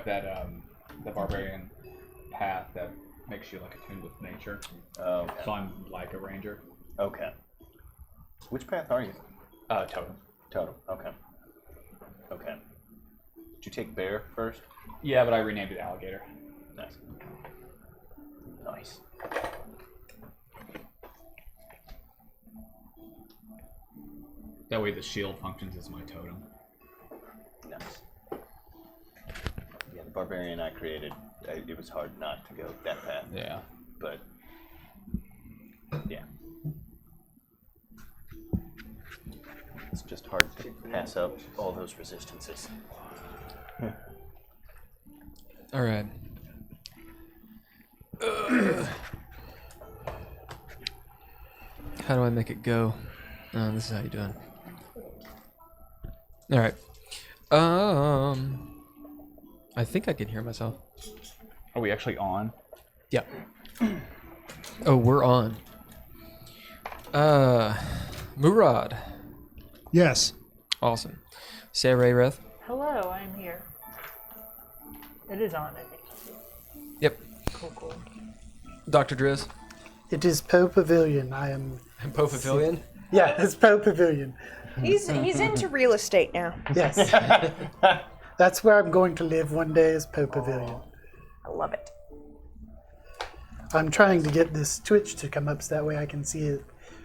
have that the barbarian path that makes you like attuned with nature. Oh. So I'm like a ranger. Okay. Which path are you? Totem. Totem. Okay. Okay. Did you take bear first? Yeah, but I renamed it alligator. Nice. Nice. That way the shield functions as my totem. Nice. Yeah, the barbarian I created, it was hard not to go that path. Yeah. But, yeah. It's just hard to pass up all those resistances. All right. How do I make it go? Oh, this is how you doing. All right. I think I can hear myself. Are we actually on? Yeah. Oh, we're on. Murad. Yes. Awesome. Sarah Rayreth. Hello, I'm here. It is on, I think. Yep. Cool. Dr. Driz. It is Poe Pavilion. I am. Poe Pavilion? Yeah, it's Poe Pavilion. He's into real estate now. Yes. That's where I'm going to live one day, is Poe Pavilion. I love it. I'm trying to get this Twitch to come up so that way I can see if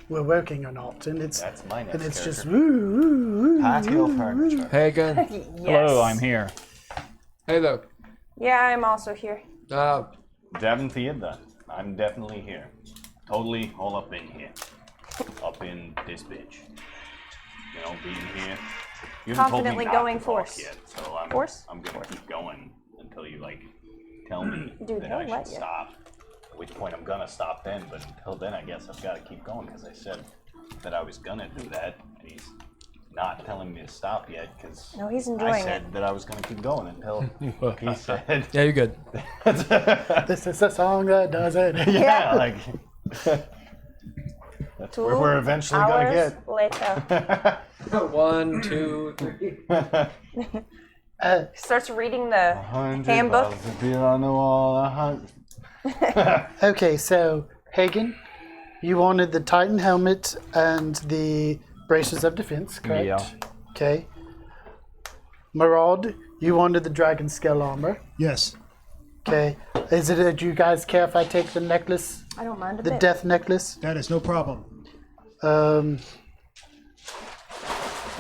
we're working or not. And it's That's my next and it's character. just woo woo woo. Patio furniture. Hey again. Yes. Hello, I'm here. Hey though. Yeah, I'm also here. Davin I'm definitely here. Totally all up in here. Up in this bitch. You know, being here. You haven't told me Confidently not going to talk force. Yet, so Force? I'm gonna keep going until you tell me Dude, that he'll I should let you. stop. At which point I'm gonna stop then, but until then I guess I've gotta keep going because I said that I was gonna do that. And he's not telling me to stop yet because No, he's I enjoying said it. that I was gonna keep going until he said Yeah, you're good. This is the song that does it. yeah, that's where we're eventually gonna get. Later. 1, 2, 3. Starts reading the 100 handbook. bottles of beer on the wall. Okay, so Hagen, you wanted the Titan helmet and the braces of defense, correct? Yeah. Okay. Maraud, you wanted the dragon scale armor. Yes. Okay. Do you guys care if I take the necklace, I don't mind a the bit. death necklace? That is no problem.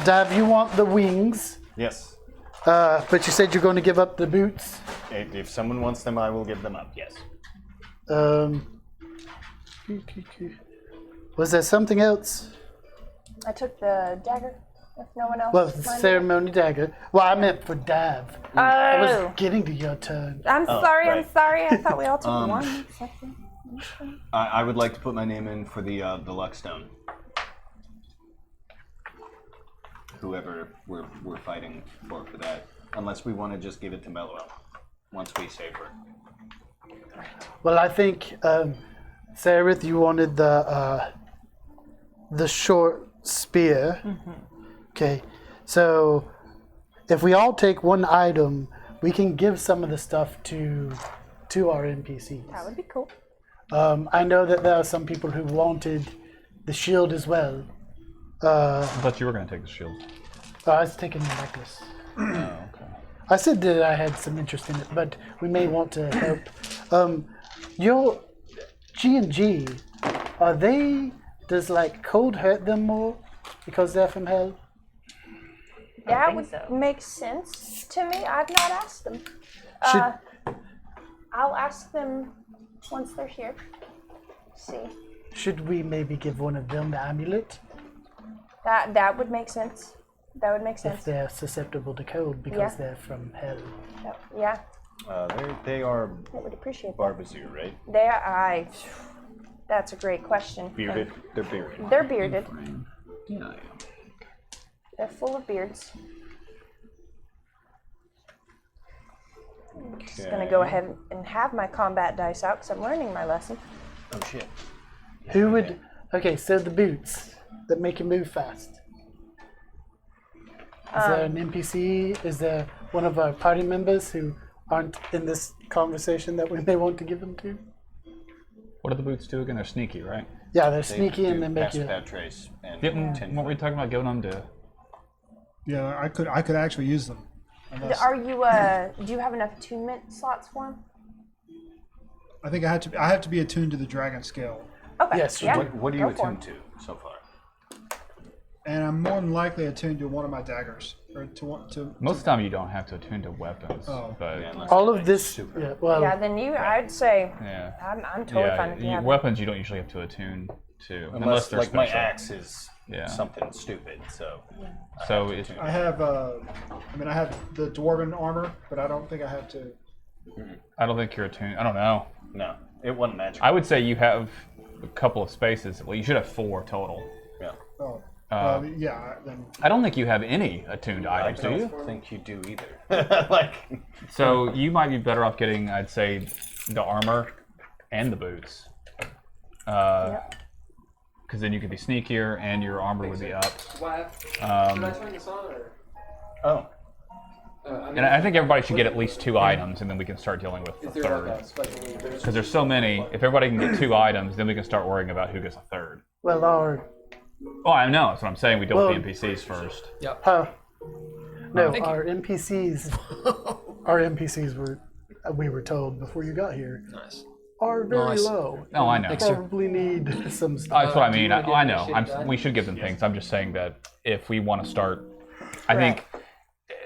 Dav, you want the wings, Yes. but you said you're going to give up the boots. If someone wants them, I will give them up. Yes. Was there something else? I took the dagger. If no one else. Well, minded it. ceremony dagger. Well, I meant for Dav. I was getting to your turn. I'm sorry. right. I'm sorry. I thought we all took one. Second. I would like to put my name in for the luck stone. Whoever we're fighting for that, unless we want to just give it to Mello once we save her. Well, I think, Sarith, you wanted the short spear. Okay, so if we all take one item, we can give some of the stuff to our NPCs. That would be cool. I know that there are some people who wanted the shield as well. I thought you were going to take the shield. I was taking the necklace. Oh, okay. I said that I had some interest in it, but we may want to help. Your G&G, are they, does cold hurt them more because they're from hell? That would make sense to me. I've not asked them. I'll ask them once they're here. See. Should we maybe give one of them the amulet? That would make sense. That would make If sense. they're susceptible to cold because Yeah. they're from hell. Yeah, They are I would appreciate that. Barbazir, right? That's a great question. Bearded. They're bearded. They're bearded. Yeah. They're full of beards. Just gonna go ahead and have my combat dice out because I'm learning my lesson. Oh shit. Who would... Okay, so the boots that make you move fast. Is there an NPC? Is there one of our party members who aren't in this conversation that we may want to give them to? What do the boots do again? They're sneaky, right? Yeah, they're sneaky and they make pass you. without trace. And What were we talking about giving them to? Yeah, I could actually use them. Unless, Are you? Do you have enough attunement slots for him? I think I have to be attuned to the dragon scale, Okay. Yes, Yeah. What are you Go for attuned to so far? and I'm more than likely attuned to one of my daggers, or to one to. Most of the time, you don't have to attune to weapons. Oh. But Yeah, unless All you're, of like, this. super- Yeah, well, Yeah. Then I'd say yeah. I'm totally fine with you. having- Weapons you don't usually have to attune to Unless they're like my special. axe is Yeah. something stupid. So. So it's, I have I have the dwarven armor, but I don't think I have to. I don't think you're attuned. I don't know. No, it wasn't magical. I would say you have a couple of spaces. Well, you should have 4 total. Yeah. Oh, yeah. Then I don't think you have any attuned I items, do you? don't think you do either. Like. So you might be better off getting, I'd say, the armor and the boots. Because then you could be sneakier and your armor would be up. Should I turn this on or? Oh. And I think everybody should get at least 2 items, and then we can start dealing with the third. Because there's so many. If everybody can get 2 items, then we can start worrying about who gets a third. well, our Oh, I know. That's what I'm saying. We deal with the NPCs first. Yep. no, Thank you. our NPCs. Our NPCs we were told before you got here, Nice. are very Nice. low. Oh, I know. Probably need some That's stuff. what I mean. do you wanna I get know. this shit done? We should give them things. I'm just saying that if we want to start, I think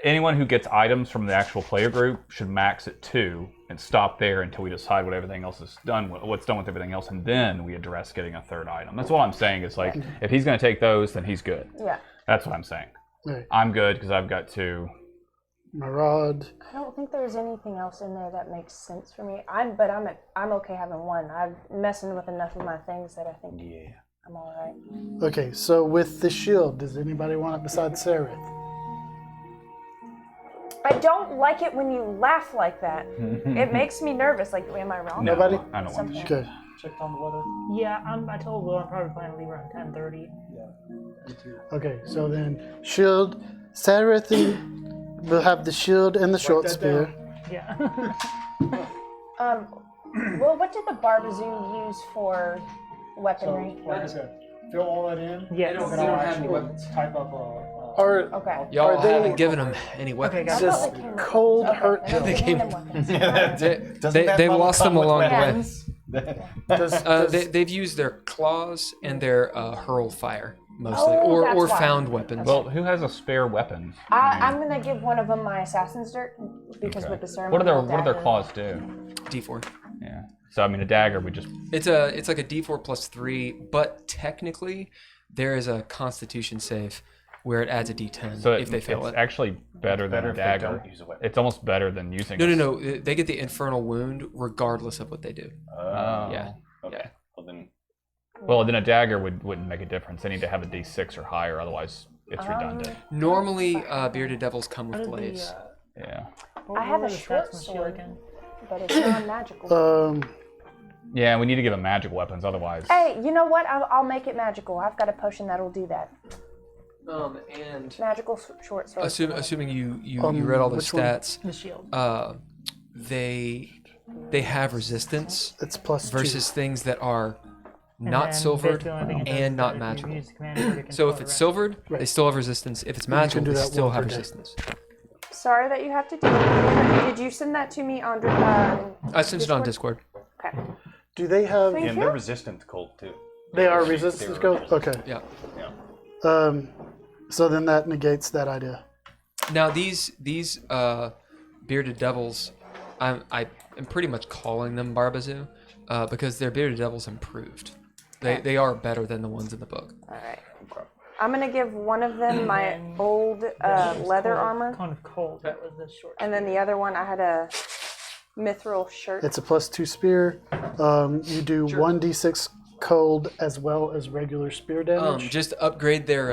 anyone who gets items from the actual player group should max at 2 and stop there until we decide what everything else is done, what's done with everything else, and then we address getting a third item. That's what I'm saying. Is like if he's going to take those, then he's good. Yeah. That's what I'm saying. Right. I'm good because I've got 2. My rod. I don't think there's anything else in there that makes sense for me. I'm okay having 1. I'm messing with enough of my things that I think I'm all right. Okay, so with the shield, does anybody want it besides Sarith? I don't like it when you laugh like that. It makes me nervous. Like, am I wrong? No, Nobody? I don't want to. Okay. checked on the weather. Yeah, I told Will I'm probably planning to leave around 10:30. Okay, so then shield. Sarith will have the shield and the short that spear. down. Yeah. Well, what did the Barbazoo use for weaponry? Like I said, fill all that in. Yeah. And They then don't I'll have any actually weapons. type up Or Okay. Y'all Are they- haven't given them any weapons. guys. just I thought they came with cold weapons. hurt. Okay, They they came- them weapons. They lost them along the way. way. They've used their claws and their hurl fire mostly, Oh, that's or why. found weapons. Well, who has a spare weapon? I'm gonna give one of them my assassin's dirt because with the What do their ceremonial claws dagger- do? D4. Yeah. So I mean, a dagger would just. It's like a D4 plus 3, but technically there is a Constitution save where it adds a D10 So if they fail it's it. actually better than better a if they dagger. don't use a weapon. It's almost better than using. No. They get the infernal wound regardless of what they do. Oh. Yeah. Okay. Well then. Well, then a dagger wouldn't make a difference. They need to have a D6 or higher, otherwise it's redundant. Normally, bearded devils come with blades. Yeah. I have a short sword, but it's non-magical. Yeah, we need to give them magic weapons, otherwise. Hey, you know what? I'll make it magical. I've got a potion that'll do that. And Magical short sword. assuming you read all the which one? stats, The shield. they have resistance It's plus versus things that are And not then silvered basically the only thing it does and is not that if you magical. use the command word, it can So if float it's around. silvered, they Right. still have resistance. If it's can magical, do they that still one have per day. resistance. Sorry that you have to do it. Did you send that to me on? I sent it on Discord. Okay. Do they have? Thank Yeah, you. they're resistant to cold too. They are resistance go. Okay. Yeah. Yeah. So then that negates that idea. Now these bearded devils, I'm pretty much calling them Barbazoo, because their bearded devils improved. They are better than the ones in the book. All right. I'm gonna give one of them my old leather armor, Cone of cold. That was the short. and then the other one I had a mithril shirt. It's a +2 spear. You do 1d6 cold as well as regular spear damage. Just upgrade their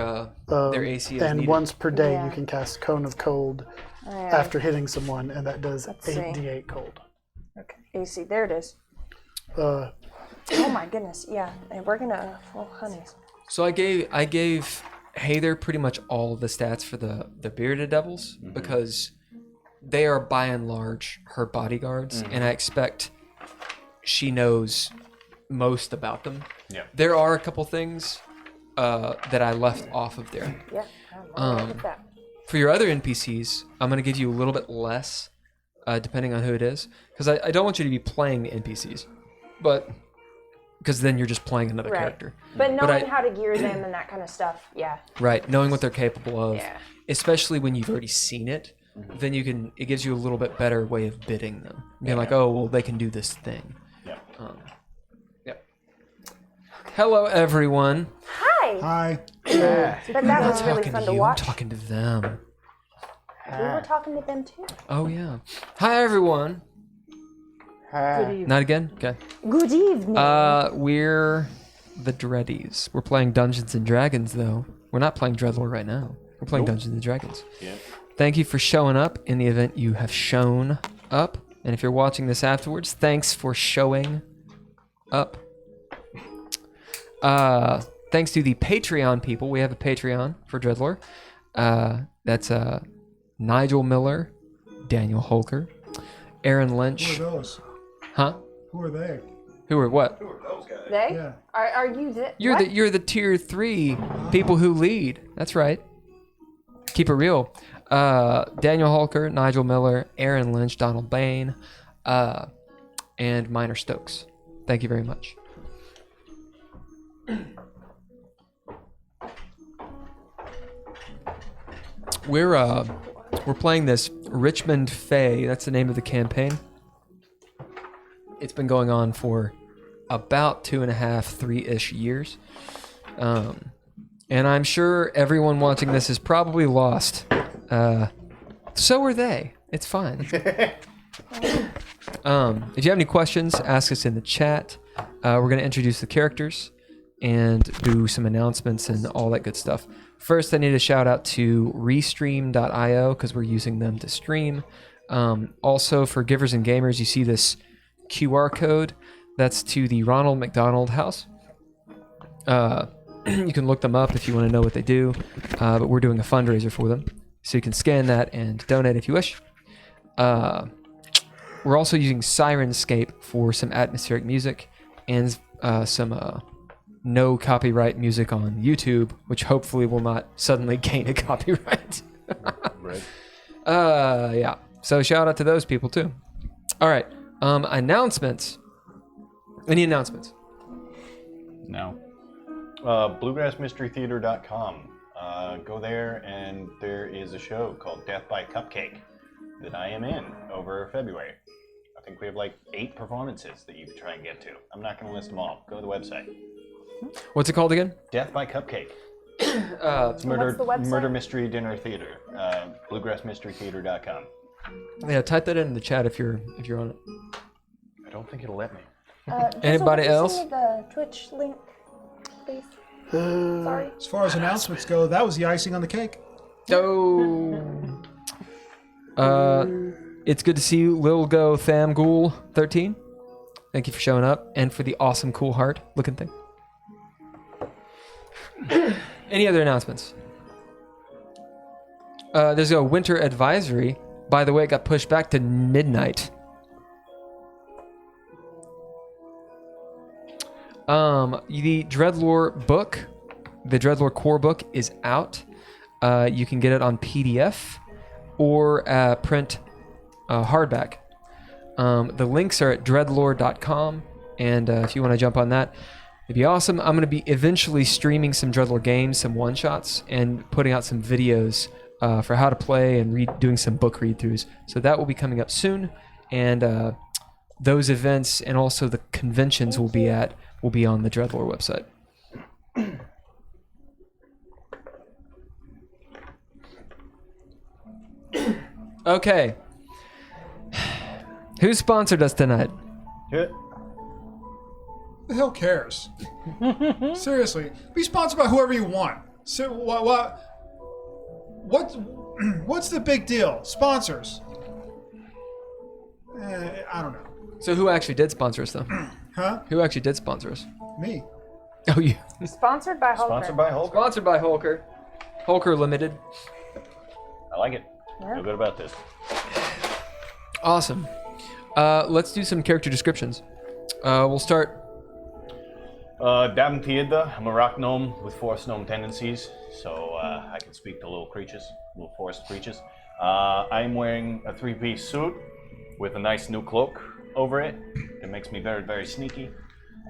AC as and needed. once per day Yeah. you can cast Cone of Cold Alright. after hitting someone, and that does see. 8d8 cold. Okay. AC. There it is. Uh, Oh my goodness. Yeah. And we're gonna. Oh, honeys. So I gave Hayther pretty much all the stats for the bearded devils because they are by and large her bodyguards, and I expect she knows most about them. Yeah. There are a couple things that I left off of there. Yeah, I'm all right with that. For your other NPCs, I'm going to give you a little bit less, depending on who it is, because I don't want you to be playing the NPCs, but because then you're just playing another Right. character. But knowing I- how to gear them and that kind of stuff, yeah. Right, knowing what they're capable of, Yeah. especially when you've already seen it, then it gives you a little bit better way of bidding them. Being like, oh, well, they can do this thing. Yeah. Yep. Hello, everyone. Hi! Hi. But that was really Talking fun to to you, I'm watch. talking to them. We were talking to them too. Oh, yeah. Hi, everyone. Good evening. Not again? Okay. Good evening. We're the Dreadies. We're playing Dungeons and Dragons, though. We're not playing DreadLore right now. We're playing Dungeons and Dragons. Yeah. Thank you for showing up in the event you have shown up. And if you're watching this afterwards, thanks for showing up. Thanks to the Patreon people. We have a Patreon for DreadLore. That's Nigel Miller, Daniel Holker, Aaron Lynch. Who are those? Huh? Who are they? Who are what? they? Yeah. Are you the... You're the tier 3 people who lead. That's right. Keep it real. Daniel Holker, Nigel Miller, Aaron Lynch, Donald Bain, and Minor Stokes. Thank you very much. We're playing this Richmond Fay. That's the name of the campaign. It's been going on for about 2.5, 3-ish years. And I'm sure everyone watching this is probably lost. So are they. It's fine. If you have any questions, ask us in the chat. We're going to introduce the characters and do some announcements and all that good stuff. First, I need a shout out to Restream.io because we're using them to stream. Also, for Givers and Gamers, you see this QR code. That's to the Ronald McDonald House. You can look them up if you want to know what they do, but we're doing a fundraiser for them. So you can scan that and donate if you wish. We're also using Sirenscape for some atmospheric music and some no copyright music on YouTube, which hopefully will not suddenly gain a copyright. Right. Yeah. So shout out to those people too. All right. Announcements. Any announcements? No. BluegrassMysteryTheater.com. Go there, and there is a show called Death by Cupcake that I am in over February. I think we have like 8 performances that you can try and get to. I'm not going to list them all. Go to the website. What's it called again? Death by Cupcake. What's the website? Murder Mystery Dinner Theater. BluegrassMysteryTheater.com. Yeah, type that in the chat if you're on it. I don't think it'll let me. Anybody else? Send me the Twitch link, please. Sorry. As far as announcements go, that was the icing on the cake. Oh. It's good to see you, Lil Go Tham Ghoul 13. Thank you for showing up and for the awesome cool heart looking thing. Any other announcements? There's a winter advisory. By the way, it got pushed back to midnight. The DreadLore book, the DreadLore core book, is out. You can get it on PDF or print hardback. The links are at dreadlore.com, and if you want to jump on that, it'd be awesome. I'm going to be eventually streaming some DreadLore games, some one-shots, and putting out some videos for how to play and doing some book read-throughs. So that will be coming up soon, and those events and also the conventions will be on the DreadLore website. Okay. Who sponsored us tonight? Yeah. The hell cares? Seriously, be sponsored by whoever you want. So what's the big deal? Sponsors. I don't know. So who actually did sponsor us, though? Huh? Who actually did sponsor us? Me. Oh, you. Sponsored by Hulk. Sponsored by Hulk. Sponsored by Holker. Holker Limited. I like it. Yeah. Feel good about this. Awesome. Let's do some character descriptions. We'll start. Dam Tieda, I'm a rock gnome with forest gnome tendencies, so I can speak to little creatures, little forest creatures. I'm wearing a 3-piece suit with a nice new cloak over it. It makes me very, very sneaky.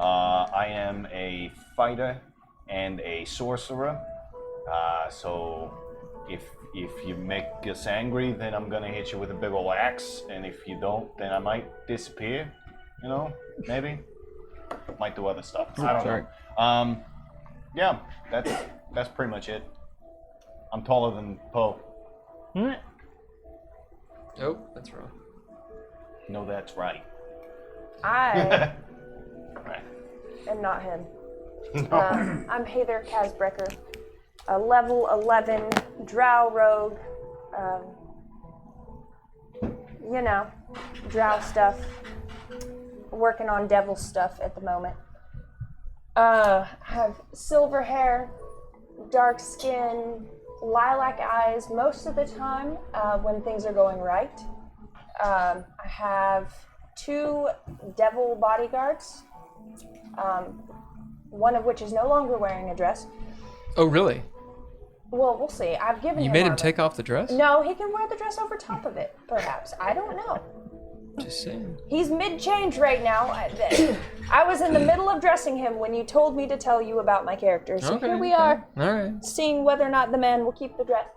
I am a fighter and a sorcerer, so if you make us angry, then I'm gonna hit you with a big ol' axe, and if you don't, then I might disappear, you know, maybe. Might do other stuff. I don't know. Yeah, that's pretty much it. I'm taller than Poe. Oh, that's wrong. No, that's right. I Right. am not him. I'm Heather Kazbrecker, a level 11 drow rogue. You know, drow stuff. Working on devil stuff at the moment. Have silver hair, dark skin, lilac eyes most of the time when things are going right. I have 2 devil bodyguards, one of which is no longer wearing a dress. Oh, really? Well, we'll see. I've given You him made him armor. take off the dress? No, he can wear the dress over top of it, perhaps. I don't know. Just saying. He's mid-change right now. I was in the middle of dressing him when you told me to tell you about my character. So Okay, here we okay. are, All right. seeing whether or not the man will keep the dress.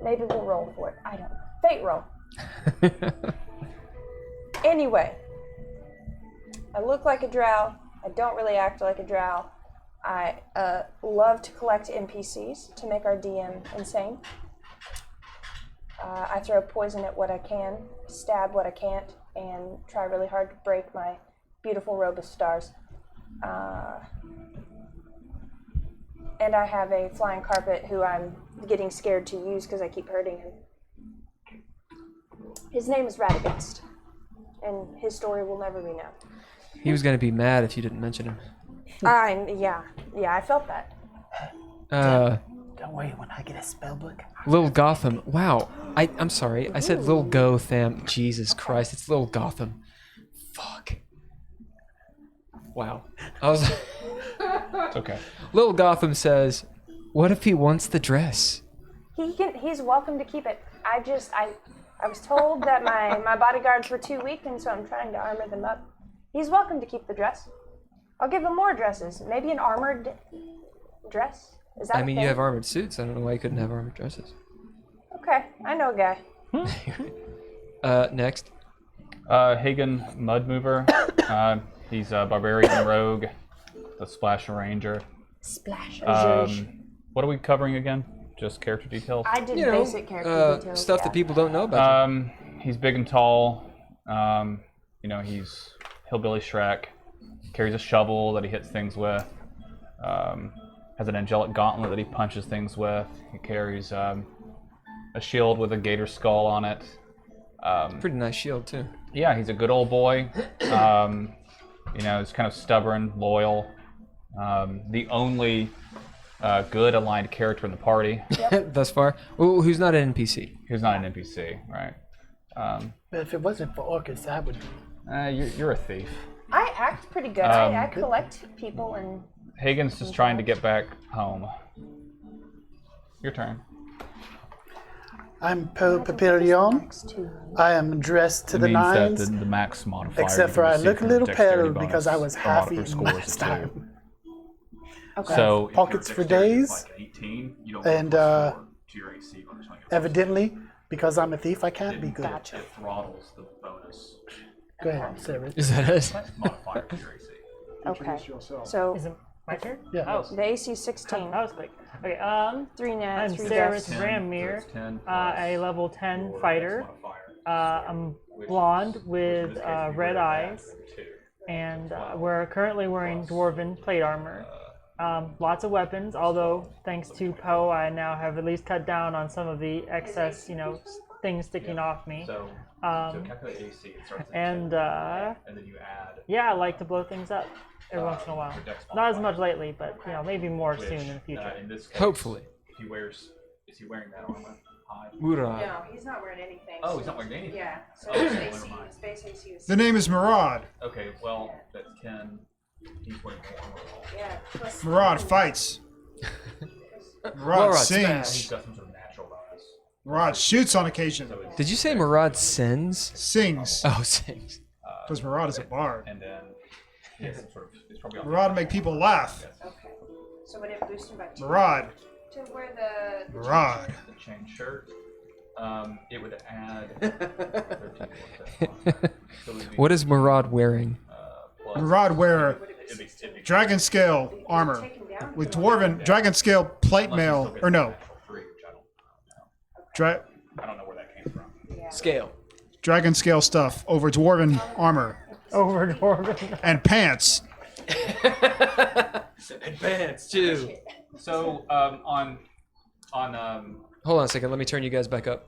Maybe we'll roll for it. I don't know. Fate roll. Anyway, I look like a drow. I don't really act like a drow. I love to collect NPCs to make our DM insane. I throw poison at what I can, stab what I can't, and try really hard to break my beautiful robe of stars. And I have a flying carpet who I'm getting scared to use because I keep hurting him. His name is Radagast, and his story will never be known. He was gonna be mad if you didn't mention him. Yeah, I felt that. Don't worry, when I get a spell book. Little Gotham. Wow. I'm sorry. I said Little Gotham. Jesus Christ. It's Little Gotham. Fuck. Wow. I was. It's okay. Little Gotham says, "What if he wants the dress?" He's welcome to keep it. I was told that my bodyguards were too weak, and so I'm trying to armor them up. He's welcome to keep the dress. I'll give him more dresses. Maybe an armored dress. Is that I a mean, thing? you have armored suits. I don't know why you couldn't have armored dresses. Okay, I know a guy. Next. Hagen Mudmover. He's a barbarian rogue, the Splasher Ranger. Splash. What are we covering again? Just character details? I did basic character details. Stuff yeah. that people don't know about. He's big and tall. He's hillbilly Shrek. Carries a shovel that he hits things with. Has an angelic gauntlet that he punches things with. He carries a shield with a gator skull on it. Pretty nice shield too. Yeah, he's a good old boy. He's kind of stubborn, loyal. The only good aligned character in the party. Thus far. Ooh, who's not an NPC? Who's not an NPC, right? But if it wasn't for Orcus, I would be. You're a thief. I act pretty good. I collect people and. Hagen's just trying to get back home. Your turn. I'm Poe Papillon. I am dressed to It the means nines, that the max modifier. except you for can I receive look a from little dexterity pale because I bonus was or half modifier eaten scores last is 2. time. Okay. So Pockets for days, and evidently, because I'm a thief, I can't be good. Gotcha. it throttles the bonus Go ahead, Sarah. Is that it? modifier to your AC. Okay. So Is it my turn? Yeah. Oh, the AC is 16. that was quick. Okay. 3 nats, I'm 3 Sarah's deaths. Ramir, 10 a level 10 fighter. I'm blonde with red eyes, and we're currently wearing dwarven plate armor. Lots of weapons, although thanks to Poe, I now have at least cut down on some of the excess, things sticking off me. So calculate AC. It starts at And 10, and then you add. yeah, I like to blow things up every once in a while. Not as much lately, but maybe more soon in the future. In this case, Hopefully. is he wearing that armor? Murad. No, he's not wearing anything. Oh, he's not wearing anything? Yeah. So Oh, his okay, AC, never mind. his base AC was. The name is Murad. Okay, well, that's 10. He's wearing more. Yeah. Plus Murad fights. Murad Murad sings. He's got some sort of natural bonus. Murad shoots on occasion. So it's, Did you say Murad sins? Sings. Oh, sings. Because Murad is a bard. and then he has some sort of. It's probably on Murad make people laugh. Okay. So would it boost him by 2? Murad. To wear the. Murad. the chain shirt. It would add 13 more. So it would be, What is Murad wearing? plus, Murad wear it'd be dragon scale armor Take him down. with dwarven dragon scale plate unless he still mail. gets Or the no. natural 3, which I don't. Dra- I don't know where that came from. Yeah. Scale. dragon scale stuff over dwarven armor Over Dwarven. and pants. Advance too. So on Hold on a second. Let me turn you guys back up.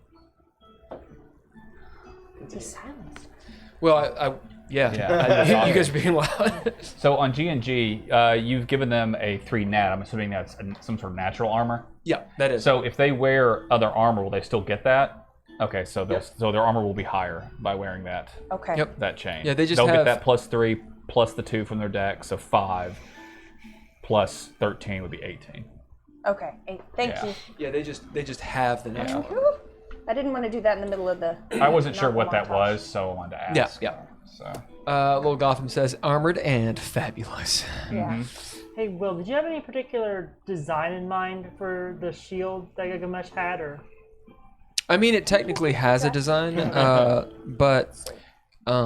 Just silence. Well, yeah. Yeah. You guys are being loud. so on G&G, you've given them a 3 nat. I'm assuming that's some sort of natural armor. Yeah, that is. So if they wear other armor, will they still get that? Okay, so so their armor will be higher by wearing that Okay. Yep. that chain. Yeah, they just they'll have- get that +3 plus the 2 from their deck, so 5 plus 13 would be 18. Okay. 8. Thank Yeah. you. Yeah, they just have the natural. Whew. I didn't want to do that in the middle of the. I wasn't sure not what that montage. was, so I wanted to ask. Yeah. So Little Gotham says armored and fabulous. Yeah. Hey, Will, did you have any particular design in mind for the shield that Gilgamesh had, or? I mean, it technically has a design, but Do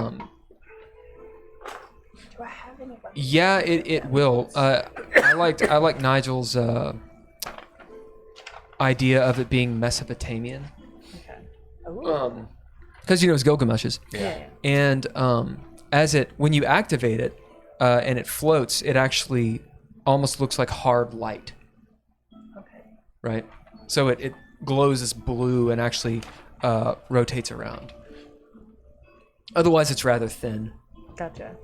I have any? yeah, it will. I like Nigel's idea of it being Mesopotamian, Okay. because it's Gilgamesh's. Yeah. And when you activate it and it floats, it actually almost looks like hard light, Okay. right? So it glows as blue and actually rotates around. Otherwise, it's rather thin. Gotcha.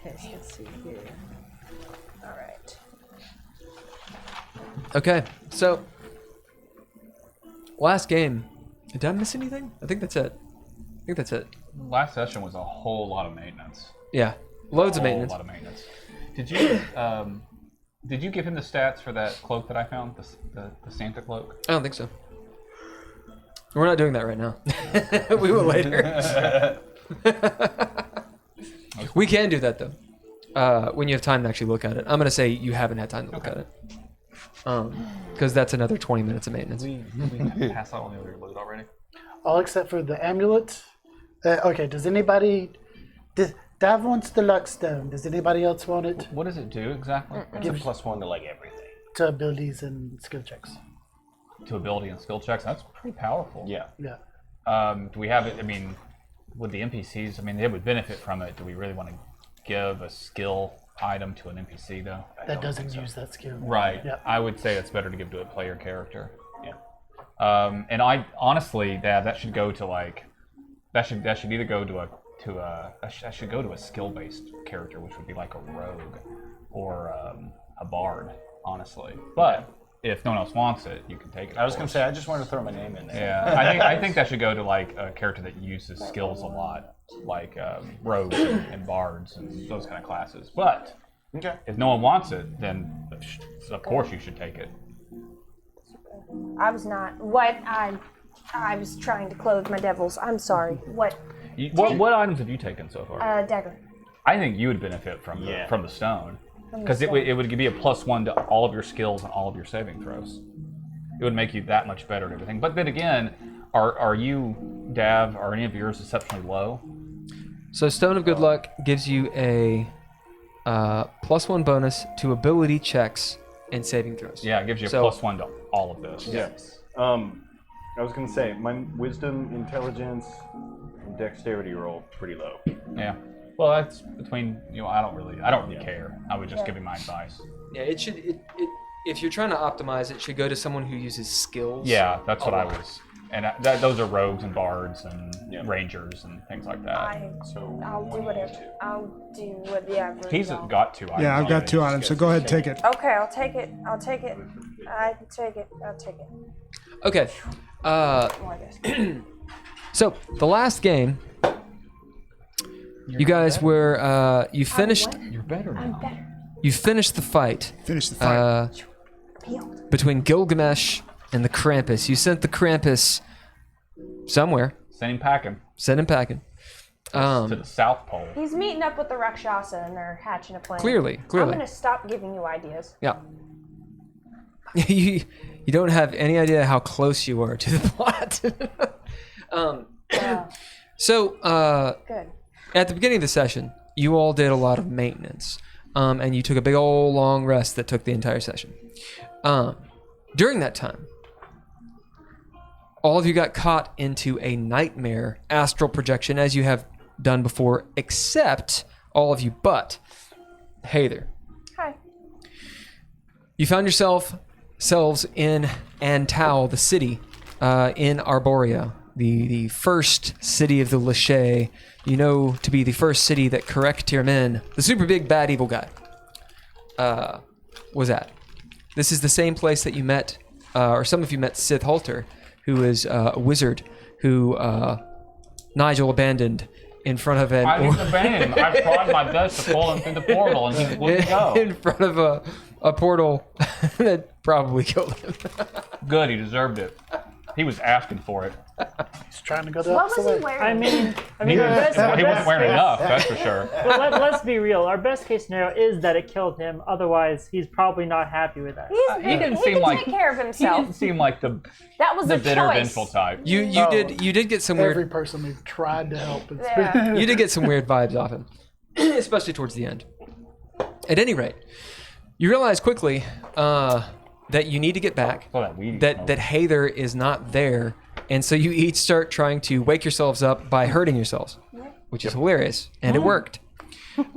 Okay, so let's see here. All right. Okay, so last game. Did I miss anything? I think that's it. last session was a whole lot of maintenance. Yeah, loads of A maintenance. lot of maintenance. Did you give him the stats for that cloak that I found, the Santa cloak? I don't think so. We're not doing that right now. We will later. We can do that though, when you have time to actually look at it. I'm gonna say you haven't had time to look at it, because that's another 20 minutes of maintenance. We passed out on the other loot already. All except for the amulet. Okay, does anybody... Dav wants the luck stone. Does anybody else want it? What does it do exactly? It's a +1 to like everything. To abilities and skill checks. To ability and skill checks. That's pretty powerful. Yeah. Yeah. Do we have it? I mean, with the NPCs, I mean, they would benefit from it. Do we really want to give a skill item to an NPC though? That doesn't use that skill. Right. Yeah. I would say it's better to give to a player character. Yeah. And I honestly, that should go to like, that should either go to that should go to a skill-based character, which would be like a rogue or a bard, honestly. But if no one else wants it, you can take it. I was gonna say I just wanted to throw my name in there. Yeah, I think that should go to like a character that uses skills a lot, like rogues and bards and those kind of classes. But Okay. if no one wants it, then of course you should take it. I was not. What I was trying to clothe my devils. I'm sorry. What? What items have you taken so far? Dagger. I think you would benefit from the stone, because it would be a +1 to all of your skills and all of your saving throws. It would make you that much better at everything. But then again, are you, Dav, are any of yours exceptionally low? So Stone of Good Luck gives you a +1 bonus to ability checks and saving throws. Yeah, it gives you a So- +1 to all of those. Yes. I was gonna say my wisdom, intelligence, and dexterity roll pretty low. Yeah. Well, that's between I don't really care. I would just give you my advice. Yeah, it should. If you're trying to optimize, it should go to someone who uses skills. Yeah, that's what a I lot. was. And those are rogues and bards and rangers and things like that. So I'll do whatever. I'll do whatever. He's y'all- got 2 items. Yeah, I've got 2 items, so go ahead and take it. Okay, I'll take it. I can take it. I'll take it. Okay. More, I guess. So the last game, you guys were you finished. You're better now. I'm better. You finished the fight Finish the fight. Healed. between Gilgamesh and the Krampus. You sent the Krampus somewhere. Send him packing Sent him packing. to the South Pole. He's meeting up with the Rakshasa and they're hatching a plan. Clearly. I'm gonna stop giving you ideas. Yeah. you don't have any idea how close you are to the plot. Yeah. So, Good. at the beginning of the session, you all did a lot of maintenance, and you took a big old long rest that took the entire session. During that time, all of you got caught into a nightmare astral projection, as you have done before, except all of you but Hather. Hi. You found yourselves in Antau, the city, in Arborea, the first city of the Lachey, you know to be the first city that Correct Tierman, the super big bad evil guy, was at. This is the same place that you met, or some of you met Sith Halter, who is a wizard who Nigel abandoned in front of I didn't abandon him. I tried my best to pull him through the portal, and he wouldn't go. in front of a portal that probably killed him. Good, he deserved it. He was asking for it. He's trying to go to What was he way. wearing? I mean, He, our best, our he best wasn't wearing case, enough, that's for sure. But let's be real. Our best case scenario is that it killed him. Otherwise, he's probably not happy with us. He's He didn't he seem can like take care of He himself. didn't seem like the That was a bitter, choice. vengeful type. You did get some Every weird person we've tried to help. It's Yeah. you did get some weird vibes off him, especially towards the end. At any rate, you realize quickly that you need to get back. Oh, that weed. That Hather is not there, and so you each start trying to wake yourselves up by hurting yourselves, which is hilarious, and it worked.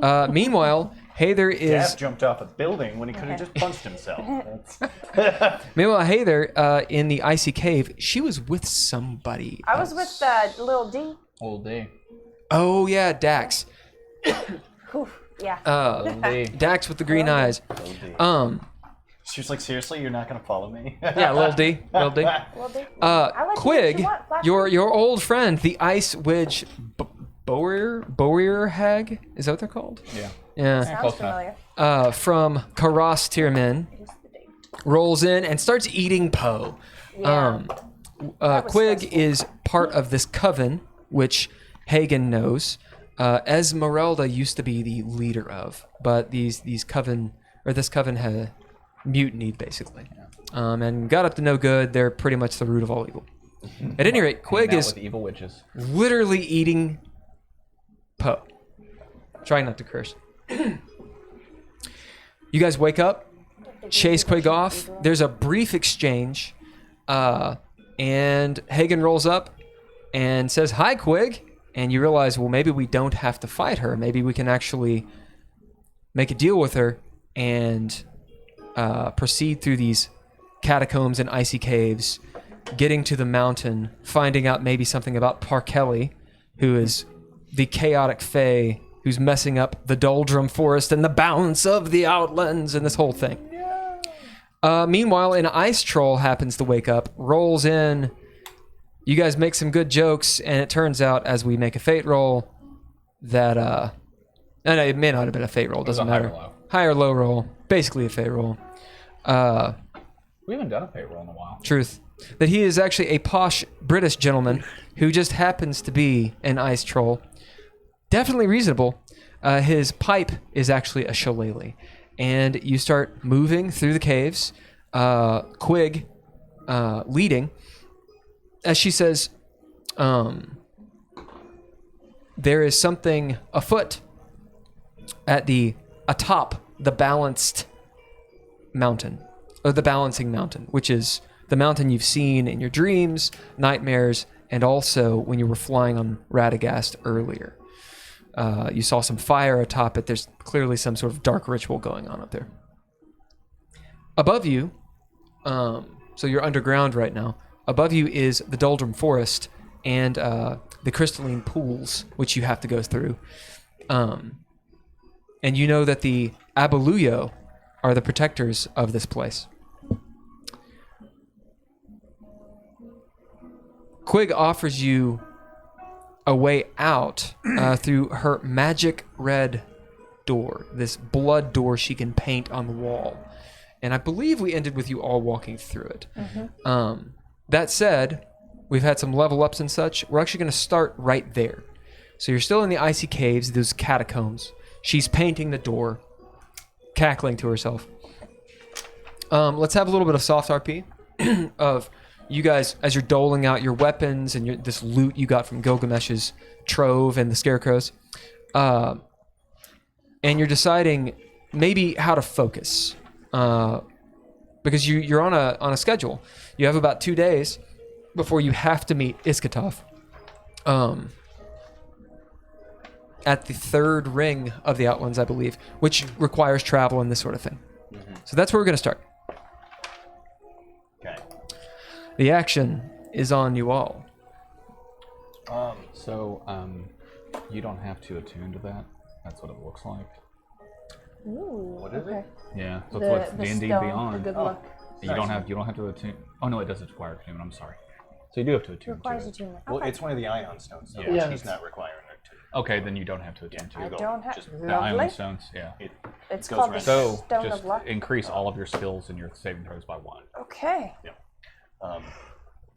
Meanwhile, Hather is Dad jumped off a building when he could have just punched himself. meanwhile Hather in the icy cave. She was with somebody. I was with Lil D. Old D. Oh yeah, Dax. Whew, yeah. Old D. Dax with the green eyes. She was like, seriously, you're not going to follow me? Yeah, Lil D. Lil D. I like Quig, you want flash your old friend, the Ice Witch Bower Hag, is that what they're called? Yeah. Yeah. Sounds Close enough. familiar. From Karas Tierman, rolls in and starts eating Poe. Yeah. was Quig stressful. is part of this coven, which Hagen knows. Esmeralda used to be the leader of, but this coven had mutinied basically, and got up to no good. They're pretty much the root of all evil. At any rate, Quig Hanging out is with evil witches. literally eating Poe. Trying not to curse. You guys wake up, chase Quig off. There's a brief exchange, and Hagen rolls up and says, "Hi, Quig." And you realize, well, maybe we don't have to fight her. Maybe we can actually make a deal with her and proceed through these catacombs and icy caves, getting to the mountain, finding out maybe something about Parkelli, who is the chaotic fae who's messing up the doldrum forest and the balance of the outlands and this whole thing. Meanwhile, an ice troll happens to wake up, rolls in. You guys make some good jokes, and it turns out, as we make a fate roll, that no, it may not have been a fate roll. Doesn't a high or matter. low. High or low roll, basically a fate roll. We haven't done a payroll in a while. Truth. That he is actually a posh British gentleman who just happens to be an ice troll. Definitely reasonable. His pipe is actually a shillelagh. And you start moving through the caves, Quig leading. As she says, there is something afoot atop the balanced mountain, or the balancing mountain, which is the mountain you've seen in your dreams, nightmares, and also when you were flying on Radagast earlier. You saw some fire atop it. There's clearly some sort of dark ritual going on up there. Above you, so you're underground right now. Above you is the Doldrum Forest and the crystalline pools, which you have to go through. And you know that the Abeluyo are the protectors of this place. Quig offers you a way out through her magic red door, this blood door she can paint on the wall. And I believe we ended with you all walking through it. That said, we've had some level ups and such. We're actually going to start right there. So you're still in the icy caves, those catacombs. She's painting the door, cackling to herself. Let's have a little bit of soft RP of you guys as you're doling out your weapons and this loot you got from Gilgamesh's trove and the scarecrows. And you're deciding maybe how to focus. Because you're on a schedule. You have about 2 days before you have to meet Iskatov. At the third ring of the Outlands, I believe, which requires travel and this sort of thing. So that's where we're going to start. Okay. The action is on you all. So, you don't have to attune to that. That's what it looks like. Ooh, What is it? Yeah, so that's what's D&D stone, Beyond. The good luck. You don't have to attune. Oh no, it does require attunement. I'm sorry. So you do have to attune Requires to it. attunement. Well, Okay. it's one of the ion stones, so Yeah. she's not requiring her to. Okay, then you don't have to attune to I it. don't have. Just The Lovely. ion stones, yeah. It It's goes called the around. So Stone just of Luck. increase all of your skills and your saving throws by 1. Okay. Um,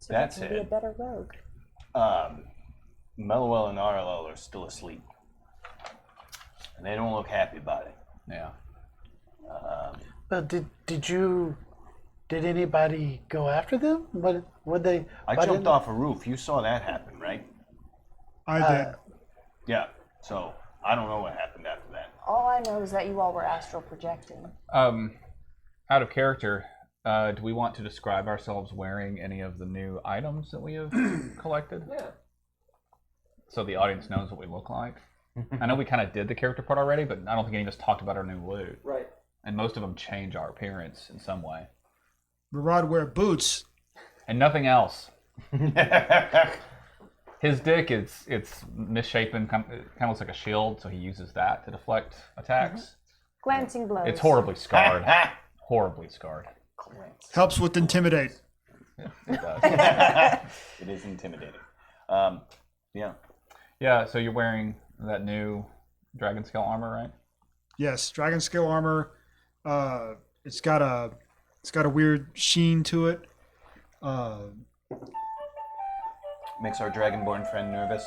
So That you can be a said- better rogue. Mellowell and Arlo are still asleep, and they don't look happy about it. Yeah. But did anybody go after them? What they? I why jumped didn't- off a roof. You saw that happen, right? I did. Yeah. So I don't know what happened after that. All I know is that you all were astral projecting. Out of character, do we want to describe ourselves wearing any of the new items that we have collected? Yeah. So the audience knows what we look like. I know we kind of did the character part already, but I don't think any of us talked about our new loot. Right. And most of them change our appearance in some way. Murad wear boots. And nothing else. His dick it's misshapen, kind of looks like a shield, so he uses that to deflect attacks. Glancing blows. It's horribly scarred. Horribly scarred. Helps with intimidate. It does. It is intimidating. Yeah. Yeah, so you're wearing that new dragon scale armor, right? Yes, dragon scale armor. It's got a weird sheen to it. Makes our dragonborn friend nervous.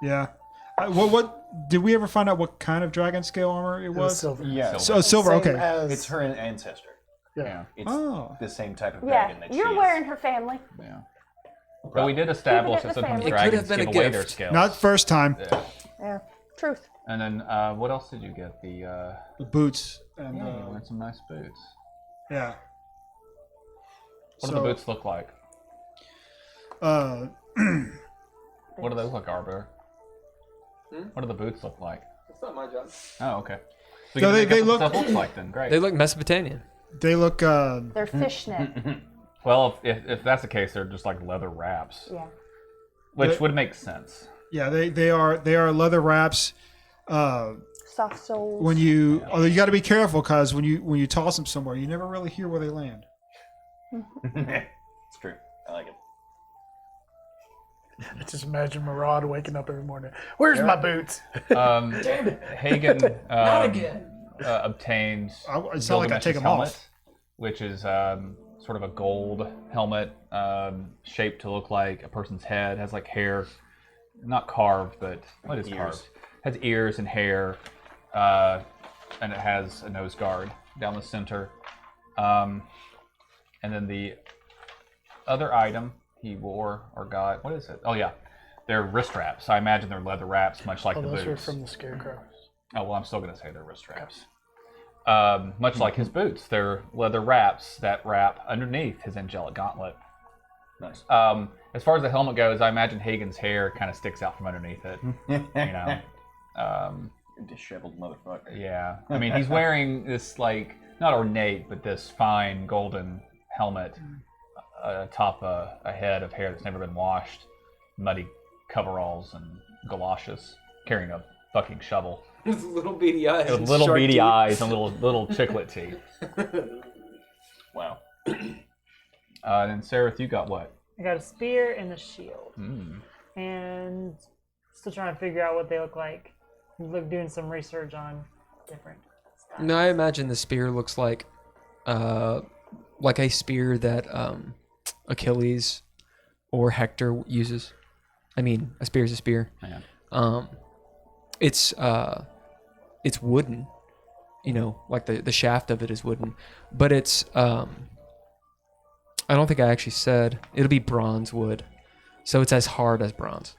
Yeah. What did we ever find out what kind of dragon scale armor it It was was? silver. Yeah. So silver. Same Okay. as- It's her ancestor. Yeah. It's Oh. the same type of Yeah, dragon that you're she is. wearing her family. Yeah. But we did establish Keep it that in the sometimes family. It could have dragons been a give away their gift. scales. Not first time. Yeah. Yeah. Truth. And then what else did you get? The The boots and yeah, you wearing some nice boots. yeah. What do the boots look like? Uh, What do they look like, Arbiter? What do the boots look like? That's not my job. Oh, okay. So No, you they can make up what look- stuff looks like then. Great. They look Mesopotamian. they look. They're fishnet. Well, if that's the case, they're just like leather wraps, Yeah. which They- would make sense. Yeah, they are leather wraps. Soft soles. Although you got to be careful because when you toss them somewhere, you never really hear where they land. It's true. I like it. I just imagine Murad waking up every morning. Where's my boots? Hagen obtained It's not like I take Gilgamesh's them helmet, off. which is sort of a gold helmet shaped to look like a person's head. Has like hair, not carved, but what is Ears. carved? Has ears and hair, and it has a nose guard down the center. And then the other item he wore or got, what is it? Oh yeah, they're wrist wraps. I imagine they're leather wraps, much like Oh, the those boots. are from the scarecrow. Oh, well, I'm still going to say they're wrist wraps. Much like his boots, they're leather wraps that wrap underneath his angelic gauntlet. Nice. As far as the helmet goes, I imagine Hagen's hair kind of sticks out from underneath it. You know, Disheveled motherfucker. yeah. I mean, he's wearing this, like, not ornate, but this fine golden helmet atop a head of hair that's never been washed, muddy coveralls and galoshes, carrying a fucking shovel. With little beady eyes. With little beady eyes and little chiclet teeth. Wow. And then Sarah, you got what? I got a spear and a shield. Mm. And still trying to figure out what they look like. Doing some research on different stuff. No, I imagine the spear looks like a spear that Achilles or Hector uses. I mean, a spear is a spear. Yeah. It's wooden, you know, like the shaft of it is wooden, but it's I don't think I actually said it'll be bronze wood, so it's as hard as bronze,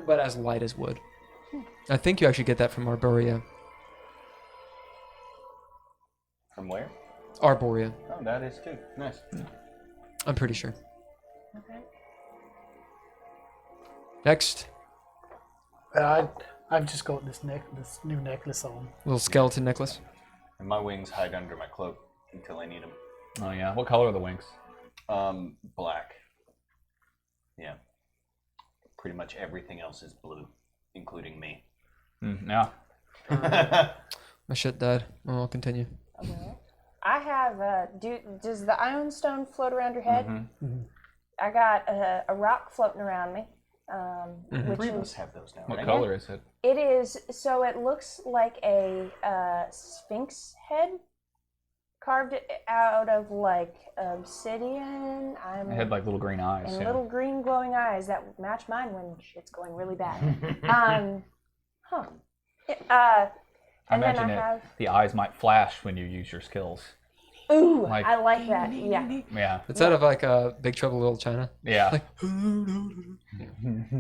but as light as wood. I think you actually get that from Arborea. From where? Arborea, Oh, that is too. Nice. I'm pretty sure. Okay. Next, I've just got this new necklace on. little skeleton necklace. And my wings hide under my cloak until I need them. Oh yeah. What color are the wings? Black. Yeah. Pretty much everything else is blue, including me. Yeah. My shit died. Oh, I'll continue. I have. Does the Ion Stone float around your head? Mm-hmm. I got a rock floating around me. Which Three of us is, have those now, What right? color is it? it is so it looks like a sphinx head carved out of like obsidian. It had like little green eyes. and Yeah. little green glowing eyes that match mine when shit's going really bad. Huh. I And then imagine I have. the eyes might flash when you use your skills. Ooh, like- I like that. Yeah. Yeah. It's out of like Big Trouble in Little China. Yeah.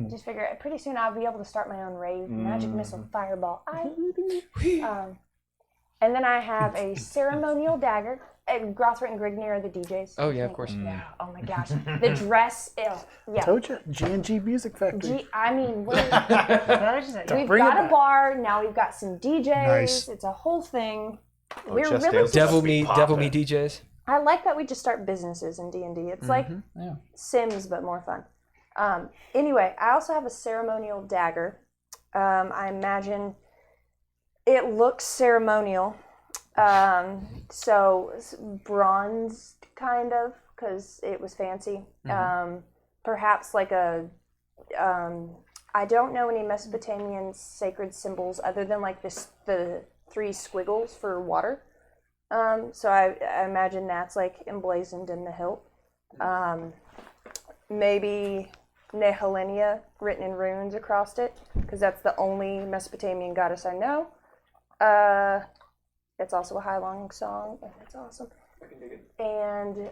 Just figure pretty soon I'll be able to start my own rave magic missile fireball. And then I have a ceremonial dagger. And Grothrit and Grignir are the DJs. Oh yeah, of course. Yeah. Oh my gosh. The dress. Ew. Yeah. Told you, G&G Music Factory. I mean, we've Bring it got a back. bar. Now we've got some DJs. Nice. It's a whole thing. Oh, We're just really. Dale's Devil must be me poppin'. DJs. I like that we just start businesses in D&D. It's like Yeah. Sims, but more fun. Anyway, I also have a ceremonial dagger. I imagine it looks ceremonial. So it's bronze kind of, because it was fancy. Perhaps like a, I don't know any Mesopotamian sacred symbols other than like the 3 squiggles for water. So I imagine that's like emblazoned in the hilt. Maybe Nehelenia written in runes across it, because that's the only Mesopotamian goddess I know. It's also a high longing song, and it's awesome. And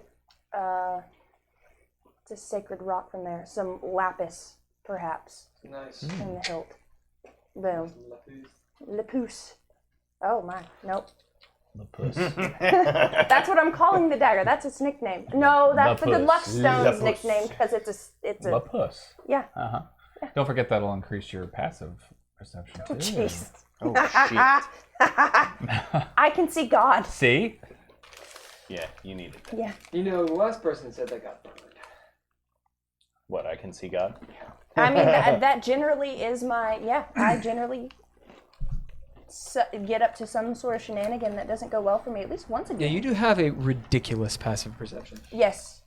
it's a sacred rock from there. Some lapis, perhaps, Nice. in the hilt. Boom. Lapus. Oh my, nope. The puss. That's what I'm calling the dagger. That's its nickname. No, that's the Good Luck Lapus. Stone's Lapus. nickname, because it's The a puss. yeah. Uh huh. Don't forget that'll increase your passive perception too. Jeez. Oh, shit. I can see God. See? Yeah, you need it. Yeah. You know, the last person said they got burned. What, I can see God? I mean, that generally is my, yeah, I generally get up to some sort of shenanigan that doesn't go well for me at least once a Yeah, game. you do have a ridiculous passive perception. Yes.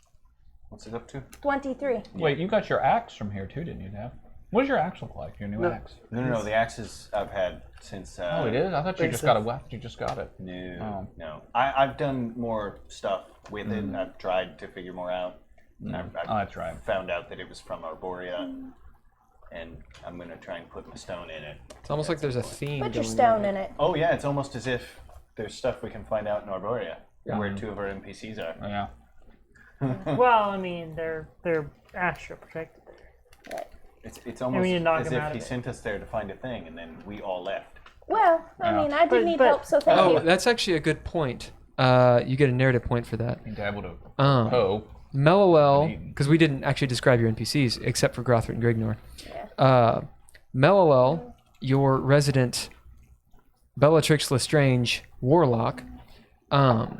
What's it up to? 23. Wait, you got your axe from here too, didn't you, Dave? What does your axe look like? Your new axe? No, the axes I've had since... Oh, it is? I thought you just got it. You just got it. No, Oh. no. I've done more stuff with it. I've tried to figure more out. I've Oh, that's right. found out that it was from Arborea, and I'm going to try and put my stone in it. It's almost like there's a theme. Put your going stone on. in it. Oh, yeah, it's almost as if there's stuff we can find out in Arborea, Yeah. where 2 of our NPCs are. Oh, yeah. Well, I mean, they're astro protected. It's almost you knock as him if out he of it. sent us there to find a thing, and then we all left. Well, I mean, I did But- need but- help, so thank Oh, you. that's actually a good point. You get a narrative point for that. You dabbled to. Um, Melilel, because we didn't actually describe your NPCs except for Grothrit and Grignor. Melilel, your resident Bellatrix Lestrange warlock, and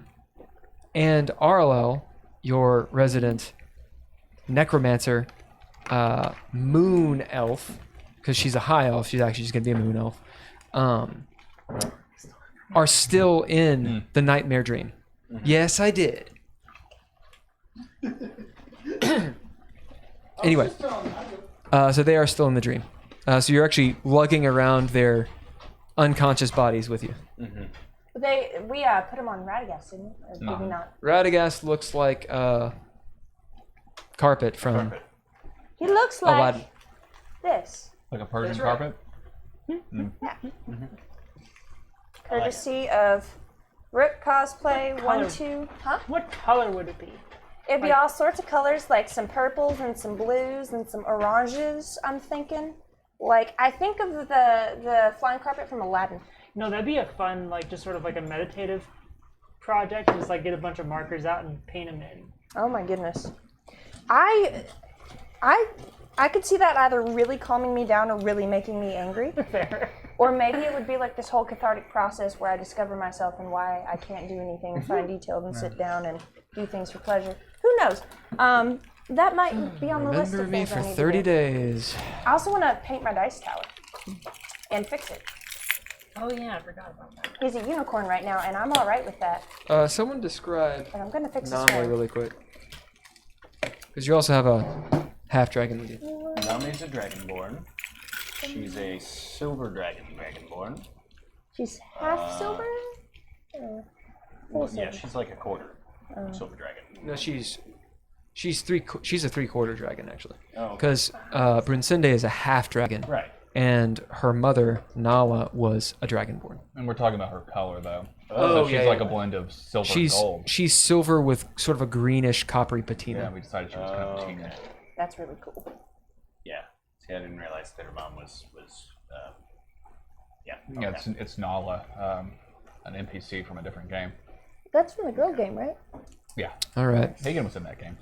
Arlel, your resident necromancer moon elf, because she's a high elf, she's actually just gonna be a moon elf, are still in the nightmare dream. Yes, I did. Anyway, so they are still in the dream. So you're actually lugging around their unconscious bodies with you. We put them on Radagast, didn't we? Or did we not? Radagast looks like carpet from He looks like Aladdin. this. Like a Persian carpet? Courtesy of Rook Cosplay color? 1-2. Huh? What color would it be? It'd be all sorts of colors, like some purples and some blues and some oranges, I'm thinking. Like, I think of the flying carpet from Aladdin. No, that'd be a fun, like, just sort of like a meditative project. Just like get a bunch of markers out and paint them in. Oh my goodness. I could see that either really calming me down or really making me angry. Fair. Or maybe it would be like this whole cathartic process where I discover myself and why I can't do anything fine detailed and sit down and do things for pleasure. Who knows? That might be on the list Remember of me things for I need 30 to do. days. I also want to paint my dice tower and fix it. Oh yeah, I forgot about that. He's a unicorn right now, and I'm all right with that. Someone describe But I'm gonna fix his Namwe hair. really quick. Because you also have a half dragon with you. Nami's a dragonborn. She's a silver dragonborn. She's half silver. Well, yeah, she's like a quarter silver dragon. No, she's a 3/4 dragon actually. Oh, okay. Because Brunsinde is a half dragon. Right. And her mother, Nala, was a dragonborn. And we're talking about her color, though. Oh, So she's like a blend of silver and gold. She's silver with sort of a greenish coppery patina. Yeah, we decided she was kind of patina. Okay. That's really cool. Yeah. See, I didn't realize that her mom was yeah. Yeah, Okay. it's Nala, an NPC from a different game. That's from the girl game, right? Yeah, All right. Hagen was in that game.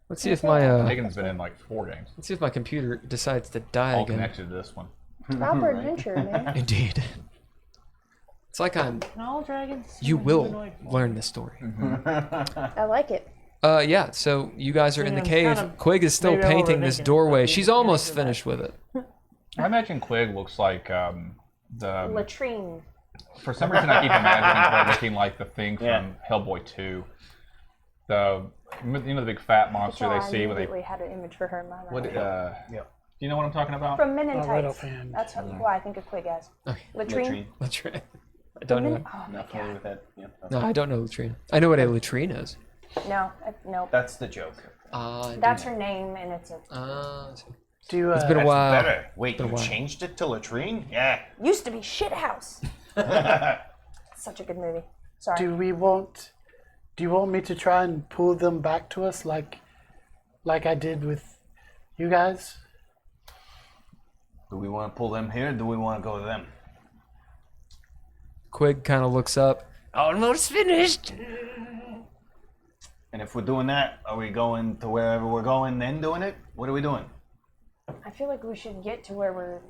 Let's see if my Hagen's been in like 4 games, let's see if my computer decides to die all again. connected to this one. Proper adventure, man. Indeed. It's like Can all dragons? you will humanoid form? learn this story. I like it. Yeah. So you guys are in the Yeah, cave. kind of Quig is still maybe I'm painting overthinking this it, doorway. but She's yeah, almost you're right. finished with it. I imagine Quig looks like the. Latrine. For some reason, I keep imagining her looking like the thing from Yeah. Hellboy 2. The the big fat monster So they I see when they. immediately had an image for her in my mind. What? Do you know what I'm talking about? From Men in Righto Tights. fan. That's who I think of Quig as. Okay. Latrine. That's right. I don't know. Oh my Not familiar god. with that. Yeah. No, I don't know latrine. I know what a latrine is. No, no. That's the joke. That's her name, and it's a. Do you, it's been a That's while. better. Wait, been a you while. changed it to latrine? Yeah. Used to be shit house. Such a good movie. Sorry. do you want me to try and pull them back to us like I did with you guys? Do we want to pull them here or do we want to go to them? Quig kind of looks up. Almost finished. And if we're doing that, are we going to wherever we're going then doing it? What are we doing? I feel like we should get to where we're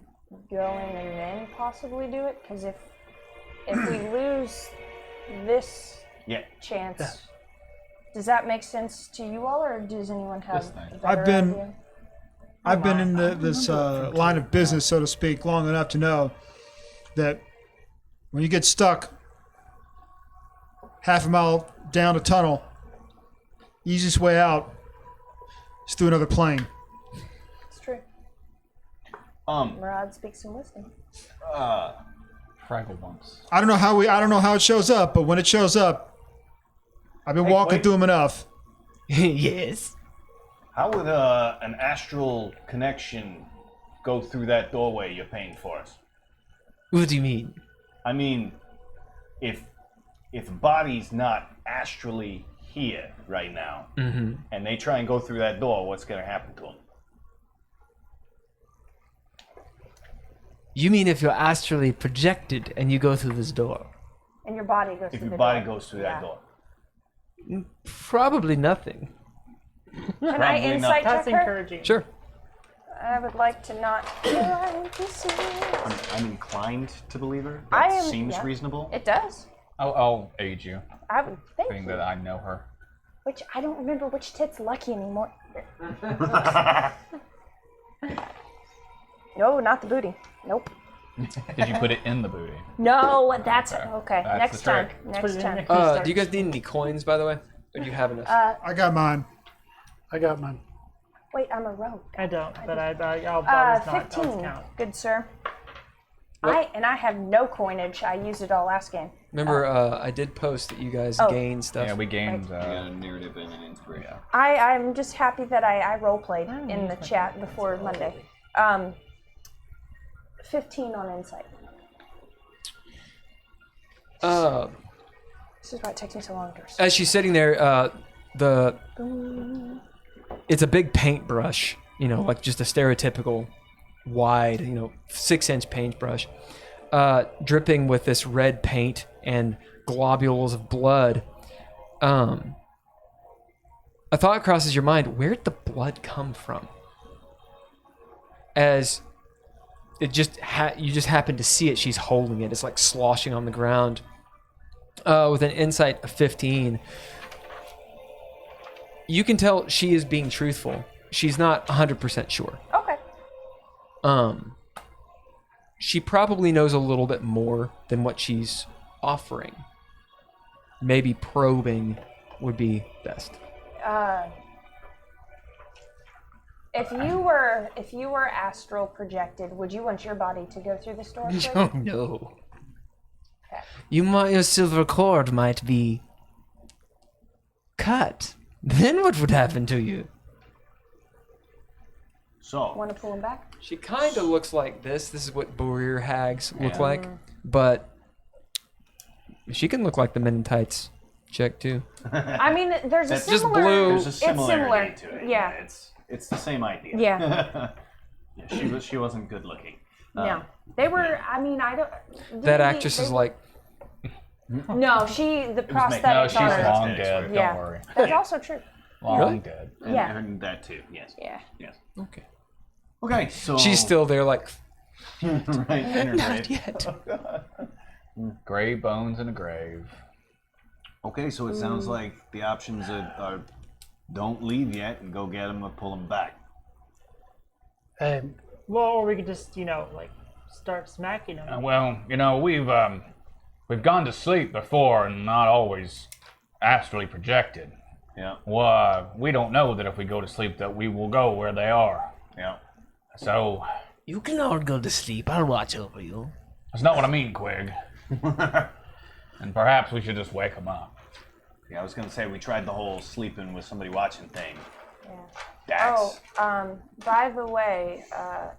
going and then possibly do it. Because if we lose this Yeah. chance, does that make sense to you all, or does anyone have This thing. a better idea? I've been in this line of business, so to speak, long enough to know that when you get stuck half a mile down a tunnel, easiest way out is through another plane. It's true. Um. Murad speaks some wisdom. Fraggle Bumps. I don't know how it shows up, but when it shows up, I've been walking wait. through them enough. Yes. How would an astral connection go through that doorway you're painting for us? What do you mean? I mean, if a body's not astrally here right now, and they try and go through that door, what's going to happen to them? You mean if you're astrally projected and you go through this door? And your body goes If through your the body door. goes through Yeah. that door. Probably nothing. Can I Probably insight not. check That's her? encouraging. Sure. I would like to not. I'm inclined to believe her. I That am- seems yeah. reasonable. It does. I'll aid you, I would think. being that I know her. Which I don't remember which tit's lucky anymore. No, not the booty. Nope. Did you put it in the booty? No, that's okay. That's Next the time. trick. Put it Next in time. there. Do you guys need any coins, by the way? Or do you have enough? I got mine. I got mine. Wait, I'm a rogue. I don't, but I'll bother's not 15. count. Good sir. I have no coinage. I used it all last game. Remember, I did post that you guys gained stuff. Yeah, we gained. We got a narrative and an inspiration. I'm just happy that I role-played in the chat before Monday. 15 on insight. This is why it takes me so long to As she's sitting there, it's a big paintbrush, like just a stereotypical wide, 6-inch paintbrush, dripping with this red paint and globules of blood. A thought crosses your mind: where'd the blood come from? As it just you just happen to see it, she's holding it. It's like sloshing on the ground. With an insight of 15, you can tell she is being truthful. She's not 100% sure. Okay. She probably knows a little bit more than what she's offering. Maybe probing would be best. If you were astral projected, would you want your body to go through this door? Oh no. Your silver cord might be cut. Then what would happen to you? So, Want to pull him back? She kind of looks like this. This is what Boreer hags look like. But she can look like the Men in Tights chick too. I mean, there's a That's just similar. blue. there's a similarity similar. to it. Yeah. It's the same idea. Yeah. Yeah, she wasn't good looking. No, they were. I mean, I don't. That actress is like, No, the prosthetics No, she's on her. long dead. Yeah. Don't worry. That's also true. Long Really? dead. Yeah. And that too. Yes. Yeah. Yes. okay. Okay. So She's still there like, right. in her not grave. yet. Gray bones in a grave. Okay, so it sounds like the options are don't leave yet and go get them or pull them back. Well, or we could just, start smacking them. Well, we've gone to sleep before and not always astrally projected. Yeah. Well, we don't know that if we go to sleep that we will go where they are. Yeah. So You can all go to sleep. I'll watch over you. that's not what I mean, Quig. And perhaps we should just wake them up. Yeah, I was gonna say we tried the whole sleeping with somebody watching thing. Yeah. That's By the way, I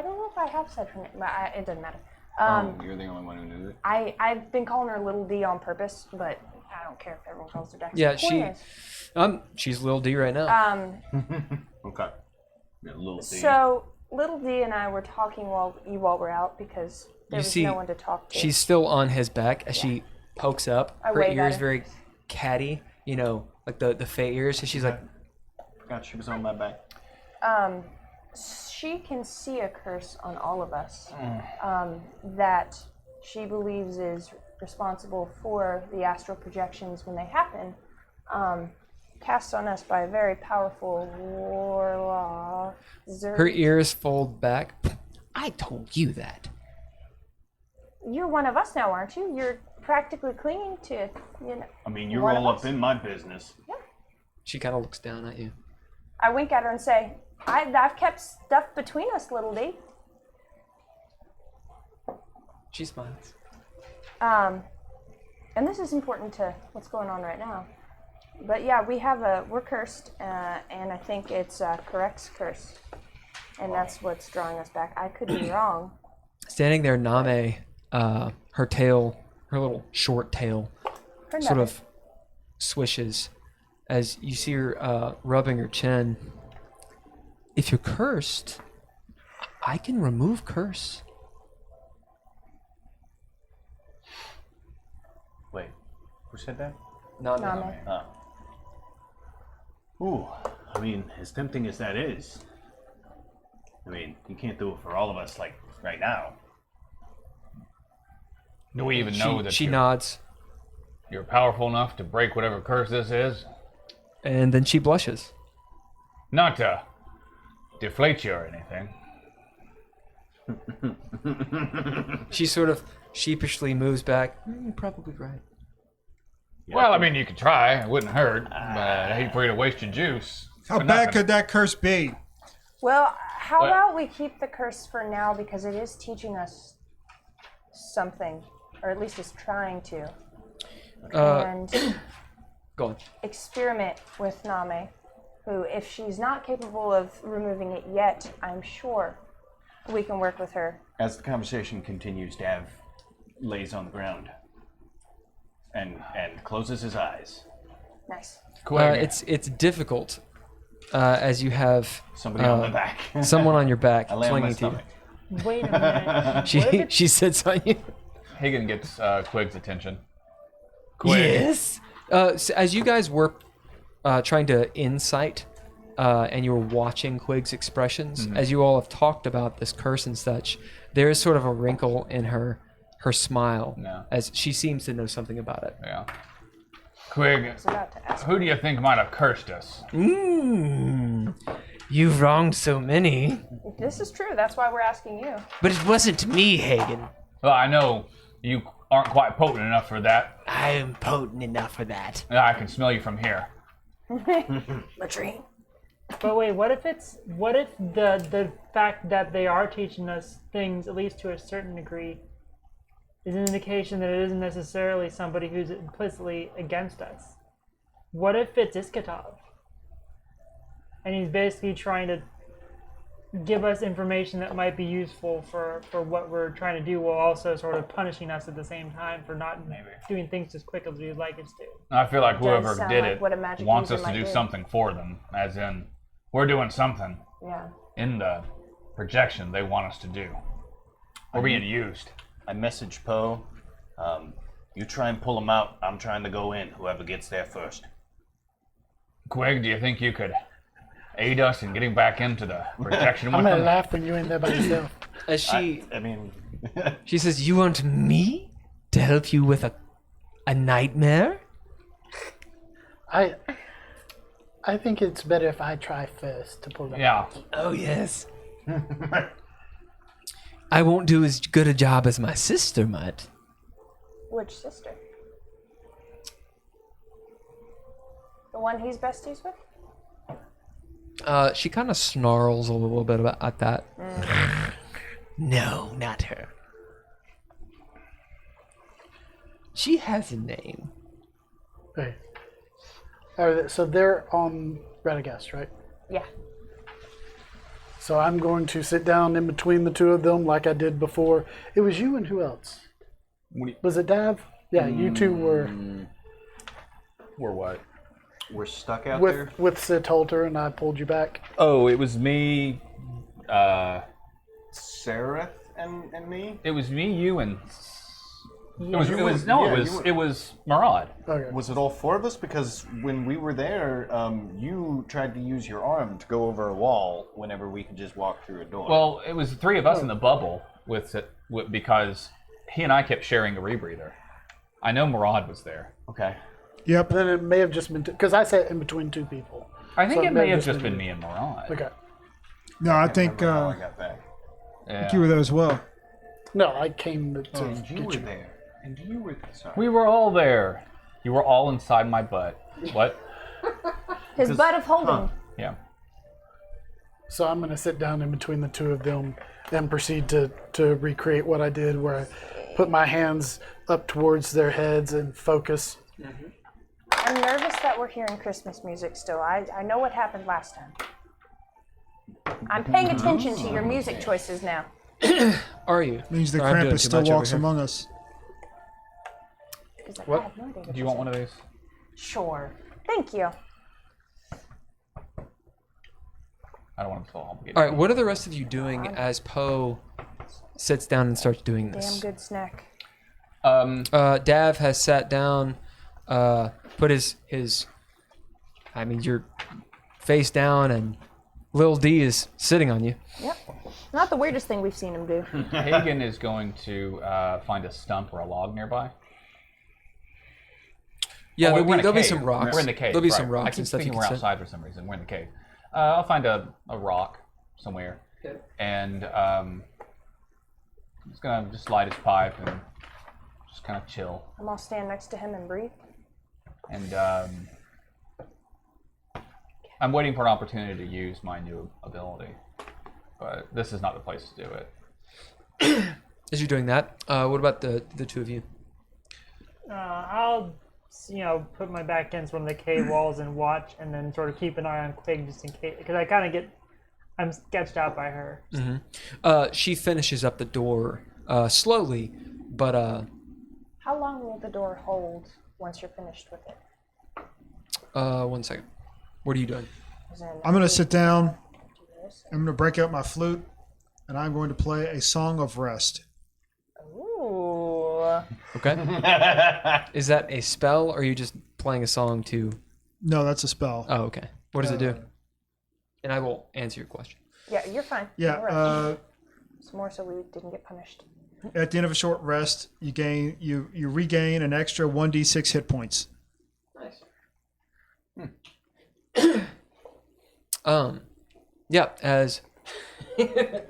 don't know if I have said her name, but it doesn't matter. you're the only one who knew it. I've been calling her Little D on purpose, but I don't care if everyone calls her Dex. Yeah, Point she's Lil D right now. is, Okay. Yeah, little D. So Little D and I were talking while you all were out because there was no one to talk to. She's still on his back as she pokes up. I Her wave at ears her. very catty, like the fey ears. So she's like, Forgot she was on my back. She can see a curse on all of us that she believes is responsible for the astral projections when they happen, cast on us by a very powerful warlock. her ears fold back. I told you that. You're one of us now, aren't you? You're practically clinging to, I mean, you're one of all us. up in my business. She kind of looks down at you. I wink at her and say, I've kept stuff between us, Little D. She smiles. And this is important to what's going on right now. But yeah, we're cursed, and I think it's Correct's curse. And that's what's drawing us back. I could be wrong. Standing there, Name, her tail, her little short tail, Her sort never. of swishes as you see her rubbing her chin. If you're cursed, I can remove curse. Wait, who said that? Name. Name. Ooh, I mean, as tempting as that is, you can't do it for all of us, like, right now. Do we even know that She you're, nods, you're powerful enough to break whatever curse this is? and then she blushes. Not to deflate you or anything. She sort of sheepishly moves back. You're probably right. Well, I mean, you could try. It wouldn't hurt. But I hate for you to waste your juice. How bad could that curse be? Well, how What? about we keep the curse for now because it is teaching us something, or at least it's trying to. And Go on. experiment with Name, who, if she's not capable of removing it yet, I'm sure we can work with her. As the conversation continues, Dav lays on the ground and closes his eyes. Nice. It's difficult as you have Somebody on my back. someone on your back I lay on my clinging to stomach. Wait a minute. What if you. it's- She sits on you. Hagen gets Quig's attention. Quig. Yes. So as you guys were trying to insight, and you were watching Quig's expressions, as you all have talked about this curse and such, there is sort of a wrinkle in her smile Yeah. as she seems to know something about it. Yeah. Quig, I was about to ask. who do you think might have cursed us? You've wronged so many. This is true. That's why we're asking you. But it wasn't me, Hagen. Well, I know you aren't quite potent enough for that. I am potent enough for that. I can smell you from here. Latrine. But wait, what if the fact that they are teaching us things, at least to a certain degree, is an indication that it isn't necessarily somebody who's implicitly against us? What if it's Iskatov? And he's basically trying to give us information that might be useful for what we're trying to do, while also sort of punishing us at the same time for not doing things as quick as we'd like us to. I feel like Does whoever sound did like it what a magic wants user us to might do do. something for them, as in, we're doing something Yeah. in the projection they want us to do. We're being used. I message Poe. You try and pull him out. I'm trying to go in. Whoever gets there first. Quig, do you think you could aid us in getting back into the projection I'm with gonna them? laugh when you're in there by yourself. As she I mean, she says, You want me to help you with a nightmare? I think it's better if I try first to pull them Yeah. out. Oh, yes. I won't do as good a job as my sister might. Which sister? The one he's besties with? she kind of snarls a little bit at that. No, not her. She has a name. Okay. So they're on Radagast, right? Yeah. So I'm going to sit down in between the two of them like I did before. It was you and who else? Was it Dav? Yeah, you two were Or what? we're stuck out there. with Sid Holter, and I pulled you back. Oh, it was me. Sarah and me. It was me, you, and it was Murad. Okay. Was it all four of us? Because when we were there, you tried to use your arm to go over a wall whenever we could just walk through a door. Well, it was the three of us in the bubble because he and I kept sharing a rebreather. I know Murad was there. okay. Yep. Then it may have just been because I sat in between two people. I think So it may have just been me and Murad. Okay. No, I think Remember how I got back. Yeah. you were there as well. No, I came to And you get were you. there. And you were sorry. We were all there. You were all inside my butt. What? His butt of holding. Yeah. So I'm going to sit down in between the two of them and proceed to recreate what I did, where I put my hands up towards their heads and focus. I'm nervous that we're hearing Christmas music still. I know what happened last time. I'm paying attention to your music choices now. Are you? Means the Or I'm doing Krampus too still much over walks here. among us. He's like, What? I have no idea what Do you want one of these? Sure. Thank you. I don't want to fall. All right. What are the rest of you doing as Poe sits down and starts doing Damn this? good snack. Dav has sat down, put his I mean, you're face down, and Lil D is sitting on you. Yep. Not the weirdest thing we've seen him do. Hagen is going to find a stump or a log nearby. Yeah, Oh, there'll we're in a be cave. some rocks. We're in the cave. There'll be right. some I rocks keep and stuff you thinking can we're sit. outside for some reason. We're in the cave. I'll find a rock somewhere, and I'm just gonna light his pipe and just kind of chill. I'm all stand next to him and breathe. And I'm waiting for an opportunity to use my new ability, but this is not the place to do it. As you're doing that, what about the two of you? I'll, put my back against one of the cave walls and watch, and then sort of keep an eye on Quig just in case, because I'm sketched out by her. She finishes up the door slowly, but How long will the door hold once you're finished with it? 1 second. What are you doing? Is there I'm going to sit down. do this? I'm going to break out my flute, and I'm going to play a song of rest. Ooh. Okay. Is that a spell, or are you just playing a song to? No, that's a spell. Oh, okay. What does it do? And I will answer your question. Yeah, you're fine. Yeah. No rush. It's more so we didn't get punished. At the end of a short rest, you regain an extra 1d6 hit points. Nice. Yeah, as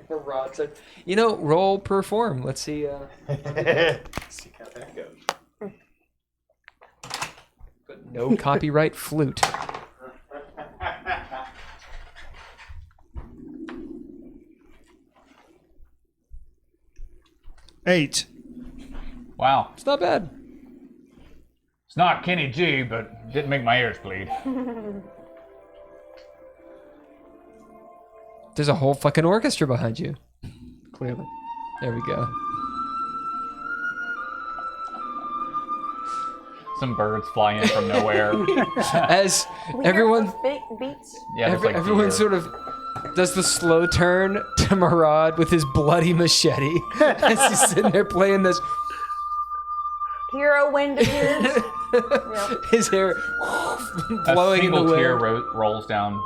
Rod said, roll perform. Let's see. See how that goes. But no copyright flute. Eight. Wow. It's not bad. It's not Kenny G, but didn't make my ears bleed. There's a whole fucking orchestra behind you. Clearly. There we go. Some birds fly in from nowhere. As We hear everyone, beats. Yeah, it's like everyone deer. sort of does the slow turn to Marad with his bloody machete as he's sitting there playing this. Hero wind appears. Yep. His hair A blowing in the single tear wind. rolls down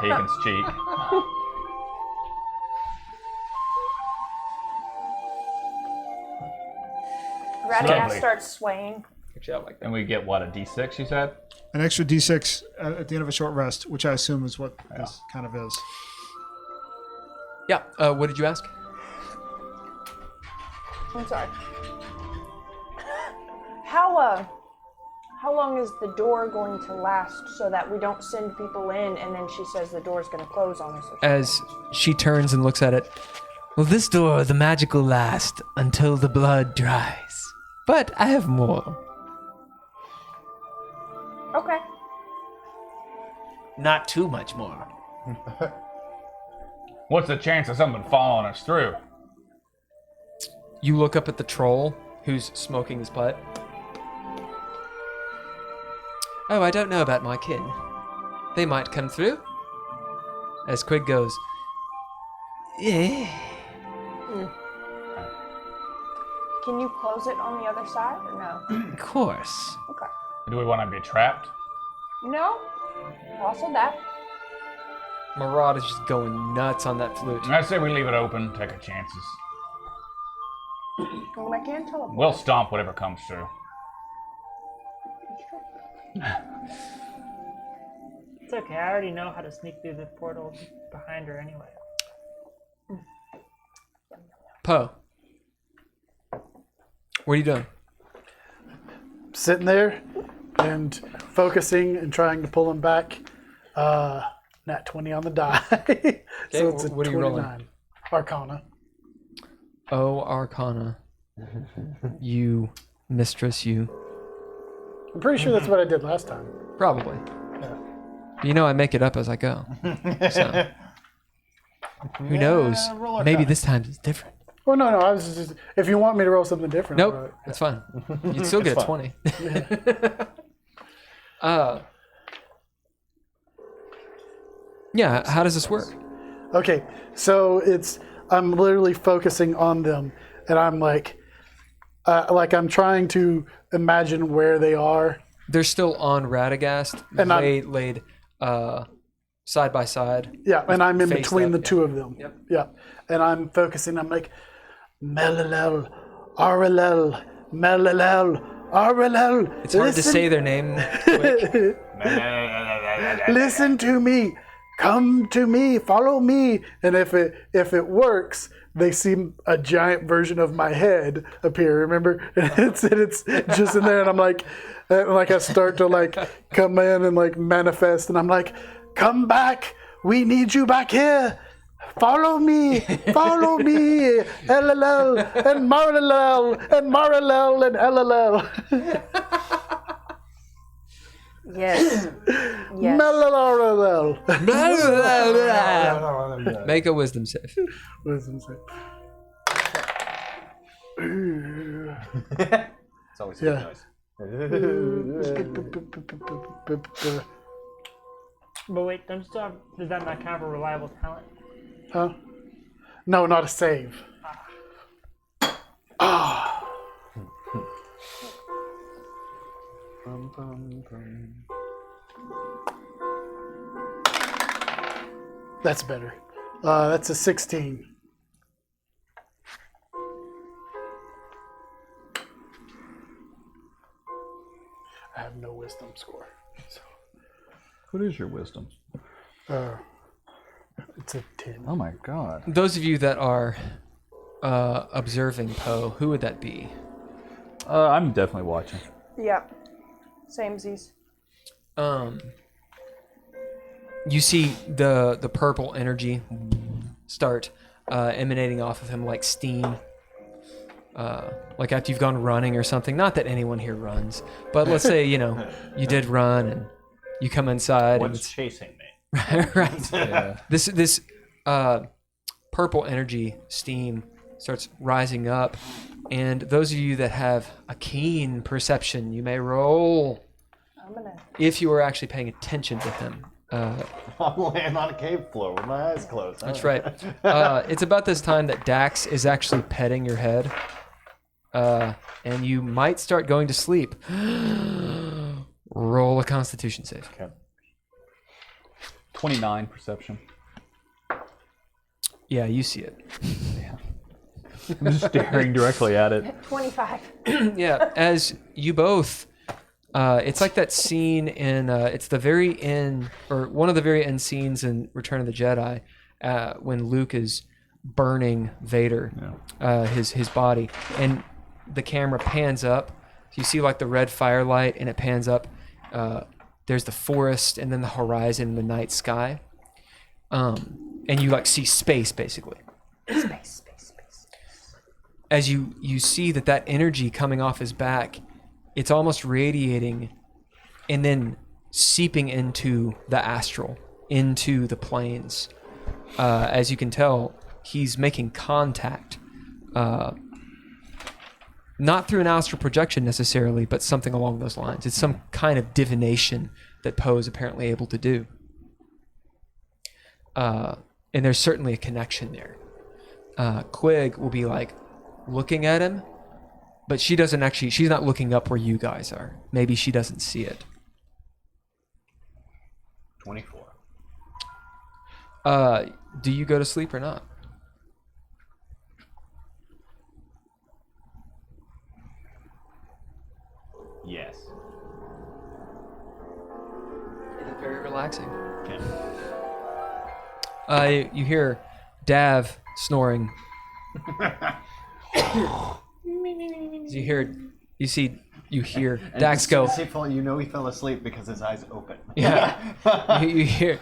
Hagen's cheek. Ratty Lovely. starts swaying. Actually, I like that. And we get what, a D6, you said? An extra d6 at the end of a short rest, which I assume is what this kind of is. Yeah. What did you ask? I'm sorry. How long is the door going to last so that we don't send people in and then she says the door's going to close on us? Or something? As she turns and looks at it. Well, this door, the magic will last until the blood dries. But I have more. Okay. Not too much more. What's the chance of something following us through? You look up at the troll who's smoking his pipe. Oh, I don't know about my kin. They might come through. As Quig goes, Yeah. Can you close it on the other side or no? Of course. Okay. Do we want to be trapped? No. Also that. Marad is just going nuts on that flute. I say we leave it open, take our chances. Well, I can teleport. We'll stomp whatever comes through. It's okay. I already know how to sneak through the portal behind her anyway. Poe. What are you doing? Sitting there and focusing and trying to pull him back. Nat 20 on the die. So it's a what are you rolling? 29. Arcana. Oh, Arcana. You, mistress, you. I'm pretty sure that's what I did last time. Probably. Yeah. I make it up as I go. So. Who knows? roll our Maybe die. this time it's different. Well, no, I was just. If you want me to roll something different, I'll roll Nope, it. that's fine. You'd still get a fine. 20. Yeah, how does this work? Okay, so I'm literally focusing on them, and I'm like I'm trying to imagine where they are. They're still on Radagast, And laid side by side. Yeah, and I'm in Face between up, the yeah. two of them. Yep. Yeah, and I'm focusing. I'm like, Melalel, Aralel, Melalel, Aralel. It's hard to say their name quick. Listen to me. Come to me. Follow me. And if it works, they see a giant version of my head appear. Remember? And it's just in there, and I'm like I start to like come in and like manifest, and I'm like, come back. We need you back here. Follow me. Follow me. LLL and Marlel and Marlel and LLL. Yes. Yes. Marlel. Make a wisdom save. Wisdom save. It's always a Yeah. good noise. But wait, don't you still have, does that not count for reliable talent? Huh? No, not a save. Ah. That's better. That's a 16. I have no wisdom score. So, What is your wisdom? it's a 10. Oh my god. Those of you that are observing Poe, who would that be? I'm definitely watching. Yeah. Samesies. You see the purple energy start emanating off of him like steam. Like after you've gone running or something. Not that anyone here runs, but let's say you did run and you come inside and What's chasing me? right. Yeah. This purple energy steam starts rising up, and those of you that have a keen perception, you may roll I'm gonna. if you are actually paying attention to him. I'm laying on a cave floor with my eyes closed. That's right. It's about this time that Dax is actually petting your head, and you might start going to sleep. Roll a Constitution save. Okay. 29 perception. Yeah, you see it. I'm just staring directly at it. 25. Yeah, as you both, it's like that scene in, it's the very end, or one of the very end scenes in Return of the Jedi, when Luke is burning Vader, his body, and the camera pans up. So you see like the red firelight, and it pans up. There's the forest, and then the horizon, and the night sky, and you like see space basically. Space. As you see that energy coming off his back, it's almost radiating and then seeping into the astral, into the planes. As you can tell, he's making contact, not through an astral projection necessarily, but something along those lines. It's some kind of divination that Poe is apparently able to do. And there's certainly a connection there. Quig will be like looking at him, but she's not looking up where you guys are. Maybe she doesn't see it. 24. Do you go to sleep or not? Yes. It is very relaxing. Okay. You hear Dav snoring. You hear Dax go. He fell asleep because his eyes open. Yeah. you hear.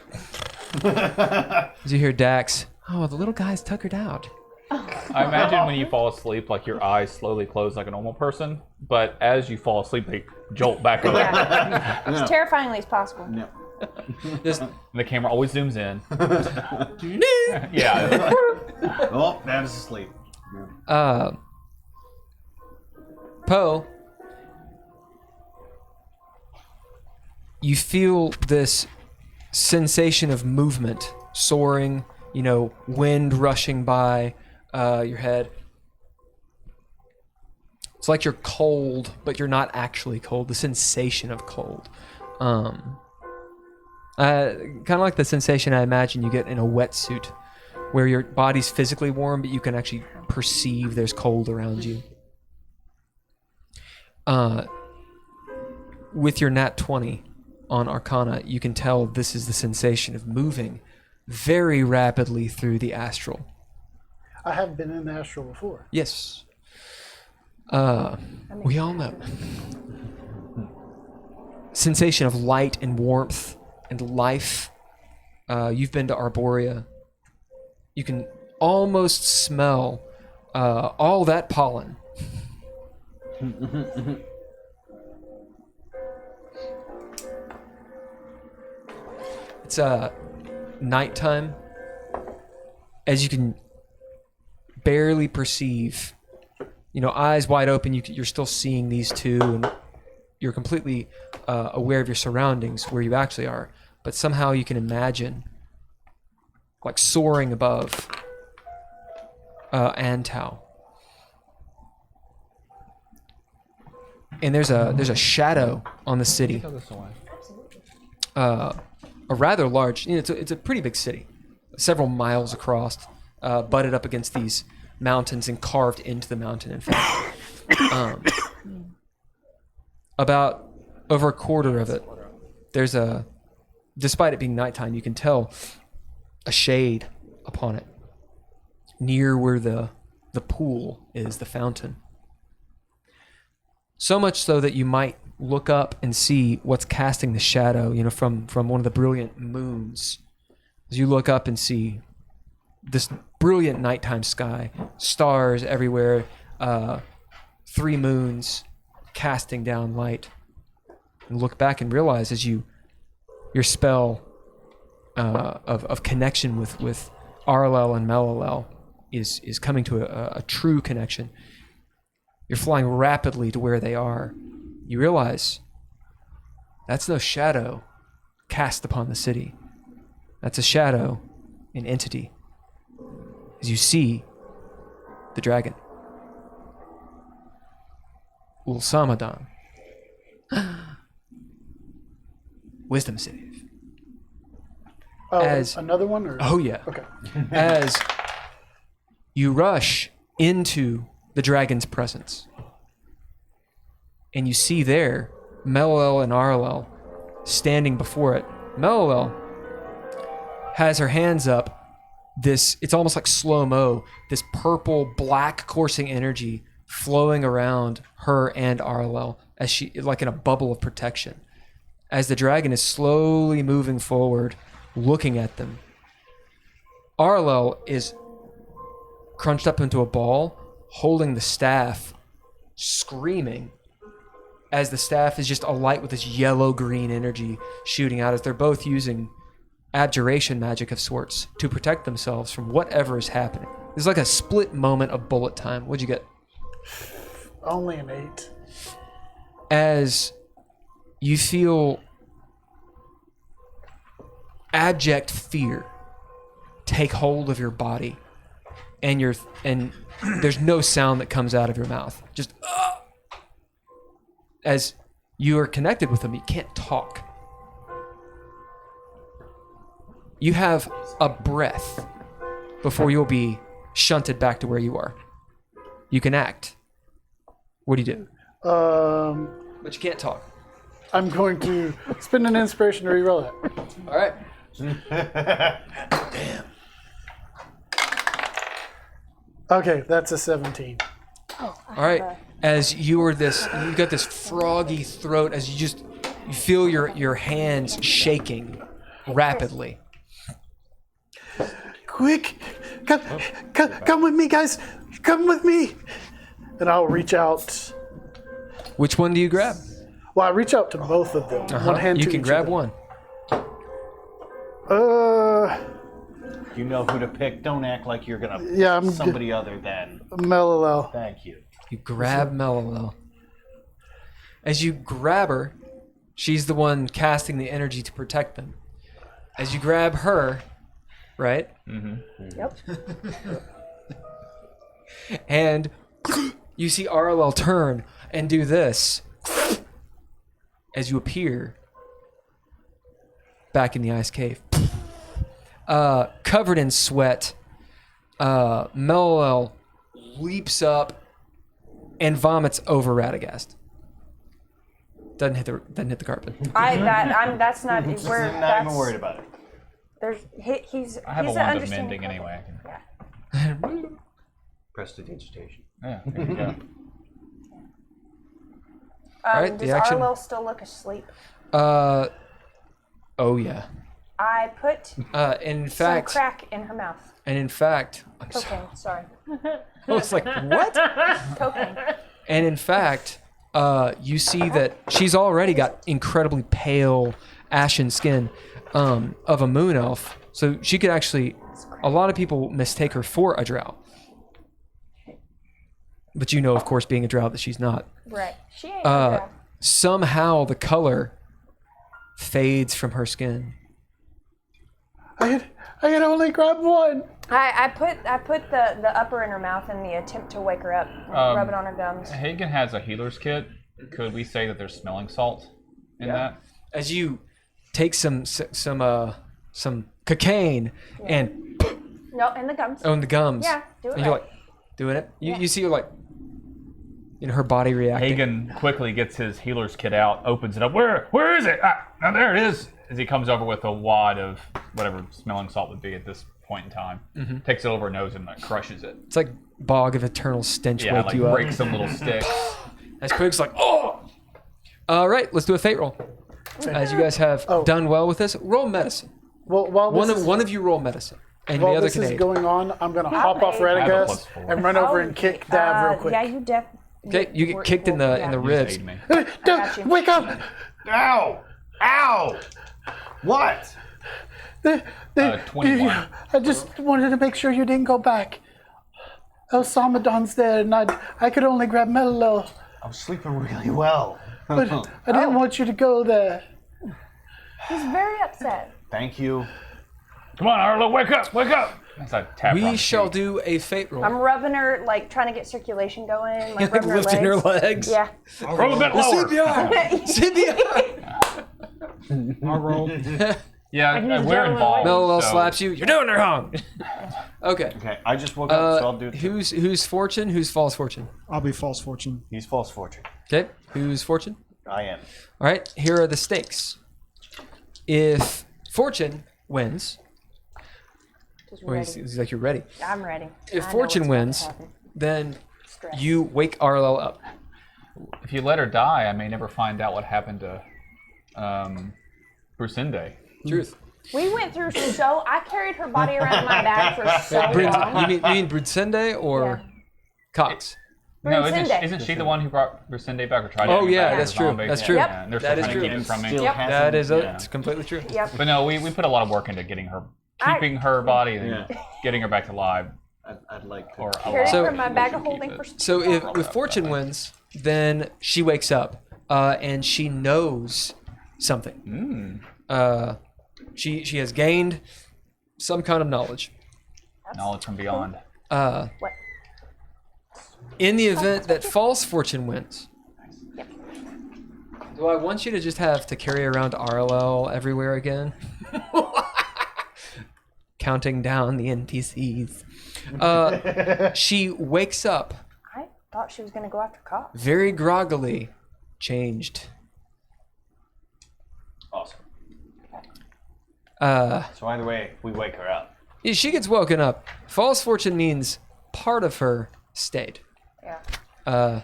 You hear Dax. Oh, the little guy's tuckered out. I imagine when you fall asleep, like your eyes slowly close like a normal person, but as you fall asleep, they jolt back up. Yeah. As terrifyingly as possible. No. Just, The camera always zooms in. Yeah. Oh, Babs is asleep. Poe, you feel this sensation of movement, soaring, wind rushing by your head. It's like you're cold, but you're not actually cold. The sensation of cold. Kind of like the sensation I imagine you get in a wetsuit, where your body's physically warm, but you can actually perceive there's cold around you. With your nat 20 on Arcana, you can tell this is the sensation of moving very rapidly through the astral. I have been in the astral before. Yes. We all know. Sensation of light and warmth and life you've been to Arborea, you can almost smell all that pollen. It's nighttime. As you can barely perceive, eyes wide open, you're still seeing these two, and you're completely aware of your surroundings, where you actually are. But somehow you can imagine, like soaring above Antau. And there's a shadow on the city. A rather large, it's a pretty big city, several miles across, butted up against these mountains and carved into the mountain, in fact. About over a quarter of it, there's despite it being nighttime, you can tell a shade upon it, near where the pool is, the fountain. So much so that you might look up and see what's casting the shadow, from one of the brilliant moons. As you look up and see this brilliant nighttime sky, stars everywhere, 3 moons casting down light. And look back and realize as your spell of connection with Arlel and Melilel is coming to a true connection. You're flying rapidly to where they are. You realize that's no shadow cast upon the city. That's a shadow, an entity. As you see the dragon. Ulsamadan. Wisdom save. Oh, another one? Or? Oh, yeah. Okay. As you rush into the dragon's presence, and you see there Melilel and Arlel standing before it. Melilel has her hands up. It's almost like slow-mo, this purple, black coursing energy flowing around her and Arlel as she, like in a bubble of protection. As the dragon is slowly moving forward, looking at them. Arlel is crunched up into a ball, holding the staff, screaming, as the staff is just alight with this yellow-green energy shooting out, as they're both using abjuration magic of sorts to protect themselves from whatever is happening. It's like a split moment of bullet time. What'd you get? Only an 8. As you feel abject fear take hold of your body, and there's no sound that comes out of your mouth. Just as you are connected with them, you can't talk. You have a breath before you'll be shunted back to where you are. You can act. What do you do? But you can't talk. I'm going to spend an inspiration to reroll it. All right. Damn. Okay, that's a 17. All right. As you got this froggy throat, as you feel your hands shaking rapidly. Quick, come with me, guys. Come with me. And I'll reach out. Which one do you grab? Well, I reach out to both of them. One hand You to can each grab of them. one. You know who to pick. Don't act like you're gonna pick Yeah, I'm somebody other than. Melilel. Thank you. You grab Melilel. As you grab her, she's the one casting the energy to protect them. As you grab her, right? Mm-hmm. Yep. And you see Arlel turn and do this as you appear back in the ice cave. Covered in sweat, Melilel leaps up and vomits over Radagast. Doesn't hit the carpet. That's not. I'm not even worried about it. He's I have he's a an wand of understanding mending couple. anyway. Prestidigitation. Yeah, there you go. Alright, Does the action. Arlo still look asleep? Oh yeah. I put In some fact, crack in her mouth. and in fact, I'm sorry. Cocaine, sorry. I was like, what? Cocaine. And in fact, you see that she's already got incredibly pale, ashen skin of a moon elf. So she could actually, a lot of people mistake her for a drow. But you know, of course, being a drow, that she's not. Right. She ain't no drow. Somehow the color fades from her skin. I can only grab one. I put the upper in her mouth in the attempt to wake her up, rub it on her gums. Hagen has a healer's kit. Could we say that there's smelling salt in that? As you take some cocaine and No, in the gums. on the gums. Yeah, do it And you're right. like doing it. You see her like, her body reacting. Hagen quickly gets his healer's kit out, opens it up. Where is it? Now there it is. As he comes over with a wad of whatever smelling salt would be at this point in time, takes it over her nose and like crushes it. It's like bog of eternal stench Yeah, wake like you up. breaks some little sticks. As Quig's like, oh! All right, let's do a fate roll. As you guys have done well with this, roll medicine. Well, while this One of you roll medicine, and while the other this can is aid. going on, I'm gonna hop off I have a Radagast +4. and run over and kick Dab real quick. Yeah, you def. Okay, you get kicked in the yeah. ribs. Aid me. got you. Wake up! Ow! Ow! What? 21. I just wanted to make sure you didn't go back. El Samadon's there, and I could only grab Mello, I was sleeping really well. but I didn't want you to go there. He's very upset. Thank you. Come on, Arlo, wake up, wake up! As I tap her on We the shall cheek. do a fate roll. I'm rubbing her, like trying to get circulation going, like rubbing Lifting her her legs. legs. Yeah. Roll a bit lower. CPR! I rolled. Yeah, use we're gentleman involved. Mello so- slaps you. You're doing her wrong. Okay. Okay, I just woke up, so I'll do it. Who's fortune? Who's false fortune? I'll be false fortune. He's false fortune. Okay. Who's fortune? I am. All right. Here are the stakes. If fortune wins, Just or ready. he's like, you're ready. I'm ready. If I know fortune what's about to wins, happen. then Stress. you wake Arlo up. If you let her die, I may never find out what happened to Brusinde. Truth. We went through so. I carried her body around in my bag for so long. You mean Brutsende or Cox? No, Brusinde. isn't she the one who brought Brusinde back or tried to Oh, bring him yeah, back that's as a true. zombie? That's true. Yeah, and they're That still is trying to true. keep him from me. Still Yep. hasn't- That is yeah. it's completely true. Yep. But no, we put a lot of work into getting her, keeping her body and getting her back to life. I'd like to. Or Carried So- her in my bag of we should holding keep for. it. So if fortune wins, then she wakes up and she knows something. She has gained some kind of knowledge. Knowledge from beyond. What? In the event that false fortune wins, do I want you to just have to carry around RLL everywhere again? Counting down the NPCs. She wakes up I thought she was gonna go after cops. very groggily, changed. Awesome. Uh, So either way, we wake her up. she gets woken up. False fortune means part of her stayed. Yeah.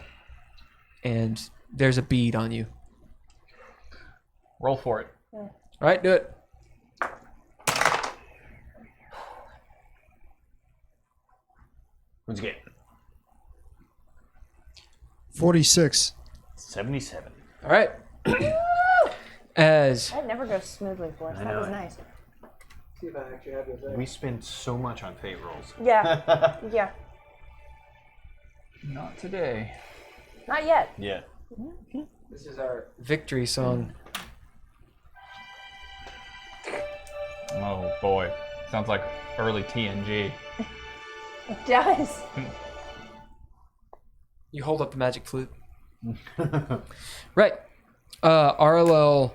And there's a bead on you. Roll for it. All right, do it. What'd you get? 46. 77. All right. As That never goes smoothly for us. That know was it. nice. We spend so much on fate rolls. Yeah. Yeah. Not today. Not yet. Yeah. this is our victory song. Oh boy. Sounds like early TNG. It does. You hold up the magic flute. Right. RLL,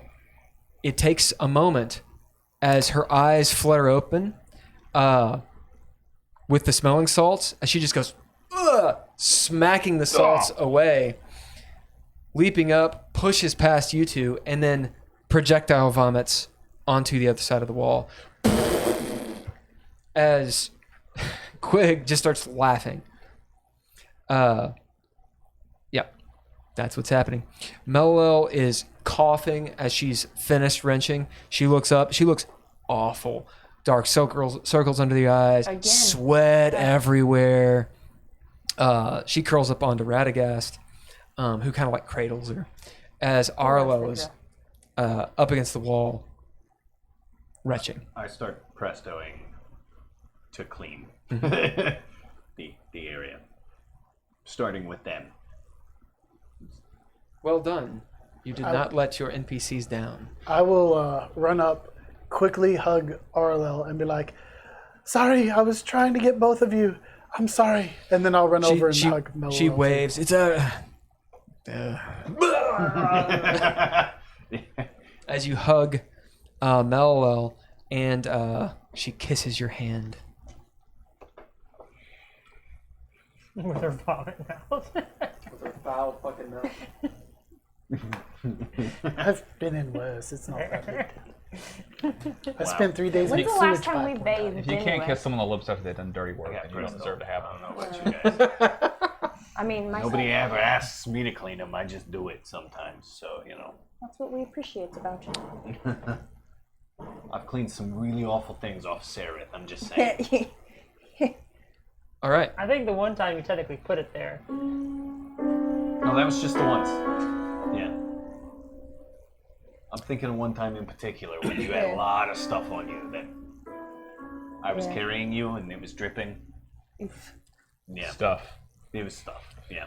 it takes a moment as her eyes flutter open with the smelling salts, as she just goes, ugh, smacking the salts away, leaping up, pushes past you two, and then projectile vomits onto the other side of the wall. As Quig just starts laughing. Yep, that's what's happening. Mello is coughing as she's finished wrenching. She looks up. She looks awful. Dark circles under the eyes, Again. sweat everywhere. She curls up onto Radagast, who kind of like cradles her, as Arlo is up against the wall, retching. I start prestoing to clean the area, starting with them. Well done. You did not let your NPCs down. I will run up, quickly hug Arlel, and be like, "Sorry, I was trying to get both of you. I'm sorry." And then I'll run over and hug Mello. She waves. It's a. As you hug Mello, and she kisses your hand. With her vomit mouth. With her foul fucking mouth. I've been in worse. It's not that big. I spent 3 days in When's a the last sewage time we pipe. bathed? If you can't anyway? kiss someone on the lips after they've done dirty work, then you don't deserve to have I them. don't know about you guys. I mean, my Nobody son- ever asks me to clean them. I just do it sometimes. So, That's what we appreciate about you. I've cleaned some really awful things off Sereth. I'm just saying. All right. I think the one time you technically put it there. No, that was just the once. Yeah. I'm thinking of one time in particular when you had a lot of stuff on you that I was carrying you and it was dripping. Yeah. Stuff. It was stuff. Yeah.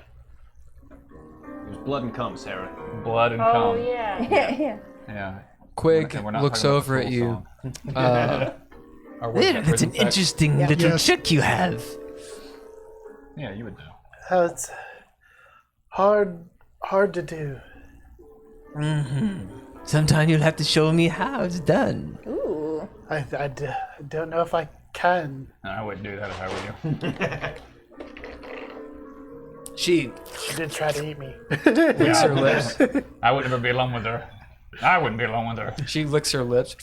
It was blood and cum, Sarah. Blood and Oh cum. yeah. Yeah. Quig And we're not looks talking about over the at full you. song. Or was There, that that's an prison sex? interesting little Yes. trick you have. Yeah, you would know. It's hard to do. Sometime you'll have to show me how it's done. Ooh. I don't know if I can. I wouldn't do that if I were you. She She did try to eat me. licks her lips. I would never be alone with her. I wouldn't be alone with her. She licks her lips.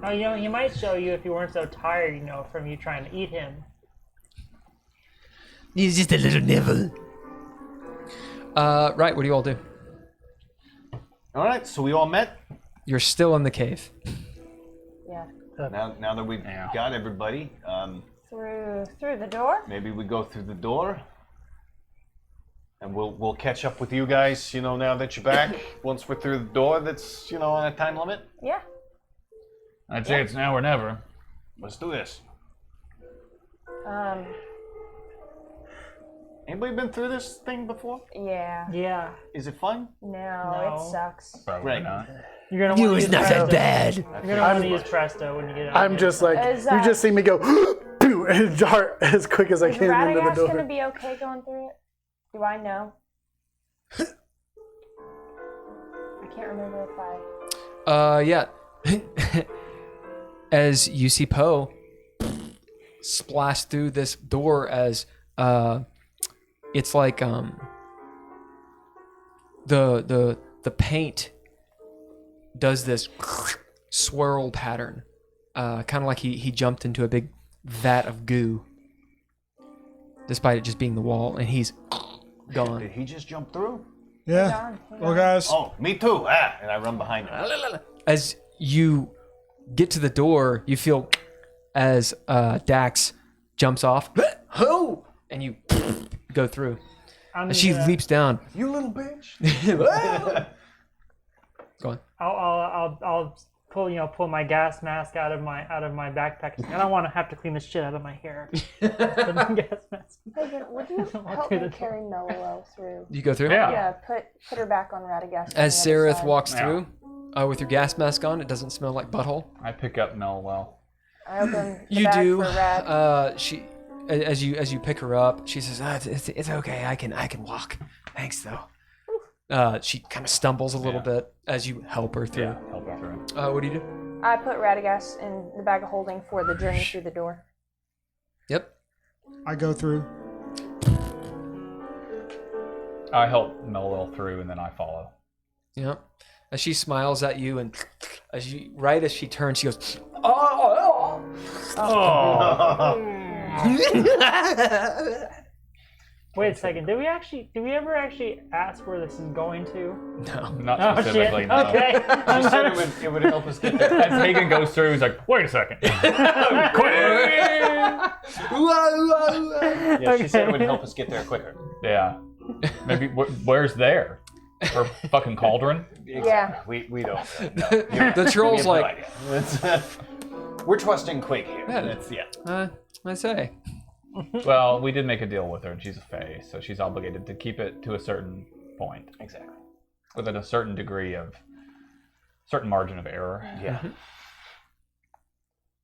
Oh, he might show you if you weren't so tired, from you trying to eat him. He's just a little nibble. Right, what do you all do? All right, so we all met. You're still in the cave. Yeah. Now that we've got everybody, Through the door. maybe we go through the door, and we'll catch up with you guys. Now that you're back, once we're through the door, that's on a time limit. Yeah. I'd say it's now or never. Let's do this. Um. Anybody been through this thing before? Yeah. Yeah. Is it fun? No, it sucks. Probably Right. not. You're gonna You want is to use not Presto. that bad. You're gonna want to use Presto when you get out. I'm just like, Is, you just see me go, and dart as quick as I Is can into the Radagast door. gonna be okay going through it? Do I know? I can't remember if I. Yeah. As you see Poe splash through this door as it's like the paint does this swirl pattern, kind of like he jumped into a big vat of goo, despite it just being the wall, and he's gone. Did he just jump through? Yeah. Hang Well, on. guys, Oh, me too. And I run behind him. As you get to the door, you feel as Dax jumps off, ho, and you go through. And she leaps down. You little bitch. Go on. I'll pull my gas mask out of my backpack. I don't want to have to clean the shit out of my hair. Put the gas mask. Megan, would you help through me the carry Mello through? You go through. Yeah. Yeah, put her back on Radagast. As on the other Sereth side. walks through, with your gas mask on, it doesn't smell like butthole. I pick up Melwell. I open the You bag do. for Rad. She, as you pick her up, she says, "It's okay. I can walk. Thanks though." She kind of stumbles a little bit as you help her through. Yeah, help her through. What do you do? I put Radagast in the bag of holding for the journey through the door. Yep. I go through. I help Melwell through, and then I follow. Yep. As she smiles at you, and as she turns, she goes, "Oh!" Wait a second. Did we ever actually ask where this is going to? No. Not Oh shit. specifically. No. Okay. She said it would help us get there. As Hagen goes through, he's like, "Wait a second." Yeah, she said it would help us get there quicker. Yeah. Maybe where's there? Or fucking cauldron? Yeah. We don't. No. The troll's We have no like, idea. We're trusting Quig here. Yeah. That's I say. Well, we did make a deal with her, and she's a fae, so she's obligated to keep it to a certain point, exactly. within a certain degree of certain margin of error. Yeah.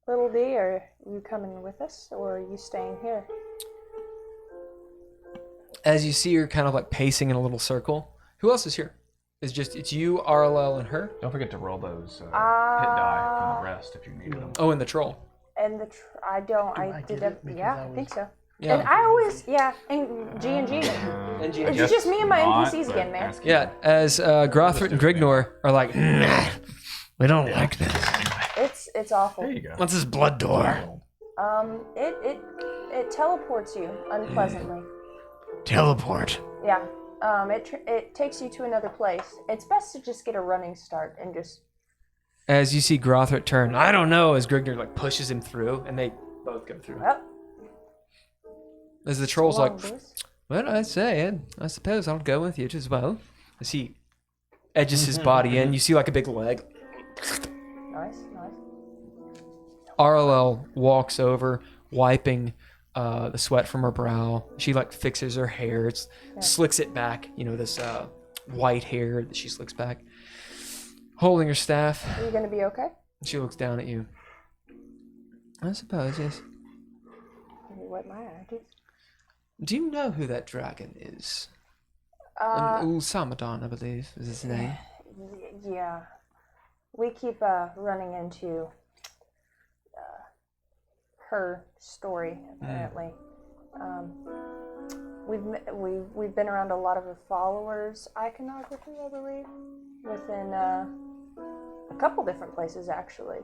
Little D, are you coming with us, or are you staying here? As you see her kind of like pacing in a little circle, who else is here? It's you, RLL, and her. Don't forget to roll those hit die from the rest if you needed them. Oh, and the troll. And the I did it? Because I think so. Yeah. And I always and G. And G. It's just me and my NPCs again, man. Yeah, as Grothrit and Grignor are like, We don't like this. It's awful. There you go. What's this blood door? It teleports you unpleasantly. Teleport. Yeah. It takes you to another place. It's best to just get a running start and just. as you see Grothrit turn, I don't know, as Grignor like pushes him through, and they both go through. Well, As the troll's like, long boost. well, I say, I suppose I'll go with you as well. As he edges his body in, you see like a big leg. Nice. RLL walks over, wiping the sweat from her brow. She like fixes her hair, slicks it back. You know, this white hair that she slicks back. Holding her staff, Are you gonna be okay? she looks down at you. I suppose, yes. Can you wipe my eye, dude? Do you know who that dragon is? Ulsamadon, I believe, is his name. Yeah. We keep running into her story, apparently. We've been around a lot of her followers' iconography, I believe, within a couple different places, actually.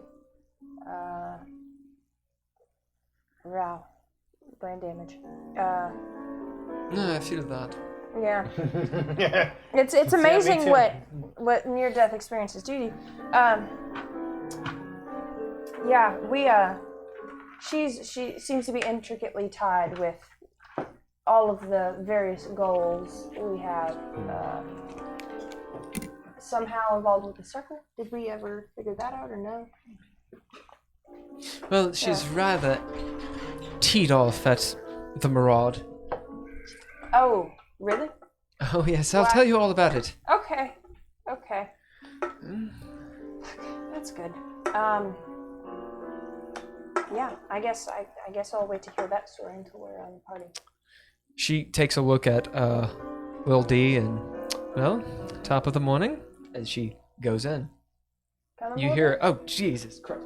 Wow. Brain damage. No, I feel that. Yeah. It's amazing what near-death experiences do to you. Yeah, she seems to be intricately tied with all of the various goals we have. Somehow involved with the circle. Did we ever figure that out or no? Well, she's rather teed off at the Maraud. Oh, really? Oh, yes, I'll tell you all about it. Okay. That's good. Yeah, I guess I'll wait to hear that story until we're on the party. She takes a look at Lil D and, well, top of the morning, as she goes in. Coming You over? hear, oh, Jesus Christ.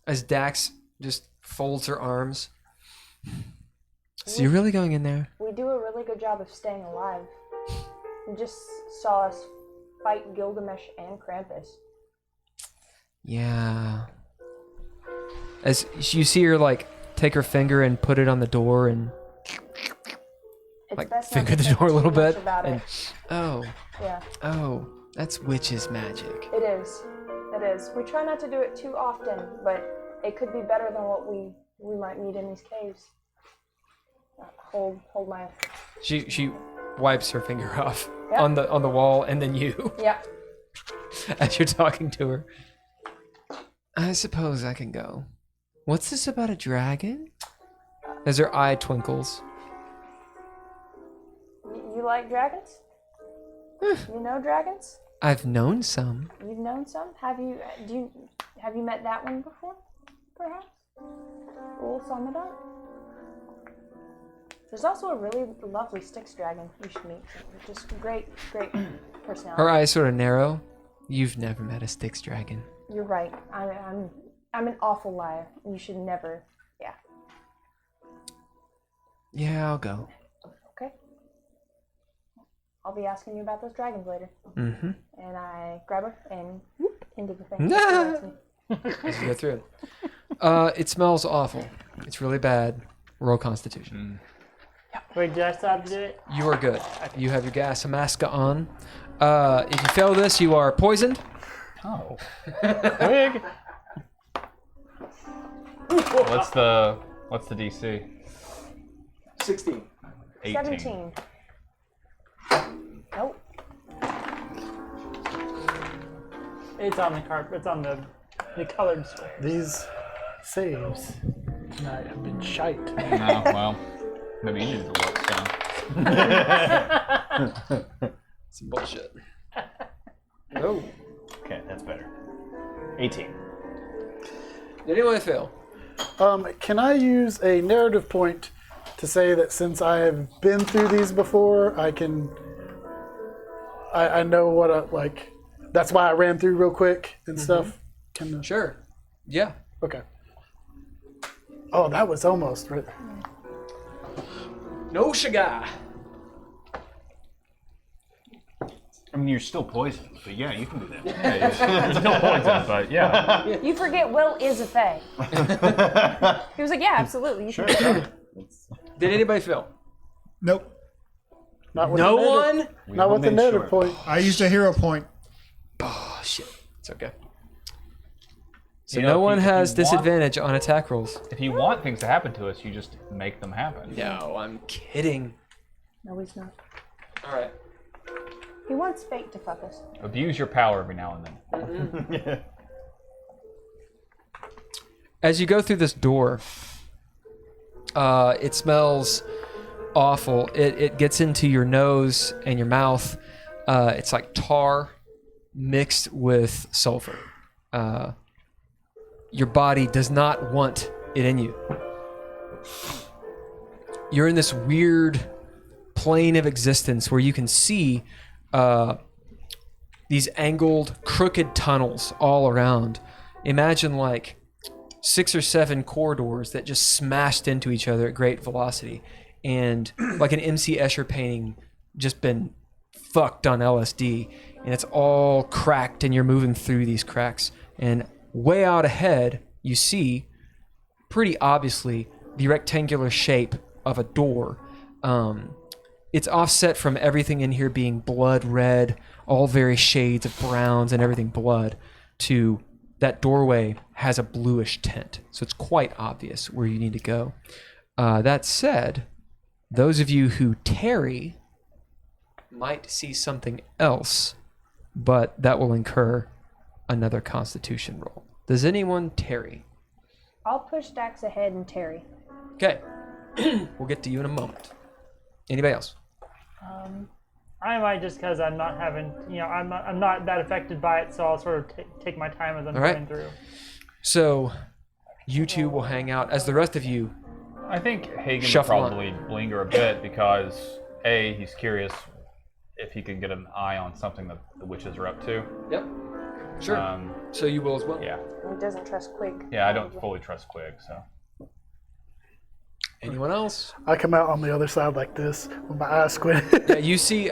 As Dax just folds her arms. So you're really going in there? We do a really good job of staying alive. You just saw us fight Gilgamesh and Krampus. Yeah. As you see her, like, take her finger and put it on the door and, It's like, best not finger to the think door a little too much bit. about And, it. oh, Yeah, that's witch's magic. it is. It is. We try not to do it too often, but it could be better than what we might meet in these caves. Hold my. She wipes her finger off Yeah. on the wall, and then you, Yeah. as you're talking to her. I suppose I can go. What's this about a dragon? As her eye twinkles. You like dragons? You know dragons? I've known some. You've known some? Have you met that one before? Perhaps? Ulsamadon? There's also a really lovely Styx dragon you should meet. Just great personality. Her eyes sort of narrow. You've never met a Styx dragon. You're right. I'm an awful liar. You should never. Yeah. Yeah, I'll go. Okay. I'll be asking you about those dragons later. Mm-hmm. And I grab her and whoop into the thing. As you go through. It smells awful. It's really bad. Roll Constitution. Wait, did I still have to do it? You are good. You have your gas mask on. If you fail this, you are poisoned. Oh. Twig. What's the DC? 16. 18. 17. Nope. It's on the carpet. It's on the colored square. These saves tonight have been shite. No, well, maybe you need to look down. Some bullshit. Oh. Okay, that's better. 18. Did anyone fail? Can I use a narrative point to say that since I have been through these before, I know what like. That's why I ran through real quick and stuff. Sure. Yeah. Okay. Oh, that was almost right. No sugar. I mean, you're still poisoned, but yeah, you can do that. Yeah, it's still poison, but yeah. You forget Will is a fae. He was like, yeah, absolutely. You should. Did anybody fail? Nope. Not with No the narrative- one? Not with the narrative point. I used a hero point. Oh, shit. It's okay. So You know, no if one you- if has you disadvantage on attack rolls. If you want things to happen to us, you just make them happen. No, I'm kidding. No, he's not. All right. He wants fate to fuck us. Abuse your power every now and then. As you go through this door, it smells awful. It gets into your nose and your mouth. It's like tar mixed with sulfur. Your body does not want it in you. You're in this weird plane of existence where you can see these angled, crooked tunnels all around. Imagine like 6 or 7 corridors that just smashed into each other at great velocity, and like an MC Escher painting just been fucked on LSD, and it's all cracked, and you're moving through these cracks. And way out ahead, you see pretty obviously the rectangular shape of a door. It's offset from everything in here being blood red, all various shades of browns and everything blood, to that doorway has a bluish tint. So it's quite obvious where you need to go. That said, those of you who tarry might see something else, but that will incur another Constitution roll. Does anyone tarry? I'll push Dax ahead and Terry. Okay. We'll get to you in a moment. Anybody else? I might, just because I'm not having, I'm not that affected by it, so I'll sort of take my time as I'm All right. going through. So you two will hang out as the rest of you. I think Hagen will Shuffle on. probably linger a bit because A, he's curious if he can get an eye on something that the witches are up to. Yep. Sure. So you will as well. Yeah. He doesn't trust Quig. Yeah, I don't fully trust Quig, so. Anyone else? I come out on the other side like this with my eyes squinted. Yeah, you see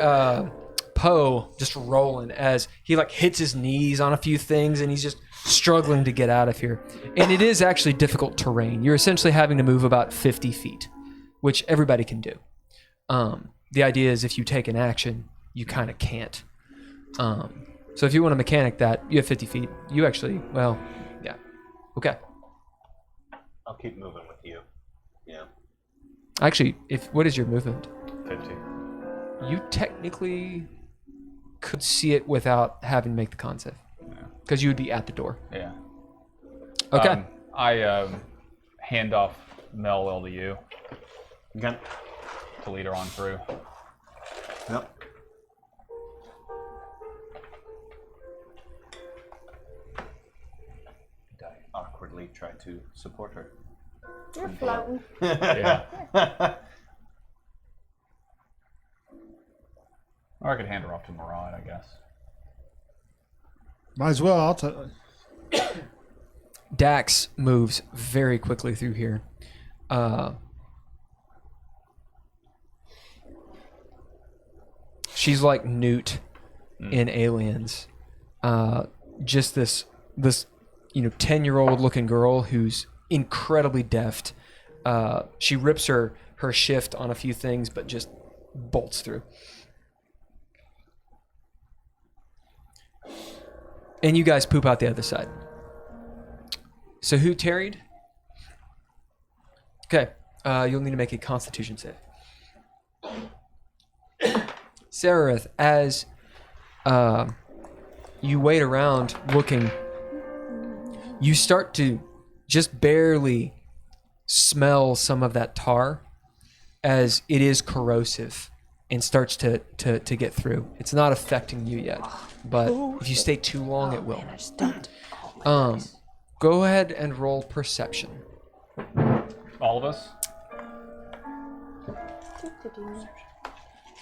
Poe just rolling as he like hits his knees on a few things, and he's just struggling to get out of here. And it is actually difficult terrain. You're essentially having to move about 50 feet, which everybody can do. The idea is if you take an action, you kind of can't. So if you want to mechanic that, you have 50 feet. You actually, well, yeah. Okay. I'll keep moving with you. Yeah. Actually, what is your movement? 50. You technically could see it without having to make the con save. Because you would be at the door. Yeah. Okay. I hand off Melwell to you Okay. to lead her on through. Yep. I awkwardly try to support her. You're floating. Yeah. Or I could hand her off to Murad, I guess. Might as well. I'll tell. Dax moves very quickly through here. She's like Newt in Aliens. Just this 10-year-old looking girl who's incredibly deft, She rips her shift on a few things, but just bolts through. And you guys poop out the other side. So who tarried? Okay, you'll need to make a Constitution save. Seraph, as you wait around looking, you start to just barely smell some of that tar as it is corrosive and starts to get through. It's not affecting you yet, but if you stay too long, it will. Go ahead and roll perception. All of us?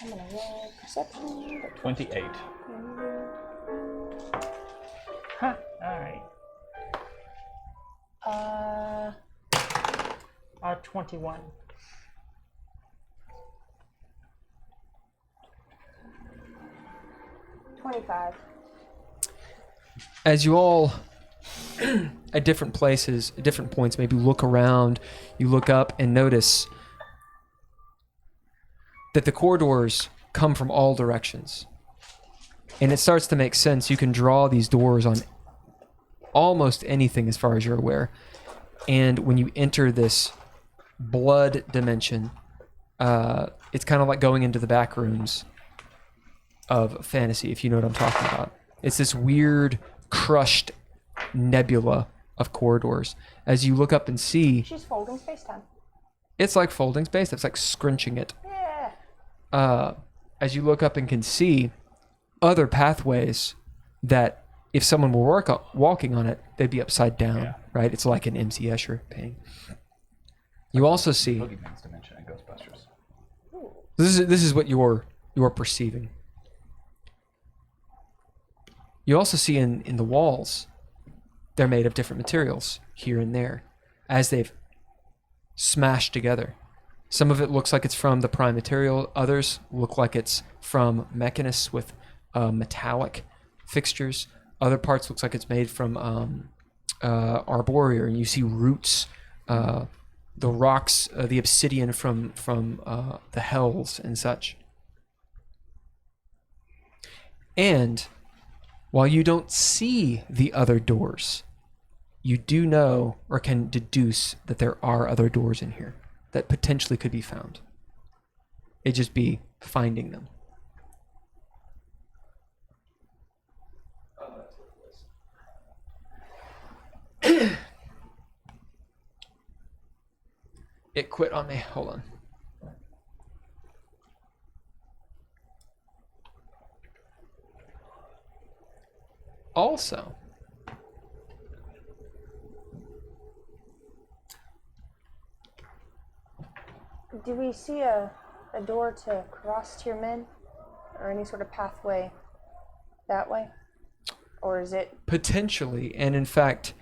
I'm gonna roll perception. 28. Huh. All right. 21. As you all, at different places, at different points, maybe look around, you look up and notice that the corridors come from all directions. And it starts to make sense. You can draw these doors on almost anything as far as you're aware. And when you enter this blood dimension, it's kind of like going into the back rooms of fantasy, if you know what I'm talking about. It's this weird, crushed nebula of corridors. As you look up and see, She's folding space-time. it's like folding space. It's like scrunching it. Yeah. As you look up and can see other pathways that if someone were walking on it, they'd be upside down, right? It's like an MC Escher painting. You also see, Boogeyman's Dimension and Ghostbusters. this is what you're perceiving. You also see in the walls, they're made of different materials here and there as they've smashed together. Some of it looks like it's from the prime material. Others look like it's from mechanists with metallic fixtures. Other parts looks like it's made from arboreal. And you see roots, the rocks, the obsidian from the hells and such. And while you don't see the other doors, you do know or can deduce that there are other doors in here that potentially could be found. It'd just be finding them. It quit on me. Hold on. Also, Do we see a door to cross to your men? Or any sort of pathway that way? Or is it... potentially, and in fact,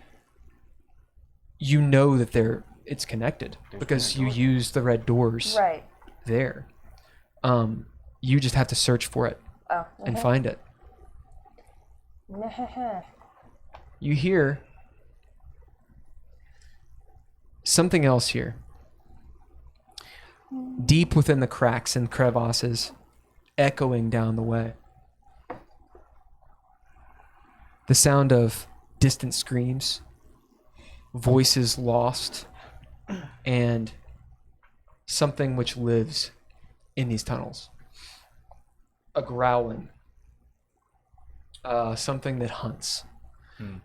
you know that it's connected because you use the red doors Right. there. You just have to search for it Oh. and find it. You hear something else here. Deep within the cracks and crevasses, echoing down the way. The sound of distant screams, voices lost, and something which lives in these tunnels. A growling. Something that hunts.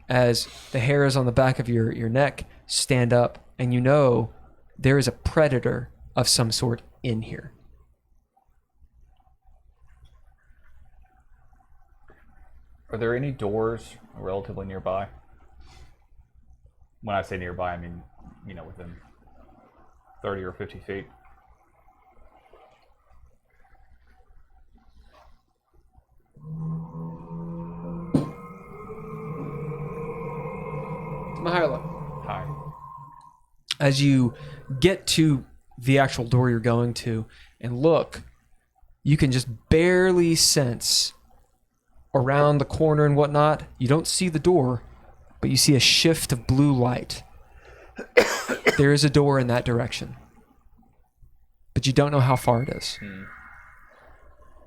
As the hairs on the back of your neck stand up, and you know there is a predator of some sort in here. Are there any doors relatively nearby? When I say nearby, I mean, within 30 or 50 feet. Mahalo. Hi. As you get to the actual door you're going to and look, you can just barely sense around the corner and whatnot. You don't see the door, but you see a shift of blue light There is a door in that direction, but you don't know how far it is.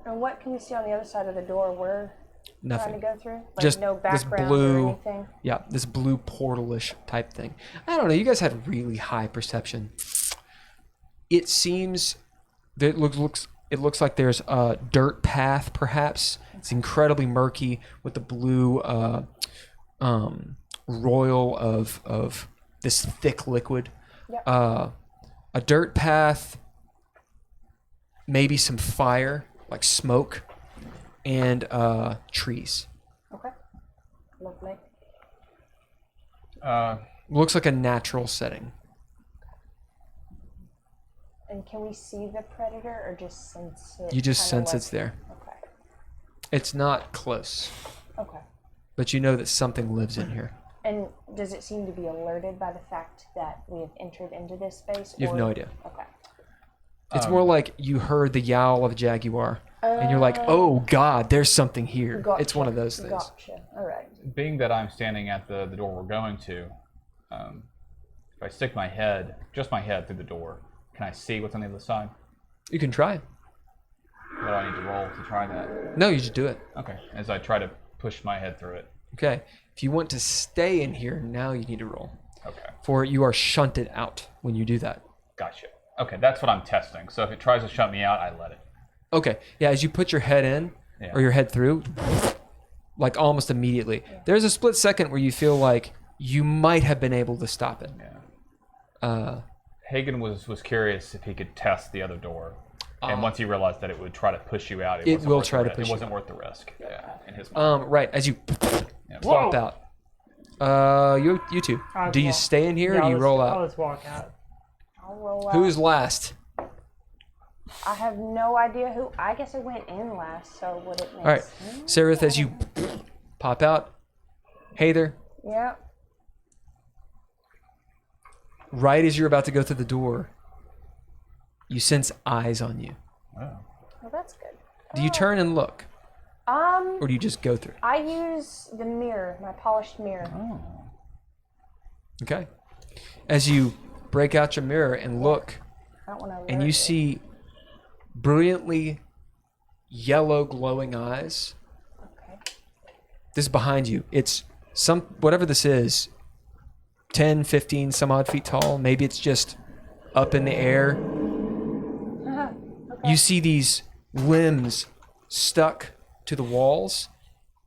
And what can we see on the other side of the door we're trying to Nothing. go through? Like Just no this background blue- or anything? Yeah, this blue portalish type thing. I don't know. You guys had really high perception. It seems that it looks like there's a dirt path, perhaps. It's incredibly murky with the blue royal of this thick liquid. Yep. A dirt path, maybe some fire, like smoke, and trees. Okay. Lovely. Looks like a natural setting. And can we see the predator or just sense it? You just kinda sense it's there. Okay. It's not close, Okay. but you know that something lives in here. And does it seem to be alerted by the fact that we have entered into this space? You have no idea. Okay. It's more like you heard the yowl of a jaguar, and you're like, "Oh God, there's something here." Gotcha. It's one of those things. Gotcha. All right. Being that I'm standing at the door we're going to, if I stick my head, just my head, through the door, can I see what's on the other side? You can try. What do I need to roll to try that? No, you just do it. Okay, as I try to push my head through it. Okay. If you want to stay in here, now you need to roll. Okay, For you are shunted out when you do that. gotcha. Okay, that's what I'm testing. So if it tries to shut me out, I let it. Okay. Yeah, as you put your head in Yeah. or your head through, like almost immediately, there's a split second where you feel like you might have been able to stop it. Yeah. Hagen was curious if he could test the other door. And once he realized that it would try to push you out, It wasn't will worth try the to push It you wasn't out. worth the risk. Yeah, in his mind. Right. As you Yeah. pop out. You two. I'll Do you walk. stay in here Yeah, or do you roll I'll out? just walk out. I'll roll out. Who's last? I have no idea who. I guess I went in last, so would it make All right. sense? Sarith, as you pop out. Hey there. Yeah. Right as you're about to go through the door, you sense eyes on you. Wow. Well, that's good. Do you turn and look, Um, or do you just go through? I use the mirror, my polished mirror. Oh. Okay. As you break out your mirror and look, I don't want to. and you see brilliantly yellow glowing eyes. Okay. This is behind you. It's whatever this is, 10, 15, some odd feet tall. Maybe it's just up in the air. You see these limbs stuck to the walls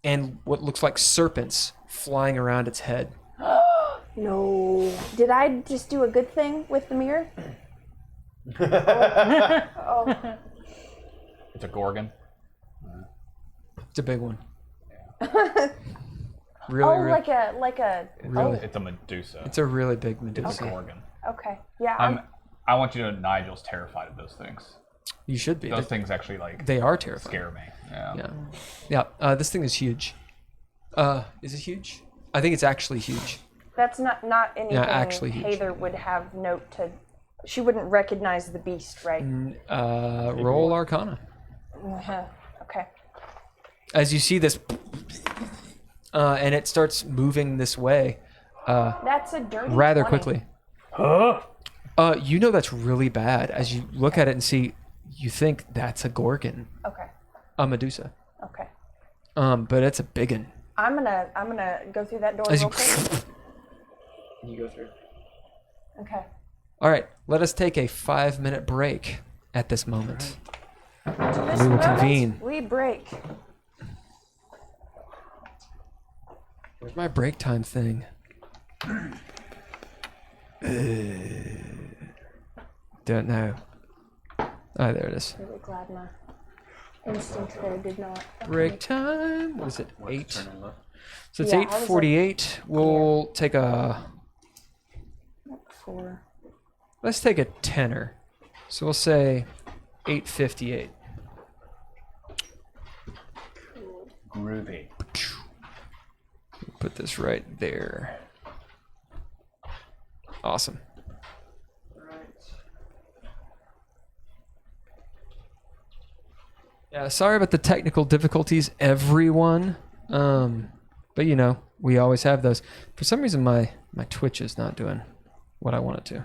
and what looks like serpents flying around its head. No. Did I just do a good thing with the mirror? It's a gorgon. It's a big one. Oh, Really, like a. really. It's a Medusa. It's a really big It's a Medusa. gorgon. Okay. Yeah. I want you to know Nigel's terrified of those things. You should be. Those things actually They are terrifying. scare me. Yeah. Yeah. This thing is huge. Is it huge? I think it's actually huge. That's not anything actually huge. Heather would have note to. She wouldn't recognize the beast, right? Roll Arcana. Okay. As you see this, and it starts moving this way That's a dirty. rather 20. quickly. You know that's really bad. As you look at it and see, you think that's a Gorgon, Okay. a Medusa. Okay. But it's a big one. I'm gonna go through that door As real you, quick. you go through. Okay. All right, let us take a 5-minute break at this moment. To this We will moment, convene. We break. Where's my break time thing? Don't know. Oh, there it is. Really glad my instinct there did not. Break time. What is it? 8. So it's Yeah, I was 8:48. We'll take a. For Let's take a tenner. So we'll say 8:58. Groovy. Put this right there. Awesome. Yeah, sorry about the technical difficulties, everyone. But you know, we always have those. For some reason, my Twitch is not doing what I want it to.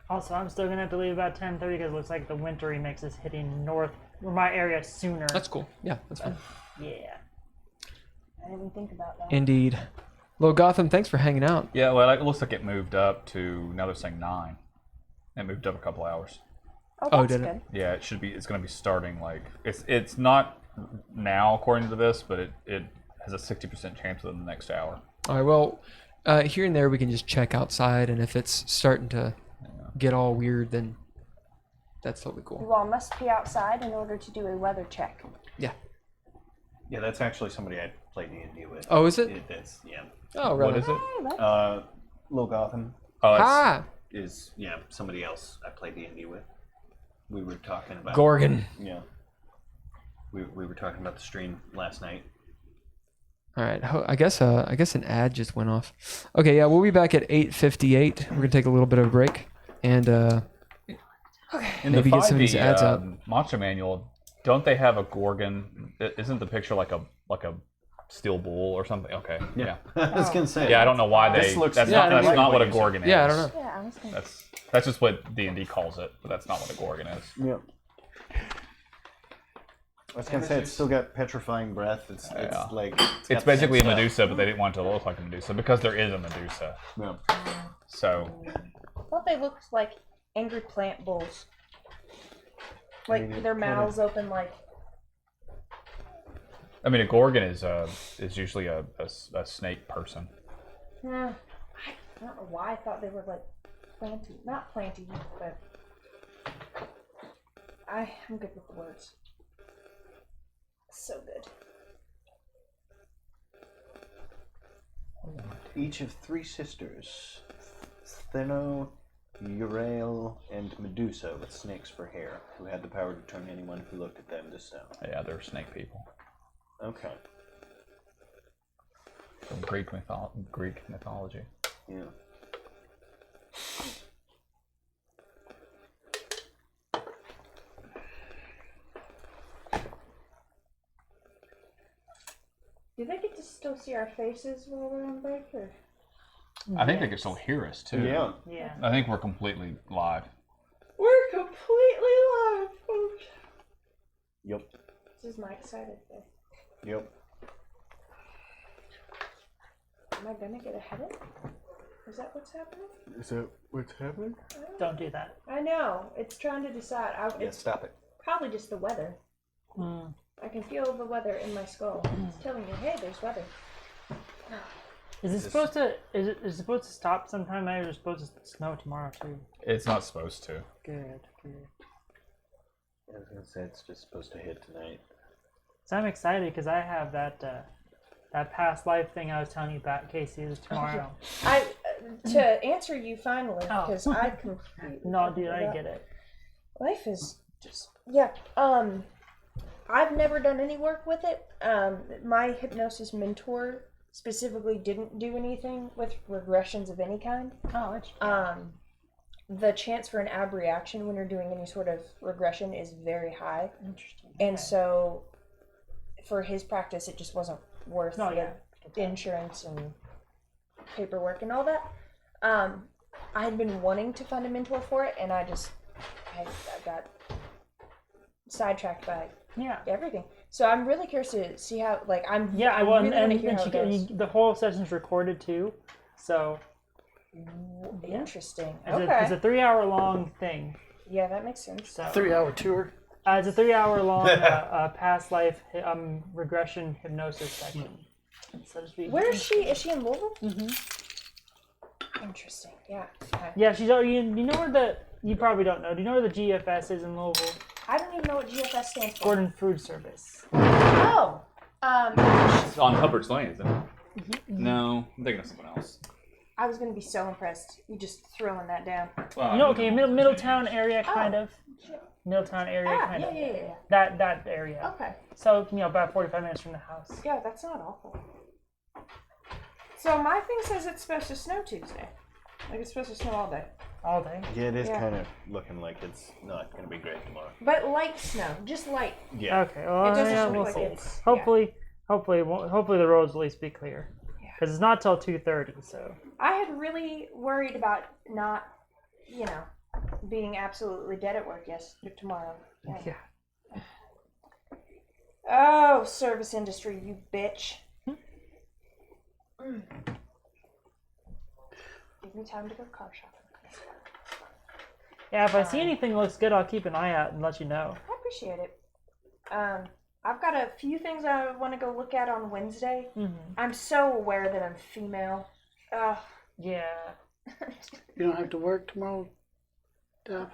Also, I'm still gonna have to leave about 10:30 because it looks like the wintry mix is hitting north or my area sooner. That's cool. Yeah, that's fine. Yeah. I didn't even think about that. Indeed. Little Gotham, thanks for hanging out. Yeah, well, it looks like it moved up to, now they're saying 9. It moved up a couple hours. Oh, Oh, that's did it? good. Yeah, it should be. It's going to be starting like it's not now according to this, but it has a 60% chance within the next hour. All right, well, here and there we can just check outside, and if it's starting to get all weird, then that's totally cool. You all must be outside in order to do a weather check. Yeah. Yeah, that's actually somebody I played D&D with. Oh, is it? That's, yeah. Oh, really? What is it? Lil Gotham Oh, it's, Ah, is, somebody else I played D&D with. We were talking about... Gorgon. Yeah. We were talking about the stream last night. All right, I guess an ad just went off. Okay, yeah, we'll be back at 8:58. We're gonna take a little bit of a break, and in maybe the get some of these 5e, ads out. Monster Manual, don't they have a Gorgon? Isn't the picture like a steel bull or something? Okay. Yeah. I was going to say. Yeah, I don't know why they. This looks that's Yeah, I not, don't that's know. not what a Gorgon is. Yeah, I don't know. Yeah, I was gonna... That's just what D&D calls it, but that's not what a Gorgon is. Yeah. I was going to say, it's still got petrifying breath. It's Yeah. like... It's got basically a the same Medusa, but they didn't want it to look like a Medusa because there is a Medusa. stuff. So I thought they looked like angry plant bulls. Like mean, it their kinda- mouths open like... I mean, a Gorgon is usually a snake person. I don't know why I thought they were like planty. Not planty, but... I'm good with the words. So good. Each of 3 sisters, Stheno, Urael, and Medusa with snakes for hair, who had the power to turn anyone who looked at them to stone. Yeah, they're snake people. Okay. From Greek mythology. Yeah. Do they get to still see our faces while we're on break? Or? I think they can still hear us too. Yeah. Yeah. I think we're completely live. We're completely live, folks. Yep. This is my excited day. Yep. Am I gonna get a headache? Is that what's happening? Is that what's happening? Don't do that. I know. It's trying to decide. Yeah, It's stop it. probably just the weather. Mm. I can feel the weather in my skull. It's telling me, hey, there's weather. Is it supposed to? Is it supposed to stop sometime? Or is it supposed to snow tomorrow too? It's not supposed to. Good. Good. I was gonna say it's just supposed to hit tonight. So I'm excited because I have that that past life thing I was telling you about, Casey, is tomorrow. To answer you finally, Oh. because I completely No, dude, forgot. I get it. Life is just I've never done any work with it. My hypnosis mentor specifically didn't do anything with regressions of any kind. Oh, it's The chance for an ab reaction when you're doing any sort of regression is very high, interesting. and Okay. so for his practice, it just wasn't worth No, the yeah. insurance and paperwork and all that. I had been wanting to find a mentor for it, and I got sidetracked by Yeah. everything. So I'm really curious to see how, like, I Yeah, well, really want to hear how it goes. the whole session's recorded too, so Interesting. it's Okay. a 3-hour long thing. Yeah, that makes sense. So 3-hour tour. it's a 3-hour long past life regression hypnosis session. So to speak. Where is she? Is she in Louisville? Interesting. Yeah. Okay. Yeah, she's. You know where the? You probably don't know. Do you know where the GFS is in Louisville? I don't even know what GFS stands for. Gordon Food Service. Oh. It's on Hubbard's Lane, isn't it? No, I'm thinking of something else. I was gonna be so impressed. You just throwing that down. Well, You know, okay, Middletown area, kind of. Shit. Middletown area, Ah, kind yeah, of. yeah, yeah. That area. Okay. So about 45 minutes from the house. Yeah, that's not awful. So my thing says it's supposed to snow Tuesday. Like it's supposed to snow all day. All day. Yeah, it is Yeah. kind of looking like it's not going to be great tomorrow. But light snow, just light. Yeah. Okay. Well, It doesn't yeah, look we'll like see. it's- Hopefully the roads will at least be clear. Yeah. Because it's not till 2:30. So. I had really worried about not, being absolutely dead at work tomorrow. Yeah. Oh, service industry, you bitch. Give me time to go car shopping. Yeah. If I see anything that looks good, I'll keep an eye out and let you know. I appreciate it. I've got a few things I want to go look at on Wednesday. Mm-hmm. I'm so aware that I'm female. Ugh. Yeah. You don't have to work tomorrow, Deb?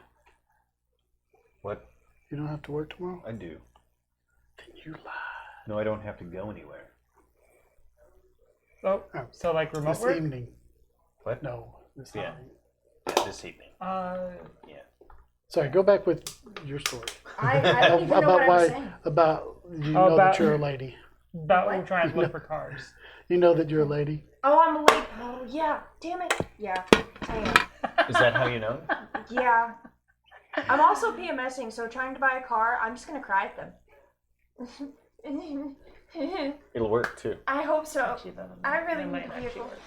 What? You don't have to work tomorrow? I do. You lie. No, I don't have to go anywhere. Oh. Oh. So like remote This work. evening. What? No, this Yeah. evening. Yeah, this evening. Yeah. Sorry, go back with your story. I don't even know what I was saying. About you Oh, know about- that you're a lady. About What? we're trying to look for cars. You know that you're a lady. Oh, I'm late. Oh, yeah. Damn it. Yeah, I am. Is that how you know? Yeah. I'm also PMSing, so trying to buy a car, I'm just going to cry at them. It'll work too. I hope so. Actually, that I really that need might a actually vehicle. work.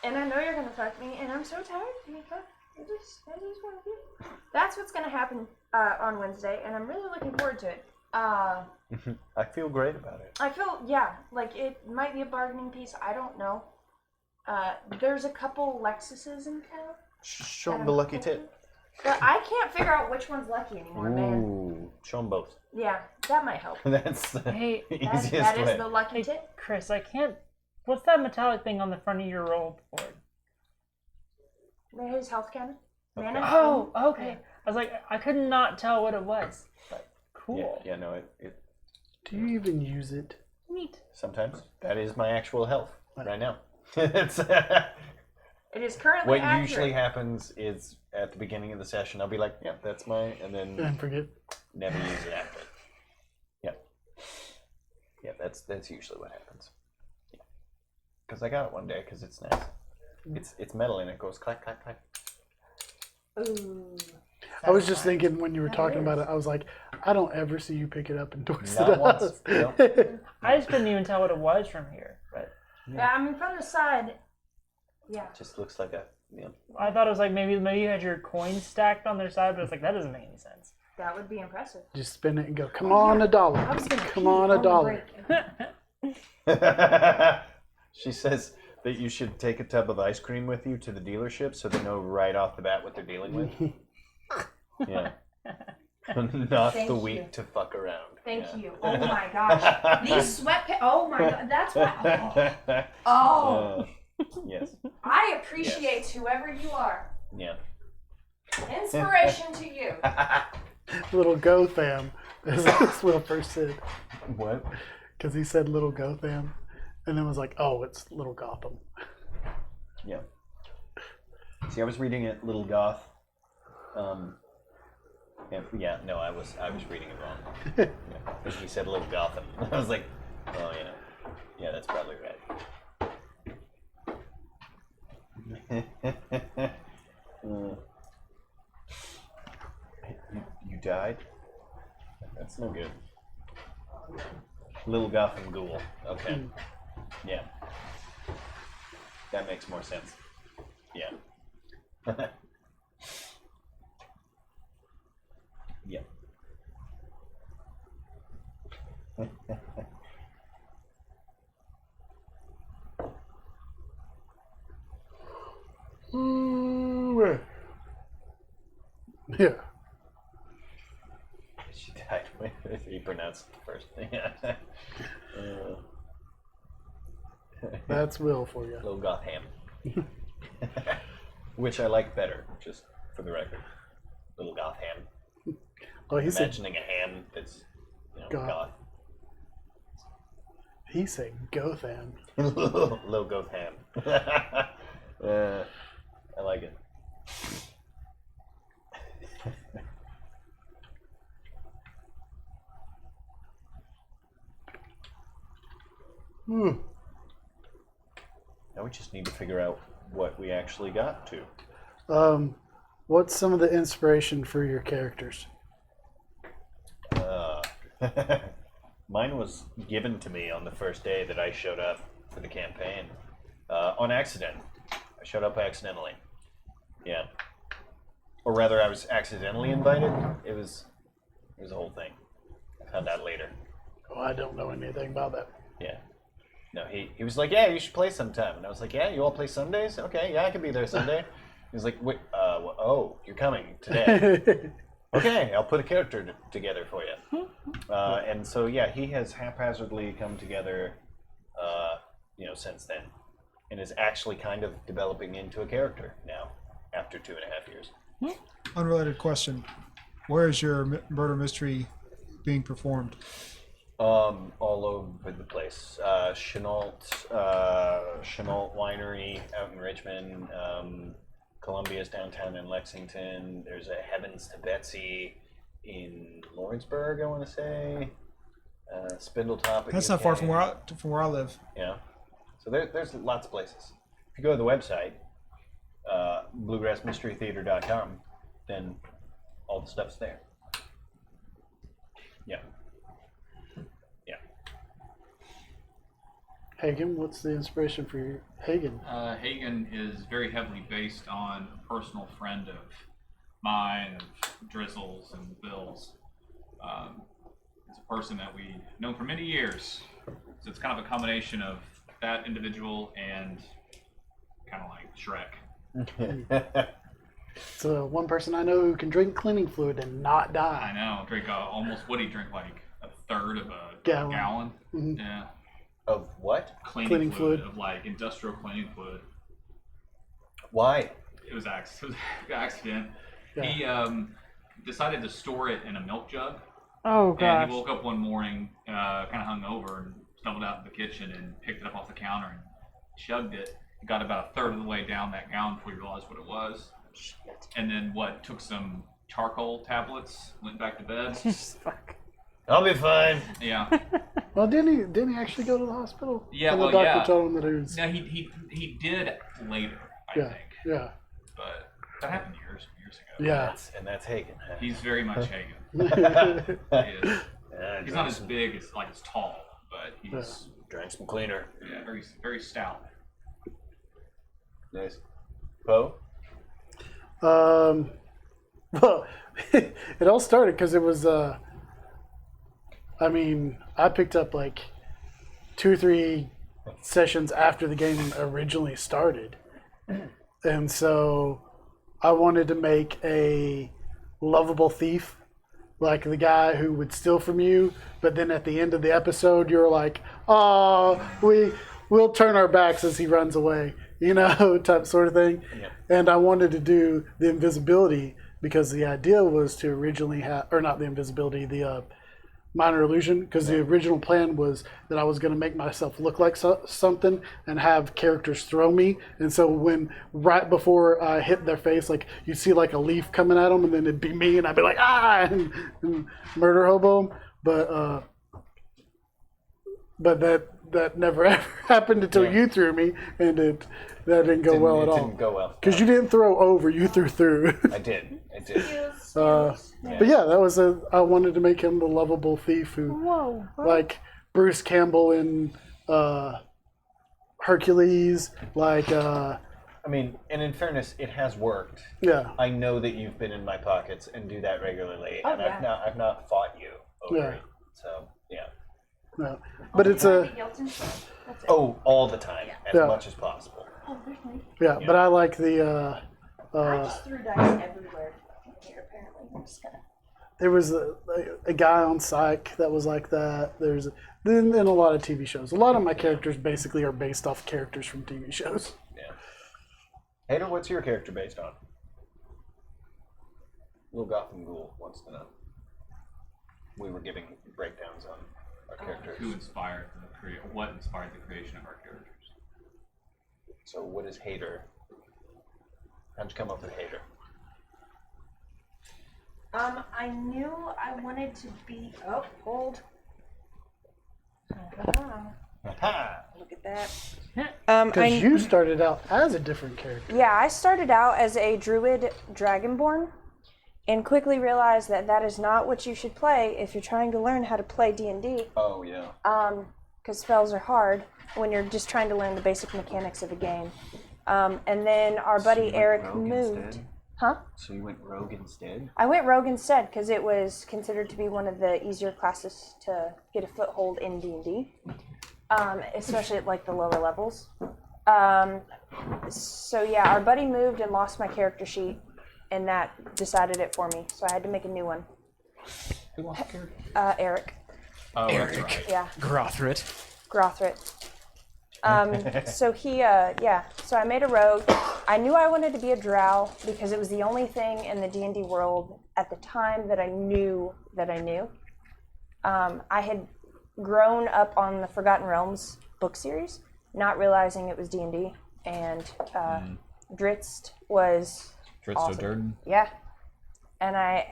And I know you're going to fuck me, and I'm so tired of being fucked. I just want to do. That's what's going to happen on Wednesday, and I'm really looking forward to it. I feel great about it. I feel, like it might be a bargaining piece. I don't know. There's a couple Lexuses in town. Show him the lucky tip. But I can't figure out which one's lucky anymore, man. Ooh, show them both. Yeah, that might help. That's the Hey, easiest That way. is the lucky Hey, tip. Chris, I can't. What's that metallic thing on the front of your roll board? His health cannon. Okay. Mana. Oh, okay. I was like, I could not tell what it was. But cool. Yeah, no, it Do you even use it? Neat. sometimes that is my actual health right now. It's It is currently what accurate. usually happens is at the beginning of the session I'll be like, yeah, that's my, and then And forget. never use it after. Yeah, yeah, that's usually what happens. Yeah, because I got it one day because it's nice. It's metal and it goes clack clack clack. Ooh. I was just thinking when you were That talking is. about it, I was like, I don't ever see you pick it up and twist Not it once, up. no. I just couldn't even tell what it was from here. But Yeah, I mean from the side. Yeah. Just looks like a, I thought it was like maybe you had your coins stacked on their side, but it's like that doesn't make any sense. That would be impressive. Just spin it and go, come on, a dollar. I was gonna Come pee on, a the dollar. break. She says that you should take a tub of ice cream with you to the dealership so they know right off the bat what they're dealing with. Yeah. Not Thank the you. week to fuck around. Thank Yeah. you. Oh my gosh. These sweatpants. Oh my god. That's why. Oh. Yes. I appreciate whoever you are. Yeah. Inspiration to you. Little Gotham, as Will first said. What? Because he said Little Gotham. And then was like, oh, it's Little Gotham. Yeah. See, I was reading it, Little Goth. And yeah, no, I was reading it wrong. Yeah. Because he said Little Gotham. I was like, oh yeah, yeah, that's probably right. You died? That's no good. Little Gotham Ghoul. Okay. Yeah. That makes more sense. Yeah. Yeah. Yeah. She died with he pronounced it first. Yeah. That's Will for you. Little Gotham. Which I like better, just for the record. Little Gotham. Oh, he said, Imagining a ham that's, Goth. goth. he said Gotham. Little Gotham. I like it. Now we just need to figure out what we actually got to. What's some of the inspiration for your characters? Mine was given to me on the first day that I showed up for the campaign. On accident. I showed up accidentally. Yeah. Or rather, I was accidentally invited. It was a whole thing. I found out later. Oh, I don't know anything about that. Yeah. No, he was like, yeah, you should play sometime. And I was like, yeah, you all play Sundays? Okay, yeah, I can be there Sunday. He was like, wait, oh, you're coming today. Okay, I'll put a character together for you. And so, yeah, he has haphazardly come together, since then. And is actually kind of developing into a character now, after 2.5 years. Unrelated question. Where is your murder mystery being performed? All over the place. Chenault Winery out in Richmond. Columbia's downtown in Lexington. There's a Heavens to Betsy in Lawrenceburg, I want to say. Spindletop. That's not far from where I live. Yeah. So there's lots of places. If you go to the website, bluegrassmysterytheater.com, then all the stuff's there. Yeah. Yeah. Hagen, what's the inspiration for your Hagen? Hagen is very heavily based on a personal friend of mine, of Drizzle's and Bill's. It's a person that we've known for many years. So it's kind of a combination of that individual and kind of like Shrek. So one person I know who can drink cleaning fluid and not I die. know, what do you drink, like a third of a Gallon. gallon? Mhm. Yeah. Of what? Cleaning fluid. Of like industrial cleaning fluid. Why? It was an accident. Yeah. He decided to store it in a milk jug. Oh And gosh. he woke up one morning, kind of hungover, and stumbled out in the kitchen and picked it up off the counter and chugged it. Got about a third of the way down that gallon before he realized what it was. And then took some charcoal tablets, went back to bed. Fuck. I'll be fine. Yeah. Well, didn't he actually go to the hospital? Yeah, And the well, doctor yeah. told him that he was. No, he did later, I Yeah, think. yeah, But that happened years ago. yeah. That's Hagen. He's very much Hagen. He is. He's not as big as tall, but he's Drank some cleaner. very very stout. Nice. Poe? Well, it all started because it was. I picked up like 2 or 3 sessions after the game originally started, and so I wanted to make a lovable thief, like the guy who would steal from you, but then at the end of the episode, you're like, "Oh, we'll turn our backs as he runs away," type sort of thing. Yep. And I wanted to do the invisibility because the idea was to originally have, or not the invisibility, the minor illusion, because the original plan was that I was going to make myself look like something and have characters throw me. And so when right before I hit their face, like you see like a leaf coming at them, and then it'd be me, and I'd be like and murder hobo 'em. But that never ever happened until you threw me, and that didn't go well at all. It didn't go well. Because you didn't throw over, you threw through. I did. But yeah, that was I wanted to make him the lovable thief who, Whoa. like Bruce Campbell in Hercules, like and in fairness, it has worked. yeah, I know that you've been in my pockets and do that regularly, Oh, and yeah. I've not fought you over Yeah. it. So yeah. no. But it's a That's it. Oh, all the time, as Yeah. much as possible. Oh, there's me. yeah. But I like the I just threw dice everywhere here, apparently. I'm just gonna. there was a guy on Psych that was like that. There's in a lot of TV shows. A lot of my characters basically are based off characters from TV shows. Yeah. Hater, what's your character based on? Little Gotham Ghoul wants to know. We were giving breakdowns on our characters. What inspired the creation of our characters? So what is Hater? How'd you come up with Hater? I knew I wanted to be. Oh, hold. Aha! Look at that. Because you started out as a different character. Yeah, I started out as a druid dragonborn and quickly realized that that is not what you should play if you're trying to learn how to play D&D. Oh, yeah. Because spells are hard when you're just trying to learn the basic mechanics of a game. And then our buddy Eric moved. Huh? So you went rogue instead? I went rogue instead because it was considered to be one of the easier classes to get a foothold in D&D, especially at like the lower levels. So yeah, our buddy moved and lost my character sheet, and that decided it for me. So I had to make a new one. Who lost the character? Eric. Oh, Eric. Right. Yeah. Grothrit. Grothrit. So he, so I made a rogue. I knew I wanted to be a drow because it was the only thing in the D&D world at the time that I knew that I knew. I had grown up on the Forgotten Realms book series, not realizing it was D&D, and Dritz was awesome. Durden. Yeah. And I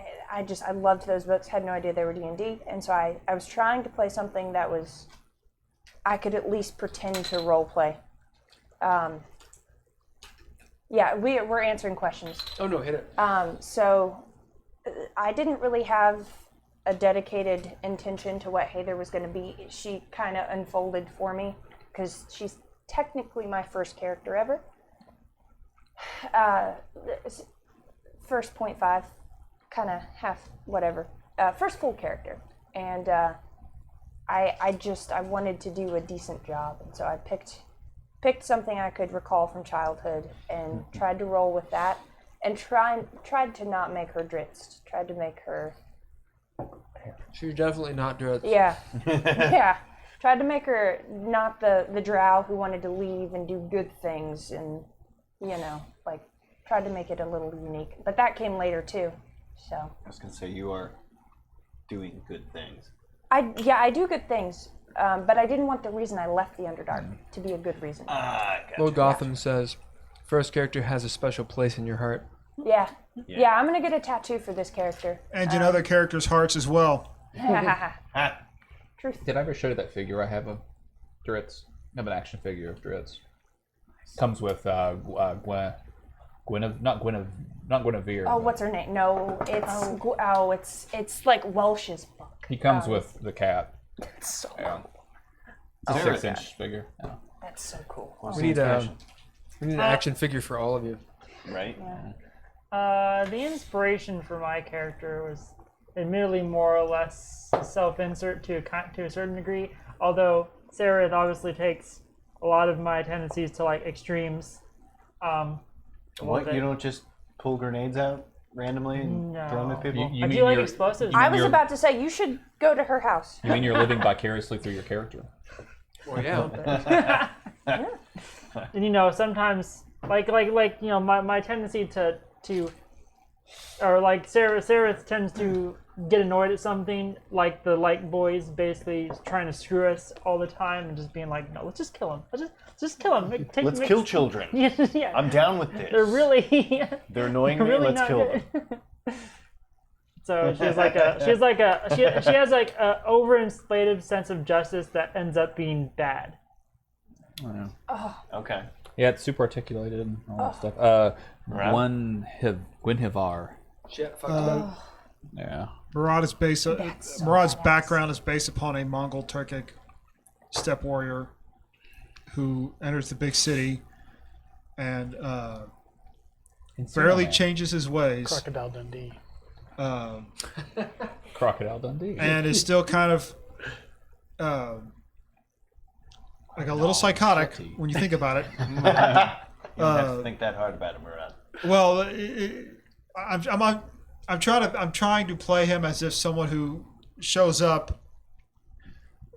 loved those books, had no idea they were D&D, and so I was trying to play something that was, I could at least pretend to role play. We're answering questions. Oh no, hit it. So I didn't really have a dedicated intention to what Heather was going to be. She kind of unfolded for me because she's technically my first character ever. First 0.5, kind of half whatever. First full character, and I wanted to do a decent job, and so I picked something I could recall from childhood and tried to roll with that, and tried to not make her Dritz. Tried to make her. She's definitely not Dritz. Yeah, yeah. Tried to make her not the drow who wanted to leave and do good things, and tried to make it a little unique. But that came later too. So. I was going to say, you are doing good things. I do good things, but I didn't want the reason I left the Underdark to be a good reason. Gotcha. Lord Gotham says, first character has a special place in your heart. Yeah, I'm gonna get a tattoo for this character. And in other characters' hearts as well. Truth. Did I ever show you that figure I have of Dritz? I have an action figure of Dritz. Comes with not Guinevere. Oh, but what's her name? No, it's like Welsh's book. He comes with the cat. It's so Yeah. cool. It's a Very 6-inch figure. Yeah. That's so cool. What's We the need inspiration? an action figure for all of you. Right? The inspiration for my character was admittedly more or less self-insert to a certain degree. Although Sarah obviously takes a lot of my tendencies to like extremes. What? You don't just pull grenades out randomly and throw them at people? I do like explosives. I was about to say you should go to her house. You mean you're living vicariously through your character? Well, yeah. And sometimes my tendency to or like Sarah tends to get annoyed at something, like the Light Boys basically trying to screw us all the time and just being like, no, let's just kill him. Let's just kill him. Let's kill children. Yeah. I'm down with this. They're really They're annoying me. really Let's not kill good. them. So she has like a overinflated sense of justice that ends up being bad. Okay. Yeah, it's super articulated and all that stuff. Gwynhivar. Shit, fucked up. Yeah. Murad's background is based upon a Mongol Turkic steppe warrior who enters the big city and barely changes his ways. Crocodile Dundee. Crocodile Dundee. And is still kind of like a little psychotic when you think about it. You don't have to think that hard about it, Murad. Well, I'm trying to play him as if someone who shows up,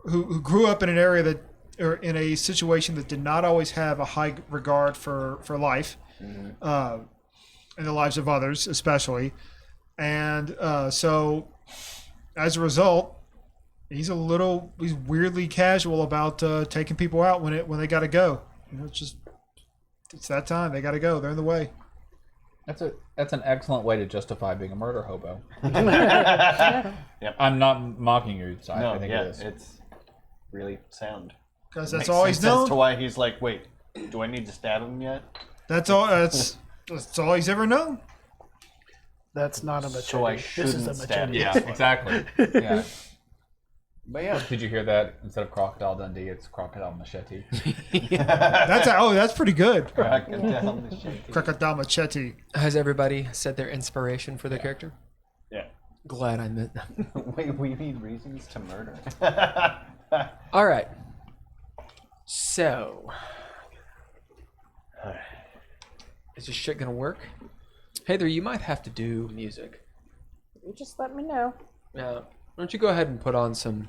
who grew up in an area that, or in a situation that did not always have a high regard for life, in the lives of others, especially, and so as a result, he's weirdly casual about taking people out when they got to go. It's that time. They got to go. They're in the way. That's an excellent way to justify being a murder hobo. Yep. I'm not mocking you. So I think it is. It's really sound. Because that's Makes all he's sense as to known. why he's like, wait, do I need to stab him yet? That's all. That's all he's ever known. That's not a machete. So I This is a shouldn't stab machete. you. Yeah, exactly. Yeah. But yeah. Did you hear that? Instead of Crocodile Dundee, it's Crocodile Machete. That's pretty good. Crocodile machete. Crocodile machete. Has everybody said their inspiration for their character? Yeah. Glad I met. Wait, we need reasons to murder. All right. So, is this shit gonna work? Heather, you might have to do music. You just let me know. Yeah. Why don't you go ahead and put on some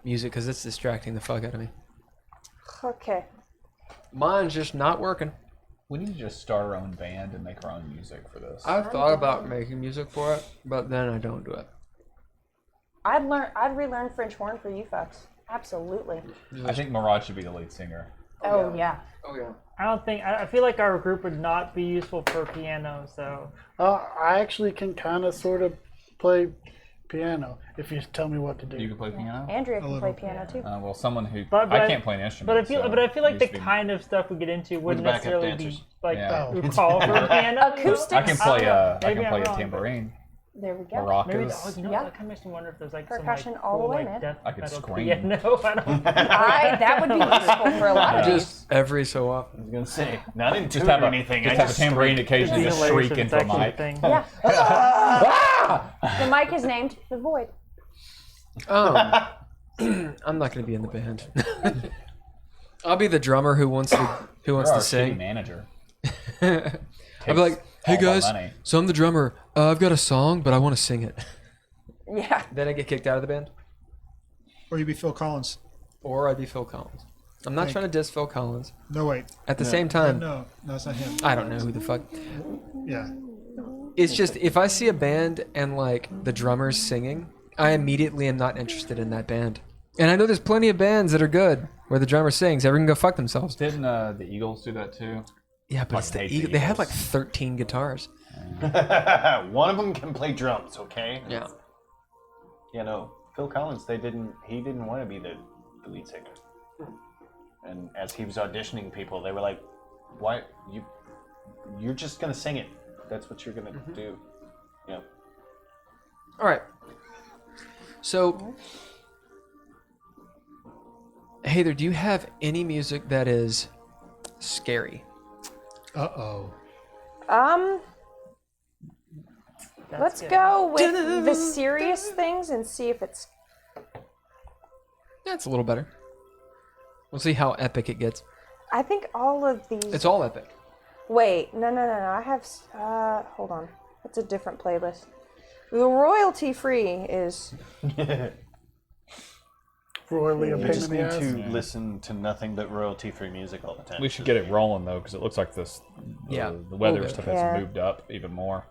music because it's distracting the fuck out of me. Okay. Mine's just not working. We need to just start our own band and make our own music for this. I've thought about making music for it, but then I don't do it. I'd relearn French horn for you fucks. Absolutely. I think Murad should be the lead singer. Oh yeah. Oh yeah. I feel like our group would not be useful for piano, so I actually can kind of sort of play piano if you tell me what to do. You can play piano? Andrea can play piano too. Well, someone who... But I can't play an instrument. but I feel like the it needs to be- kind of stuff we get into wouldn't backup necessarily dancers. be like Yeah. we call for piano. Acoustic. I can play a Maybe I'm a wrong, tambourine, There we go. Maybe maracas. you know Yeah. that kind of makes me wonder if there's like Percussion some, like, all the cool, way, like, man. death I could metal scream. piano. I don't. That would be useful for a lot of these. Just every so often. I was gonna say, not into Just have anything. Just I have a tambourine occasionally just Simulation, shriek it's into a actually mic. thing. Yeah. The mic is named the Void. I'm not going to be in the band. I'll be the drummer who wants to You're our shitty sing. manager. I'll be like, "Hey all my guys, money." so I'm the drummer. I've got a song, but I want to sing it." Yeah. Then I get kicked out of the band, Or you be Phil Collins. or I'd be Phil Collins. I'm not trying to diss Phil Collins. No, wait. At the same time, No, it's not him. I don't know who the fuck. Yeah. It's just if I see a band and like the drummer's singing, I immediately am not interested in that band. And I know there's plenty of bands that are good where the drummer sings. Everyone can go fuck themselves. Didn't the Eagles do that too? Yeah, but it's the hate the Eagles. They had like Eagles. 13 guitars. One of them can play drums, okay? Yeah. You know, Phil Collins, he didn't want to be the lead singer. And as he was auditioning people, they were like, "Why you're just gonna sing it? That's what you're gonna do." Yeah. All right. So, Heather, do you have any music that is scary? Uh-oh. Let's go with the serious things and see if it's. Yeah, it's a little better. We'll see how epic it gets. I think all of these. It's all epic. Wait, no. I have. Hold on. It's a different playlist. The royalty free is. Royally a You pain just in the need ass. to listen to nothing but royalty-free music all the time. We should get it rolling though, because it looks like the Yeah, the weather we'll do stuff it. has Yeah. moved up even more.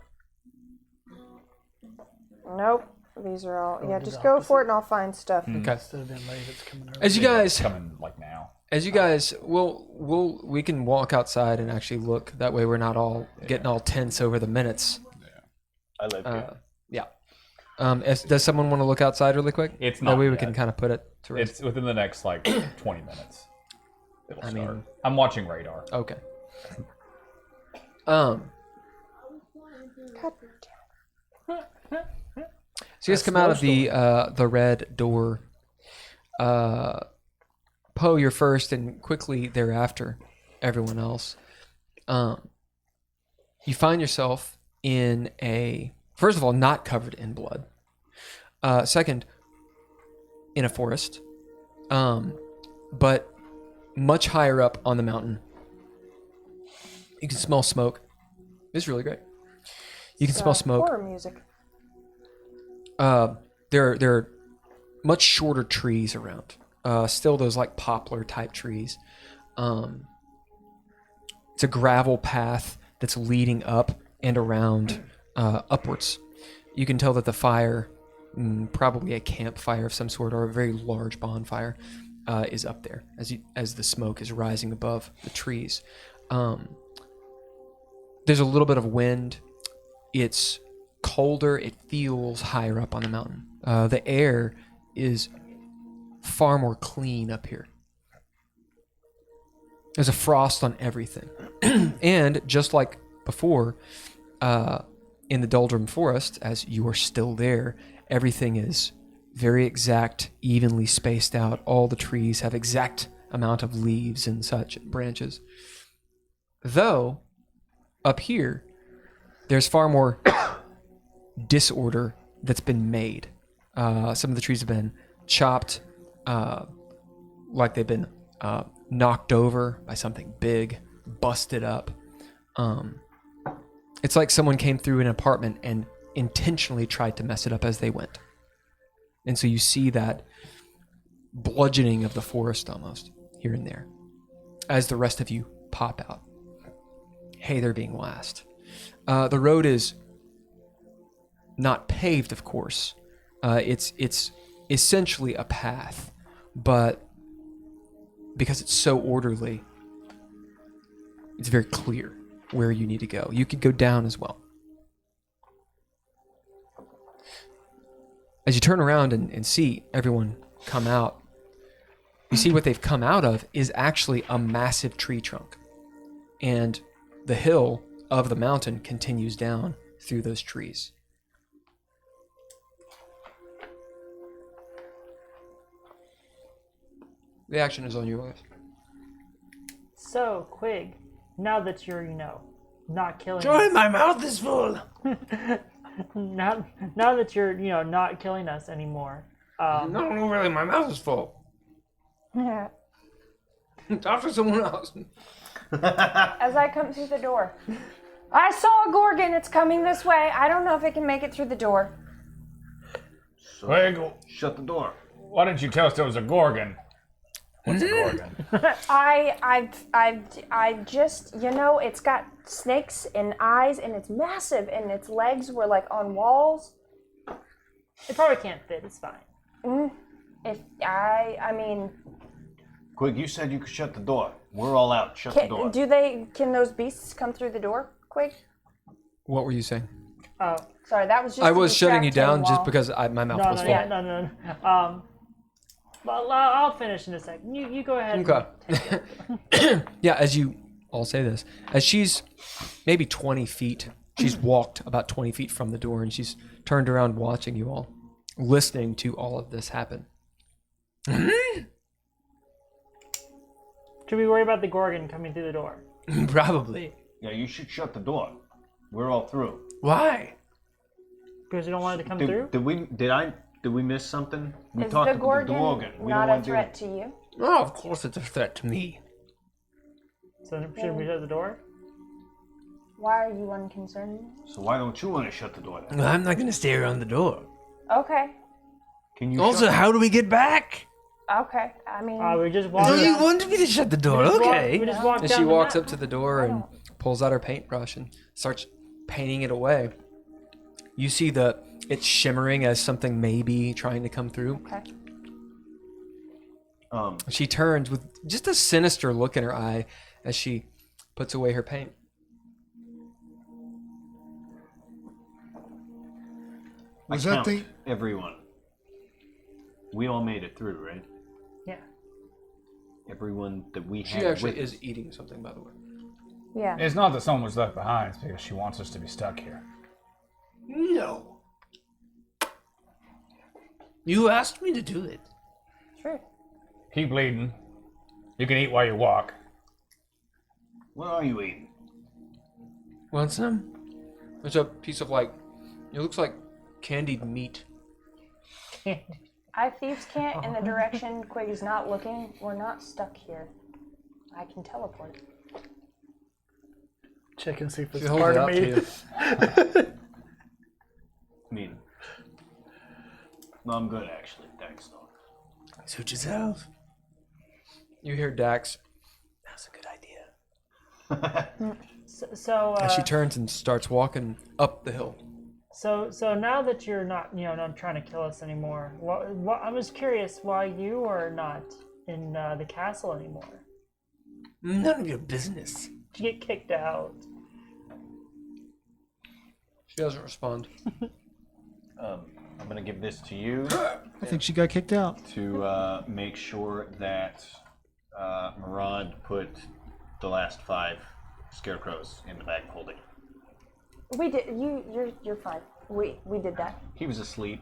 Nope. These are all. Yeah, just go for it and I'll find stuff. Okay. Instead of being late, it's coming early. As you Yeah, guys, it's coming like now. we can walk outside and actually look. That way, we're not all getting all tense over the minutes. I live here. Yeah. Does someone want to look outside really quick? It's That not way we yet. can kind of put it to rest. It's within the next like 20 minutes. It'll I start. mean- I'm watching radar. Okay. So you guys come out of the red door. Poe, you're first, and quickly thereafter, everyone else. You find yourself in first of all, not covered in blood. Second, in a forest, but much higher up on the mountain. You can smell smoke. It's really great. You can smell smoke. Horror music. There are much shorter trees around. Still those like poplar type trees. It's a gravel path that's leading up and around upwards. You can tell that the fire, probably a campfire of some sort or a very large bonfire, is up there as the smoke is rising above the trees. There's a little bit of wind. It's colder. It feels higher up on the mountain. The air is far more clean up here. There's a frost on everything. And just like before, in the Doldrum Forest, as you are still there, everything is very exact, evenly spaced out. All the trees have exact amount of leaves and such, branches. Though, up here, there's far more disorder that's been made. Some of the trees have been chopped, like they've been knocked over by something big, busted up. It's like someone came through an apartment and intentionally tried to mess it up as they went. And so you see that bludgeoning of the forest almost here and there as the rest of you pop out. Hey, they're being last. The road is not paved, of course. It's essentially a path, but because it's so orderly, it's very clear where you need to go. You could go down as well. As you turn around and see everyone come out, you see what they've come out of is actually a massive tree trunk. And the hill of the mountain continues down through those trees. The action is on you, guys. So, Quig, now that you're, not killing Joy, us, my mouth is full. now that you're, not killing us anymore. No, really, my mouth is full. Talk to someone else. As I come through the door, I saw a Gorgon. It's coming this way. I don't know if it can make it through the door. Quig, Shut the door. why didn't you tell us there was a Gorgon? What's a Gorgon? I just, it's got snakes and eyes, and it's massive, and its legs were like on walls. It probably can't fit. It's fine. I mean, Quig, you said you could shut the door. We're all out. Shut the door. can those beasts come through the door quick? What were you saying? Oh, Sorry, that was just I to was shutting you distract him down just while- because my mouth was full. no. Well, I'll finish in a second. You go ahead. Okay. Yeah, as you all say this, as she's maybe 20 feet, she's walked about 20 feet from the door, and she's turned around watching you all, listening to all of this happen. Should we worry about the Gorgon coming through the door? Probably. Yeah, you should shut the door. We're all through. Why? Because you don't want it to come through? Did we miss something? We Is talked the to Gorgon the Gorgon. We not don't a want to threat to you? Oh, of course it's a threat to me. So should we shut the door? Why are you unconcerned? So why don't you want to shut the door then? Well, I'm not going to stay around the door. Okay. Can you Also, shut how do we get back? Okay. I mean, We just walk Oh, you down. wanted me to shut the door. We Okay. just walk And down she the walks map. up to the door and pulls out her paintbrush and starts painting it away. You see it's shimmering as something may be trying to come through. okay. She turns with just a sinister look in her eye as she puts away her paint. Was I that count the? everyone. We all made it through, right? Yeah. Everyone that we She had actually with us. is eating something, by the way. Yeah. It's not that someone was left behind, it's because she wants us to be stuck here. No. You asked me to do it. True. Keep bleeding. You can eat while you walk. What are you eating? Want some? There's a piece of it looks like candied meat. I thieves can't in the direction Quig is not looking. We're not stuck here. I can teleport. Check and see if She it's holds part it of out to me. you. I mean, no, I'm good actually. Thanks, though. Suit yourself. You hear Dax That's a good idea. So as she turns and starts walking up the hill. So now that you're not, not trying to kill us anymore, I'm just curious why you are not in the castle anymore. None of your business. Did you get kicked out? She doesn't respond. I'm gonna give this to you I think she got kicked out. to make sure that Murad put the last 5 scarecrows in the back holding. We did. You're fine. We did that. He was asleep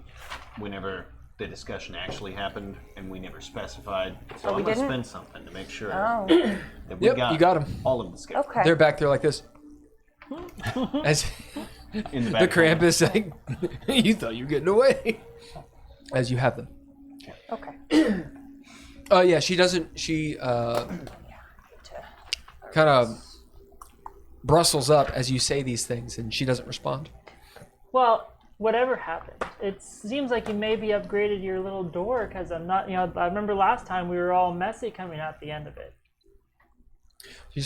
whenever the discussion actually happened, and we never specified. So we I'm gonna didn't? spend something to make sure Oh. that we Yep, you got 'em. all of the scarecrows. Okay. They're back there like this. As In the the back Krampus, like, you thought you were getting away. As you have them. Okay. Yeah, she doesn't. She kind of brustles up as you say these things, and she doesn't respond. Well, whatever happened, it seems like you maybe upgraded your little door because I'm not. I remember last time we were all messy coming out the end of it. She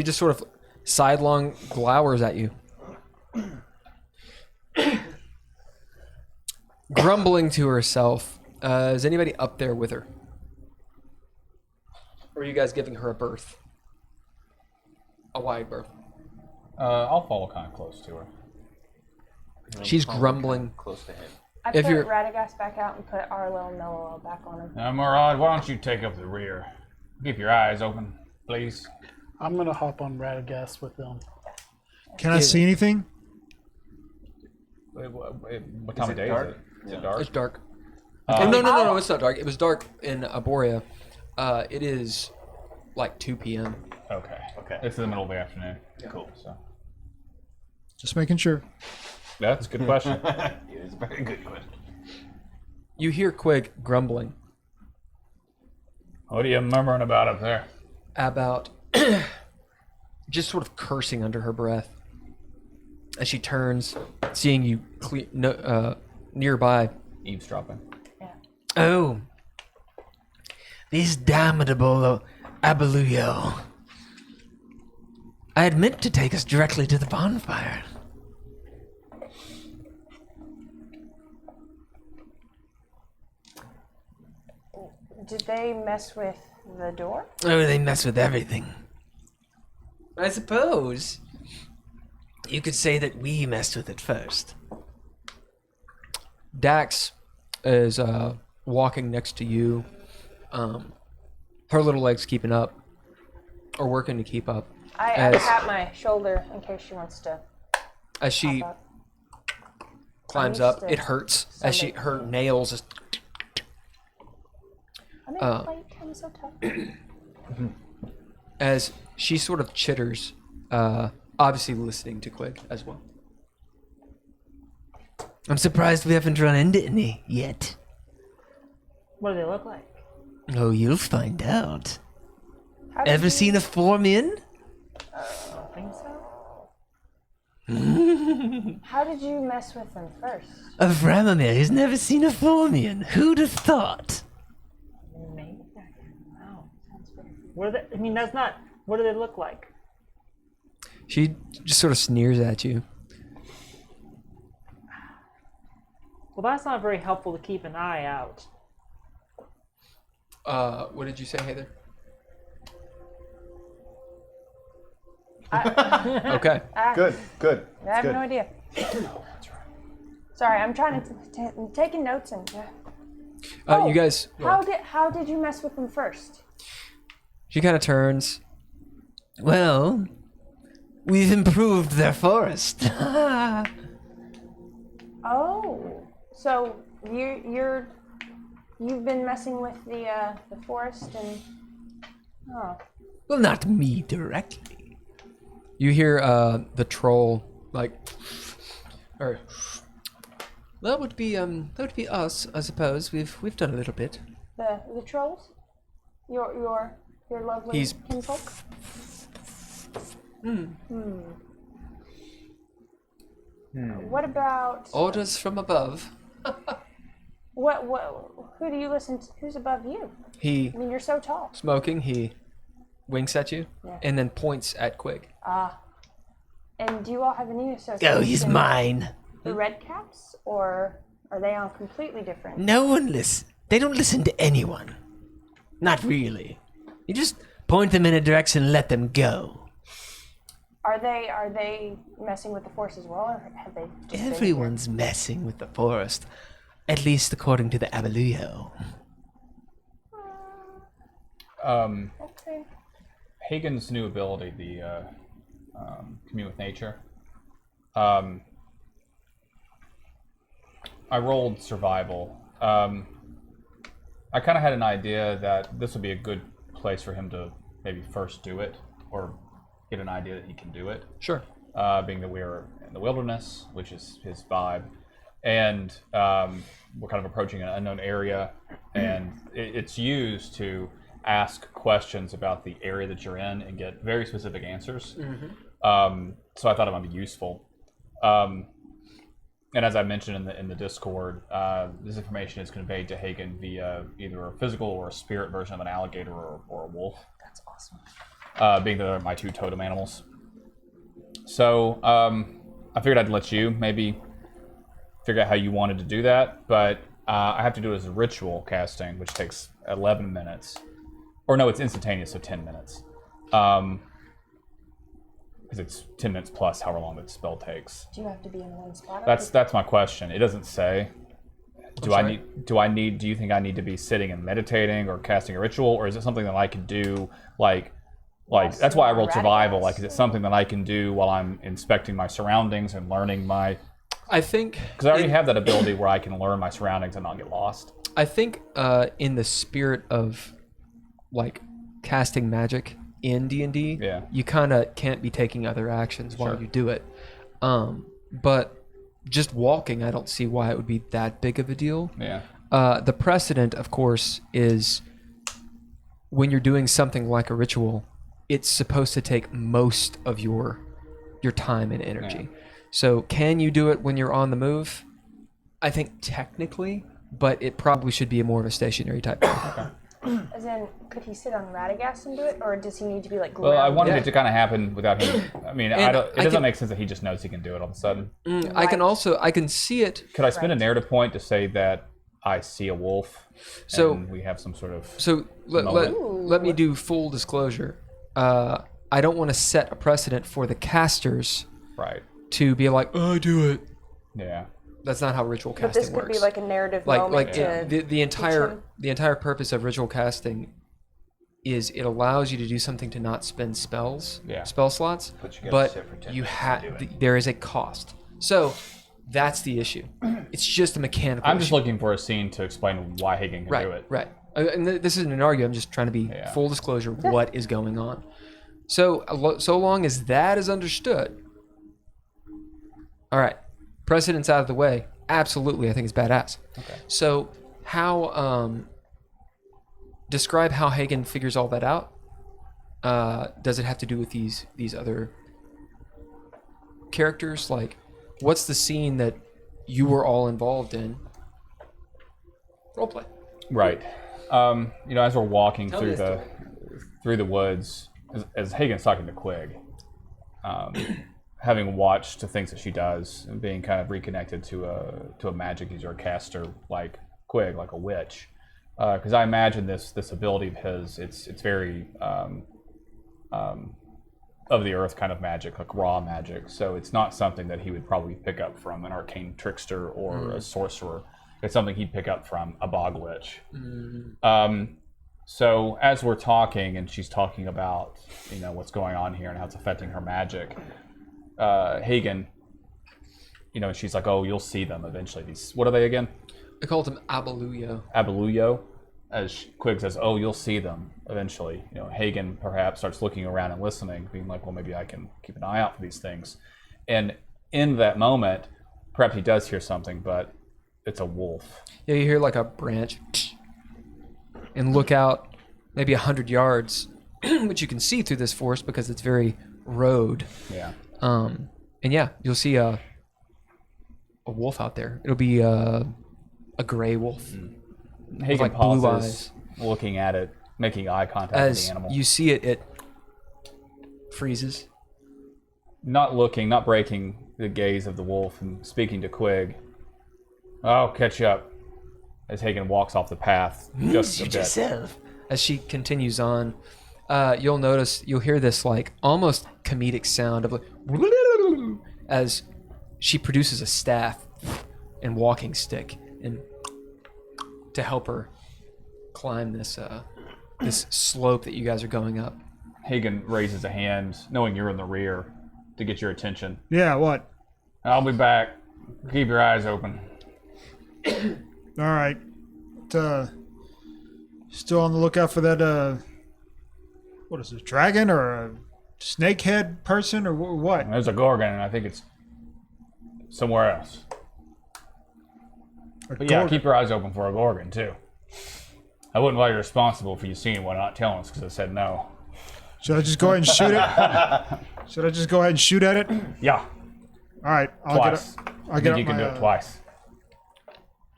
just sort of sidelong glowers at you, grumbling to herself. Is anybody up there with her? Or are you guys giving her a berth? A wide berth. I'll follow kind of close to her. She's grumbling. close to him. I If put you're- Radagast back out and put our little Noah back on him. Murad, why don't you take up the rear? Keep your eyes open, please. I'm gonna hop on Radagast with them. Can I see anything? What time of it day dark? is it? Is it dark? It's dark. Oh, no, it's not dark. It was dark in Aboria. It is like 2 p.m. Okay. Okay. It's in the middle of the afternoon. Cool. So Just making sure. that's a good question. It is a very good question. You hear Quig grumbling What are you murmuring about up there? about just sort of cursing under her breath as she turns, seeing you nearby. Eavesdropping. Oh, this damnable Abeluyo. I had meant to take us directly to the bonfire. Did they mess with the door? Oh, they mess with everything. I suppose you could say that we messed with it first. Dax is walking next to you. Her little legs keeping up, or working to keep up. I As- tap my shoulder in case she wants to As she pop up. climbs I'm up, used to it hurts. As her nails just I'm in a plate. I'm so tired. as she sort of chitters, obviously listening to Quig as well. I'm surprised we haven't run into any yet. What do they look like? Oh, you'll find out. How did Ever you- seen a Formian? I don't think so. How did you mess with them first? A Vramamir who's never seen a Formian. Who'd have thought? Maybe. Wow. Sounds good. What are they? I mean, that's not. What do they look like? She just sort of sneers at you. Well, that's not very helpful to keep an eye out. What did you say, Heather? Okay. Good. Good. I have Good. no idea. Sorry, I'm trying to I'm taking notes and. You guys. How did you mess with them first? She kind of turns. Well, we've improved their forest. Oh, so you've been messing with the forest and. Oh. Well, not me directly. You hear the troll like, or that would be us, I suppose. We've done a little bit. The trolls? Your lovely He's- kinfolk? What about Orders from above. what who do you listen to? Who's above you? He I mean, you're so tall. smoking. He winks at you Yeah. and then points at Quig. And do you all have any association? Oh, he's mine. The red caps, or are they all completely different? No one listen. They don't listen to anyone. Not really. You just point them in a direction and let them go. Are they messing with the force as well, or have they? Just been here? Everyone's messing with the forest. At least according to the Abeluyo. Okay. Hagen's new ability, the commune with nature. I rolled survival. I kind of had an idea that this would be a good place for him to maybe first do it, or get an idea that he can do it. Sure. Being that we're in the wilderness, which is his vibe, and we're kind of approaching an unknown area, and it's used to ask questions about the area that you're in and get very specific answers. So I thought it might be useful. And as I mentioned in the Discord, this information is conveyed to Hagen via either a physical or a spirit version of an alligator or a wolf. That's awesome. Being that they're my two totem animals. So I figured I'd let you maybe figure out how you wanted to do that, but I have to do it as a ritual casting, which takes 11 minutes. Or no, it's instantaneous, so 10 minutes. Because it's 10 minutes plus however long the spell takes. Do you have to be in one spot? That's my question. It doesn't say. Do you think I need to be sitting and meditating or casting a ritual, or is it something that I could do like that's why I rolled survival. Like, is it something that I can do while I'm inspecting my surroundings and learning my? I think because I already have that ability where I can learn my surroundings and not get lost. I think in the spirit of like casting magic in D&D, you kind of can't be taking other actions while you do it. But just walking, I don't see why it would be that big of a deal. Yeah. The precedent, of course, is when you're doing something like a ritual, it's supposed to take most of your time and energy. Yeah. So can you do it when you're on the move? I think technically, but it probably should be more of a stationary type thing. As in, could he sit on Radagast and do it, or does he need to be like? Well, I wanted it to kind of happen without him. I mean, it doesn't make sense that he just knows he can do it all of a sudden. I can see it. Could I spend a narrative point to say that I see a wolf? So and we have some sort of. So let me do full disclosure. I don't want to set a precedent for the casters. Right. To be like, oh, do it. Yeah. That's not how ritual casting works. But this could be like a narrative moment the entire purpose of ritual casting is it allows you to do something to not spend spell slots, but you there is a cost. So that's the issue. It's just a mechanical. I'm just looking for a scene to explain why Hagen can do it. Right. And this isn't an argument. I'm just trying to be full disclosure of what is going on. So long as that is understood. All right. Precedent's out of the way. Absolutely, I think it's badass. Okay. So, describe how Hagen figures all that out. Does it have to do with these other characters? Like, what's the scene that you were all involved in? Roleplay. Right. As we're walking through the woods, as Hagen's talking to Quig. Having watched the things that she does and being kind of reconnected to a magic user, a caster like Quig, like a witch, because I imagine this ability of his, it's very of the earth kind of magic, like raw magic. So it's not something that he would probably pick up from an arcane trickster or a sorcerer. It's something he'd pick up from a bog witch. So as we're talking, and she's talking about what's going on here and how it's affecting her magic. Hagen, and she's like, "Oh, you'll see them eventually." These, what are they again? I called them Abeluyo. Abeluyo, as Quig says, "Oh, you'll see them eventually." Hagen perhaps starts looking around and listening, being like, "Well, maybe I can keep an eye out for these things." And in that moment, perhaps he does hear something, but it's a wolf. Yeah, you hear like a branch, and look out, maybe 100 yards, which you can see through this forest because it's very road. Yeah. And you'll see a wolf out there. It'll be a gray wolf. Hagen like pauses, blue eyes. looking at it, making eye contact with the animal. As you see it, it freezes. Not breaking the gaze of the wolf and speaking to Quig. "I'll catch up," as Hagen walks off the path just a bit. Yourself. As she continues on, you'll hear this like almost comedic sound of like as she produces a staff and walking stick and to help her climb this slope that you guys are going up. Hagen raises a hand, knowing you're in the rear, to get your attention. Yeah, what? I'll be back. Keep your eyes open. All right. Still on the lookout for that, what is it, dragon or a snakehead person or what? There's a Gorgon, and I think it's somewhere else. But yeah, keep your eyes open for a Gorgon, too. I wouldn't hold you responsible for you seeing one, not telling us, because I said no. Should I just go ahead and shoot it? Should I just go ahead and shoot at it? Yeah. All right. Twice. I'll get You can do it twice.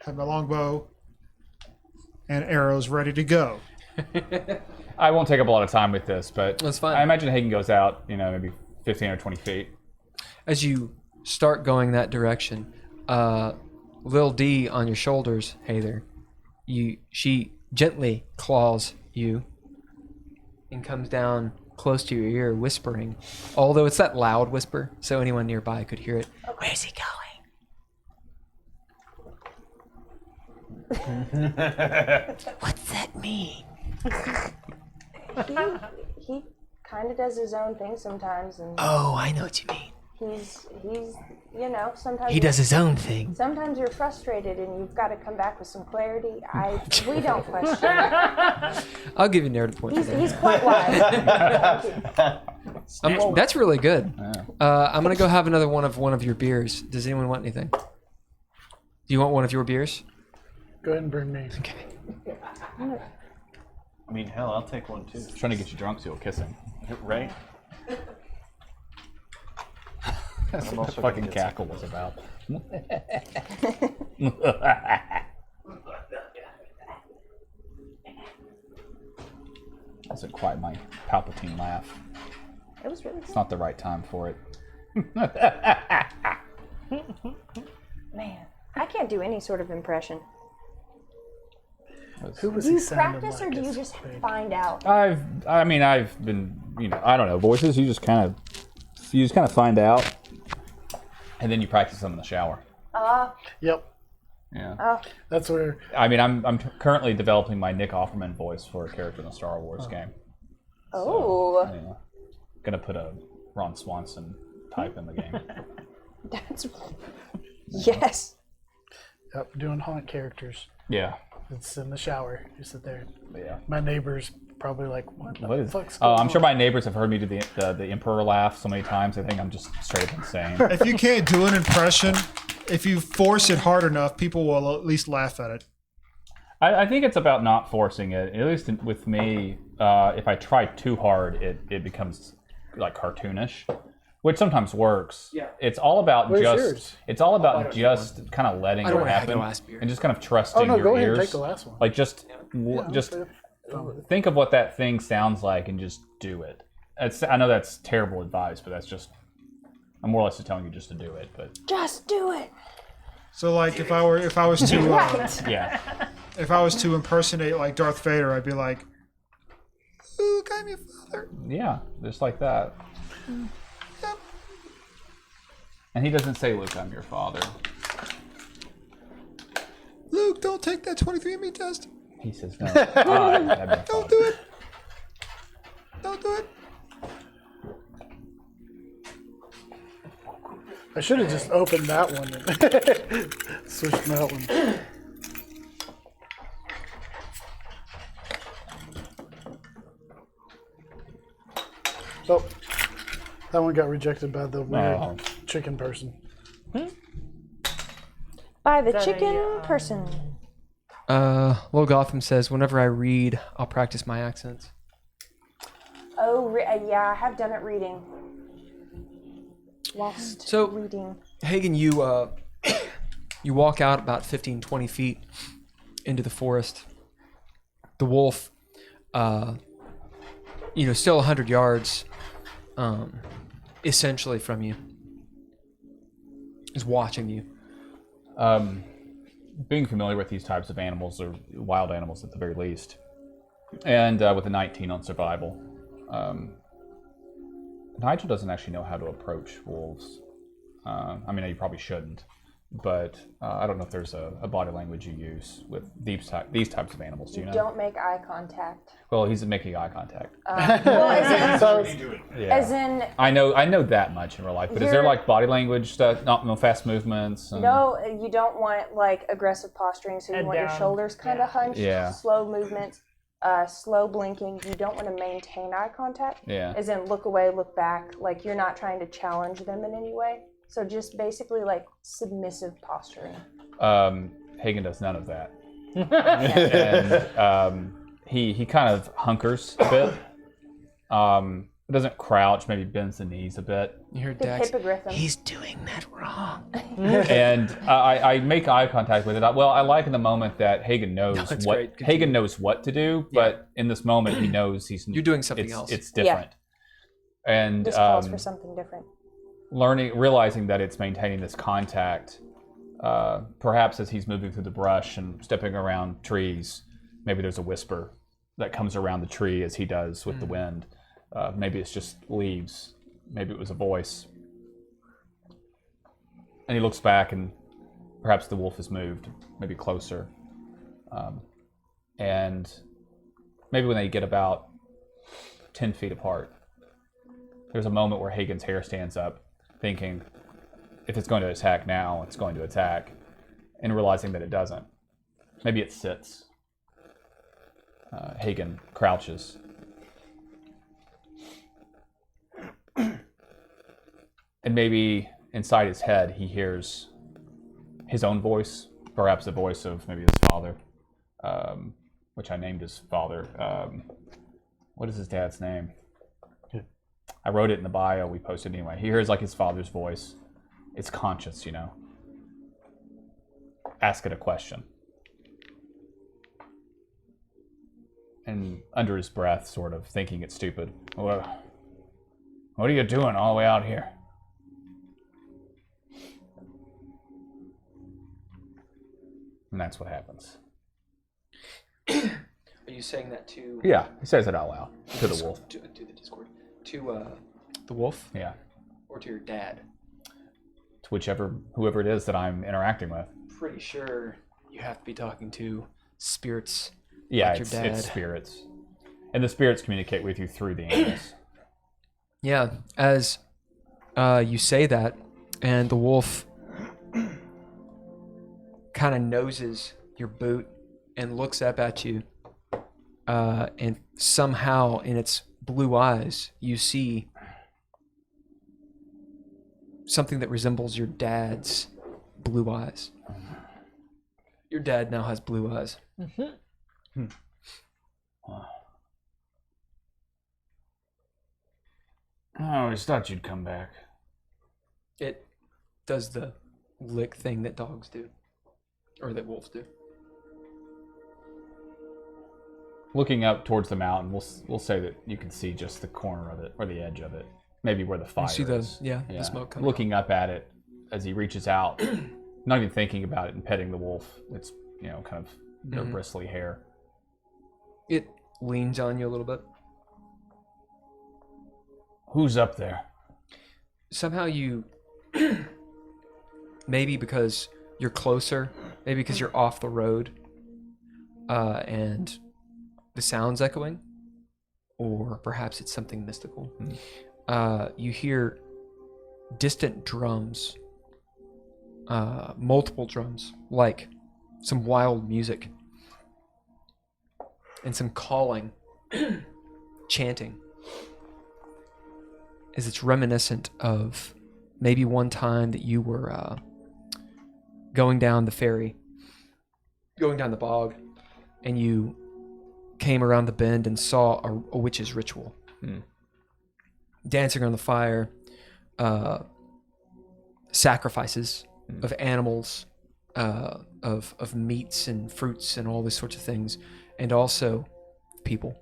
Have my longbow and arrows ready to go. I won't take up a lot of time with this, but That's fine. I imagine Hagen goes out, maybe 15 or 20 feet. As you start going that direction, Lil D on your shoulders, hey there, she gently claws you and comes down close to your ear, whispering, although it's that loud whisper, so anyone nearby could hear it. Where's he going? What's that mean? He kind of does his own thing sometimes, and Oh, I know what you mean. he's sometimes He does his own thing. Sometimes you're frustrated and you've got to come back with some clarity. We don't question. I'll give you narrative points. He's quite wise. That's really good. I'm gonna go have another one of your beers. Does anyone want anything? Do you want one of your beers? Go ahead and bring me. Okay. I mean, hell, I'll take one too. Trying to get you drunk so you'll kiss him. Right? That's what the fucking cackle was about. Wasn't quite my Palpatine laugh. It was really It's good. not the right time for it. Man, I can't do any sort of impression. Who was Do he you sounding practice or like do you as just Vader? find out? I've been, I don't know, voices. You just kind of find out, and then you practice them in the shower. Yep. Yeah. That's where. I mean, I'm currently developing my Nick Offerman voice for a character in the Star Wars game. Oh, Yeah. Gonna put a Ron Swanson type in the game. that's yes. Yep, doing haunt characters. Yeah. It's in the shower. You sit there. Yeah. My neighbor's probably like, what What the is? fuck's Oh, going I'm sure on? my neighbors have heard me do the Emperor laugh so many times. I think I'm just straight up insane. If you can't do an impression, if you force it hard enough, people will at least laugh at it. I think it's about not forcing it. At least with me, if I try too hard, it becomes like cartoonish, which sometimes works. Yeah. It's all about Where's just. yours? It's all about just kind of letting I it don't wanna have happen the last beer. and just kind of trusting Oh, no, your go ahead ears. and take the last one. Like just think of what that thing sounds like and just do it. I know that's terrible advice, but that's just. I'm more or less just telling you just to do it, but Just do it. So, like, if I was to yeah. if I was to impersonate like Darth Vader, I'd be like, "Luke, I'm your father." Yeah, just like that. Yep. And he doesn't say, "Luke, I'm your father." Luke, don't take that 23andMe test. He says, "No, I am your Don't father." do it. Don't do it. I should have just opened that one and switched from that one. Oh, that one got rejected by the weird Oh. chicken person. By the that a, chicken person. Will Gotham says, whenever I read, I'll practice my accents. Oh, yeah, I have done it reading. Whilst So- reading. Hagen, you you walk out about 15, 20 feet into the forest. The wolf, still 100 yards, essentially from you, is watching you. Being familiar with these types of animals, or wild animals at the very least, and with a 19 on survival, Nigel doesn't actually know how to approach wolves. You probably shouldn't, but I don't know if there's a body language you use with these types of animals. Do you know? Don't make eye contact. Well, he's making eye contact. Well, as in, I know that much in real life, but is there like body language stuff? No fast movements. no, you don't want like aggressive posturing, so you Head want your down. shoulders kind of hunched, Yeah. slow movements, slow blinking. You don't want to maintain eye contact. Yeah. As in, look away, look back. Like you're not trying to challenge them in any way. So just basically like submissive posturing. Hagen does none of that, and he kind of hunkers a bit. Doesn't crouch, maybe bends the knees a bit. You hear Big Dax. hippogriff him. He's doing that wrong. And I make eye contact with it. I like in the moment that Hagen knows that's what great. Good Hagen knows what to do, but in this moment he knows You're doing something else. It's different. And This calls for something different. realizing that it's maintaining this contact, perhaps as he's moving through the brush and stepping around trees, maybe there's a whisper that comes around the tree as he does with the wind. Maybe it's just leaves. Maybe it was a voice. And he looks back and perhaps the wolf has moved, maybe closer. And maybe when they get about 10 feet apart, there's a moment where Hagen's hair stands up, thinking, if it's going to attack now, it's going to attack, and realizing that it doesn't. Maybe it sits. Hagen crouches. And maybe inside his head, he hears his own voice, perhaps the voice of maybe his father, which I named his father. What is his dad's name? I wrote it in the bio. We posted it anyway. He hears like his father's voice. It's conscious, you know. Ask it a question. And under his breath, sort of thinking it's stupid. What are you doing all the way out here? And that's what happens. Are you saying that to? Yeah, he says it out loud to the wolf. To the Discord. To the wolf, Yeah, or to your dad? to whoever it is that I'm interacting with. Pretty sure you have to be talking to spirits. Yeah, Like your it's dad. spirits, and the spirits communicate with you through the animals. Yeah, as you say that, and the wolf kind of noses your boot and looks up at you, and somehow in its blue eyes, you see something that resembles your dad's blue eyes. Your dad now has blue eyes. I always thought you'd come back. It does the lick thing that dogs do, or that wolves do. Looking up towards the mountain, we'll say that you can see just the corner of it, or the edge of it, maybe where the fire You see the is. the smoke coming. Looking up at it as he reaches out, not even thinking about it and petting the wolf. It's kind of their bristly hair. It leans on you a little bit. Who's up there? Somehow you, maybe because you're closer, maybe because you're off the road, and the sound's echoing, or perhaps it's something mystical. You hear distant drums, multiple drums, like some wild music, and some calling, chanting. As it's reminiscent of maybe one time that you were going down the ferry, going down the bog, and you came around the bend and saw a witch's ritual. Dancing on the fire, sacrifices of animals, of meats and fruits and all these sorts of things, and also people.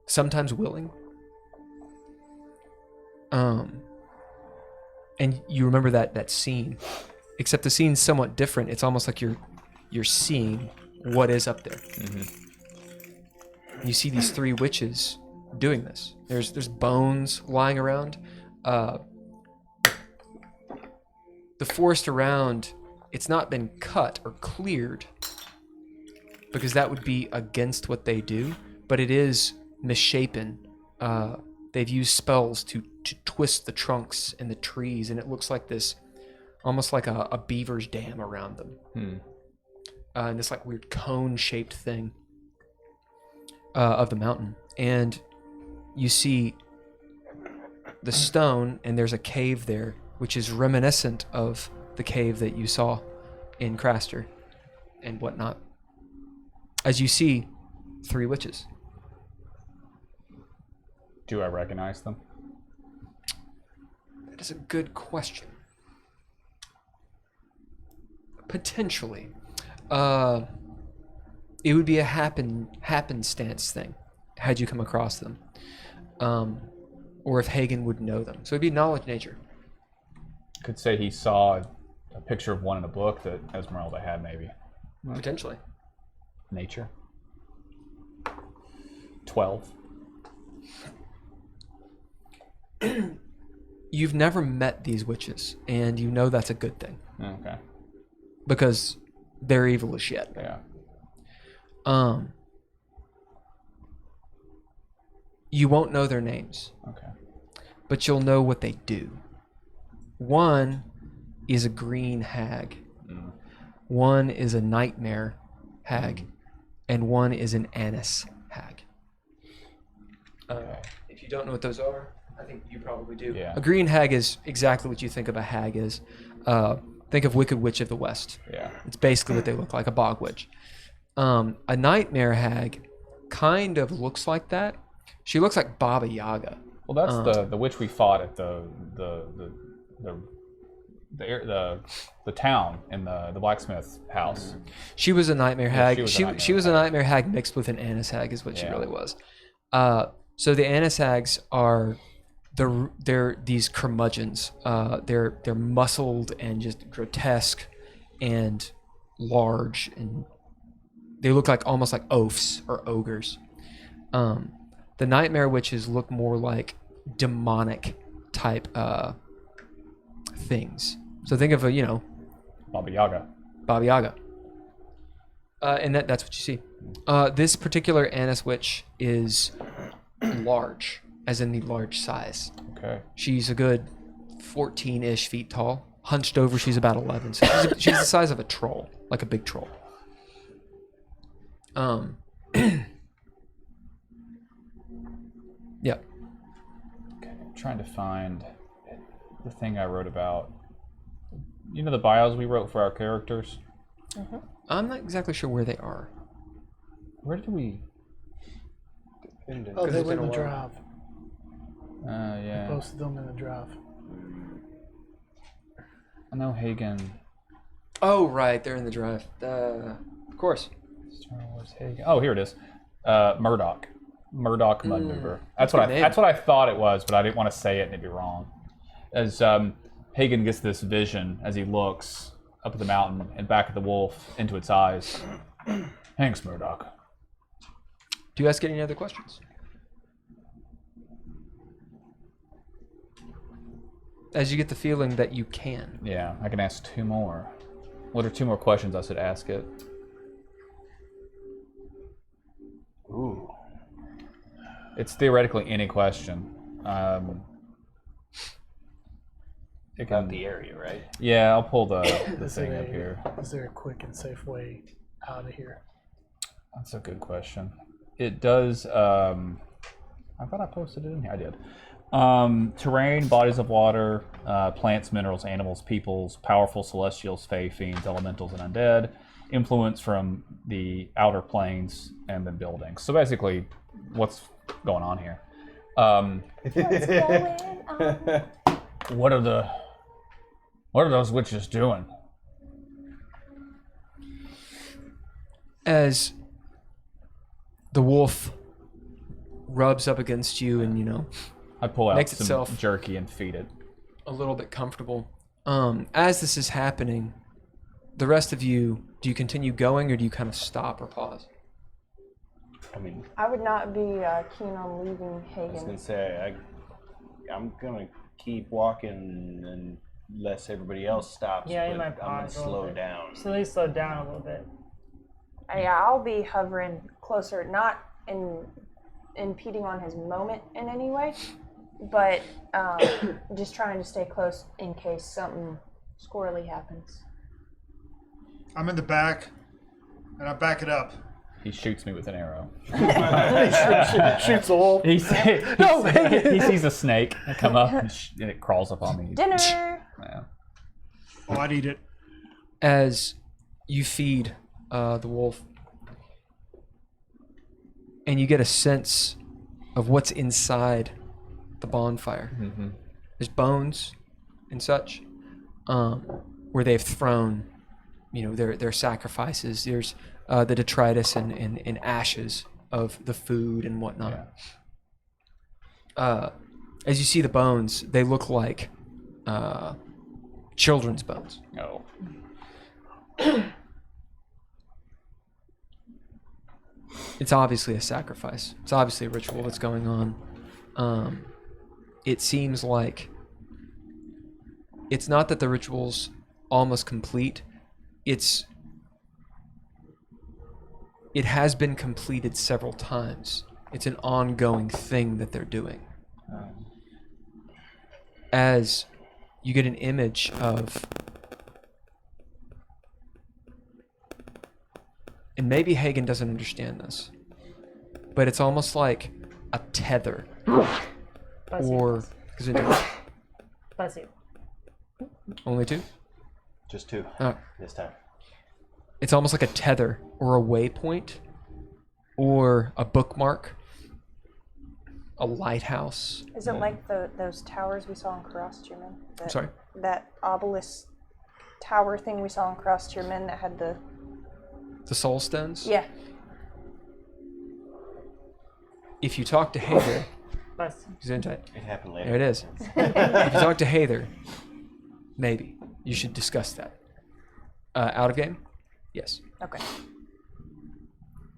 Sometimes willing. And you remember that scene, except the scene's somewhat different. It's almost like you're seeing what is up there. You see these three witches doing this. There's bones lying around. the forest around, it's not been cut or cleared because that would be against what they do, but it is misshapen. They've used spells to twist the trunks and the trees, and it looks like this, almost like a beaver's dam around them. And this like weird cone-shaped thing of the mountain. And you see the stone, and there's a cave there, which is reminiscent of the cave that you saw in Craster and whatnot. As you see 3 witches. Do I recognize them? That is a good question. Potentially. It would be a happenstance thing, had you come across them. Or if Hagen would know them. So it'd be knowledge nature. Could say he saw a picture of one in a book that Esmeralda had, maybe. Potentially. Nature. 12. You've never met these witches, and you know that's a good thing. Okay. Because they're evil as shit. Yeah. You won't know their names. Okay. But you'll know what they do. One is a green hag. One is a nightmare hag. And one is an anise hag. If you don't know what those are, I think you probably do. Yeah. A green hag is exactly what you think of a hag is. Think of Wicked Witch of the West. Yeah. It's basically what they look like, a bog witch. A nightmare hag kind of looks like that. She looks like Baba Yaga. Well, that's the witch we fought at the town in the blacksmith house. She was a nightmare hag. she was a A nightmare nightmare hag mixed with an anise hag is what she Yeah. really was. So the anise hags are they're these curmudgeons. They're muscled and just grotesque and large, and they look like almost like oafs or ogres. The nightmare witches look more like demonic type things. So think of Baba Yaga. Baba Yaga. And that's what you see. This particular anise witch is large, as in the large size. Okay. She's a good 14-ish feet tall. Hunched over, she's about 11. So she's the size of a troll, like a big troll. Yeah. Okay. I'm trying to find the thing I wrote about. You know the bios we wrote for our characters? I'm not exactly sure where they are. Where did we... Oh, they it's went been in the a drive. yeah. Posted them in the drive. I know Hagen. Oh, right. They're in the drive. Of course. Star Wars Hagen. Oh, here it is. Murdoch. Murdoch Mudmover. That's a what good name. that's what I thought it was, but I didn't want to say it and it'd be wrong. As Hagen gets this vision as he looks up at the mountain and back at the wolf into its eyes. Thanks, Murdoch. Do you guys get any other questions? As you get the feeling that you can. Yeah, I can ask 2 more. What are 2 more questions I should ask it? Ooh. It's theoretically any question. It About can, the area, right? yeah, I'll pull the Is thing there up here. Is there a quick and safe way out of here? That's a good question. It does. I thought I posted it in here. I did. Terrain, bodies of water, plants, minerals, animals, peoples, powerful celestials, fae, fiends, elementals, and undead. Influence from the outer planes and the buildings. So basically, what's going on here? What's going on? What are those witches doing? As the wolf rubs up against you and, I pull out Makes some itself- jerky and feed it. a little bit comfortable. As this is happening, the rest of you, do you continue going or do you kind of stop or pause? I mean, I would not be keen on leaving I was Hagen. gonna say I'm gonna keep walking and unless everybody else stops. Yeah, you but might I'm gonna pause a little slow bit. down. So at least slow down a little bit. Yeah, I'll be hovering closer, not impeding on his moment in any way, but just trying to stay close in case something squirrely happens. I'm in the back, and I back it up. He shoots me with an arrow. Shoots the wolf. He sees a snake come up and it crawls up on me. Dinner! Yeah. Oh, I'd eat it. As you feed the wolf, and you get a sense of what's inside the bonfire. Mm-hmm. There's bones and such, where they've thrown, their sacrifices. There's the detritus and ashes of the food and whatnot. Yeah. As you see the bones, they look like children's bones. Oh. It's obviously a sacrifice. It's obviously a ritual that's going on. It seems like it's not that the ritual's almost complete. It has been completed several times. It's an ongoing thing that they're doing. As you get an image of, and maybe Hagen doesn't understand this, but it's almost like a tether, Bless or you. Bless you. only two. Just 2 Oh. this time. It's almost like a tether or a waypoint or a bookmark, a lighthouse. Is it like those towers we saw in Cross-German? I'm sorry? That obelisk tower thing we saw in Cross-German that had the... The soul stones? Yeah. If you talk to Hader, Bless you. It happened later. there it is. If you talk to Hader, maybe you should discuss that. Out of game? Yes. Okay.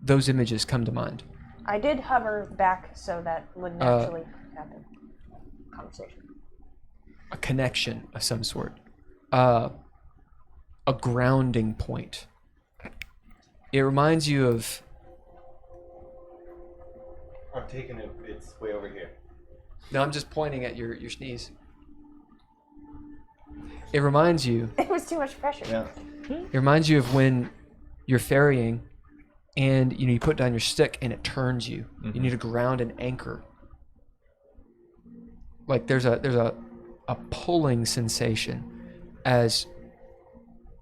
Those images come to mind. I did hover back so that would naturally happen. Conversation. A connection of some sort. A grounding point. It reminds you of... I'm taking it. It's way over here. No, I'm just pointing at your sneeze. It reminds you... It was too much pressure. Yeah. It reminds you of when you're ferrying and you put down your stick and it turns you. Mm-hmm. You need to ground an anchor. Like there's a pulling sensation as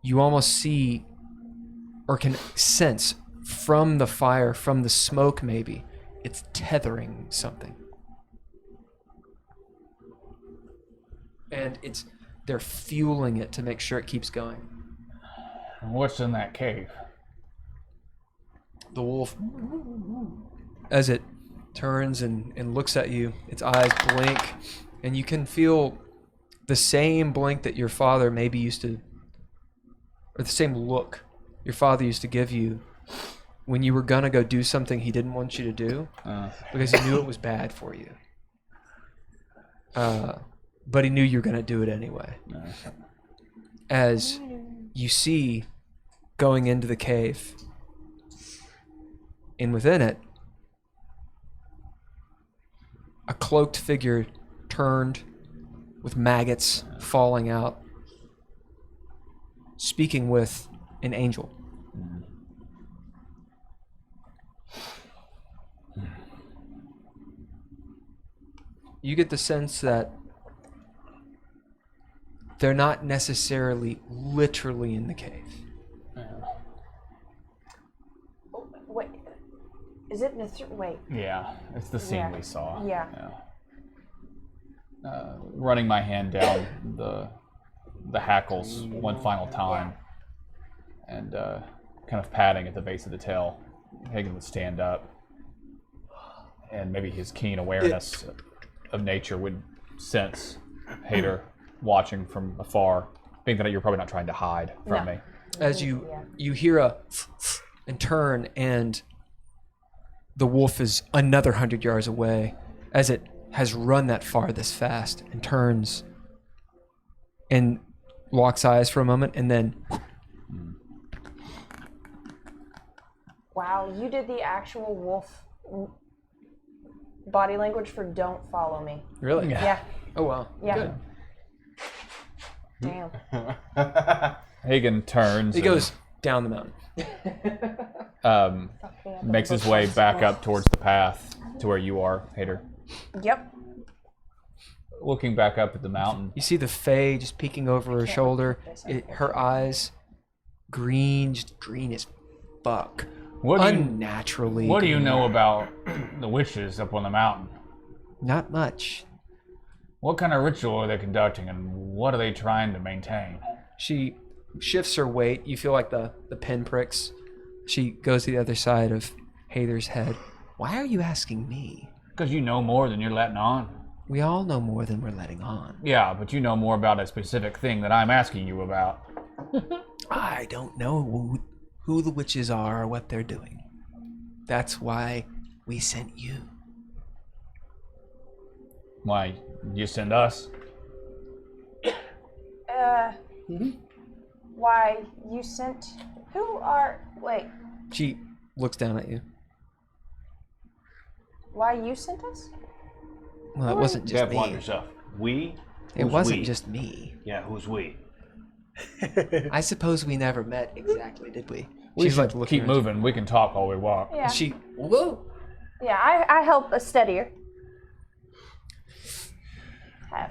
you almost see or can sense from the fire, from the smoke maybe, it's tethering something. And they're fueling it to make sure it keeps going. What's in that cave? The wolf, as it turns and looks at you, its eyes blink, and you can feel the same blink that your father maybe used to, or the same look your father used to give you when you were gonna go do something he didn't want you to do because he knew it was bad for you. But he knew you were gonna do it anyway. As you see going into the cave, and within it, a cloaked figure turned with maggots falling out, speaking with an angel. You get the sense that they're not necessarily literally in the cave. Wait. Is it the... Wait. Yeah, it's the scene Yeah. we saw. Yeah. Running my hand down the hackles one final time, and kind of patting at the base of the tail. Hagen would stand up, and maybe his keen awareness of nature would sense Hader watching from afar, being that you're probably not trying to hide from me. As you hear a and turn, and the wolf is another 100 yards away as it has run that far this fast and turns and locks eyes for a moment, and then Wow, you did the actual wolf body language for "Don't follow me." really, Yeah. oh wow, Yeah. good. Damn. Hagen turns. He goes down the mountain. Makes his way back up towards the path to where you are, Hater. Yep. Looking back up at the mountain. You see the Fae just peeking over her shoulder. Her eyes, just green as fuck. What do you, Unnaturally. what do you green. know about the witches up on the mountain? Not much. What kind of ritual are they conducting, and what are they trying to maintain? She shifts her weight. You feel like the pinpricks. She goes to the other side of Hader's head. Why are you asking me? Because you know more than you're letting on. We all know more than we're letting on. Yeah, but you know more about a specific thing that I'm asking you about. I don't know who the witches are or what they're doing. That's why we sent you. Why, you send us? Why you sent? Who are? Wait. She looks down at you. Why you sent us? Well, it wasn't just Dev, me. want yourself. We? It Who's wasn't we? just me. Yeah, who's we? I suppose we never met exactly, did we? We She's should like looking keep at you. moving. We can talk while we walk. Yeah. She, whoa. Yeah, I help a steadier.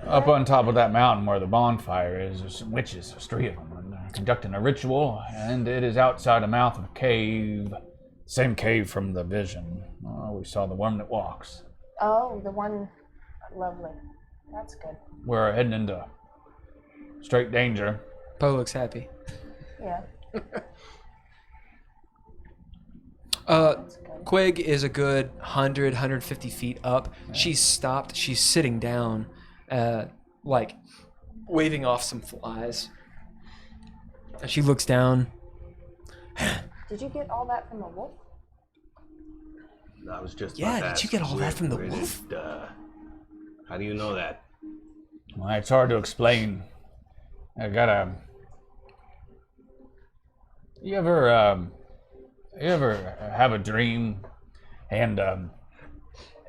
Up on top of that mountain where the bonfire is, there's some witches. There's 3 of them. And they're conducting a ritual, and it is outside the mouth of a cave. Same cave from the vision. We saw the worm that walks. Oh, the one. Lovely. That's good. We're heading into straight danger. Poe looks happy. Yeah. Quig is a good 150 feet up. She's stopped. She's sitting down, like waving off some flies. And she looks down. Did you get all that from a wolf? I was just Yeah, about to did you ask, get all that from the where wolf? How do you know that? Well, it's hard to explain. I gotta. You ever have a dream, and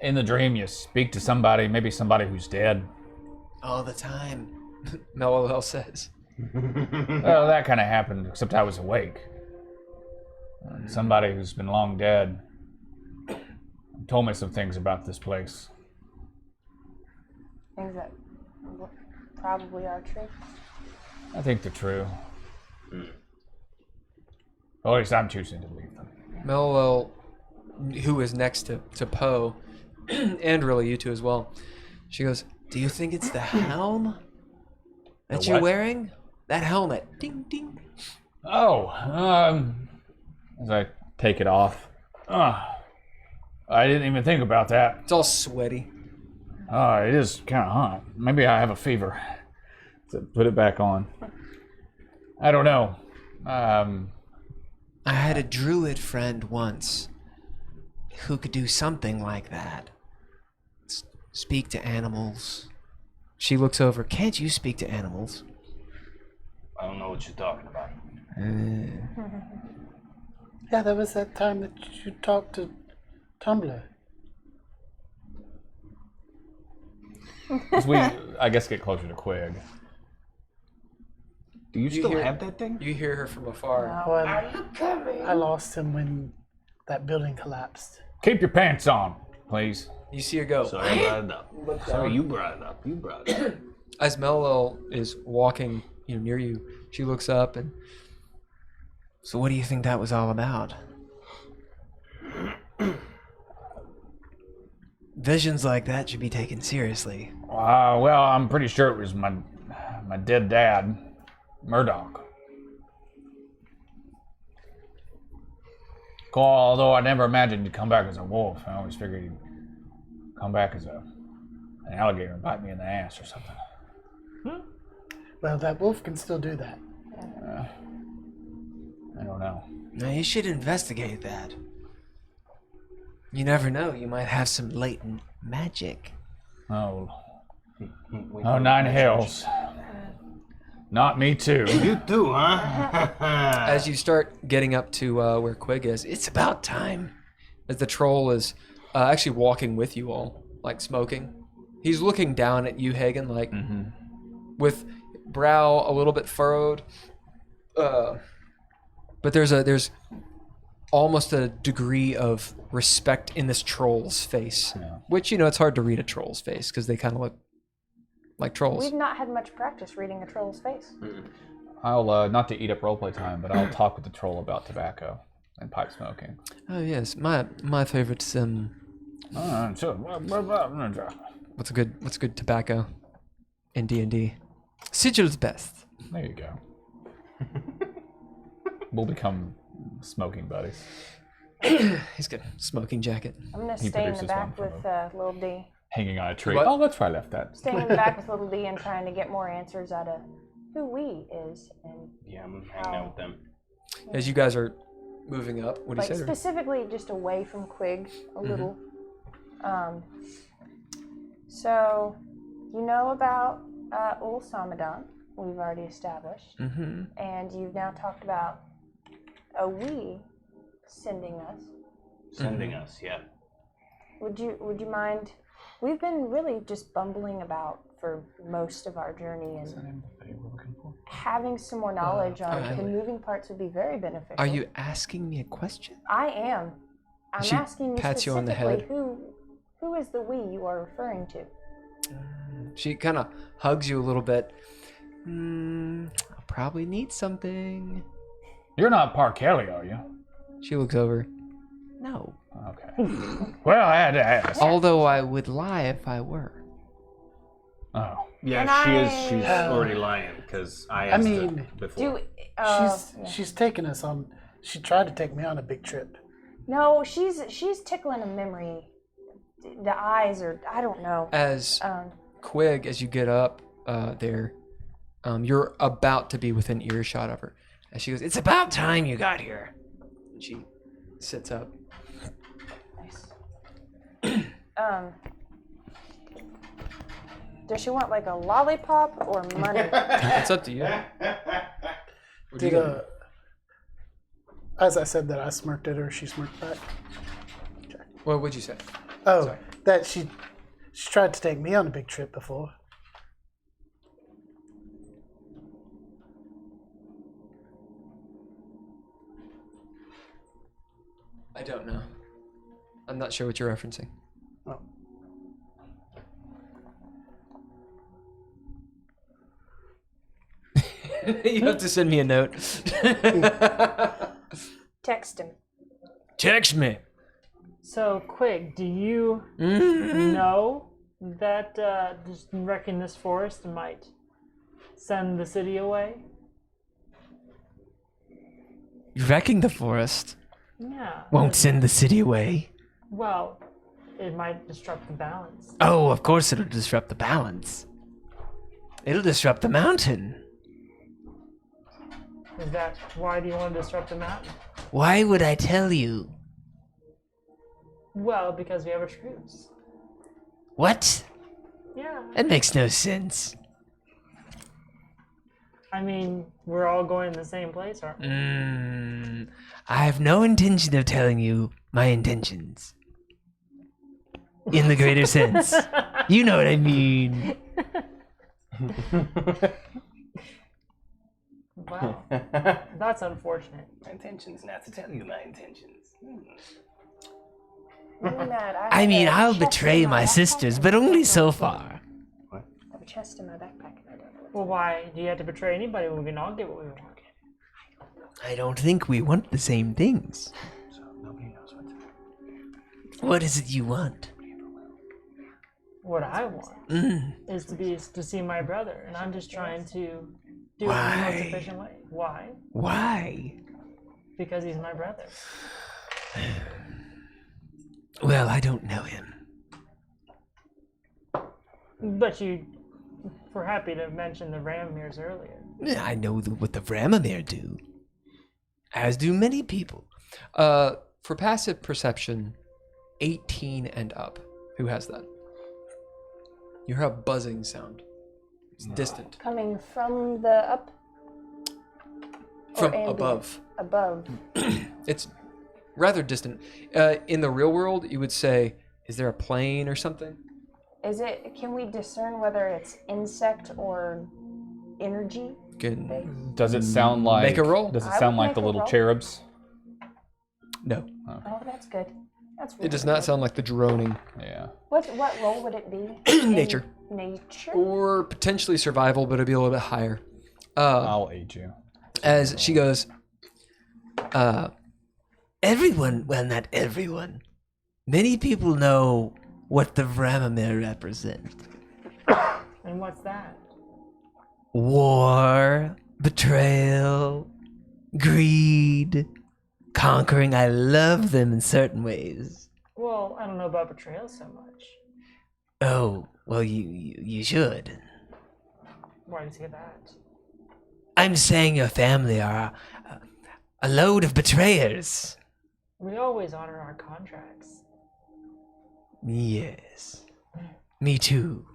in the dream you speak to somebody, maybe somebody who's dead? All the time, Mellow says. Well, that kind of happened, except I was awake. Somebody who's been long dead told me some things about this place. Things that probably are true. I think they're true. Or at least I'm choosing to believe them. Mellow, who is next to Poe, and really you two as well, she goes, "Do you think it's the helm that The you're what? wearing? That helmet. Ding, ding." Oh, as I take it off. I didn't even think about that. It's all sweaty. It is kind of hot. Maybe I have a fever. So put it back on. I don't know. I had a druid friend once who could do something like that. Speak to animals. She looks over. Can't you speak to animals? I don't know what you're talking about. Yeah, that was that time that you talked to Tumblr. As we, I guess, get closer to Quig. Do you still hear- have that thing? You hear her from afar. Oh, I lost him when that building collapsed. Keep your pants on, please. You see her go. Sorry, I brought it up. Sorry, you brought it up. You brought it up. As Mello is walking, near you, she looks up and, So what do you think that was all about? Visions like that should be taken seriously. Well, I'm pretty sure it was my dead dad, Murdoch. Although I never imagined he'd come back as a wolf. I always figured he'd come back as an alligator and bite me in the ass or something. Well, that wolf can still do that. I don't know. Now you should investigate that. You never know, you might have some latent magic. Oh, 9 hells. Not me too. You too, huh? As you start getting up to where Quig is, it's about time. As the troll is actually walking with you all, like smoking. He's looking down at you, Hagen, like with brow a little bit furrowed. But there's almost a degree of respect in this troll's face, which it's hard to read a troll's face because they kind of look like trolls. We've not had much practice reading a troll's face. I'll not to eat up roleplay time, but I'll talk with the troll about tobacco and pipe smoking. Oh yes, my favorite What's a good tobacco in D&D? Sigil's best. There you go. We'll become smoking buddies. He's got smoking jacket. I'm gonna He stay in the produces back one with from Little D. Hanging on a tree. What? Oh, that's where I left that. Staying in the back with Little D and trying to get more answers out of who we is and Yeah, I'm hanging out with them. As you guys are moving up, what do like you say? specifically just away from Quig a little. So you know about Ul Samadan, we've already established, and you've now talked about a we sending us. Sending us, yeah. Would you mind? We've been really just bumbling about for most of our journey, and having some more knowledge on the moving parts would be very beneficial. Are you asking me a question? I am. I'm She asking you pats you on the specifically head. who is the we you are referring to? She kind of hugs you a little bit. I'll probably need something. You're not Parkelli, are you? She looks over. No. Okay. Well, I had to ask. Although I would lie if I were. Oh. Yeah, she's already lying because I asked her before. She's taken us on. She tried to take me on a big trip. No, she's tickling a memory. The eyes are, I don't know. As Quig, as you get up there, you're about to be within earshot of her. As she goes, "It's about time you got here." And she sits up. Nice. Does she want like a lollipop or money? It's up to you. As I said that I smirked at her, she smirked back. What would you say? Oh, Sorry. that she tried to take me on a big trip before. I don't know. I'm not sure what you're referencing. Oh. You have to send me a note. Text him. Text me. So, Quig, do you know that just wrecking this forest might send the city away? Wrecking the forest Yeah. won't send the city away. Well, it might disrupt the balance. Oh, of course it'll disrupt the balance. It'll disrupt the mountain. Is that why do you want to disrupt the mountain? Why would I tell you? Well, because we have a truce. What? Yeah. That makes no sense. I mean, we're all going to the same place, aren't we? I have no intention of telling you my intentions. In the greater sense. You know what I mean. Wow. That's unfortunate. My intentions not to tell you my intentions. I mean, I'll betray my sisters, but only so far. I have a chest in my backpack and I don't know. Well, why do you have to betray anybody when we can all get what we want? I don't think we want the same things. So nobody knows what to do. What is it you want? What I want is to see my brother, and I'm just trying to do it in the most Why? efficient way. Why? Why? Because he's my brother. Well, I don't know him. But you were happy to mention the Ramirs earlier. I know what the Vramamir do. As do many people. For passive perception, 18 and up. Who has that? You hear a buzzing sound. It's distant. Coming from the up? From ambient? above. Above. It's rather distant. In the real world, you would say, is there a plane or something? Is it? Can we discern whether it's insect or energy? Good. Does it sound like? Make a roll. Does it I sound would like make the a little roll. cherubs? No. Oh, that's good. That's It does not sound like the droning. Yeah. What role would it be? Nature. Nature. Or potentially survival, but it'd be a little bit higher. I'll aid you. As she goes, Everyone, well, not everyone. Many people know what the Vramamir represent. And what's that? War, betrayal, greed, conquering. I love them in certain ways. Well, I don't know about betrayal so much. Oh, well, you should. Why do you say that? I'm saying your family are a load of betrayers. We always honor our contracts. Yes. Me too.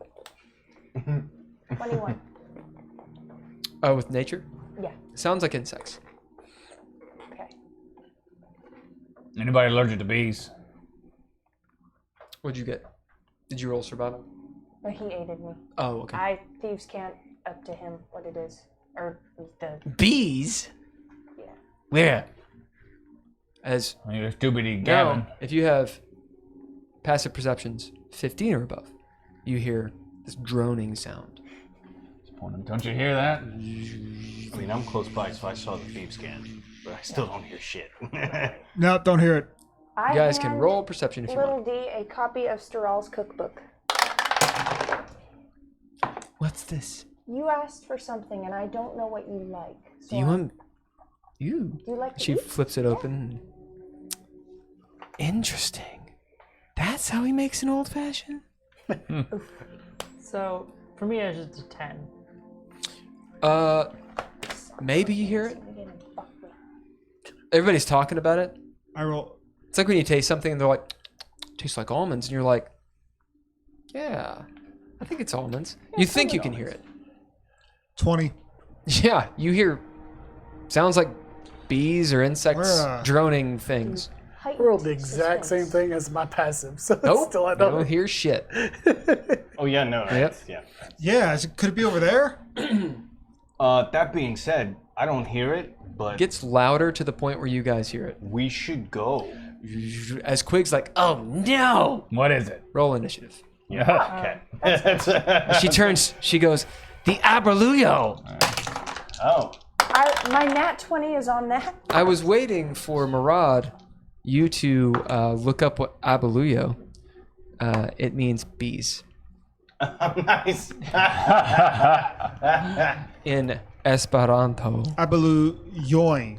21. with nature? Yeah. Sounds like insects. Okay. Anybody allergic to bees? What'd you get? Did you roll survival? But he aided me. Oh, okay. Thieves can't up to him what it is. Or the. Bees? Yeah. Where? As I mean, there's doobity Gavin. now, if you have passive perceptions 15 or above, you hear this droning sound. Don't you hear that? I mean, I'm close by, so I saw the thieves scan, but I still don't hear shit. No, don't hear it. I You guys can hand roll perception if you Little want. D a copy of Steral's cookbook. What's this? You asked for something, and I don't know what you like. So Do you want? You. Do you like to She eat? flips it open. Interesting. That's how he makes an old fashioned? So, for me, it's just a 10. Maybe you hear it. Everybody's talking about it. I roll. It's like when you taste something and they're like, tastes like almonds, and you're like, yeah, I think it's almonds. You think you can hear it. 20. Yeah, you hear sounds like bees or insects Where, droning things. I rolled the exact same thing as my passive, so it's Nope, still you at don't hear shit. Oh yeah, no. Yep. Yeah. Yeah, could it be over there? That being said, I don't hear it, but It gets louder to the point where you guys hear it. we should go. As Quig's like, Oh no! What is it? roll initiative. Yeah. Okay. She turns, she goes, The Abraluyo! Oh. My nat 20 is on that. I was waiting for Murad, you to look up what Abaluyo. It means bees Nice. in Esperanto. Abalu Yoing.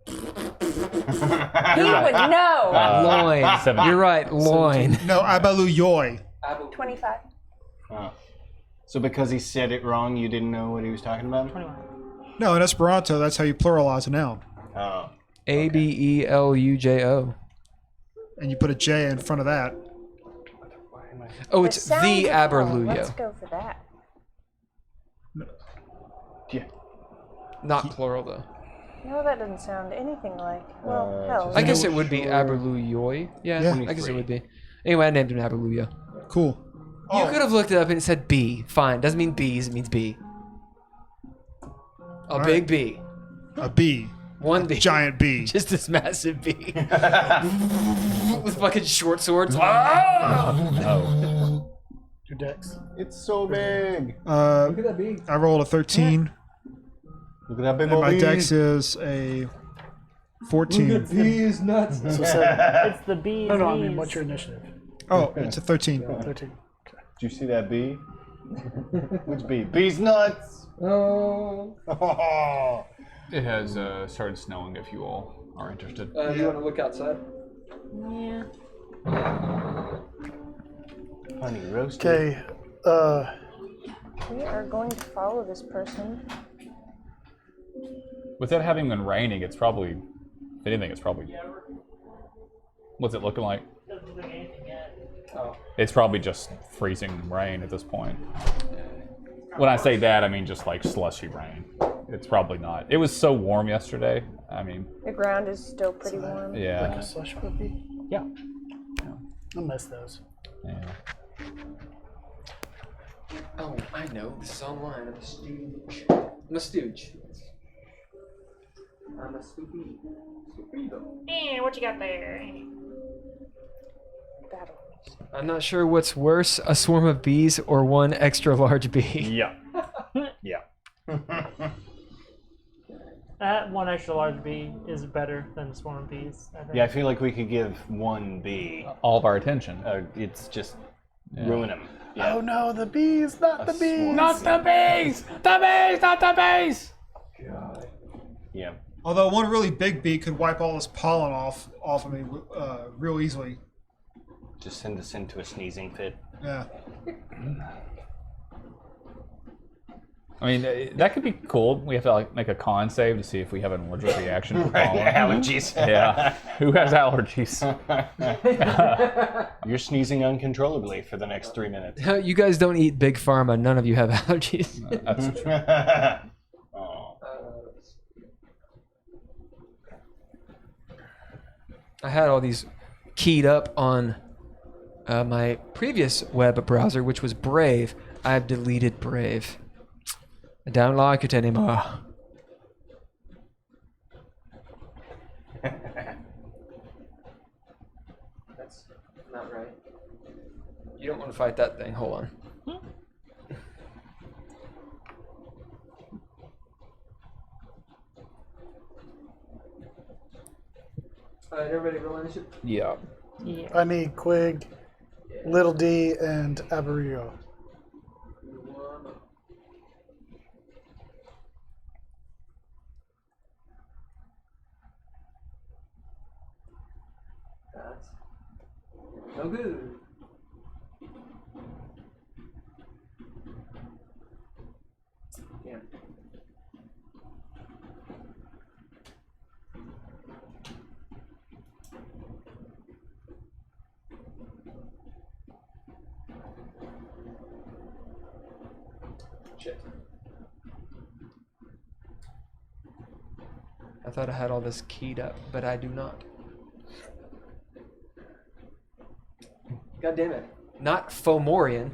He would know. Loin. 17. You're right, loin. No, Abalu Yoi. 25. Oh. So because he said it wrong, you didn't know what he was talking about? 21. No, in Esperanto, that's how you pluralize a noun. Oh. Abelujo. And you put a J in front of that. Oh, It it's sounds the like one. Let's Aberluyo. go for that. Yeah. Not plural, though. No, that doesn't sound anything like. Well, hell. I guess it would be Aberluyoy. Yeah, Yeah. I guess it would be. Anyway, I named him Aberluyo. Cool. You could have looked it up and it said bee. Fine. Doesn't mean bees, it means bee. A All big right. bee. A bee. One bee. Giant bee. Just this massive bee. With fucking short swords. Your decks. It's so big. Look at that bee. I rolled a 13. Look at that big And old my bee. dex is a 14. Bee is nuts. So 7. It's the bees. No, I mean, knees. what's your initiative? Oh, it's a 13. 13. Did you see that bee? Which bee? Bee's nuts. Oh. It has started snowing if you all are interested. You want to look outside? Yeah. Honey roasted. Okay. We are going to follow this person. With it having been raining, it's probably, if anything, it's probably. What's it looking like? Doesn't look like anything yet. Oh. It's probably just freezing rain at this point. When I say that, I mean just like slushy rain. It's probably not. It was so warm yesterday. I mean, The ground is still pretty warm. yeah. Like a slush puppy. Yeah. I miss those. Yeah. Oh, I know. This is online. I'm a stooge. I'm a stooge. I'm a stooge. What you got there? Battle. I'm not sure what's worse, a swarm of bees or one extra large bee. Yeah. Yeah. That one extra large bee is better than swarm of bees. I think. Yeah, I feel like we could give one bee. All of our attention. It's just ruin them. Oh no, the bees, not the bees. swarm. Not the bees! The bees! Not the bees! Yeah. Although one really big bee could wipe all this pollen off of me real easily. Just send us into a sneezing fit. Yeah. I mean, that could be cool. We have to like make a con save to see if we have an allergic reaction to pollen. Allergies. Yeah. Who has allergies? You're sneezing uncontrollably for the next 3 minutes. You guys don't eat big pharma. None of you have allergies. That's true. Oh. I had all these keyed up on my previous web browser, which was Brave. I've deleted Brave. I don't like it anymore. That's not right. You don't want to fight that thing. Hold on. Alright, everybody roll initiative. Yeah. Yeah. I need Quig, Little D, and Abario. That's no good. Yeah. Shit. I thought I had all this keyed up, but I do not. God damn it. Not Fomorian.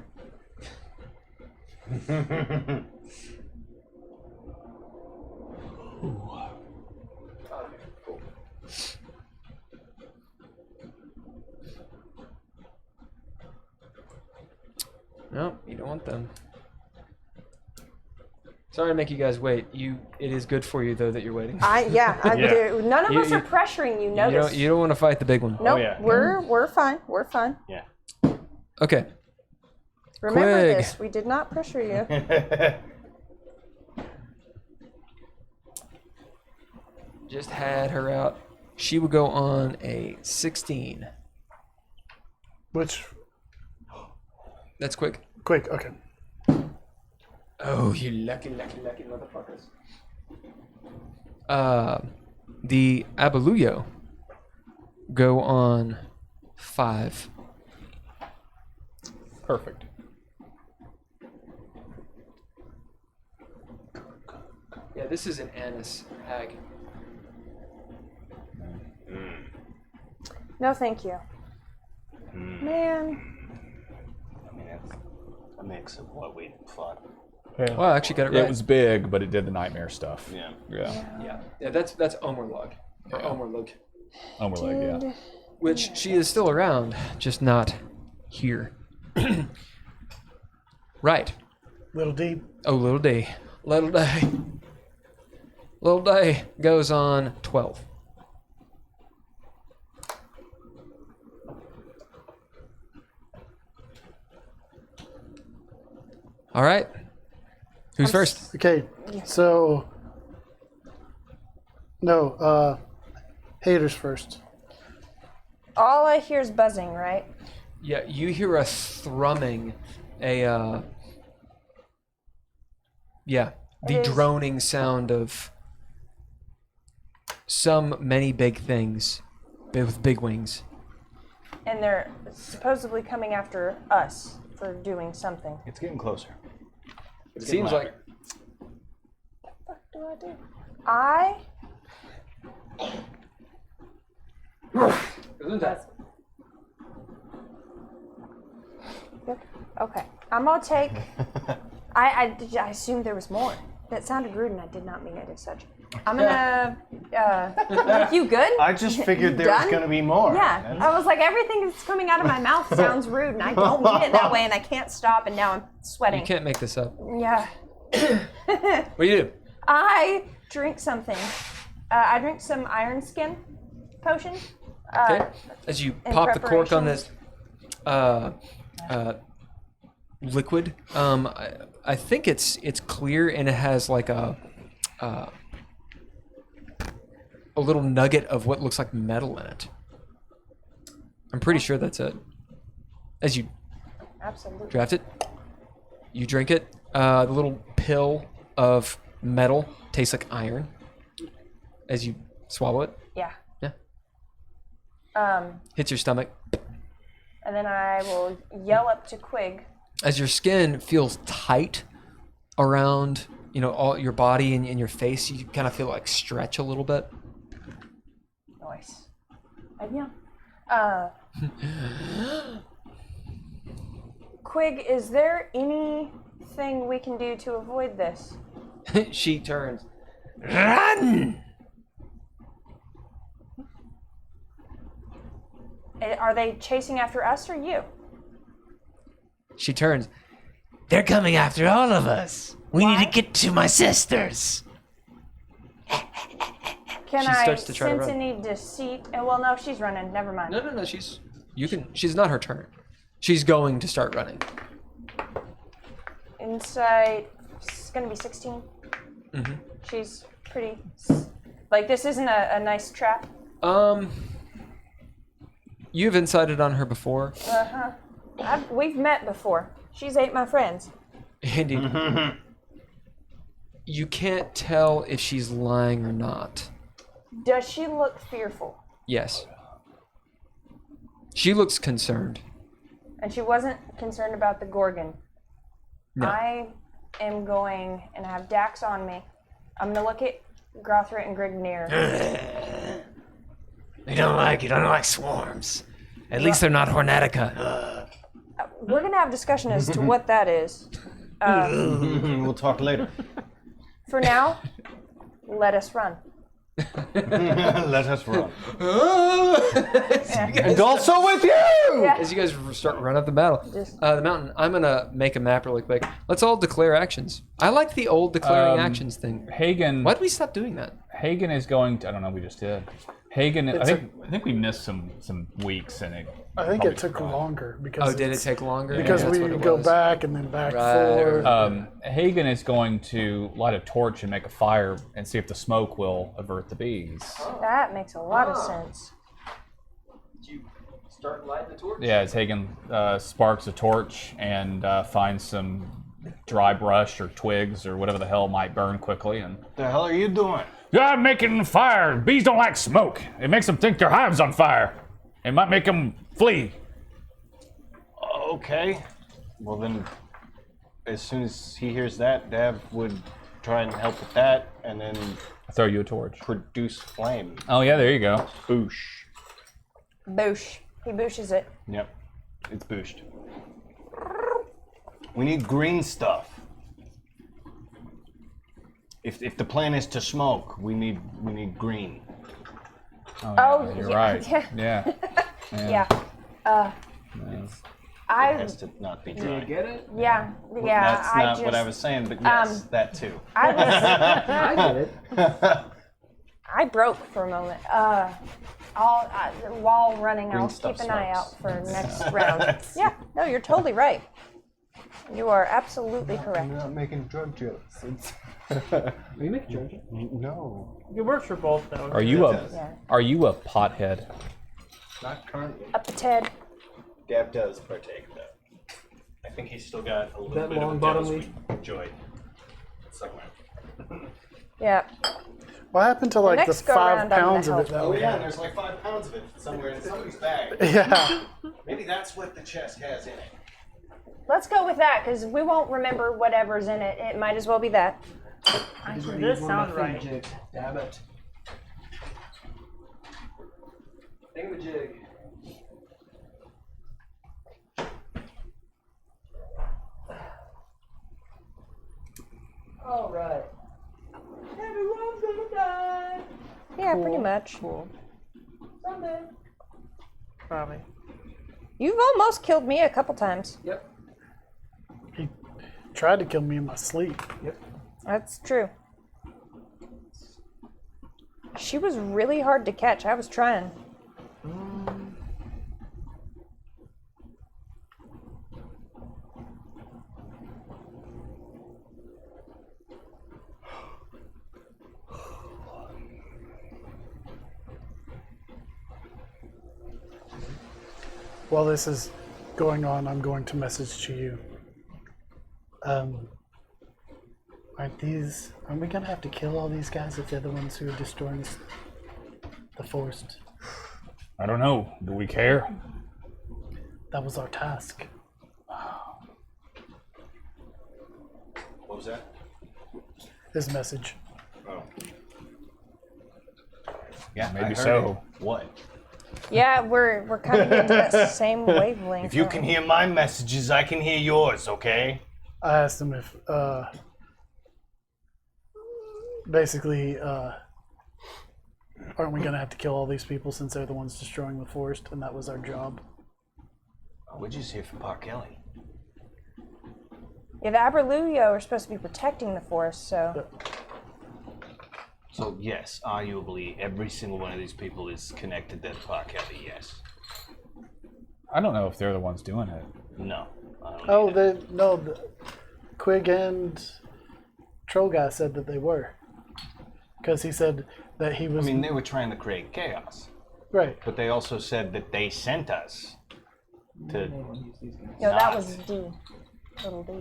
No, you don't want them. Sorry to make you guys wait. It is good for you though that you're waiting. None of You- us are pressuring you. You Notice. don't want to fight the big one. Nope, yeah. we're fine. We're fine. Yeah. Okay. Remember Quig. this. We did not pressure you. Just had her out. She would go on a 16. Which, That's quick. Quig, okay. Oh, you lucky motherfuckers. The Abaluyo go on 5. Perfect. Yeah, this is an Annis hag. No, thank you. Man. I mean, it's a mix of what we fought. Well, I actually got it right. It was big, but it did the nightmare stuff. Yeah. Yeah. Yeah, that's Omerlog. Or Omerlug. Oh, we're like, yeah. Which she is still around, just not here. Right. Little D. Oh, Little D. Little D. Little D goes on 12. All right. Who's first? Okay, so no, haters first. All I hear is buzzing, right? Yeah, you hear a thrumming, the It is- droning sound of many big things with big wings. and they're supposedly coming after us for doing something. It's getting closer. It seems like What do I do? I Okay. I'm gonna take. I assumed there was more. That sounded rude, and I did not mean it as such. I'm gonna. You good? I just figured You there was done? going to be more. Yeah. I was like, everything that's coming out of my mouth sounds rude, and I don't mean it that way, and I can't stop, and now I'm sweating. you can't make this up. Yeah. What do you do? I drink something. I drink some iron skin potion. Okay. As you in pop the cork on preparation. this liquid, I think it's clear and it has like a little nugget of what looks like metal in it. I'm pretty sure that's it. As you Absolutely. draft it, you drink it. The little pill of metal tastes like iron. As you swallow it, Yeah. Yeah. Um, hits your stomach. and then I will yell up to Quig. As your skin feels tight around, all your body and your face, you kind of feel like stretch a little bit. Nice. And yeah. Quig, is there anything we can do to avoid this? She turns. Run! Are they chasing after us or you? She turns. They're coming after all of us. We need to get to my sisters. Can She I starts to try to sense run. any deceit? Well, no, she's running. Never mind. No. She's not her turn. She's going to start running. Insight. It's gonna be 16. Mm-hmm. She's pretty. Like this isn't a nice trap. You've incited on her before. We've met before. She's ate my friends. Indeed. You can't tell if she's lying or not. Does she look fearful? Yes. She looks concerned. And she wasn't concerned about the Gorgon. No. I am going, and I have Dax on me. I'm gonna look at Grothrit and Grignir. I don't like swarms. At least they're not Hornatica. We're gonna have discussion as to what that is. We'll talk later. For now, let us run. Let us run. And also with you! As you guys start running up the the mountain, I'm gonna make a map really quick. Let's all declare actions. I like the old declaring actions thing. Hagen. Why'd we stop doing that? Hagen is going to. I don't know. We just did. Hagen. I think we missed some weeks in it. I think it took longer because Did it take longer? because Yeah, we that's what it go was. back and then back Right. forward. Hagen is going to light a torch and make a fire and see if the smoke will avert the bees. That makes a lot of sense. Did you start lighting the torch? Yeah, as Hagen sparks a torch and finds some dry brush or twigs or whatever the hell might burn quickly. And The hell are you doing? yeah, I'm making fire. Bees don't like smoke. It makes them think their hive's on fire. It might make them flee. Okay. Well then, as soon as he hears that, Dav would try and help with that, and then I throw you a torch. produce flame. Oh yeah, there you go. Boosh. Boosh. He booshes it. Yep. It's booshed. We need green stuff. If the plan is to smoke, we need green. Oh, You're yeah, right. yeah. Yeah. Yeah. It I. has to not be dry. Get it? Yeah. That's I not just. what I was saying, but yes, that too. I was. I get it. I broke for a moment. While running, Green I'll stuff keep an eye smokes. out for next round. Yeah. No, you're totally right. You are absolutely correct. not making drug jokes. We make a judge. No. It works for both, though. Are you Yeah. a pothead? Not currently. Up the Ted. Dav does partake, though. I think he's still got a little That bit long of bottom devil's joy somewhere. Yeah. What happened to like the next go 5 round, I'm pounds gonna of it? help. That we yeah, and had? there's like 5 pounds of it somewhere in somebody's bag. Yeah. Maybe that's what the chest has in it. Let's go with that because we won't remember whatever's in it. It might as well be that. Actually, this sounds right. Damn it. Thingamajig. All right. Everyone's gonna die. Yeah, pretty much. Cool. Someday. Probably. You've almost killed me a couple times. Yep. He tried to kill me in my sleep. That's true. She was really hard to catch. I was trying. While this is going on, I'm going to message to you. Aren't we gonna have to kill all these guys if they're the ones who are destroying the forest? I don't know. Do we care? That was our task. What was that? His message. Oh. Yeah, Maybe I heard so. it. What? Yeah, we're kind of getting that same wavelength. If you can hear my messages, I can hear yours, okay? I asked him if, basically, aren't we gonna have to kill all these people since they're the ones destroying the forest, and that was our job? We're just here for Park Kelly. Yeah, the Aberluyo are supposed to be protecting the forest, so. So yes, arguably every single one of these people is connected to Park Kelly, yes. I don't know if they're the ones doing it. No. I don't Oh, either. Quig and Troll Guy said that they were. Because he said that he I was... mean, they were trying to create chaos. right. But they also said that they sent us to... No, that was D. Little D.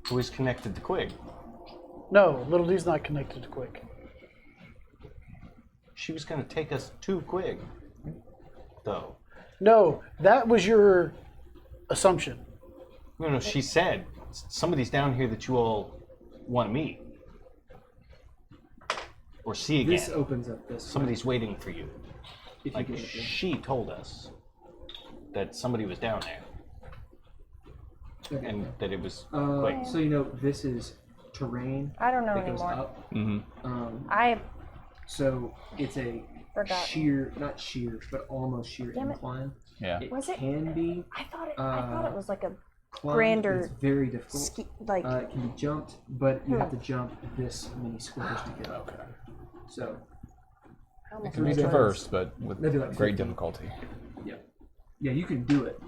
Who is connected to Quig? No, Little D's not connected to Quig. She was going to take us to Quig. Though. No, that was your assumption. No, she said, somebody's down here that you all want to meet. Or see again. This opens up this. Somebody's waiting for you. If Like, you get it. she told us that somebody was down there. Okay. And that it was Quig. So you know this is terrain I don't know that goes anymore. up. Mm-hmm. I So it's a Forgot. sheer, not sheer, but almost sheer Damn it. incline. Yeah. It Was it? can be I thought it was like a climbed. grander It's very difficult. ski, like It can be jumped, but you have to jump this many squares to get up. Okay. So I almost It can be Maybe like- traversed, but with maybe like great 50. difficulty. yeah, you can do it,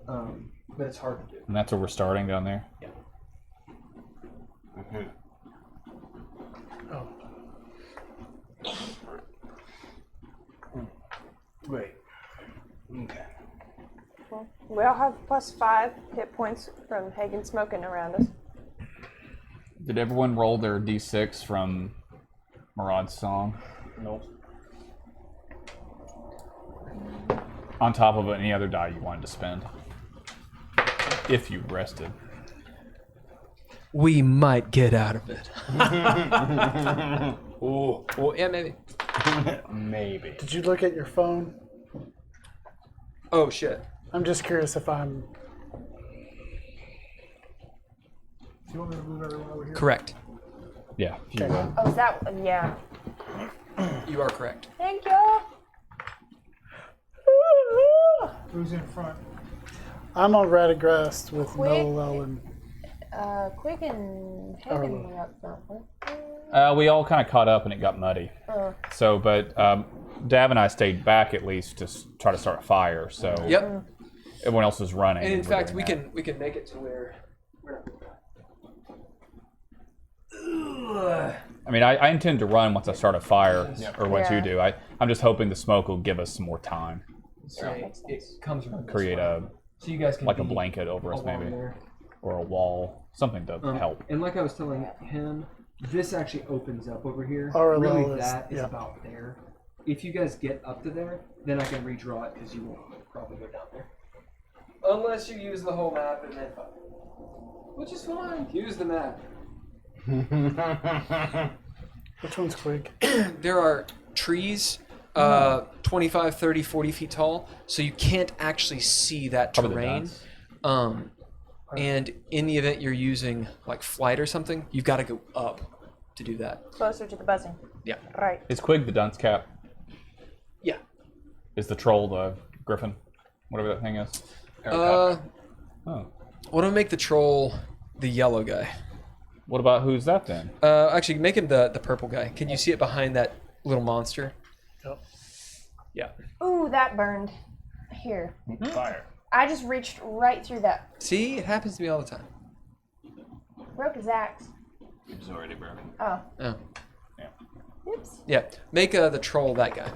but it's hard to do. And that's where we're starting down there. Mhm. Oh. Great. Okay. we all have +5 hit points from Hagen smoking around us. Did everyone roll their d6 from Murad's song? Nope. On top of any other die you wanted to spend. If you rested. We might get out of it. Ooh. Well, yeah, maybe. Maybe. Did you look at your phone? Oh shit. I'm just curious if I'm... Do you want me to move everyone over here? Correct. Yeah, if you Okay. will. Oh, is that? Yeah. You are correct. Thank you. Who's in front? I'm on Radagrast with Quig. Noel and... Quig and Hagen were up front. We all kind of caught up and it got muddy. So, but Dav and I stayed back at least to try to start a fire. So Yep. everyone else was running. And in we're fact, doing we that. can make it to where. I mean, I intend to run once I start a fire, or once Yeah. you do. I'm just hoping the smoke will give us some more time. So it comes from this Create way. a So you guys can like a be blanket over us, along maybe, there. or a wall, something to help. And like I was telling him, this actually opens up over here. Our Really, level is- that is yeah. about there. If you guys get up to there, then I can redraw it because you won't probably go down there. Unless you use the whole map and then, which is fine. Use the map. Which one's quick? There are trees 25, 30, 40 feet tall, so you can't actually see that Probably the terrain. dunce. And in the event you're using like flight or something, you've got to go up to do that. Closer to the buzzing. Yeah. Right. Is Quig the dunce cap? Yeah. Is the troll the griffin? Whatever that thing is. Oh. What do I make the troll The yellow guy. What about who's that then? Actually, make him the purple guy. Can you see it behind that little monster? Yep. Yeah. Ooh, that burned. Here. Fire. I just reached right through that. See, it happens to me all the time. Broke his axe. It was already broken. Oh. Oh. Oops. Yeah. Make the troll that guy.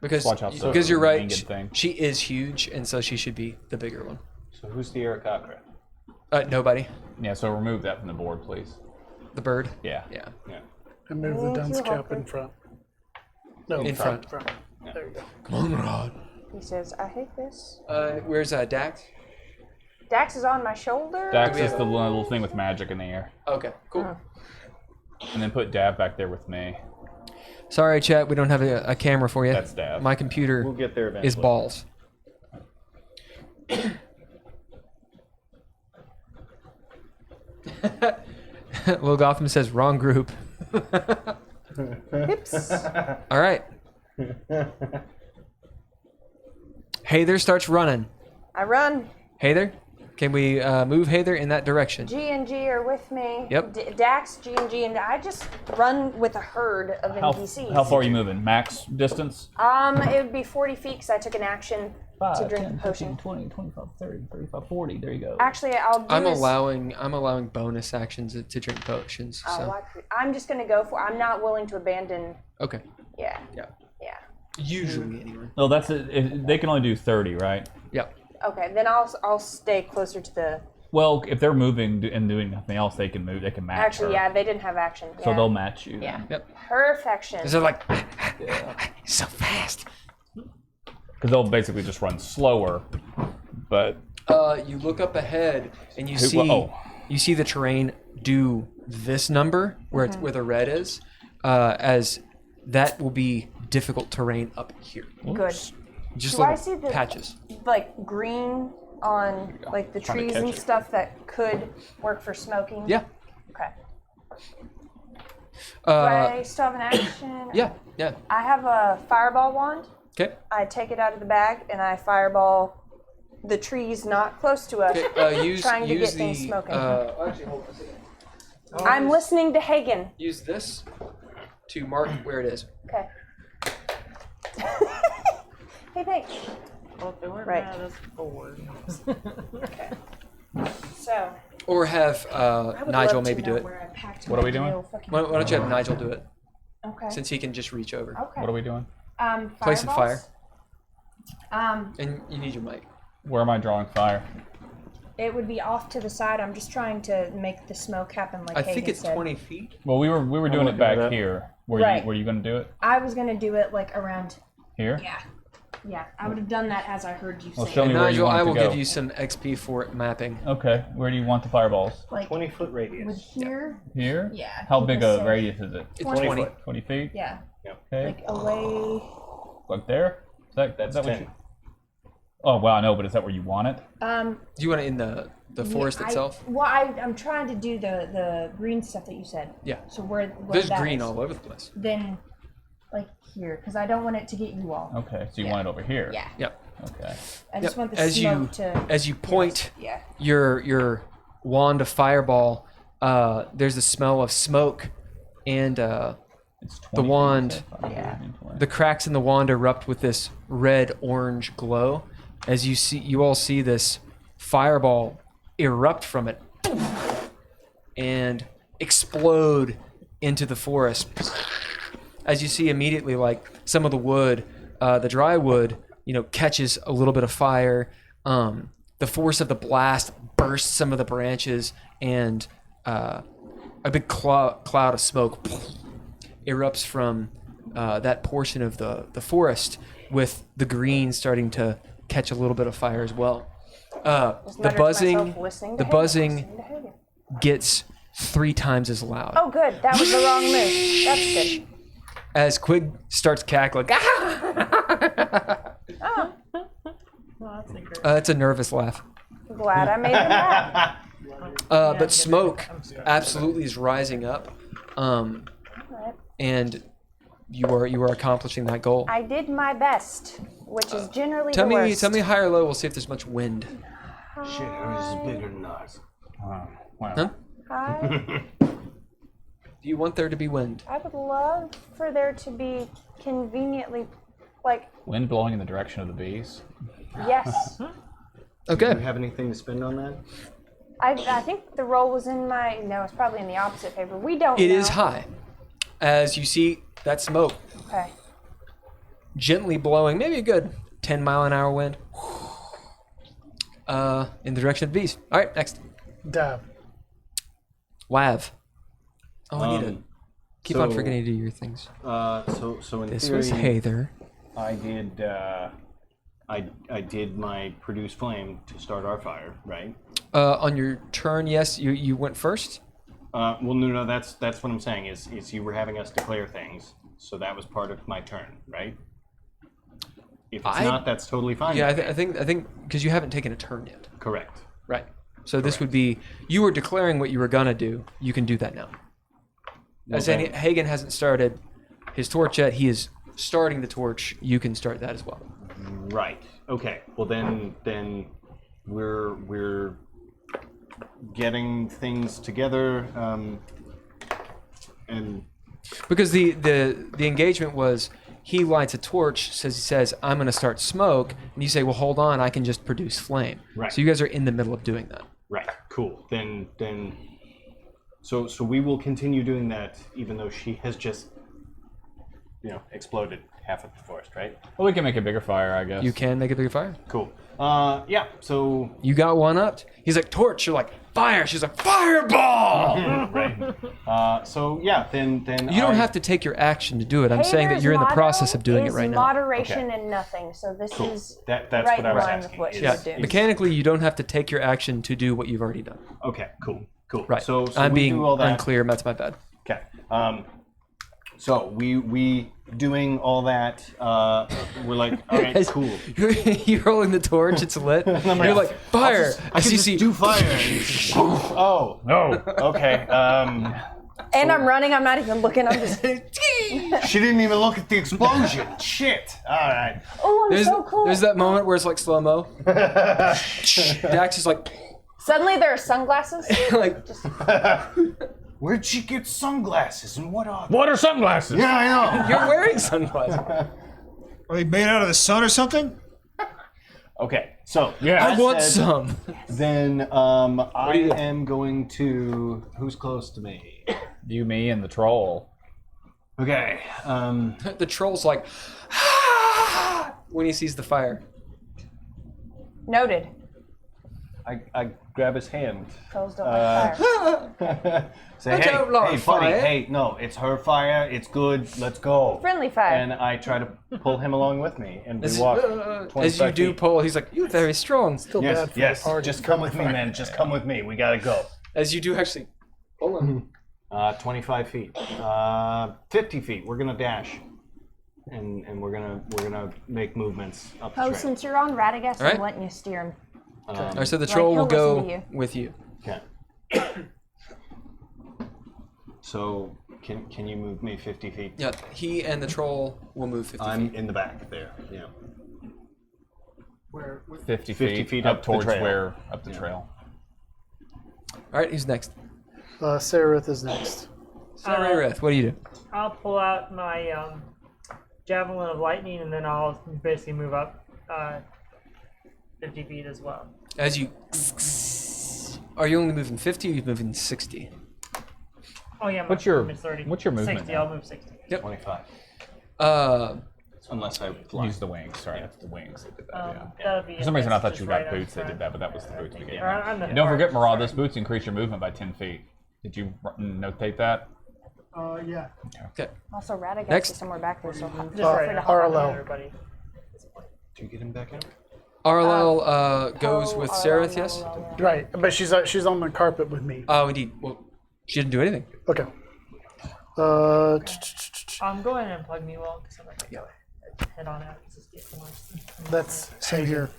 Because Watch out for you're the right. winged thing. She is huge, and so she should be the bigger one. So who's the Arakakra? Nobody. Yeah, so remove that from the board, please. The bird. Yeah. Yeah. Yeah. And move the Thank dunce you, cap Hawker. in front. No, In front. There you go. Come on, Rod. He says, I hate this. Where's Dax? Dax is on my shoulder. Dax we is have the little thing with magic in the air. Okay, cool. And then put Dab back there with me. Sorry, chat, we don't have a camera for you. That's Dab. My computer We'll get there eventually. is balls. Will Gotham says wrong group. Oops. All right. Hayther starts running. I run. Hayther, can we move Hayther in that direction? G and G are with me. Yep. Dax, G and G, and I just run with a herd of NPCs. How far are you moving? Max distance? It would be 40 feet because I took an action 5, to drink 10, the potion. 15, 20, 25, 30, 35, 40. There you go. Actually, I'll do I'm this. allowing bonus actions to drink potions. Oh, So I'm just gonna go for. I'm not willing to abandon. okay. Yeah. Yeah. Yeah. Usually anyway. No, that's it. They can only do 30, right? Yeah. Okay, then I'll stay closer to the. Well, if they're moving and doing nothing else, they can move. They can match Actually, her. yeah, they didn't have action. So Yeah. they'll match you. Yeah. Yep. Perfection. So like So fast. Because they'll basically just run slower. But you look up ahead and you Who- see oh. you see the terrain do this number where it's where the red is, as that will be difficult terrain up here. Good. Just Do I little see the patches. like green on like the Trying to trees catch and it. stuff that could work for smoking? Yeah. Okay. Do Uh, I still have an action? yeah. Yeah. I have a fireball wand. Okay. I take it out of the bag and I fireball the trees not close to us, Use trying to use get things the. smoking. Actually, hold on a second. I'm listening to Hagen. Use this to mark where it is. Okay. Hey, thanks. Well, if they weren't Right. mad, that's 4. Okay. So. Or have I would Nigel love to maybe do know it. where I packed What are my we doing? real fucking- Why don't you have Nigel do it? Okay. Since he can just reach over. Okay. what are we doing? Place and fire. fireballs? And you need your mic. Where am I drawing fire? It would be off to the side. I'm just trying to make the smoke happen like I Hagen think it's said. 20 feet. Well, we were doing it looking back it up. here. Right. Were you going to do it I was gonna do it like around. here? Yeah. Yeah. I would have done that as I heard you Well, say. show me where you Nigel, want I it will to go. give you some XP for mapping. Okay. Where do you want the fireballs? Like 20-foot with radius. here. Here? Yeah. How keep big us a safe. radius is it? It's 20 20. 20 feet? Yeah. Okay. Like away. Like there? Is that That's what 10. you... Oh, wow, no, but is that where you want it? Do you want it in the forest itself? I'm trying to do the green stuff that you said. Yeah. So where There's that green is. all over the place. Then, like here, because I don't want it to get you all. Okay, so you Yeah. want it over here? Yeah. Yep. Okay. I just Yep. want the As smoke you to. as you point Yeah. your wand of fireball, there's the smell of smoke, and It's 20 the feet, wand, so 5, Yeah. 15, 20. the cracks in the wand erupt with this red-orange glow. As you all see this fireball erupt from it and explode into the forest. As you see immediately, like some of the wood, the dry wood, catches a little bit of fire. The force of the blast bursts some of the branches and a big cloud of smoke erupts from that portion of the forest, with the green starting to catch a little bit of fire as well. The buzzing gets 3 times as loud. Oh, good. That was the wrong move. That's good. As Quig starts cackling. Oh, It's a nervous laugh. glad I made him laugh. But smoke absolutely is rising up, and you are accomplishing that goal. I did my best, which is generally Tell the me, worst. tell me high or low. We'll see if there's much wind. Shit, hers is bigger than ours. Wow. Huh? Do you want there to be wind? I would love for there to be conveniently, like, Wind blowing in the direction of the bees. yes. Okay. Do you have anything to spend on that? I think the roll was in my, no, it's probably in the opposite favor. We don't It know. is high, as you see that smoke Okay. gently blowing, maybe a good 10-mile-an-hour wind, in the direction of the bees. All right, next. Dab. Wav. Oh, I need to keep on so- forgetting to do your things. So in This theory, was Heather. I did. I did my produce flame to start our fire, right? On your turn, yes, you went first. Well, no, that's what I'm saying. Is you were having us declare things, so that was part of my turn, right? If it's not, that's totally fine. Yeah, with me. I think because you haven't taken a turn yet. Correct. Right. So this would be, you were declaring what you were gonna do. You can do that now. As then- Hagen hasn't started his torch yet, he is starting the torch. You can start that as well. Right. Okay. Well, then we're getting things together, and Because the engagement was, he lights a torch, he says, I'm gonna start smoke, and you say, well, hold on, I can just produce flame. Right. So you guys are in the middle of doing that. right. Cool. Then so we will continue doing that, even though she has just exploded half of the forest, right? Well, we can make a bigger fire, I guess. You can make a bigger fire. Cool. Yeah. So You got one up. He's like, torch. You're like, fire. She's like, fireball. right. So yeah. Then You don't have to take your action to do it. I'm saying that Hader's you're in the motto process of doing it is right now. moderation Okay. and nothing. So this Cool. is That's right what I in was line with asking. what is- you Yeah, would do. mechanically, you don't have to take your action to do what you've already done. Okay. Cool. Right. So I'm we being do all that. unclear. That's my bad. Okay. So we doing all that. We're like, all right, As cool. You're holding the torch. It's lit. You're like, fire. I can just do fire. Oh. No. Okay. And I'm running. I'm not even looking. I'm just. She didn't even look at the explosion. Shit. All right. Oh, I'm There's, so cool. there's that moment where it's like slow mo. Dax is like, Suddenly there are sunglasses. like, Where'd she get sunglasses and what are? What are sunglasses? Yeah, I know. you're wearing sunglasses. Are they made out of the sun or something? Okay. So Yeah. I want said- some. Then I you do? am going to. Who's close to me? You, me, and the troll. Okay. The troll's like, when he sees the fire. Noted. I grab his hand. Trolls don't like fire. Say, I hey, don't like hey, buddy, fire." hey, no, it's her fire. It's good. Let's go. Friendly fire. And I try to pull him along with me, and we As, walk. as you 25 do feet. pull, he's like, you're very strong. Still Yes, bad for yes. the party. Just come with me, man. Just come with me. We gotta go. As you do actually pull him. 25 feet. 50 feet. We're gonna dash, and we're gonna make movements up the Oh, trail. since you're on Radagast, All right. I'm letting you steer him. All right, so the troll he'll will go listen to you. with you. Okay. So can you move me 50 feet? Yeah, he and the troll will move 50 I'm feet. in the back there. Yeah. 50 50 feet up up the towards trail. where? Up the trail. All right, who's next? Sarith is next. Sarah Rith, what do you do? I'll pull out my javelin of lightning, and then I'll basically move up 50 feet as well. As you... Are you only moving 50 or are you moving 60? Oh yeah, What's my your- movement's 30. what's your movement 60. now? I'll move 60. 25. Unless I fly. Use the wings. Sorry, it's the wings that did that. Yeah. That'll be For some reason, I thought just you right got up boots that front. did that, but that was the boots we gave. Or on the And don't forget, front, Marad, sorry. those boots increase your movement by 10 feet. Did you notate that? Yeah. Okay. Also, Radagast Next. is somewhere back there, so Just feel right free to now, hop on. RLL. everybody. Do you get him back out? RLL goes Oh, with RLL, Sereth, yes? yeah. Right, but she's on the carpet with me. Oh, indeed. Well, she didn't do anything. Okay. Go ahead and plug me well, because I'm not going to head on out. It's just getting worse. That's same here.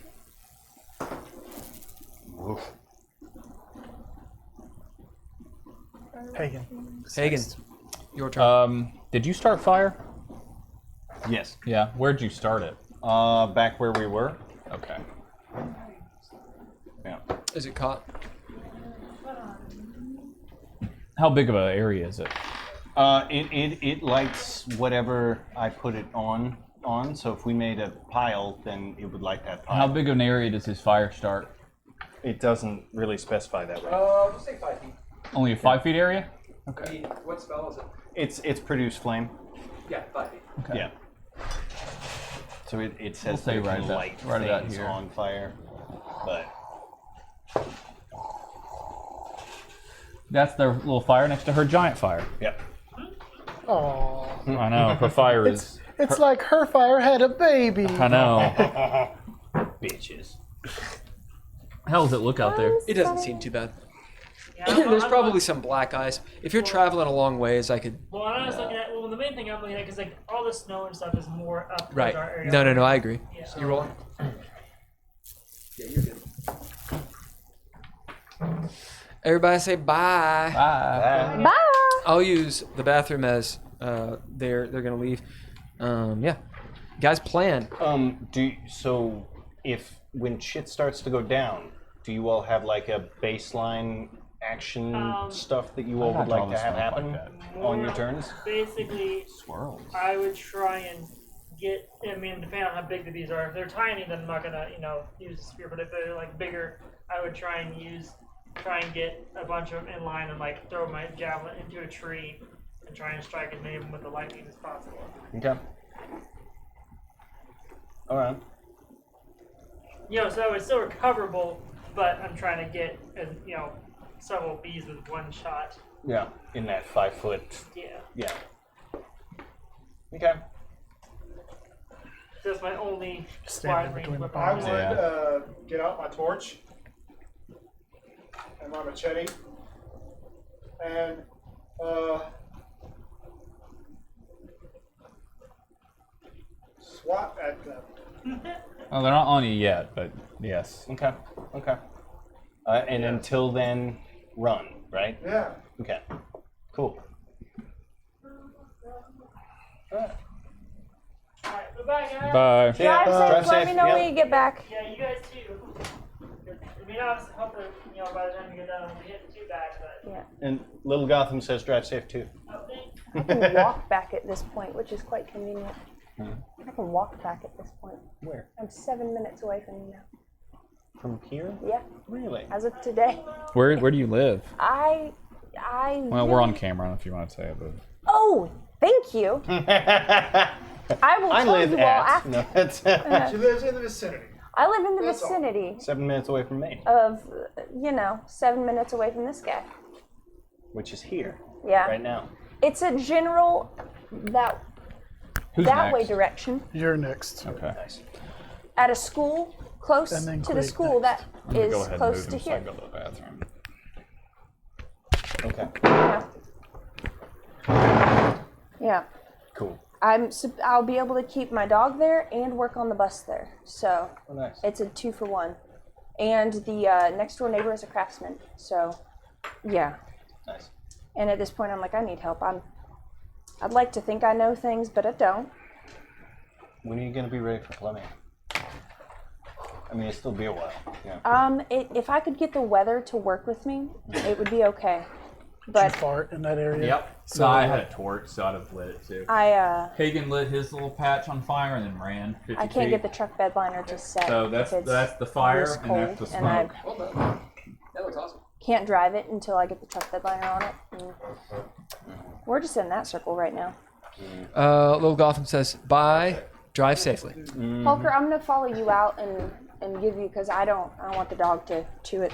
Hagen. Hagen, your turn. Did you start fire? Yes. Yeah. Where'd you start it? Back where we were. Okay. Yeah. Is it caught? How big of an area is it? It lights whatever I put it on. So if we made a pile, then it would light that pile. How big of an area does his fire start? It doesn't really specify that way. Just say 5 feet. Only a 5 feet area? Okay. What spell is it? It's produce flame. Yeah, 5 feet. Okay. Yeah. So it says We'll say that it right can about- light right about things here. on fire, but That's their little fire next to her giant fire. yep. Oh, I know. Her fire is. it's like her fire had a baby. I know. Bitches. How does it look out there? It doesn't seem too bad. Yeah, There's probably some black ice. If you're traveling a long ways, I could. Well, I was looking at. Well, the main thing I'm looking at because like all the snow and stuff is more up towards Right. our area. No, I agree. Yeah. You rolling? Yeah, you're good. Everybody say bye. Bye. Bye! I'll use the bathroom as they're gonna leave. Yeah, guys, plan. So if when shit starts to go down, do you all have like a baseline action stuff that you all would like to have happen on your turns? Basically, Swirls. I would try and get. I mean, depending on how big the bees are. If they're tiny, then I'm not gonna, use a spear. But if they're like bigger, I would try and get a bunch of them in line and like throw my javelin into a tree and try and strike as many of them with the lightning as possible. Okay. All right. So it's still recoverable, but I'm trying to get several bees with one shot. Yeah. In that 5 foot. Yeah. Yeah. Okay. That's my only Standing wide range between the weapon. I would Yeah. get out my torch and my machete and swat at them. Well, they're not on you yet, but yes. Okay. Okay. And until then, run. Right. Yeah. Okay. Cool. All right. Alright, bye guys. Bye. Drive safe, Drive let safe, me know yep. when you get back. Yeah, you guys too. I mean, obviously, hopefully, by the time you get done, we'll be hitting too bad, but. Yeah. And Little Gotham says drive safe too. Oh, thanks. I can walk back at this point, which is quite convenient. I can walk back at this point. Where? I'm 7 minutes away from you now. From here? Yeah, Really? as of today. Where do you live? I. Well, we're on camera. I don't know if you want to say it, but. Oh, thank you. I will I tell live you all at. after. No, that's She lives in the vicinity. I live in the That's all. vicinity 7 minutes away from me, of, 7 minutes away from this guy. which is here Yeah. right now. It's a general Who's that next? way direction You're next. Okay. Nice. at a school close And then to the Quake school that I'm gonna is go ahead and close move to him so I here. can go to the bathroom. Okay. Yeah. Cool. I'll be able to keep my dog there and work on the bus there. So Oh, nice. it's a 2-for-1. And the next door neighbor is a craftsman. So yeah. Nice. And at this point, I'm like, I need help. I'd like to think I know things, but I don't. When are you gonna be ready for plumbing? I mean, it'll still be a while. Yeah. If I could get the weather to work with me, it would be okay. Too But far in that area. Yep. So So I had a torch, so I'd have lit it too. I Hagen lit his little patch on fire and then ran 50 can't feet. get the truck bed liner to set. So if that's it's the fire this and that's the cold, and I smoke. Well done. That looks awesome. can't drive it until I get the truck bed liner on it. And we're just in that circle right now. Little Gotham says bye. Drive safely. Holker, I'm gonna follow you out and give you because I don't want the dog to chew it.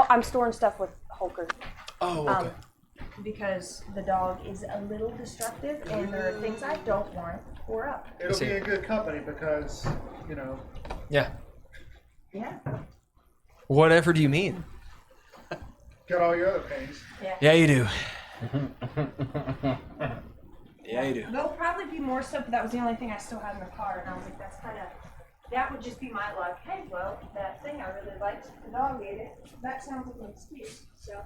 I'm storing stuff with Holker. Oh, okay. Because the dog is a little destructive, and there are things I don't want for up. It'll be a good company because, Yeah. Yeah. Whatever do you mean? got all your other things. Yeah, you do. Yeah, you do. There'll probably be more stuff, but that was the only thing I still had in the car, and I was like, that would just be my luck. Hey, well, that thing I really liked, the dog ate it. That sounds like an excuse, so.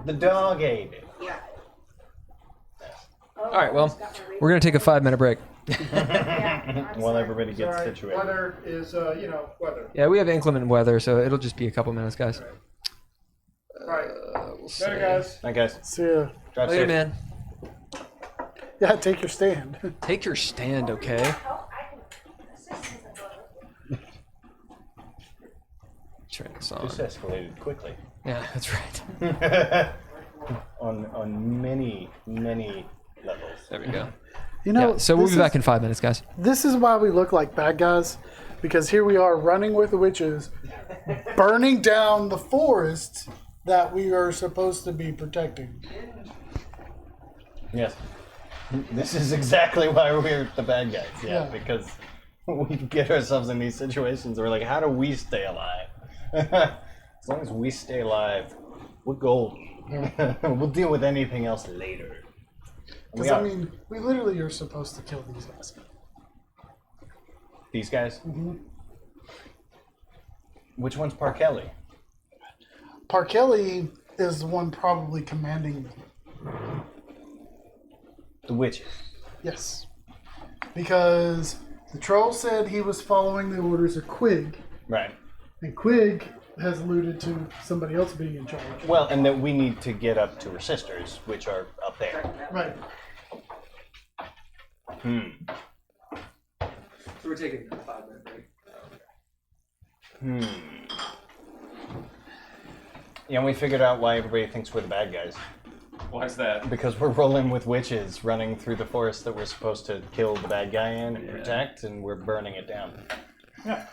The dog ate it. Yeah. All right, well, we're going to take a 5-minute break. While everybody gets Sorry, situated. weather is, weather. Yeah, we have inclement weather, so it'll just be a couple minutes, guys. Right. We'll see. Later, guys. Hi, guys. See ya. Drive Later, safe. man. Yeah, take your stand. Take your stand, okay? Turn this on. This escalated quickly. Yeah, that's right. on many levels. There we go. You know, Yeah, so we'll this be is- back in 5 minutes, guys. This is why we look like bad guys, because here we are running with the witches, burning down the forest that we are supposed to be protecting. Yes. This is exactly why we're the bad guys. Yeah, Yeah. because we get ourselves in these situations. We're like, how do we stay alive? As long as we stay alive, we're gold. We'll deal with anything else later. Because, I mean, we literally are supposed to kill these guys. These guys? Which one's Parkelli? Parkelli is the one probably commanding them. The witches. Yes. Because the troll said he was following the orders of Quig, Right. and Quig has alluded to somebody else being in charge. Well, and that we need to get up to her sisters, which are up there. Right. So we're taking a 5-minute break. Yeah, and we figured out why everybody thinks we're the bad guys. Why is that? Because we're rolling with witches running through the forest that we're supposed to kill the bad guy in and protect, and we're burning it down. Yeah.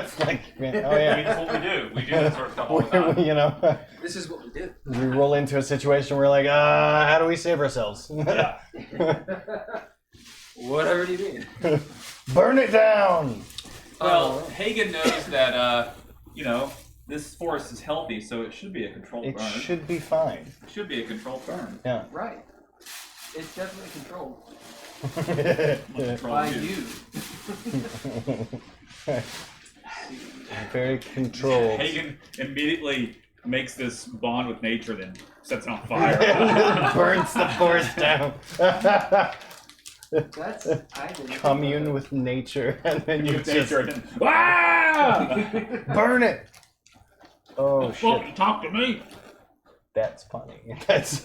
It's like, oh I mean, yeah. that's what we do. We do that sort of stuff all the time. You know, This is what we do. we roll into a situation where we're like, how do we save ourselves? Yeah. Whatever do you mean? Burn it down! Well, Hagen knows that, this forest is healthy, so it should be a controlled It burn. should be fine. It should be a controlled burn. Yeah. Right. It's definitely controlled. Controlled By use. you. Very controlled. Hagen immediately makes this bond with nature, then sets it on fire. Burns the forest down. That's I didn't Commune with nature, and then you With just nature, and then, ah! burn it. Oh Fucking shit, talk to me. that's funny. That's.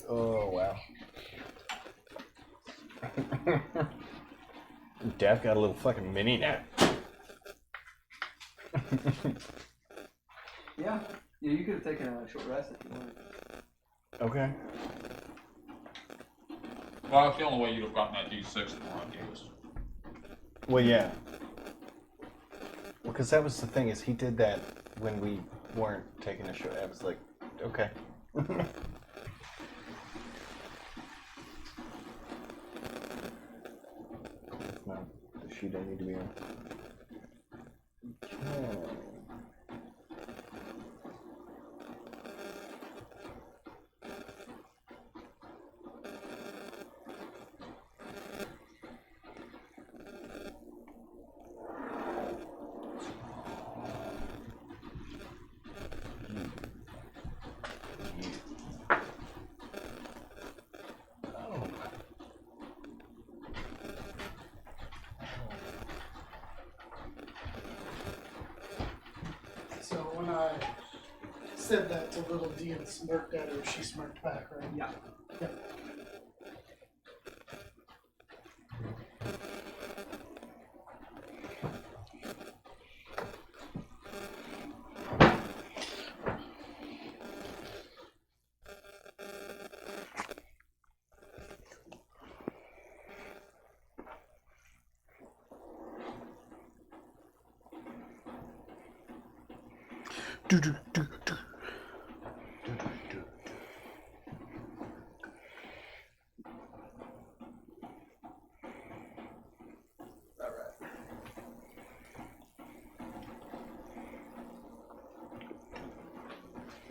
Oh wow. Dev got a little fucking mini nap. Yeah. Yeah, you could have taken a short rest if you wanted. Okay. Well, that's the only way you'd have gotten that D6 before I gave us. Well, yeah. Well, because that was the thing, is he did that when we weren't taking a show. I was like, okay. No, the sheet I need to be on. Okay. So when I said that to little D and smirked at her, she smirked back, right? Yeah. Do, do, do, do.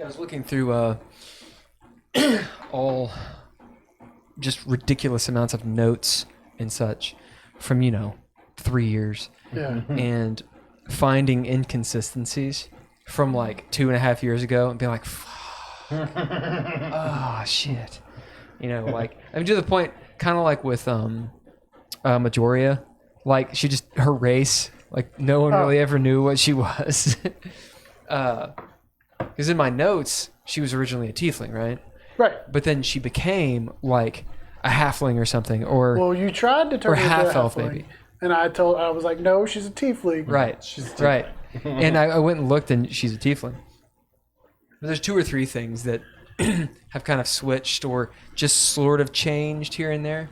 I was looking through all just ridiculous amounts of notes and such from 3 years, Yeah. and finding inconsistencies from like 2.5 years ago and being like, oh shit, like I mean to the point, kind of like with Majoria, like she just her race, like no one really ever knew what she was. Because in my notes, she was originally a tiefling, right? Right. But then she became like a halfling or something, or Well, you tried to turn or her into a half-elf, halfling, maybe. and I was like, no, she's a tiefling. right, right. And I went and looked, and she's a tiefling. But there's 2 or 3 things that have kind of switched or just sort of changed here and there.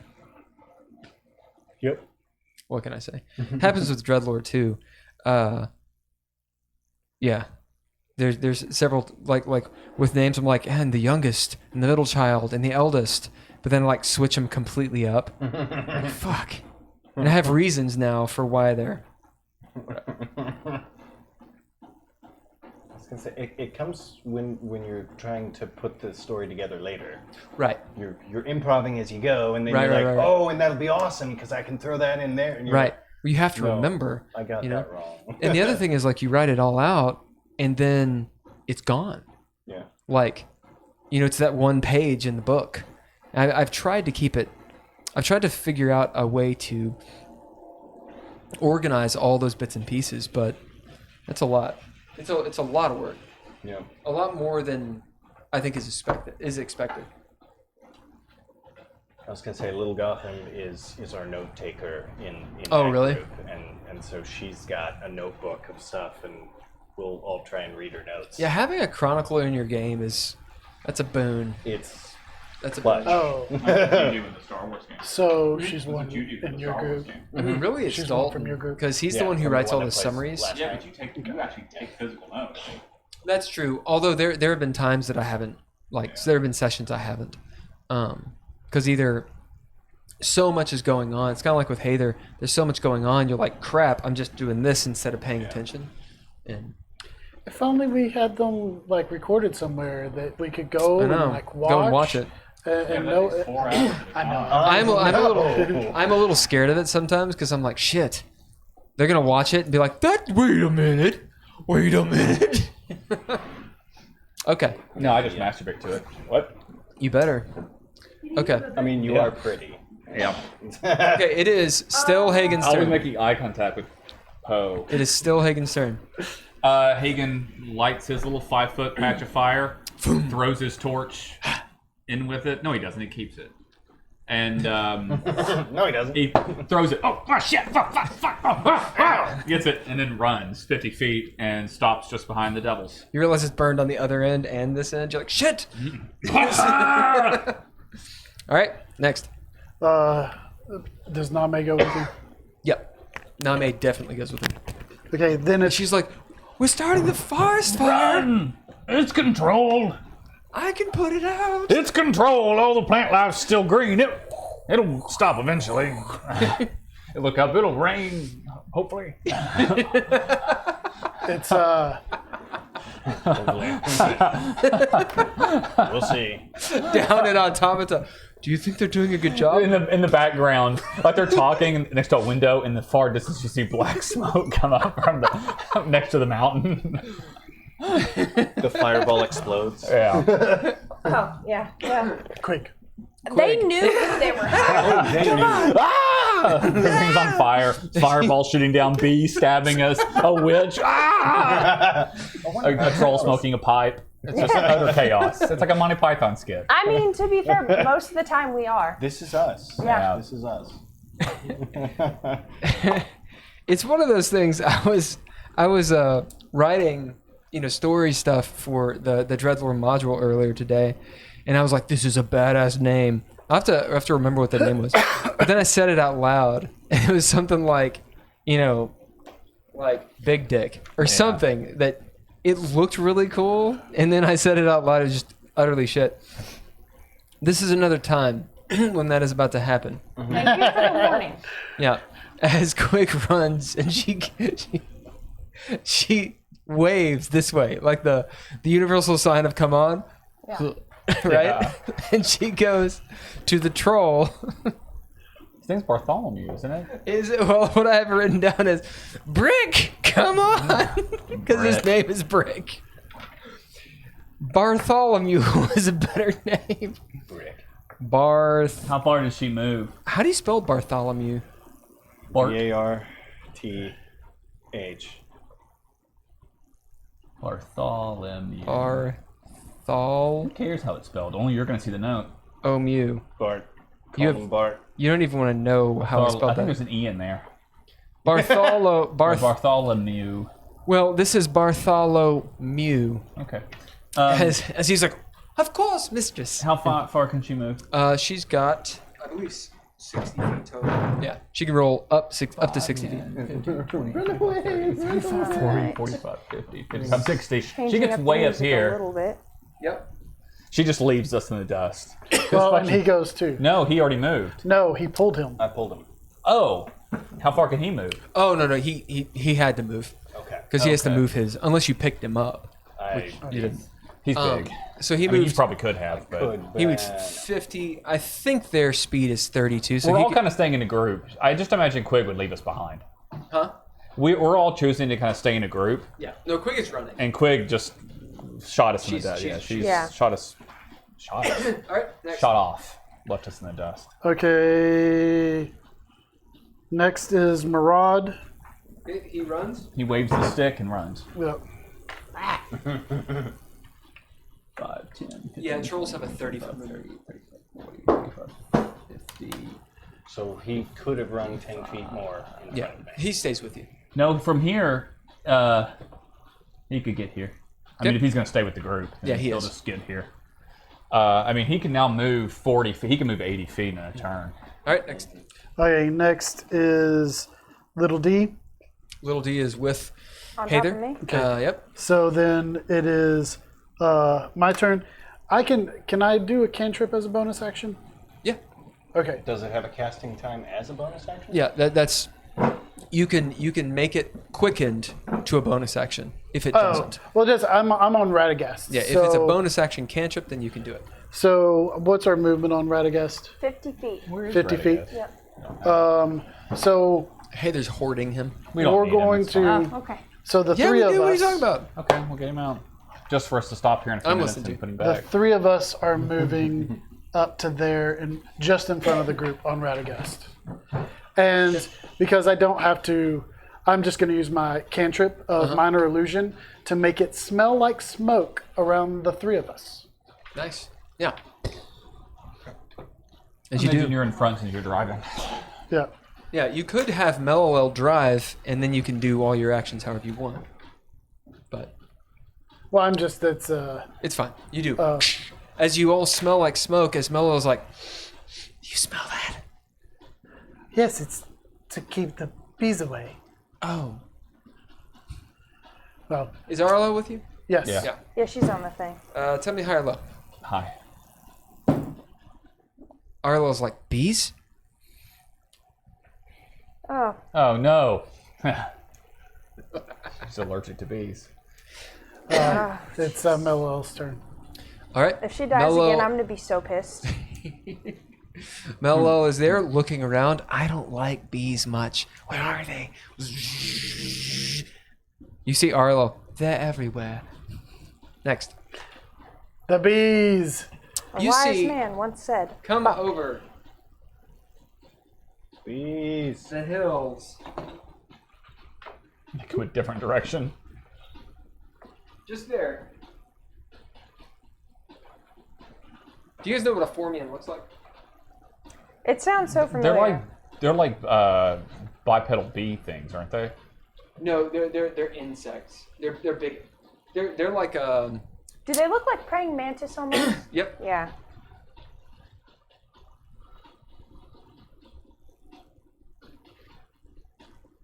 Yep. What can I say? Happens with DreadLore too. Yeah. There's several like with names. I'm like, and the youngest, and the middle child, and the eldest, but then like switch them completely up. Like, fuck. And I have reasons now for why they're. I was gonna say it comes when you're trying to put the story together later. Right. You're improvising as you go, and then Right, you're right, like, right. oh, and that'll be awesome because I can throw that in there. And you're Right. like, Well, you have to no, remember. I got that wrong. And the other thing is like you write it all out, and then it's gone. Yeah. Like, it's that one page in the book. I've tried to keep it. I've tried to figure out a way to organize all those bits and pieces, but that's a lot. It's a lot of work. Yeah. A lot more than I think is expected. I was gonna say Little Gotham is our note taker in Oh, that really? group, and so she's got a notebook of stuff, and we'll all try and read her notes. Yeah, having a chronicler in your game that's a boon. That's a clutch. boon. Oh, Like what you do in the Star Wars game. so she's That's one what you do in the your Star Wars group. game. I mean, really, it's She's one Dalton from your group. because he's the Yeah, one who from the writes all one the that plays summaries. last Yeah, night. but you actually take physical notes. That's true. Although there have been times that I haven't so there have been sessions I haven't, because either so much is going on. It's kind of like with Hather. There's so much going on. You're like, crap. I'm just doing this instead of paying attention. And If only we had them like recorded somewhere that we could go I know. and like watch. Go and watch it. And Yeah, know. but it's 4 hours. I know. I'm a little scared of it sometimes because I'm like, shit. They're gonna watch it and be like, wait a minute. Okay. No, I just masturbate to it. What? You better. Okay. I mean, you Yeah. are pretty. Yeah. Okay. It is still Hagen's Always turn. making eye contact with Poe. It is still Hagen's turn. Hagen lights his little 5-foot patch of fire, throws his torch in with it. No, he doesn't. He keeps it. And No, he doesn't. he throws it. Oh, shit. Fuck. Gets it and then runs 50 feet and stops just behind the devils. You realize it's burned on the other end and this end. You're like, shit. All right. Next. Does Name go with you? Yep. Name definitely goes with him. Okay, then it's She's like, we're starting the forest fire. It's controlled. I can put it out. It's controlled. All the plant life's still green. It'll stop eventually. Look up. It'll rain. Hopefully. it's We'll see. Down at Automata. Do you think they're doing a good job? In the background, like they're talking next to a window, in the far distance you see black smoke come up from the next to the mountain. The fireball explodes. Yeah. Oh, yeah. Yeah. quick. They knew who they were having. Come on. Ah! Everything's on fire. Fireball shooting down, bees stabbing us, a witch. Ah! A troll smoking a pipe. It's just utter chaos. It's like a Monty Python skit. I mean, to be fair, most of the time we are. This is us. Yeah. This is us. It's one of those things. I was writing, story stuff for the DreadLore module earlier today, and I was like, this is a badass name. I have to remember what the name was. But then I said it out loud, and it was something like, like Big Dick or something that It looked really cool, and then I said it out loud. It was just utterly shit. This is another time when that is about to happen. Thank you for the warning. Yeah, as Quick runs and she waves this way, like the universal sign of "come on," Yeah. right? Yeah. And she goes to the troll. His name's Bartholomew, isn't it? Is it? Well, what I have written down is Brick. Come on, because his Brick. name is Brick. Bartholomew was a better name. Brick. Barth. How far does she move? How do you spell Bartholomew? Barth. Bartholomew. Barthol. Who cares how it's spelled? Only you're going to see the note. Omew. Bart. You Call have- him Bart. You don't even want to know how I I spelled think that. there's an E in there. Bartholomew. Well, this is Bartholomew. Okay. As he's like, of course, mistress. How far can she move? She's got, I believe, 60 feet total. Yeah, she can roll up to 60 feet. 40, 45, 50, 55, 60. She Changing gets up the way up music a here. little bit. Yep. She just leaves us in the dust. Well, and he goes too. No, he already moved. No, he pulled him. I pulled him. Oh, how far can he move? Oh no, he had to move Okay. because he has to Okay. move his unless you picked him up. You didn't. He's big. So he I mean, moves. you probably could have, but Could, He moves but 50. I think their speed is 32. So we're he all could- kind of staying in a group. I just imagine Quig would leave us behind. Huh? We're all choosing to kind of stay in a group, Yeah. No, Quick is running. and Quig just shot us in the She's- dust. Yeah, she's- she's Yeah. shot us. Shot us. All right. Next. Shot off. Left us in the dust. Okay. Next is Marad. He runs. He waves the stick and runs. Yep. 5, 10, 15, Yeah, trolls have a 30-foot move. 30, 35, 40, 50. so he could have run 10 feet more. In Yeah, front of me. he stays with you. No, from here, he could get here. I mean, Good. if he's going to stay with the group, then Yeah, he he'll is. just get here. I mean, he can now move 40 feet. He can move 80 feet in a turn. All right, next. Okay, next is Little D. Little D is with On top Heather. of me? Yep. So then it is my turn. Can I do a cantrip as a bonus action? Yeah. Okay. Does it have a casting time as a bonus action? Yeah. That's. You can make it quickened to a bonus action if it doesn't. Well, just I'm on Radagast. Yeah. If so, it's a bonus action cantrip, then you can do it. So what's our movement on Radagast? 50 feet. 50 feet. Yeah. So Hey, there's hoarding him. We don't we're need him, going it's fine. to. Okay. So the Yeah, three we of do. us. What are you talking about? Okay, we'll get him out. Just for us to stop here in a few I'm minutes listening and to put him The back. three of us are moving up to there and just in front of the group on Radagast. And because I don't have to, I'm just going to use my cantrip of minor illusion to make it smell like smoke around the three of us. Nice. Yeah. As you Imagine do. you're in front since you're driving. Yeah. Yeah, you could have Mellow drive, and then you can do all your actions however you want. But Well, I'm just, it's fine. You do. As you all smell like smoke, as Mellow's like, you smell that? yes, it's to keep the bees away. Oh. Well, Is Arlo with you? yes. Yeah. Yeah, she's on the thing. Tell me high or low. Hi. Arlo's like, bees? Oh, Oh, no. She's allergic to bees. It's Mello's turn. All right. if she dies Mello, again, I'm gonna be so pissed. Mello is there looking around. I don't like bees much. Where are they? You see Arlo. They're everywhere. Next. The bees. A You wise see- man once said, Come over Bees. the hills. Go a different direction. Just there. Do you guys know what a Formian looks like? "It sounds so familiar." They're like bipedal bee things, aren't they? No, they're insects. They're big. They're like Do they look like praying mantis almost? Yep. Yeah.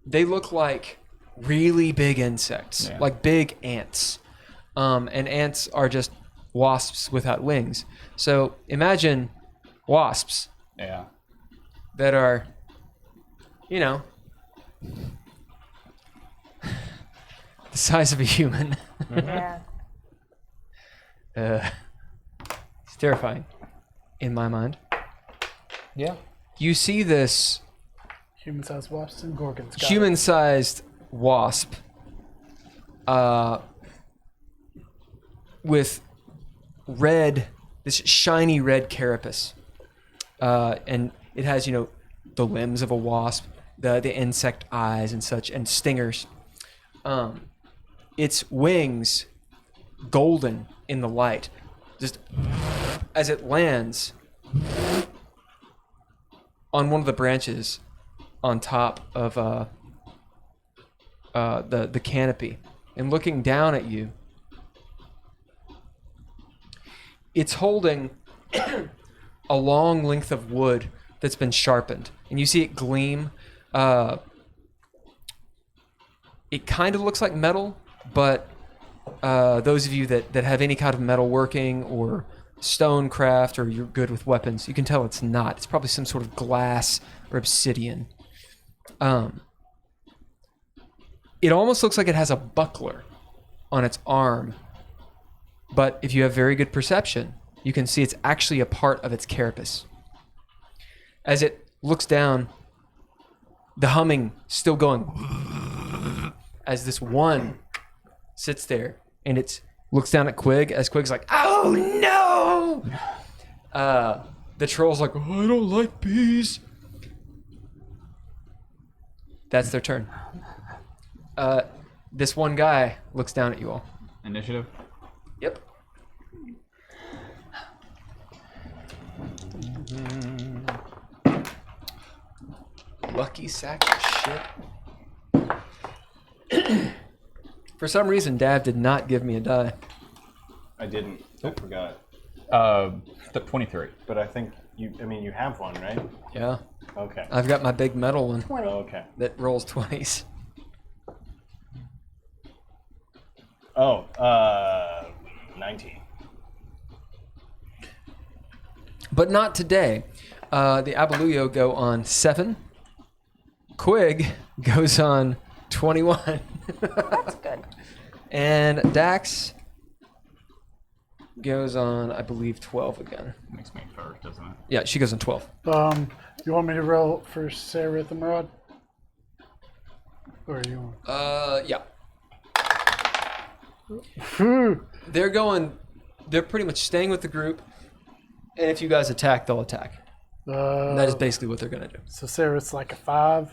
They look like really big insects, Yeah. like big ants. and ants are just wasps without wings. So imagine wasps Yeah. that are, you know, the size of a human. Yeah. It's terrifying, in my mind. Yeah. You see this Human-sized wasps and gorgons. Got it. human-sized wasp with this shiny red carapace. And it has, the limbs of a wasp, the insect eyes and such, and stingers. Its wings, golden in the light, just as it lands on one of the branches on top of the canopy, and looking down at you, it's holding a long length of wood that's been sharpened, and you see it gleam. It kind of looks like metal, but those of you that have any kind of metalworking or stonecraft, or you're good with weapons, you can tell it's not. It's probably some sort of glass or obsidian. It almost looks like it has a buckler on its arm, but if you have very good perception, you can see it's actually a part of its carapace. As it looks down, the humming still going, as this one sits there, and it looks down at Quig, as Quig's like, "Oh no!" The troll's like, "Oh, I don't like bees." That's their turn. This one guy looks down at you all. Initiative. Yep. Lucky sack of shit. For some reason, Dav did not give me a die. I didn't. I forgot. 23. But I think you have one, right? Yeah. Okay. I've got my big metal one Okay. that rolls 20s. Oh, 19. But not today. The Abeluyo go on 7. Quig goes on 21. That's good. And Dax goes on, I believe, 12 again. Makes me first, doesn't it? Yeah, she goes on 12. You want me to roll for Sarith and Marad? Or you want? Yeah. They're pretty much staying with the group, and if you guys attack, they'll attack. And that is basically what they're going to do. So Sarith's like a 5.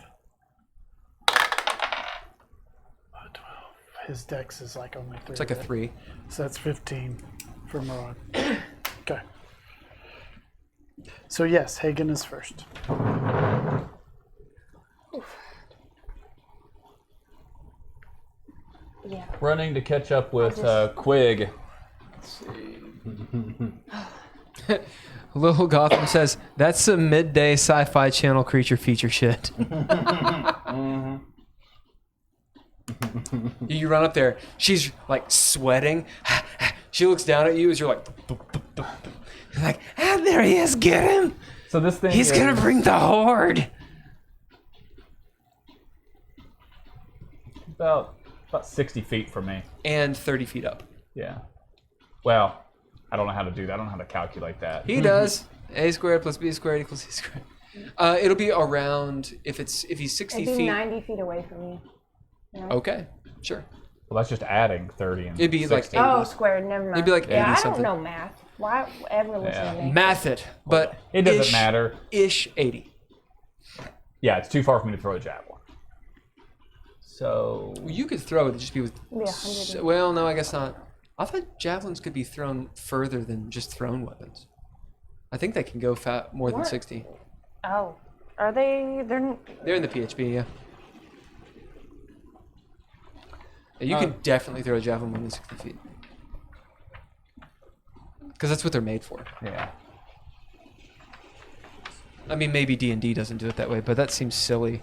12. His dex is like only 3. It's like a 3. So that's 15 for Marad. Okay. So yes, Hagen is first. Yeah. Running to catch up with Quig. Let's see. Little Gotham says, that's some midday sci-fi channel creature feature shit. You run up there. She's like sweating. She looks down at you as you're like, you're like, there he is, get him. So this thing He's going to bring the horde. about 60 feet from me. And 30 feet up. Yeah. Well, I don't know how to do that. I don't know how to calculate that. He does. A squared plus B squared equals C squared. It'll be around, if he's 60 It'd be feet. 90 feet away from you. Okay, sure. Well, that's just adding 30 and It'd be like 60. 80. Oh, squared. Never mind. It'd be like 80 I something. don't know math. Why ever listen to me? Math it, but It doesn't ish- matter. Ish 80. Yeah, it's too far for me to throw a javelin. So Well, you could throw it, it'd just be with. It'd be 100. Well, no, I guess not. I thought javelins could be thrown further than just thrown weapons. I think they can go more than What? 60. Oh, are they? They're in the PHP, yeah. You can definitely throw a javelin more than 60 feet. Because that's what they're made for. yeah. I mean, maybe D&D doesn't do it that way, but that seems silly.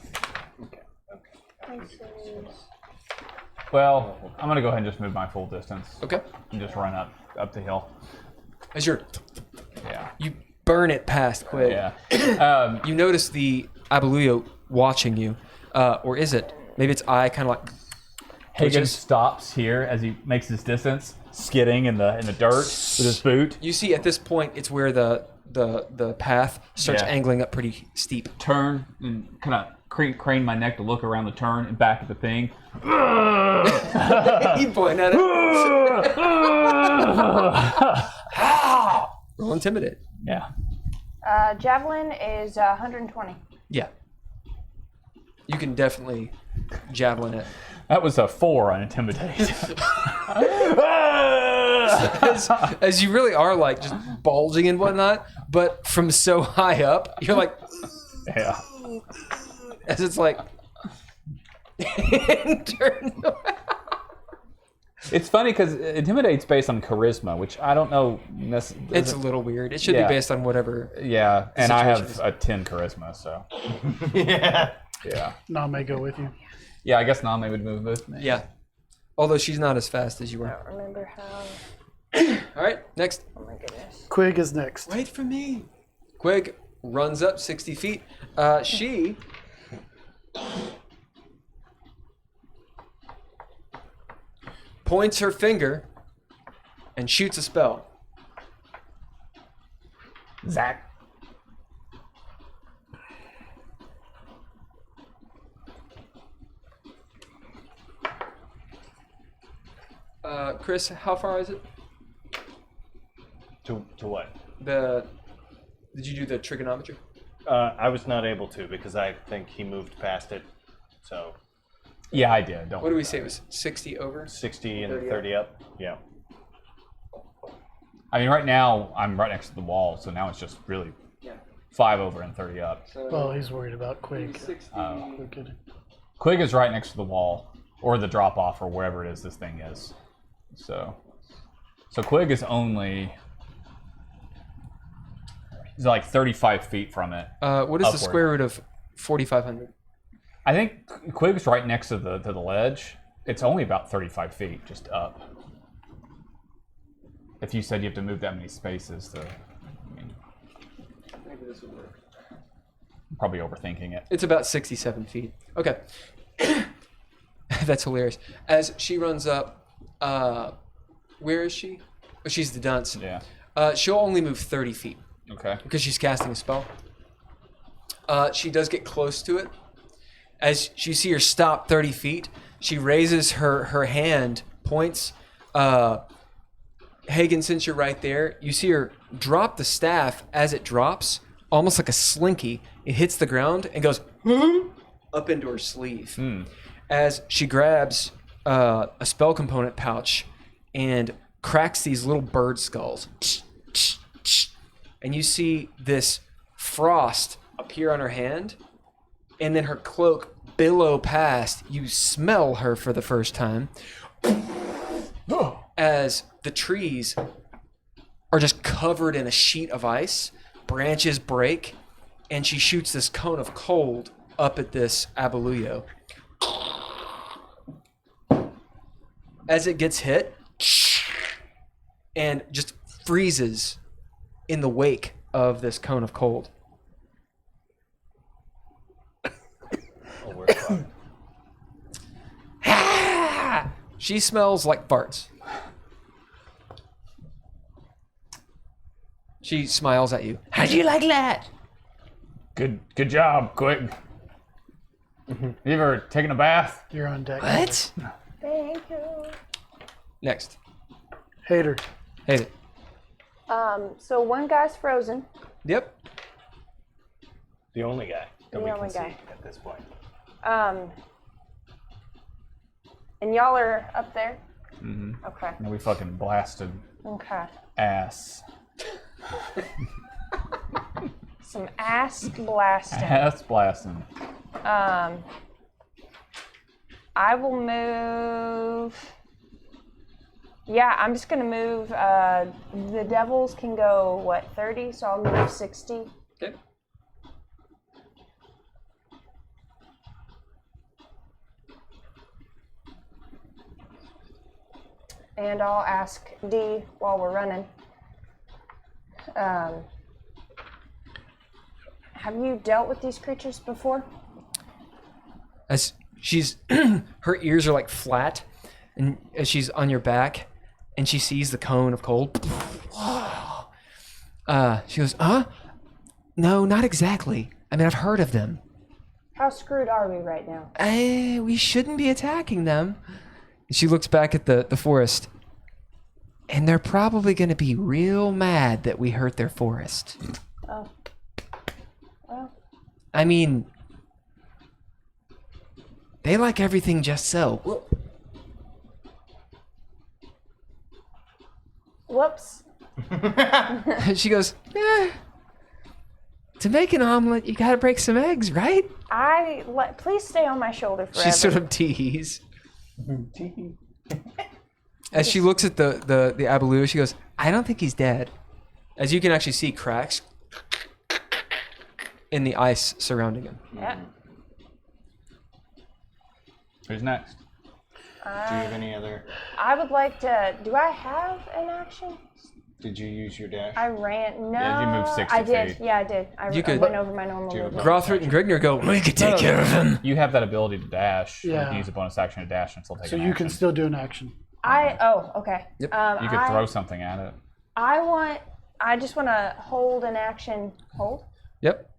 Well, I'm gonna go ahead and just move my full distance. Okay. And just run up the hill. As you're, Yeah. you burn it past Quig. Yeah. You notice the Abeluyo watching you, or is it? Maybe its eye kind of like. Hagen stops here as he makes his distance, skidding in the dirt with his boot. You see, at this point, it's where the path starts angling up pretty steep. Turn and kind of crane my neck to look around the turn and back at the thing. You point at it. Roll intimidate. Yeah. Javelin is 120. Yeah. You can definitely javelin it. That was a 4 on intimidate. As you really are like just bulging and whatnot, but from so high up, you're like, Yeah. as it's like, turn around. It's funny because intimidate's based on charisma, which I don't know. It's a little weird. It should be based on whatever. Yeah, and I have is. a 10 charisma, so. Yeah. Yeah. Name go with you. Yeah, I guess Name would move with me. Yeah. Although she's not as fast as you I are. don't remember how. All right, next. Oh my goodness. Quig is next. Wait for me. Quig runs up 60 feet. She points her finger and shoots a spell. Zach. Chris, how far is it? To what? Did you do the trigonometry? I was not able to because I think he moved past it. So Yeah, I did. Don't What do worry we say? It about was 60 over? 60 and 30 30 up. Yeah. I mean, right now, I'm right next to the wall, so now it's just really 5 over and 30 up. Well, he's worried about Quig. 60. We're good. Quig is right next to the wall, or the drop-off, or wherever it is this thing is. So Quig is only... He's like 35 feet from it. What is the Upward. square root of 4,500? I think Quig's right next to the ledge. It's only about 35 feet, just up. If you said you have to move that many spaces, I mean, Maybe this would work. I'm probably overthinking it. It's about 67 feet. Okay. That's hilarious. As she runs up, where is she? Oh, she's the dunce. Yeah. She'll only move 30 feet Okay. because she's casting a spell. She does get close to it. As you see her stop 30 feet, she raises her hand, points. Hagen, since you're right there, you see her drop the staff. As it drops, almost like a slinky, it hits the ground and goes up into her sleeve. As she grabs a spell component pouch and cracks these little bird skulls. And you see this frost appear on her hand, and then her cloak billow past. You smell her for the first time. As the trees are just covered in a sheet of ice, branches break, and she shoots this cone of cold up at this Abeluyo. As it gets hit, and just freezes in the wake of this cone of cold. Oh, we're fucked. She smells like farts. She smiles at you. How'd you like that? Good job, Quig. You ever taken a bath? You're on deck. What? Thank you. Next. Hater. Hate it. So one guy's frozen. Yep. The only guy that The we only can guy. see at this point. And y'all are up there. Mm-hmm. Okay. And we fucking blasted Okay. ass. Some ass blasting. Ass blasting. I will move. Yeah, I'm just gonna move. The devils can go what 30, so I'll move 60. Okay. and I'll ask Dee while we're running. Have you dealt with these creatures before? As she's, her ears are like flat, and as she's on your back, and she sees the cone of cold. She goes, No, not exactly. I mean, I've heard of them. How screwed are we right now? We shouldn't be attacking them. She looks back at the forest. And they're probably going to be real mad that we hurt their forest. Oh. Well. I mean, they like everything just so. Whoops. She goes, to make an omelet, you gotta break some eggs, right? Please stay on my shoulder forever. She sort of tease. As she looks at the Abaloo, she goes, I don't think he's dead. As you can actually see cracks in the ice surrounding him. Yeah. Who's next? Do you have any other? I would like to. Do I have an action? Did you use your dash? I ran. No. Yeah, you moved 60 I did. feet. Yeah, I did. I You could- went over my normal Do you- movement. Grothrit and Grigner go, we could take care of him. You have that ability to dash. Yeah. You can use a bonus action to dash and still take So an you action. can still do an action. Okay. Yep. You could throw something at it. I just want to hold an action. Hold. Yep.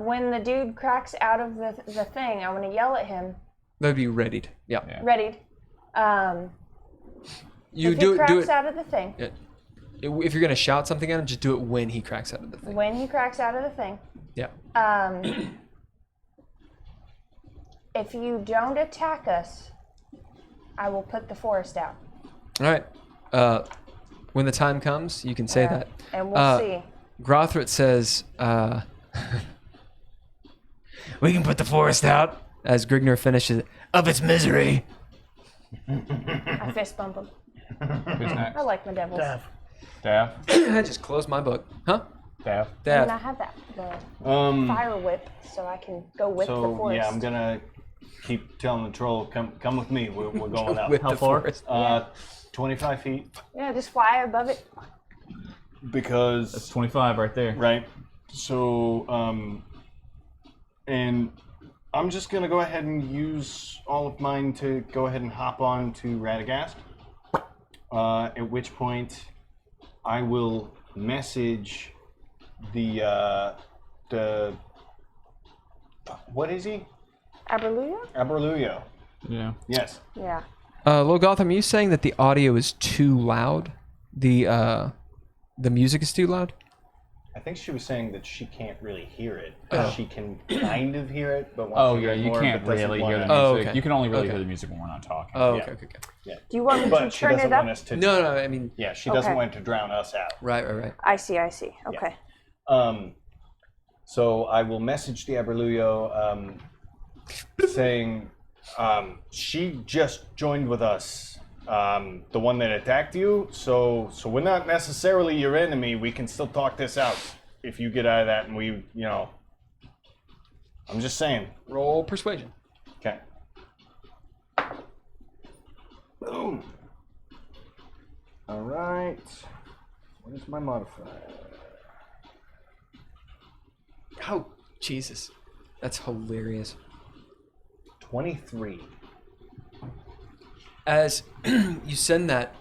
When the dude cracks out of the thing, I want to yell at him. That'd be readied. Yeah. Readied. You if do he cracks it. out of the thing. Yeah. If you're gonna shout something at him, just do it when he cracks out of the thing. When he cracks out of the thing. Yeah. If you don't attack us, I will put the forest out. All right. When the time comes, you can say that. And we'll see. Grothrit says, We can put the forest out. as Grigner finishes it, Of its misery. I fist bump him. Who's next? I like my devils. Daff. I just closed my book. Huh? Daff. And I Dad. have that the Um. fire whip, so I can go whip the So forest. yeah, I'm gonna keep telling the troll, come with me. We're going out. With How the far? forest. 25 feet. Yeah, just fly above it. Because That's 25 right there. right. So and I'm just gonna go ahead and use all of mine to go ahead and hop on to Radagast. At which point, I will message the what is he? Aberluya? Aberluyo. Yeah. Yes. Yeah. Lil Gotham, are you saying that the audio is too loud? The music is too loud? I think she was saying that she can't really hear it. She can kind of hear it, but once Oh, she yeah, hears you more, can't but doesn't really hear the wanna- music. Oh, okay. You can only really Okay. hear the music when we're not talking. Oh, Yeah. okay. Yeah. Do you want me to But she turn doesn't it up? want us to. No, I mean, Yeah, she doesn't Okay. want to drown us out. right. I see. Okay. So I will message the Aberluyo saying she just joined with us, the one that attacked you. So we're not necessarily your enemy. We can still talk this out if you get out of that, and I'm just saying. Roll persuasion. Okay. Boom. All right. What is my modifier? Oh, Jesus. That's hilarious. 23. As you send that,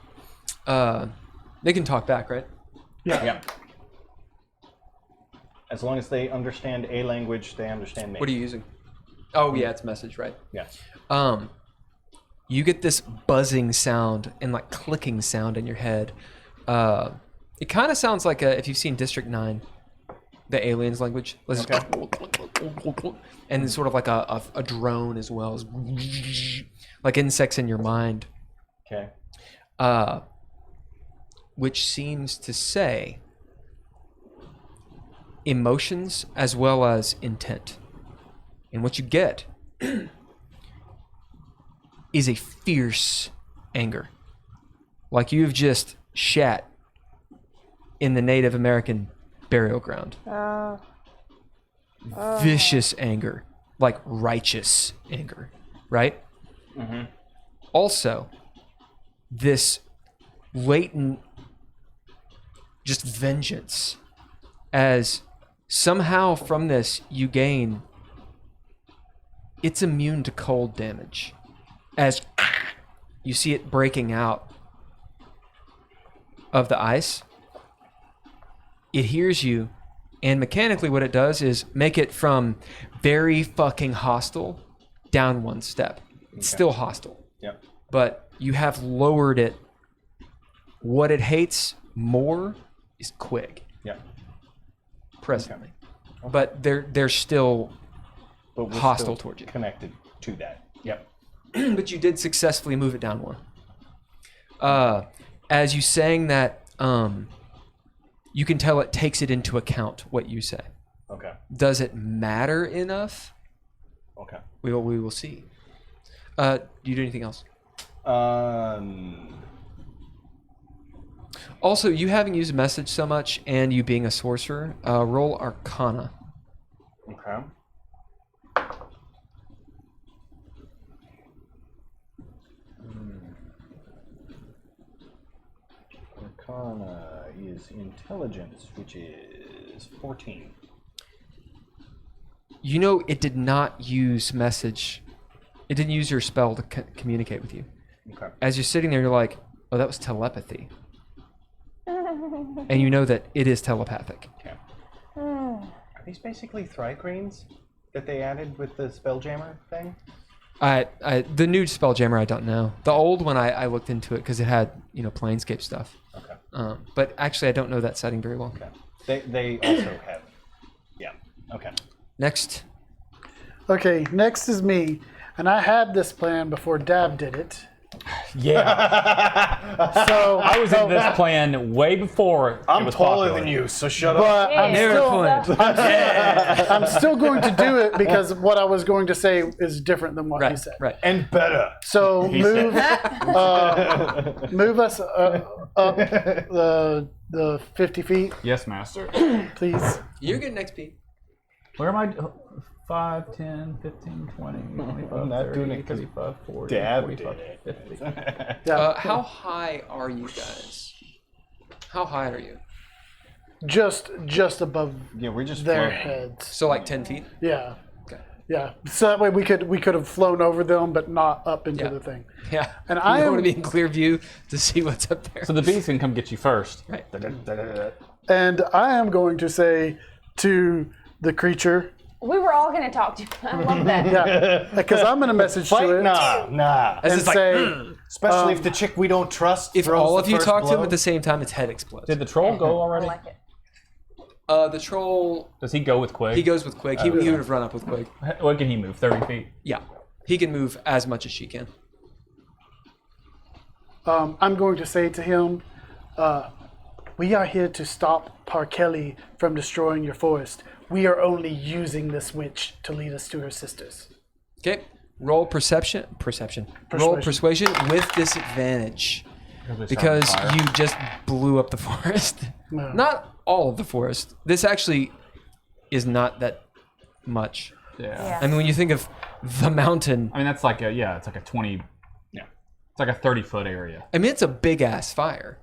they can talk back, right? Yeah. As long as they understand a language, they understand me. What are you using? Oh, yeah, it's message, right? Yes. You get this buzzing sound and like clicking sound in your head. It kind of sounds like if you've seen District 9, the aliens language. Okay. And it's sort of like a drone as well as like insects in your mind. Okay. Which seems to say emotions as well as intent. And what you get is a fierce anger. Like you've just shat in the Native American burial ground. Vicious anger. Like righteous anger. Right? Mm-hmm. Also, this latent just vengeance, as somehow from this you gain it's immune to cold damage, as you see it breaking out of the ice. It hears you, and mechanically what it does is make it from very fucking hostile down one step. It's still hostile. Yep. But you have lowered it. What it hates more is Quig Yep. presently. But they're still But we're hostile still towards you. Connected to that. Yep. But you did successfully move it down one. As you saying that, you can tell it takes it into account what you say. Okay. Does it matter enough? Okay. We will see. Do you do anything else? Also, you having used message so much and you being a sorcerer, roll Arcana. Okay. Arcana is intelligence, which is 14. You know it did not use message. It didn't use your spell to communicate with you. Okay. As you're sitting there, you're like, oh, that was telepathy. And you know that it is telepathic. Okay. Are these basically Thry-Greens that they added with the Spelljammer thing? The new Spelljammer, I don't know. The old one, I looked into it because it had, Planescape stuff. Okay. But actually, I don't know that setting very well. Okay. They also have. Yeah. Okay. Next. Okay, next is me. And I had this plan before Dab did it. Yeah. So I was in this plan way before it I'm was taller popular. than you, so shut up. But Yeah. I'm still going to do it because what I was going to say is different than what he said. Right. And better. So He move us up the 50 feet, Yes, master. please. You're good next, Pete. Where am I? 5, 10, 15, 20, 25, I'm not 30, doing it 'cause 35, 40, Dab 45, did 50. Yeah, How high are you guys? How high are you? just above Yeah, we're just their floating. heads. So like 10 feet? Yeah. Okay. Yeah. So that way we could have flown over them, but not up into Yeah. the thing. Yeah. And you I don't am- want to be in clear view to see what's up there. So the bees can come get you first. Right. And I am going to say to the creature, We were all going to talk to you. I love that. yeah, because I'm going to message Fight? to it Nah. As and it's like, say, Especially if the chick we don't trust if throws all the of you first talk to him blow. at the same time, its head explodes. Did the troll go I already? like it. The troll, Does he go with Quig? he goes with Quig. He would have run up with Quig. What can he move? 30 feet? Yeah. He can move as much as she can. I'm going to say to him, we are here to stop Parkelli from destroying your forest. We are only using this witch to lead us to her sisters. Okay. Roll perception. Roll persuasion with disadvantage. Because you just blew up the forest. No. Not all of the forest. This actually is not that much. Yeah. I mean, when you think of the mountain, I mean, that's like it's like a 20. Yeah. It's like a 30-foot area. I mean, it's a big ass fire.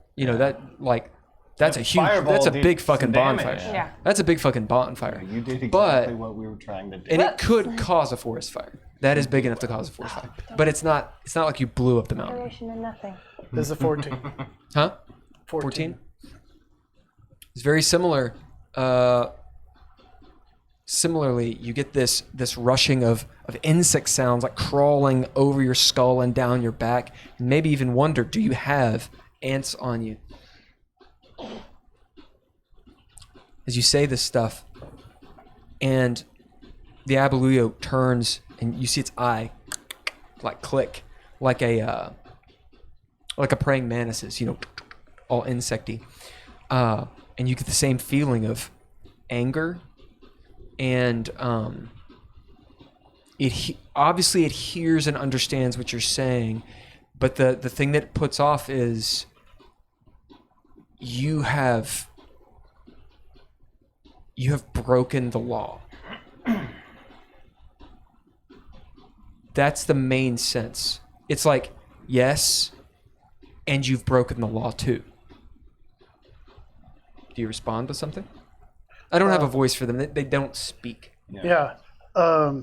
That's a huge. Fireball That's a did big some fucking damage. bonfire. Yeah. That's a big fucking bonfire. You did exactly But- what we were trying to do. And it could cause a forest fire. That is big enough to cause a forest fire. But it's not. It's not like you blew up the mountain, Duration and nothing. This is a 14. huh? 14. It's very similar. Similarly, you get this rushing of insect sounds like crawling over your skull and down your back, and maybe even wonder, do you have ants on you? As you say this stuff, and the Abeluyo turns, and you see its eye like click, like a praying mantis's, all insecty, and you get the same feeling of anger, and obviously it hears and understands what you're saying, but the thing that it puts off is you have broken the law. That's the main sense. It's like, yes, and you've broken the law too. Do you respond with something? I don't have a voice for them. They don't speak. Yeah. I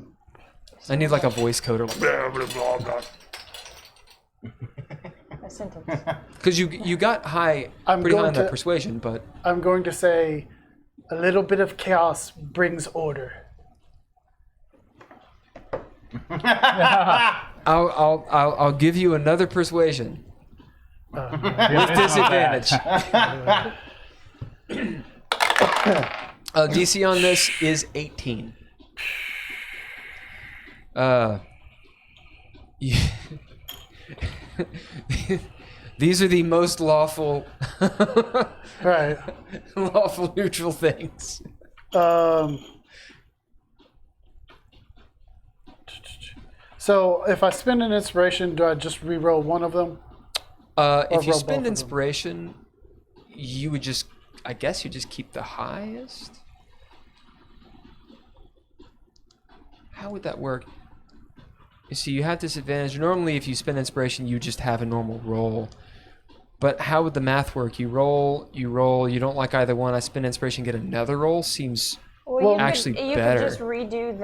need like a voice coder. A sentence. Because you got pretty high on that persuasion, but I'm going to say a little bit of chaos brings order. I'll give you another persuasion with disadvantage. DC on this is 18. These are the most lawful, Right. lawful neutral things. So if I spend an inspiration, do I just re-roll one of them? If you roll both spend of them? inspiration, you would just, I guess you just keep the highest. How would that work? You see, you have disadvantage. Normally, if you spend inspiration, you just have a normal roll. But how would the math work? You roll, you don't like either one. I spend inspiration, get another roll. Seems Well, actually you better. could just redo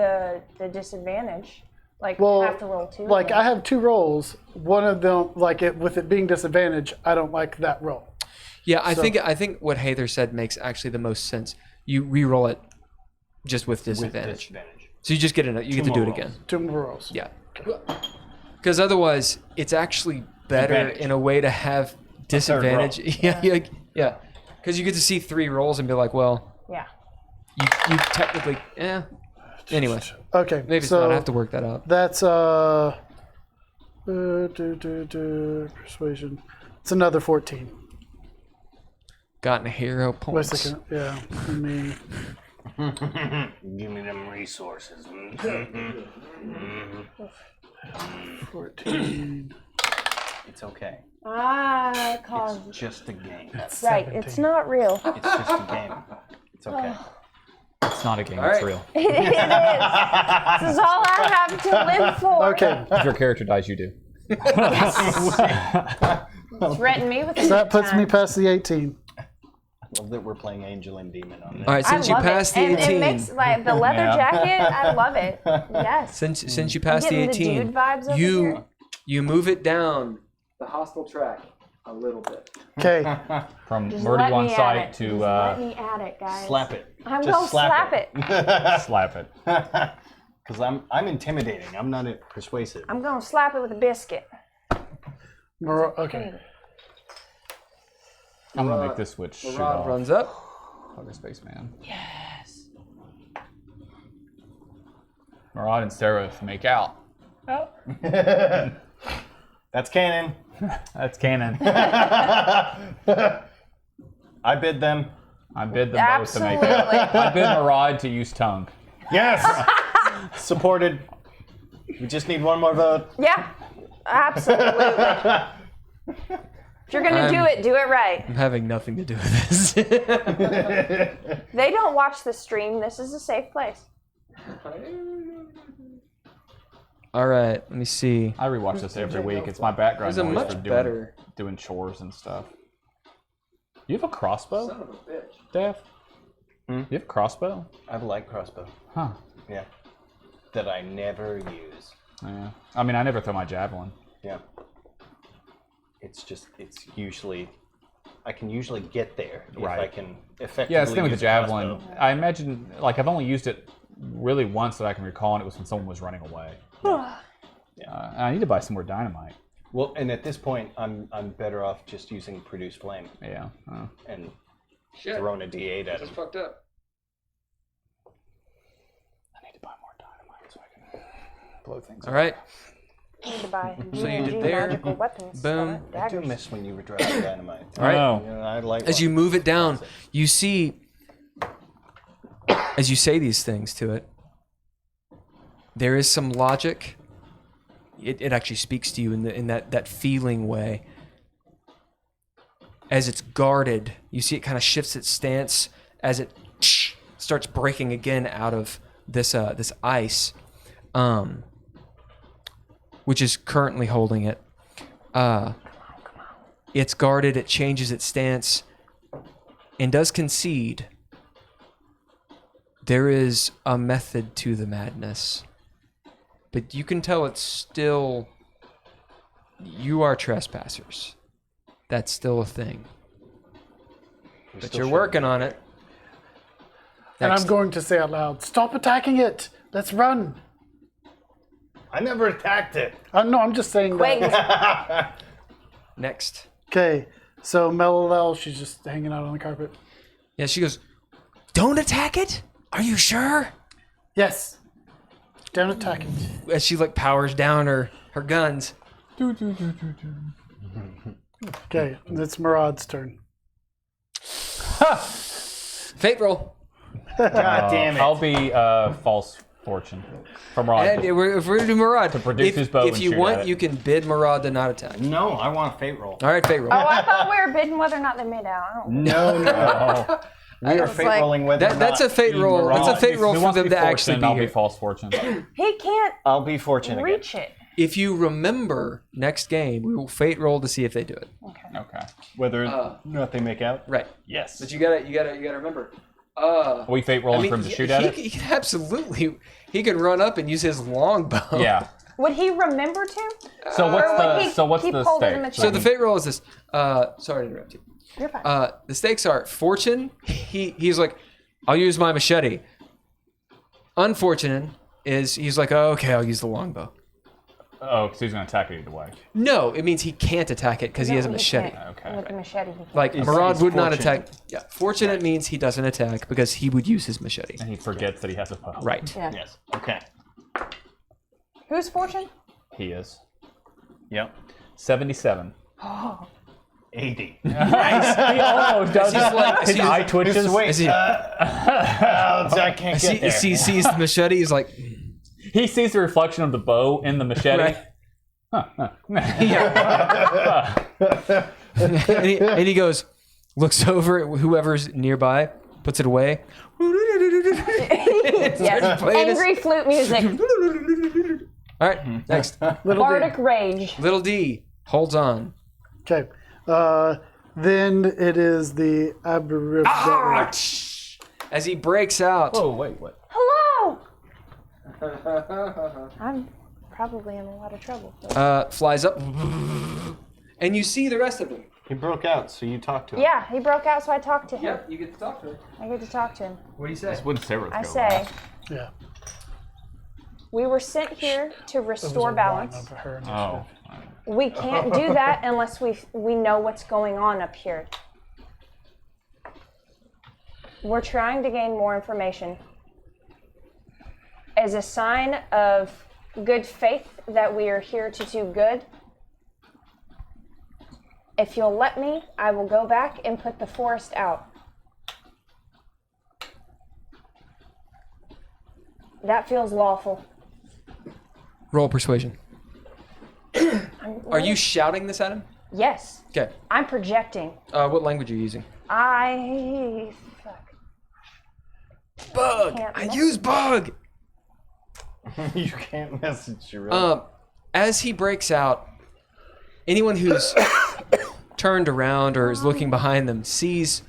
the disadvantage. Like, Well, have to roll 2. Like then. I have 2 rolls. One of them, with it being disadvantage, I don't like that roll. Yeah, I think what Hather said makes actually the most sense. You re-roll it just with disadvantage. So you just get you get to do it again. 2 more rolls. Yeah. Because otherwise, it's actually better Advantage. in a way to have disadvantage. Yeah. Because you get to see 3 rolls and be like, well, Yeah. you technically, Anyway, Okay. maybe it's so not. I have to work that out. That's persuasion. It's another 14. Gotten a hero Wait a points. second. Yeah. Let me. Give me them resources. 14. It's okay. Cause It's just a game. right. It's not real. It's just a game. It's okay. It's not a game. All It's right. real. It is. This is all I have to live for. Okay. If your character dies, you do. Threaten me with a So that good puts me time. past the 18. I love that we're playing Angel and Demon on this. All right, since you I love passed it. the And 18, it makes like the leather Yeah. jacket. I love it. Yes. since you passed the getting the 18, dude vibes over you here. you move it down the hostile track a little bit. Okay. From Just Murdy let on me at site it. to Just let me at it, guys. Slap it. I'm Just gonna slap it. slap it. Because I'm intimidating. I'm not persuasive. I'm gonna slap it with a biscuit. Okay. I'm gonna make this switch shoot Rod off. runs up. Fuck a spaceman. Yes. Marad and Seraph make out. Oh, That's canon. That's canon. I bid them. I bid them both to make Absolutely. out. I bid Marad to use tongue. Yes. Supported. We just need one more vote. Yeah. Absolutely. If you're gonna do it right. I'm having nothing to do with this. They don't watch the stream. This is a safe place. All right, let me see. I rewatch this every week. It's my background There's a noise much for better. doing chores and stuff. You have a crossbow, Son of a bitch. Dave? You have a crossbow? I like crossbow. Huh. Yeah. That I never use. Yeah. I mean, I never throw my javelin. Yeah. It's usually, I can usually get there if Right. I can effectively Yeah, it's the thing with the use a javelin. crossbow. I imagine, like, I've only used it really once that I can recall, and it was when someone was running away. I need to buy some more dynamite. Well, and at this point, I'm better off just using produce flame Yeah. and Shit. throwing a D8 at That's him. fucked up. I need to buy more dynamite so I can blow things All up. right. Need to buy So you did G there. magical weapons. Boom. I do Daggers. miss when you were dropping dynamite. All right. Oh. You know, I like As one. you move it down, you see, as you say these things to it, there is some logic. It actually speaks to you in that feeling way. As it's guarded, you see it kind of shifts its stance as it starts breaking again out of this ice, which is currently holding it. It's guarded, it changes its stance, and does concede. There is a method to the madness. But you can tell it's still... You are trespassers. That's still a thing. But you're working on it. And Next. I'm going to say out loud, stop attacking it. Let's run. I never attacked it. No, I'm just saying Wait. that. Next. Okay, so Melilel, she's just hanging out on the carpet. Yeah, she goes, don't attack it? Are you sure? Yes. Don't attack it. As she like powers down her guns. Okay, it's Murad's turn. Fate roll. God damn it. I'll be false fortune from Rod. And if we're gonna do Murad, to produce his bow if and you shoot want, at it. you can bid Murad to not attack. No, I want a fate roll. All right, fate roll. Oh, I thought we were bidding whether or not they made out. I don't know. No. We are was fate like- rolling whether or That's not a fate he roll. That's a Murad- fate roll Who for wants them be to fortune? actually be I'll here. be false fortune. He can't I'll be fortunate again. reach it. If you remember next game, we will fate roll to see if they do it. Okay. Whether or not they make out? Right. Yes. But you gotta remember. We fate rolling for him to shoot at it? He can absolutely. He can run up and use his longbow. Yeah. Would he remember to? So what's Or would the he so what's keep the holding stake? the machete? So the fate roll is this. Sorry to interrupt you. You're fine. The stakes are fortune. He's like, I'll use my machete. Unfortunate is he's like, oh, okay, I'll use the longbow. Oh, because he's going to attack it either way. No, it means he can't attack it because he has a No, machete. can't. Okay. With the machete, he can't. Like It's Murad would not fortunate. attack. Yeah, fortunate means he doesn't attack because he would use his machete. And he forgets that he has a bow. Right. Yeah. Yes. Okay. Who's fortune? He is. Yep. 77. 80. He almost does He's like- his he's- eye twitches. Just wait. As he, I can't as get he, there. as he sees the machete, he's like, He sees the reflection of the bow in the machete. Right. and he goes, looks over at whoever's nearby, puts it away. Yes. playing his- Angry flute music. All right, next. Bardic rage. Little D holds on. Okay. Then it is the Aberrant. As he breaks out. Oh, wait, what? Hello. I'm probably in a lot of trouble. Flies up. And you see the rest of them. He broke out, so you talked to him. Yeah, he broke out, so I talked to him. Yep, you get to talk to him. I get to talk to him. What do you say? When Sarah I say, Yeah. we were sent here to restore balance. Of her Oh. We can't do that unless we know what's going on up here. We're trying to gain more information. As a sign of good faith that we are here to do good, if you'll let me, I will go back and put the forest out. That feels lawful. Roll persuasion. Are you shouting this at him? Yes, Okay. I'm projecting. What language are you using? Fuck. Bug! Can't I miss. use bug! You can't message your As he breaks out, anyone who's turned around or is looking behind them sees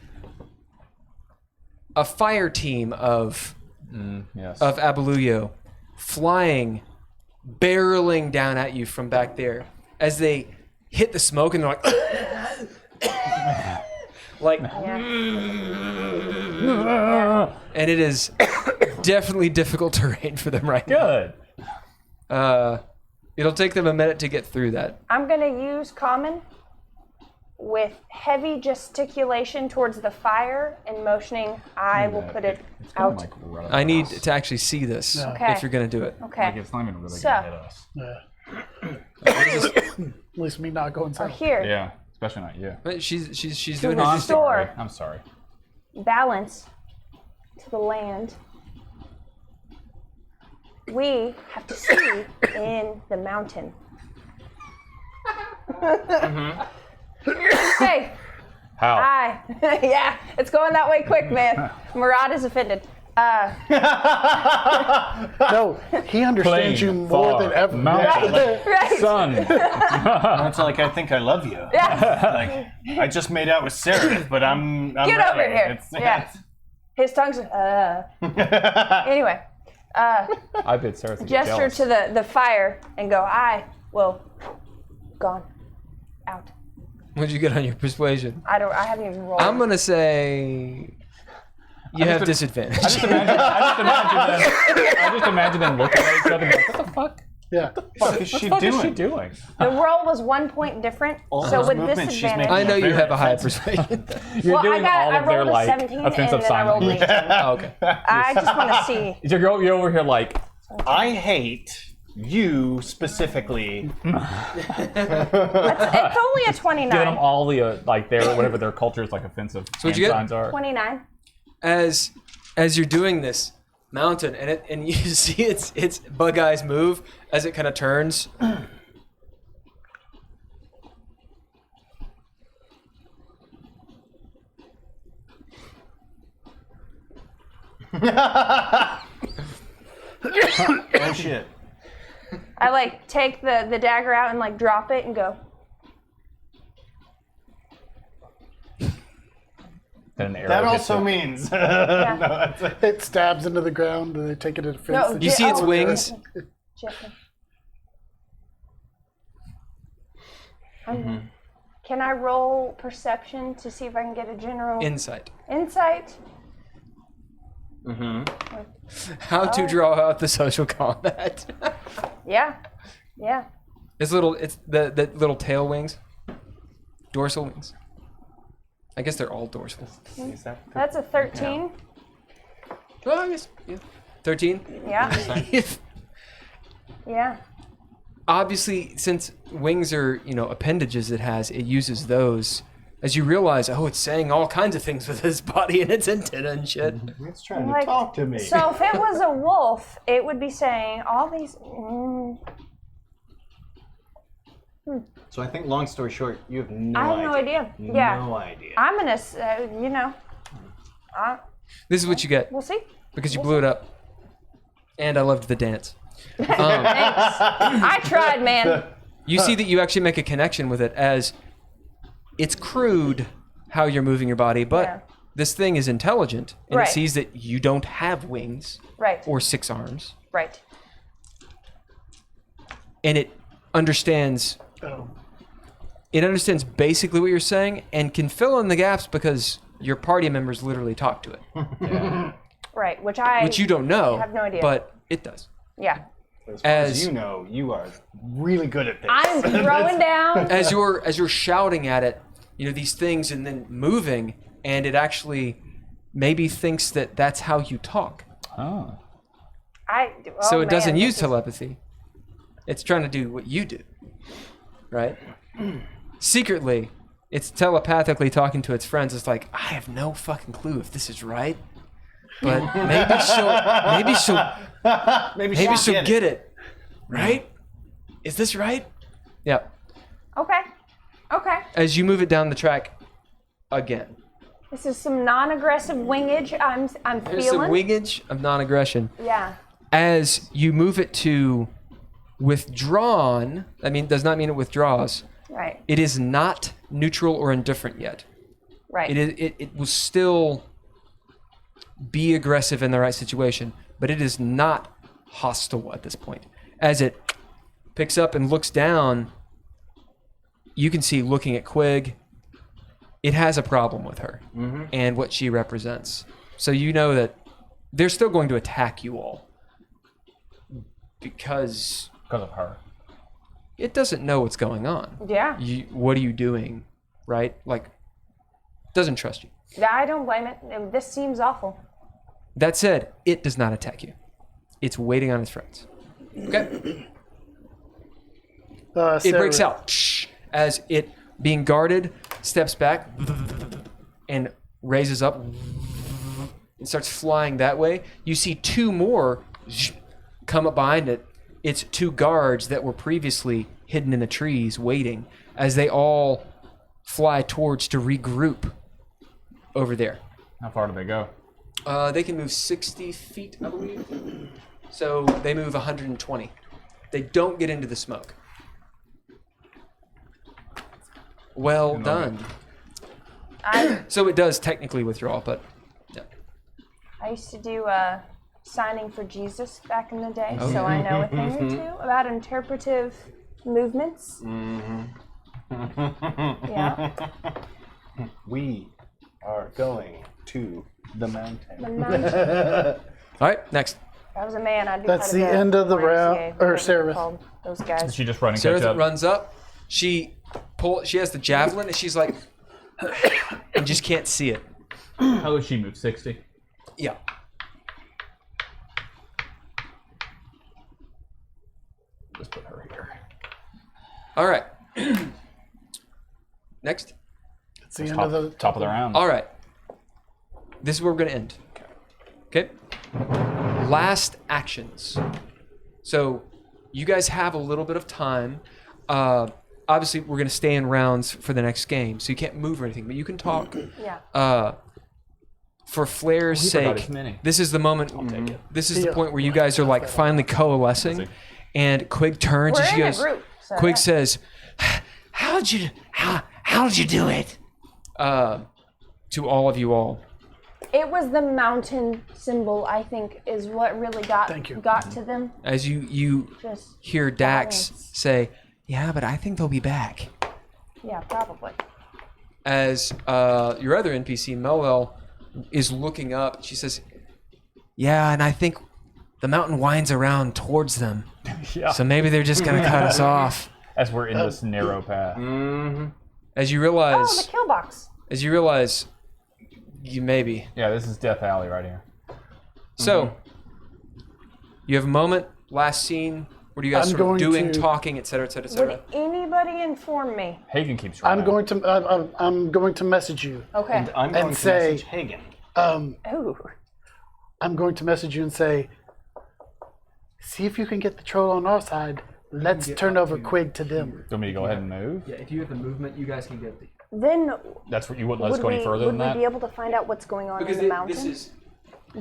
a fire team of Yes. Abeluyo flying, barreling down at you from back there. As they hit the smoke and they're like, like, Yeah. and it is definitely difficult terrain for them right Good. now. It'll take them a minute to get through that. I'm going to use common with heavy gesticulation towards the fire and motioning I will put it out. Like, right I need across. to actually see this Okay. if you're going to do it. Okay. Like, it's not even really So- going to hit us. At least me not going Or south. here, Yeah. Especially not you. But she's to doing No, I'm it. restore sorry. I'm sorry. balance to the land. We have to see in the mountain. Hey, How? hi. Yeah, it's going that way quick, man. Murad is offended. No, he understands you more than ever. Mountain, Right. sun. It's like, I think I love you. Yeah. Like, I just made out with Seraph, but I'm Get over ready. here. Yeah. His tongue's anyway. I bet Sarah to get Gesture jealous. to the fire and go, I will gone. Out. What'd you get on your persuasion? I haven't even rolled. I'm gonna say you have disadvantage. I just imagine them looking at each other and like, what the fuck? Yeah. What is she What doing? is she doing? The roll was 1 point different, All so those with movements she's disadvantage. making. I know you Very have a high offensive. persuasion. You're Well, doing all I of their rolled a like 17 offensive and then I rolled an signs. 18. Oh, okay. I just want to see. You're over here like, I hate you specifically. It's only a 29. giving them all the like their whatever their culture's like offensive what'd you get? signs are. 29. As you're doing this mountain and you see its bug eyes move as it kind of turns. Oh shit. I like take the dagger out and like drop it and go. Then an arrow That hits also it. means. Yeah. No, that's a- It stabs into the ground and they take it at defense. No, You see its wings. Gently. Can I roll perception to see if I can get a general Insight. insight? How to draw out the social combat. Yeah. Yeah. It's the little tail wings. Dorsal wings. I guess they're all dorsal. That's a 13. Well, I guess, yeah. 13? Yeah. Yeah. Obviously, since wings are, appendages it has, it uses those. As you realize, it's saying all kinds of things with its body and its antenna and shit. It's trying Like, to talk to me. So if it was a wolf, it would be saying all these. So I think, long story short, you have no I have idea. no idea. Yeah. No idea. I'm gonna, This is what you get, we'll see. because you blew it up. And I loved the dance. Thanks. I tried, man. You see that you actually make a connection with it as it's crude how you're moving your body, but Yeah. this thing is intelligent and Right. it sees that you don't have wings Right. or 6 arms, Right. and it understands basically what you're saying and can fill in the gaps because your party members literally talk to it, Right. Which which you don't know, have no idea. but it does. Yeah. As you know, you are really good at this. I'm throwing down. As you're shouting at it, these things and then moving, and it actually maybe thinks that that's how you talk. Oh. So it doesn't use this is- telepathy. It's trying to do what you do, right? Secretly, it's telepathically talking to its friends. It's like, I have no fucking clue if this is right, but maybe she'll get it. Right? Is this right? Yep. Okay. Okay. As you move it down the track again, This is some non-aggressive wingage. I'm there's some feeling. wingage of non-aggression. Yeah. As you move it to withdrawn, does not mean it withdraws. Right. It is not neutral or indifferent yet. Right. It will still be aggressive in the right situation, but it is not hostile at this point. As it picks up and looks down, you can see, looking at Quig, it has a problem with her and what she represents. So you know that they're still going to attack you all because Because of her. it doesn't know what's going on. Yeah. What are you doing, right? Like, doesn't trust you. Yeah, I don't blame it. This seems awful. That said, it does not attack you. It's waiting on its friends. Okay? It breaks out as it, being guarded, steps back and raises up and starts flying that way. You see 2 more come up behind it. It's 2 guards that were previously hidden in the trees waiting as they all fly towards to regroup over there. How far do they go? They can move 60 feet, I believe. So they move 120. They don't get into the smoke. Well done. So it does technically withdraw, but yeah. I used to do signing for Jesus back in the day, Oh, so yeah. I know a thing or two about interpretive movements. Yeah. We are going to the mountain. The mountain. All right, next. If I was a man, I'd be That's part the of end of the round, YMCA, or whatever they're Sarah. called, those guys. She just running Sarah catch up. runs up. She has the javelin, and she's like, and just can't see it. How would she move? 60? Yeah. Just put her here. All right. Next. It's the end of the Top of the round. All right. This is where we're going to end. Okay. Last actions. So you guys have a little bit of time. Obviously, we're going to stay in rounds for the next game, so you can't move or anything, but you can talk. Yeah. For Flair's he forgot sake, his mini. this is the moment. This is the point where you guys are like finally coalescing, and Quig turns We're and she in a goes. group. So Quig yeah. says, How'd you do it? to all of you all, It was the mountain symbol, I think, is what really got to them. as you Just hear Dax balance. say, Yeah, but I think they'll be back. Yeah, probably. as your other NPC Melville is looking up, she says, Yeah, and I think the mountain winds around towards them. Yeah. So maybe they're just going to cut us off. As we're in this narrow path. as you realize, Oh, the kill box. you maybe. Yeah, this is Death Alley right here. So, you have a moment, last scene, where you guys I'm sort of going doing, to- talking, etc., etc., Would etc. anybody inform me? Hagen keeps running. I'm going to message you. Okay. I'm going to say- message Hagen. Ooh. I'm going to message you and say, see if you can get the troll on our side. Let's turn over Quig to them. Do you want me to go ahead and move? Yeah, if you have the movement, you guys can get the. Then That's what you wouldn't let us would go any we, further would than we that? be able to find out what's going on Because in the mountain? this is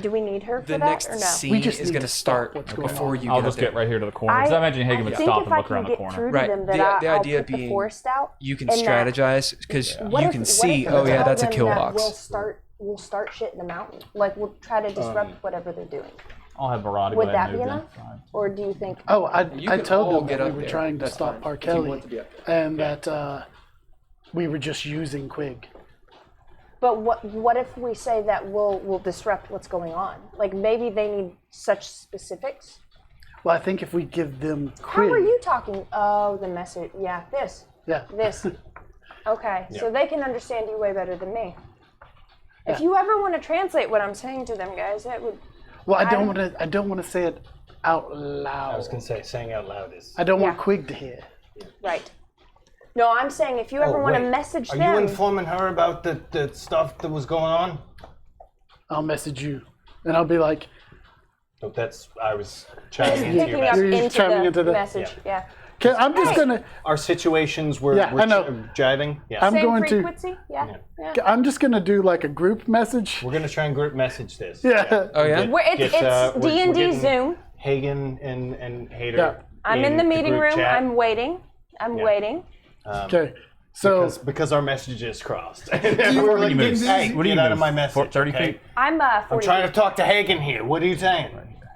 Do we need her for the that next or no? scene just is need going to to start stop what's going before on. you I'll get just up there. get right here to the corner. Because I imagine Hagen would think stop if and I look can around the get corner. through to Right. them, that The I'll idea put the being forest out. You can and that- strategize because What you if- can what see. if Oh we yeah, tell that's a them kill that box. We'll start shit in the mountain. Like we'll try to disrupt whatever they're doing. I'll have Barada Would go ahead that and be move enough? then. Fine. Or do you think? Oh, I You can told all them get that we up were there. trying to That's stop fine, R. if you want Kelly to be up there. and that we were just using Quig. But what if we say that we'll disrupt what's going on? Like maybe they need such specifics. Well, I think if we give them How are Quig, you talking? Oh, the message. Yeah, this. yeah, This. Okay, so they can understand you way better than me. If you ever want to translate what I'm saying to them, guys, that would. well, I don't want to say it out loud. I was gonna say, saying out loud is. I don't want Yeah. Quig to hear. Right. No, I'm saying if you ever want to message Are them. you informing her about the stuff that was going on? I'll message you, and I'll be like, No, that's I was chiming into picking your up message. You're into chiming the, into the- message. Yeah. okay, I'm just gonna, Our situations were, Yeah, I know. jiving. Yeah. I'm Same going to, frequency. Yeah. I'm just gonna do like a group message. We're gonna try and group message this. Yeah. Oh yeah. It's we're D&D getting Zoom. Hagen and Hader. Yeah. I'm in the meeting group room. chat, I'm waiting. I'm waiting. Okay. So because our messages crossed. How far do you move? Hey, What do you get out move? of my message. 30 okay? feet? I'm 40 I'm trying to talk to Hagen here. What are you saying?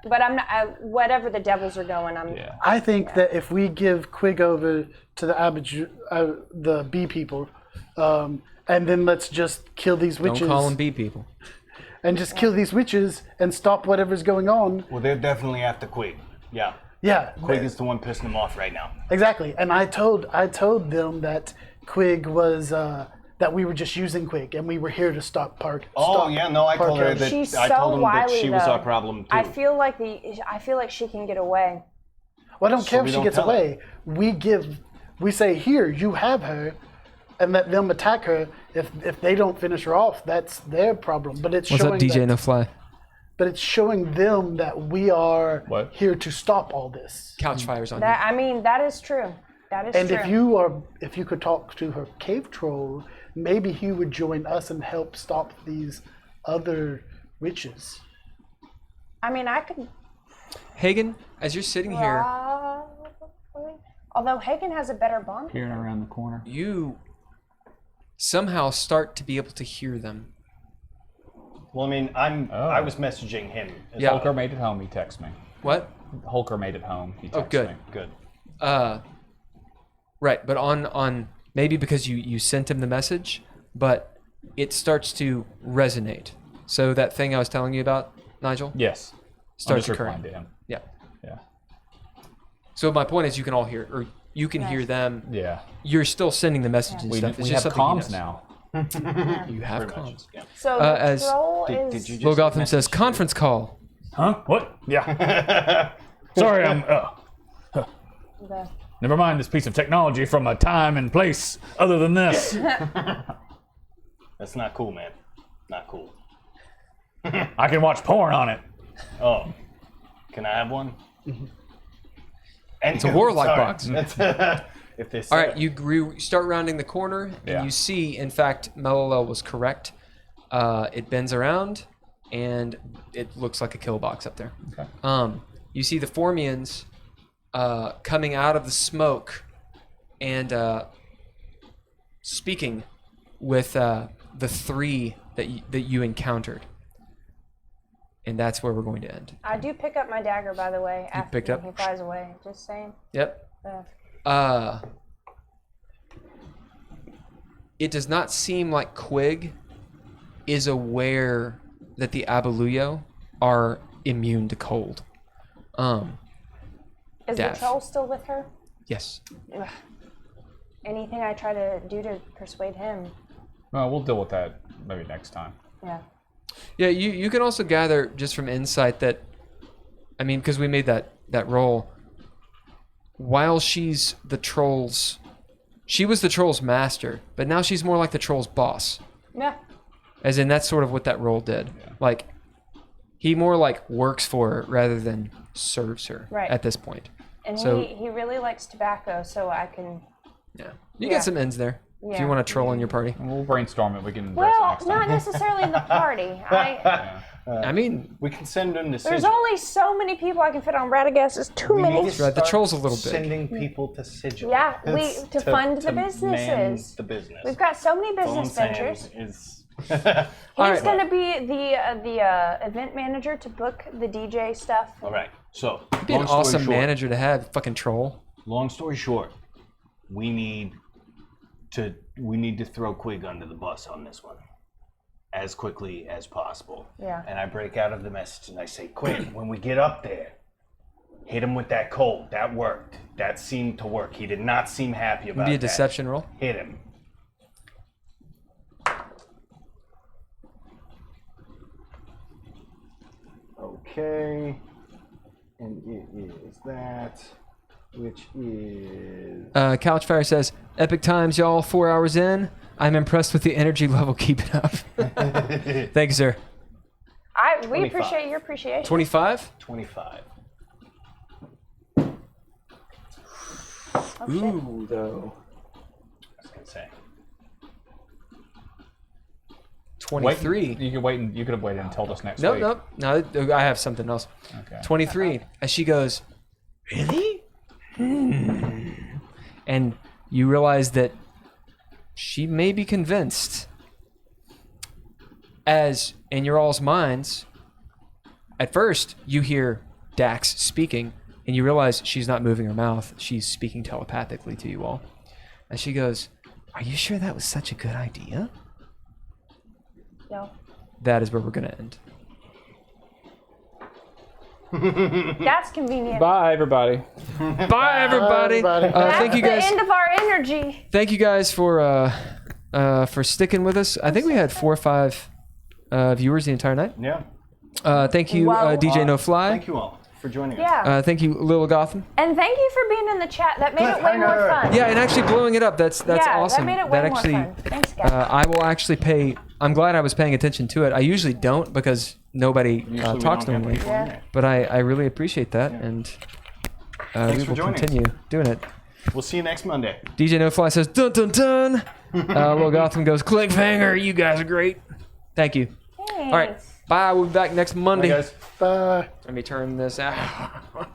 but I'm not. Whatever the devils are going, I'm. Yeah. I think that if we give Quig over to the bee people, and then let's just kill these Don't witches, call them bee people. and just kill these witches and stop whatever's going on. Well, they're definitely after Quig. Yeah. Yeah, Quig is the one pissing them off right now. exactly. And I told them that Quig was that we were just using Quig and we were here to stop Park. Oh stop yeah, no, I told her Park that She's I so told them that wily, she was though. our problem too. I feel like she can get away. Well, I don't care we if she don't gets tell her. away. We say here you have her, and let them attack her. If they don't finish her off, that's their problem. But it's What's showing up, DJ that, No Fly? But it's showing them that we are What? here to stop all this. Couch fires on That I mean, that is true. That is And true. if you could talk to her cave troll, maybe he would join us and help stop these other witches. I mean, I could. Hagen, as you're sitting here, Probably. Although Hagen has a better bond. Peering around the corner. you somehow start to be able to hear them. Well, I mean, Oh. I was messaging him. as Yeah. well. Holker made it home. He texted me. What? Holker made it home. He texted Oh, good. me. Good. Right, but on maybe because you sent him the message, but it starts to resonate. So that thing I was telling you about, Nigel, Yes. starts I'm just occurring. replying to him. Yeah. Yeah. So my point is, you can all hear, or you can hear them. Yeah. You're still sending the message and We stuff. It's have just something he comms does. now. You have Pretty much. comms. Yeah. So Uh, the as- troll Did is. you just Lil Gotham message says, conference call. Huh? What? Yeah. Sorry, I'm. the- Never mind this piece of technology from a time and place other than this. That's not cool, man. Not cool. I can watch porn on it. Oh, can I have one? It's a warlock box. If they All right, you start rounding the corner, and Yeah. you see, in fact, Melilel was correct. It bends around, and it looks like a kill box up there. Okay. You see the Formians coming out of the smoke and speaking with the three that you encountered. And that's where we're going to end. I do pick up my dagger, by the way. After picked up? he flies away. Just saying. Yep. Uh, It does not seem like Quig is aware that the Abeluyo are immune to cold. is Daff. the troll still with her? Yes. Ugh. Anything I try to do to persuade him? Well, we'll deal with that maybe next time. Yeah. Yeah, you can also gather just from insight that, I mean, because we made that roll, while she's the troll's, she was the troll's master, but now she's more like the troll's boss. Yeah. As in, that's sort of what that role did. Yeah. Like, he more like works for her rather than serves her Right. at this point. And So- he really likes tobacco, so I can. Yeah. You Yeah. get some ends there if Yeah. you want to troll in your party. And we'll brainstorm it. We can address it Well, next not time. necessarily in the party. I mean, we can send them to. There's only so many people I can fit on Radagast. It's too many. Right, the troll's a little big. Sending people to Sigil. Yeah, It's to fund the man businesses. the business. We've got so many All I'm business saying ventures. is. He's right. going to be the event manager to book the DJ stuff. All right. So, be an long story awesome short, manager to have, fucking troll. Long story short, we need to throw Quig under the bus on this one as quickly as possible. Yeah. And I break out of the message and I say, Quig, when we get up there, hit him with that cold. That worked. That seemed to work. He did not seem happy about Be a that. deception roll. Hit him. Okay. And it is that, which is... Couchfire says, "Epic times, y'all. 4 hours in. I'm impressed with the energy level. Keep it up." Thank you, sir. We 25. appreciate your appreciation. 25. 25. Ooh, though. I was going to say. 23. You could wait. You could have waited and told us next Nope, week. nope. No, I have something else. Okay. 23. As she goes, "Really?" And you realize that she may be convinced. As in your all's minds, at first you hear Dax speaking, and you realize she's not moving her mouth. She's speaking telepathically to you all. As she goes, "Are you sure that was such a good idea?" No. That is where we're going to end. That's convenient. Bye, everybody. Bye, everybody. everybody. Thank you That's guys. the end of our energy. Thank you guys for sticking with us. I think we had 4 or 5 viewers the entire night. Yeah. Thank you, Wow. DJ No Fly. Thank you all for joining us. Yeah. Thank you, Lil Gotham. And thank you for being in the chat. That made it way more fun. Yeah, and actually blowing it up. That's Yeah, awesome. that made it way actually, more fun. Thanks, guys. I will actually pay. I'm glad I was paying attention to it. I usually don't because nobody Usually we talks to don't me. have anyone there. But I really appreciate that, and we for will joining us. continue doing it. We'll see you next Monday. DJ No Fly says, "Dun dun dun." Lil Gotham goes, "Clickfanger, you guys are great." Thank you. Thanks. All right. Bye. We'll be back next Monday. Bye, guys. Bye. Let me turn this out.